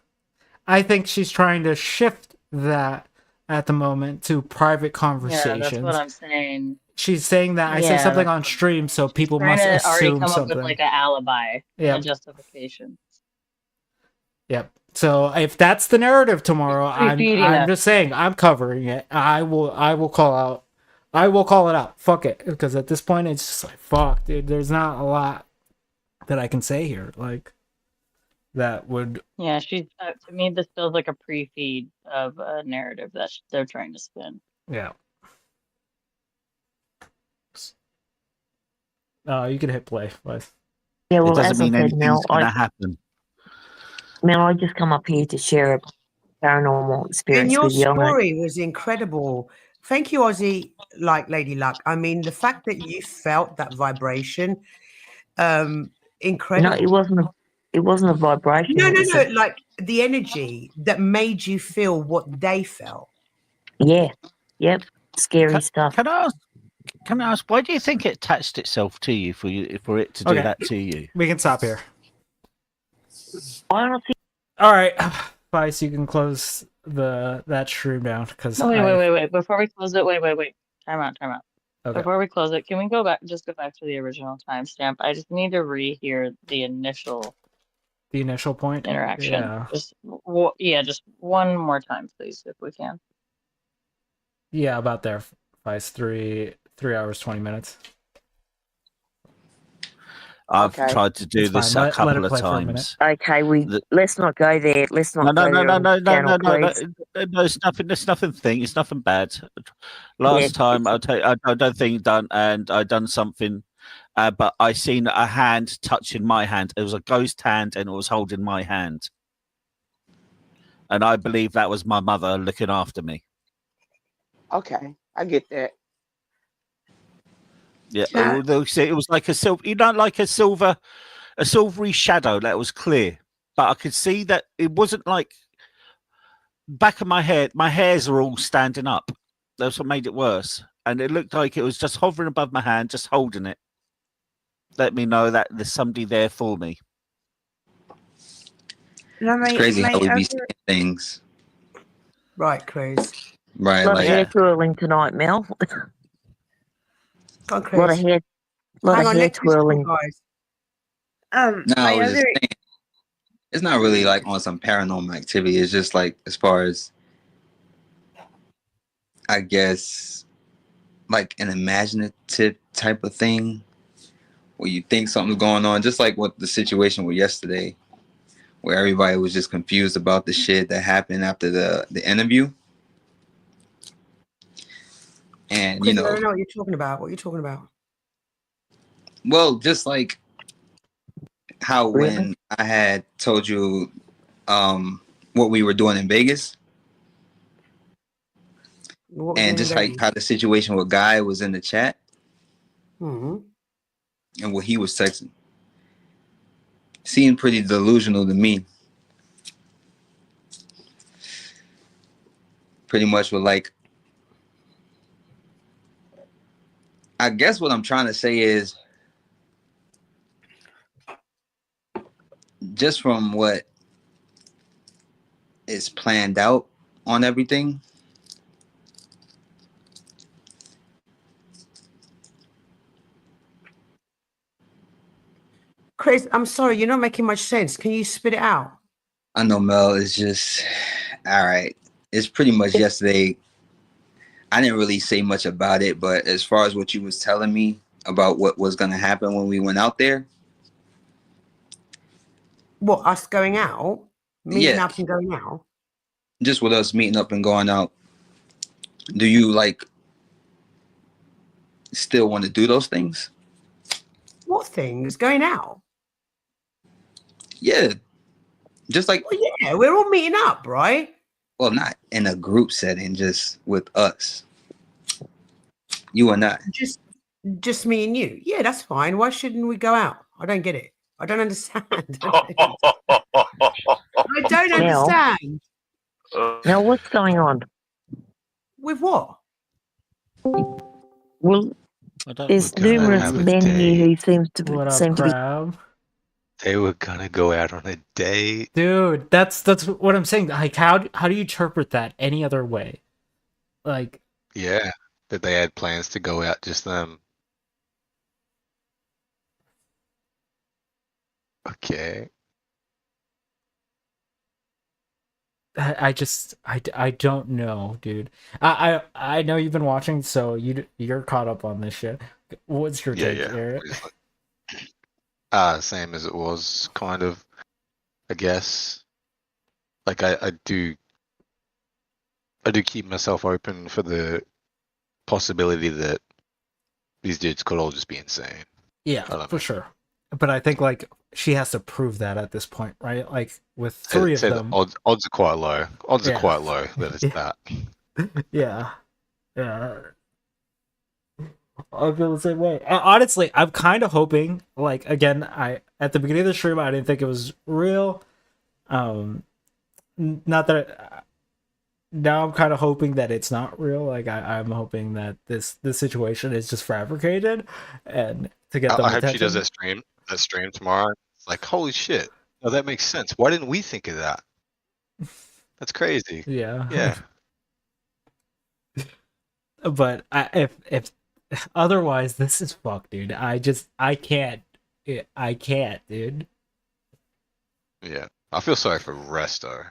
I think she's trying to shift that at the moment to private conversations. yeah, that's what I'm saying. She's saying that I say something on stream, so people must assume come something. up with like an alibi, and a justification. Yep. So if that's the narrative tomorrow, I'm just saying I'm covering it. I will call it out. Fuck it, because at this point it's just like fuck, dude. There's not a lot that I can say here, like that would. Yeah, she's to me. This feels like a pre-feed of a narrative that they're trying to spin. Yeah. You can hit play, but yeah. Well, it doesn't as I mean said, anything's Mel, going to happen. Mel, I just come up here to share a paranormal experience And your with you. story was incredible. Thank you, Ozzy, like Lady Luck. I mean, the fact that you felt that vibration, incredible. No, it wasn't a vibration. No, like the energy that made you feel what they felt. Yeah. Yep. Scary stuff. Can I ask, why do you think it attached itself to you for it to do that to you? We can stop here. I don't think. All right, Vice, you can close that stream down because. Wait. Before we close it, wait. Time out. Okay. Before we close it, can we go back to the original timestamp? I just need to rehear the initial point interaction. Yeah. Just just one more time, please, if we can. Yeah, about there. 3 hours 20 minutes. I've tried to do It's this fine. a Let couple it of play for a minute. times. Okay, let's not go there. Let's No, not no, go no, there no, on no, this no, channel, no, no, no, please. no. It's nothing thing. It's nothing bad. Last time I don't think done, and I done something, but I seen a hand touching my hand. It was a ghost hand, and it was holding my hand, and I believe that was my mother looking after me. Okay, I get that. Yeah, it was like a silver, like a silvery shadow that was clear, but I could see that it wasn't like back of my head. My hairs are all standing up. That's what made it worse, and it looked like it was just hovering above my hand, just holding it. Let me know that there's somebody there for me. It's crazy how we be seeing things. Right, Chris. Right, A lot of hair like twirling tonight, Mel. Go on, A lot of Chris. hair, Hang on, hair let's listen, twirling. guys. no, I My was just other saying, it's not really like on some paranormal activity. It's just like as far as I guess like an imaginative type of thing where you think something's going on, just like what the situation was yesterday, where everybody was just confused about the shit that happened after the interview. And Chris, I don't know what you're talking about. What are you talking about? well, just like how when I had told you what we were doing in Vegas, and just like how the situation with Guy was in the chat Mm-hmm. and what he was texting, seemed pretty delusional to me. Pretty much with like, I guess what I'm trying to say is just from what is planned out on everything. Chris, I'm sorry, you're not making much sense. Can you spit it out? I know Mel is just all right. It's pretty much yesterday. I didn't really say much about it, but as far as what you was telling me about what was gonna happen when we went out there. What, us going out? Meeting up and going out? Just with us meeting up and going out. Do you like still want to do those things? What things? Going out? Yeah. Just like well, yeah, we're all meeting up, right? Well, not in a group setting, just with us. You and I. Just me and you. Yeah, that's fine. Why shouldn't we go out? I don't get it. I don't understand. I don't understand. Now, what's going on? With what? Well, there's numerous men here who seem to be. They were gonna go out on a date. Dude, that's what I'm saying. Like, how do you interpret that any other way? Like, yeah, that they had plans to go out, just them. Okay. I don't know, dude. I know you've been watching, so you're caught up on this shit. What's your take, Eric? Same as it was, kind of. I guess. Like I do keep myself open for the possibility that these dudes could all just be insane. Yeah, for sure. But I think like she has to prove that at this point, right? Like with three of them, the odds are quite low. Odds are quite low that it's that. Yeah. I feel the same way. Honestly, I'm kind of hoping. Like again, at the beginning of the stream, I didn't think it was real. Not that. Now I'm kind of hoping that it's not real. Like I'm hoping that this situation is just fabricated, and to get them I hope attention. she does that stream tomorrow. It's like, holy shit! No, that makes sense. Why didn't we think of that? That's crazy. Yeah. Yeah. But if otherwise, this is fucked, dude. I can't. I can't, dude. Yeah, I feel sorry for Resto.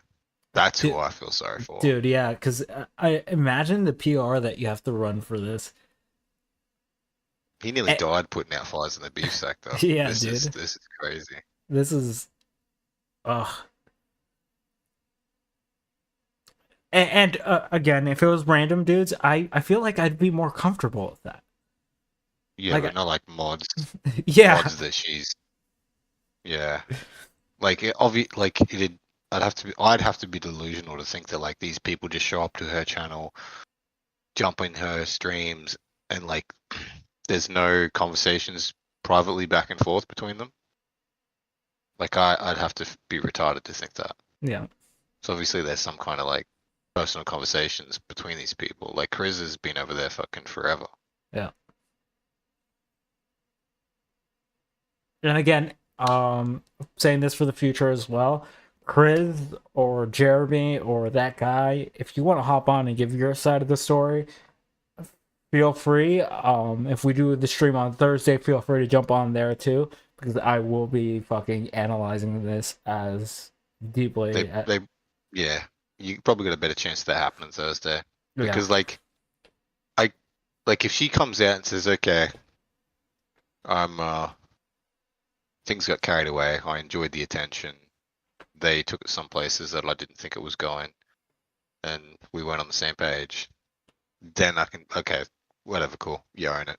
That's who I feel sorry for. Dude, yeah, because I imagine the PR that you have to run for this. He nearly died putting out fires in the beef sector. Yeah, this dude. This is crazy. This is, ugh. And again, if it was random dudes, I feel like I'd be more comfortable with that. Yeah, Like, but not like mods. Yeah. Mods that she's. Yeah, like I'd have to be delusional to think that like these people just show up to her channel, jump in her streams, and like there's no conversations privately back and forth between them. Like I'd have to be retarded to think that. Yeah. So obviously there's some kind of like personal conversations between these people. Like Chris has been over there fucking forever. Yeah. And again, saying this for the future as well, Chris or Jeremy or that guy, if you want to hop on and give your side of the story, feel free. If we do the stream on Thursday, feel free to jump on there too, because I will be fucking analyzing this as deeply. Yeah, you probably got a better chance of that happening Thursday Yeah. because like if she comes out and says, okay, things got carried away. I enjoyed the attention. They took it some places that I didn't think it was going, and we weren't on the same page. Then I can whatever, cool, you own it.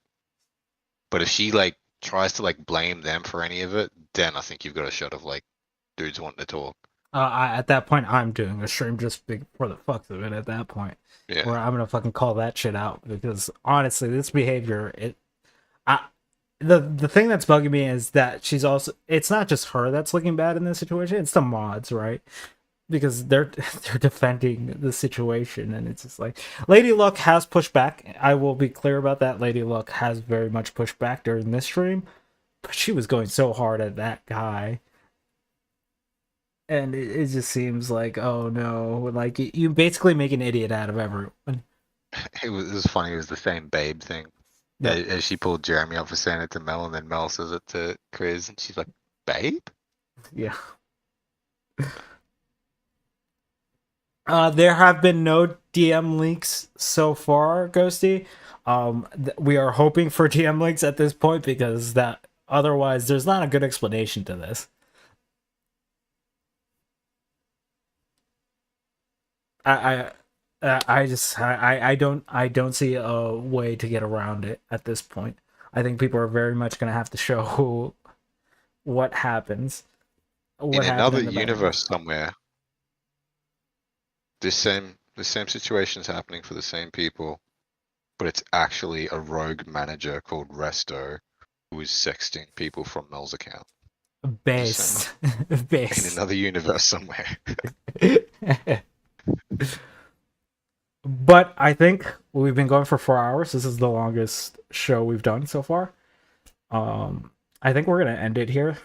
But if she like tries to like blame them for any of it, then I think you've got a shot of like dudes wanting to talk. At that point, I'm doing a stream just for the fucks of it. At that point, Yeah. where I'm gonna fucking call that shit out, because honestly, this behavior, the thing that's bugging me is that it's not just her that's looking bad in this situation, it's the mods, right? Because they're defending the situation, and it's just like Lady Luck has pushed back. I will be clear about that. Lady Luck has very much pushed back during this stream, but she was going so hard at that guy, and it just seems like, oh no, like you basically make an idiot out of everyone. It was funny. It was the same babe thing. Yeah. As she pulled Jeremy up for saying it to Mel, and then Mel says it to Chris, and she's like, "Babe." Yeah. There have been no DM leaks so far, Ghosty. We are hoping for DM leaks at this point, because that otherwise there's not a good explanation to this. I don't see a way to get around it at this point. I think people are very much going to have to show what happens. In another universe somewhere, the same situation's happening for the same people, but it's actually a rogue manager called Resto who is sexting people from Mel's account. Base. In another universe somewhere. But I think we've been going for 4 hours. This is the longest show we've done so far. I think we're gonna end it here.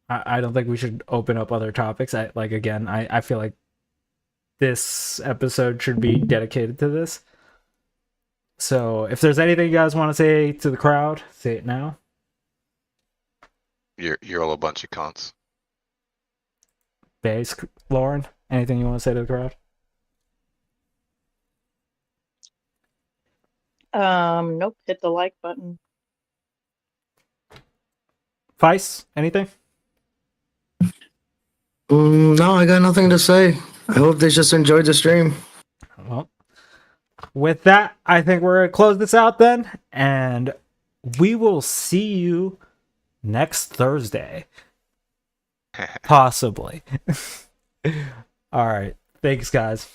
I don't think we should open up other topics. I feel like this episode should be dedicated to this. So if there's anything you guys want to say to the crowd, say it now. You're all a bunch of cunts. Base, Lauren, anything you want to say to the crowd? Nope. Hit the like button. Vice, anything? No, I got nothing to say. I hope they just enjoyed the stream. Well, with that, I think we're gonna close this out then, and we will see you next Thursday. Possibly. All right. Thanks, guys.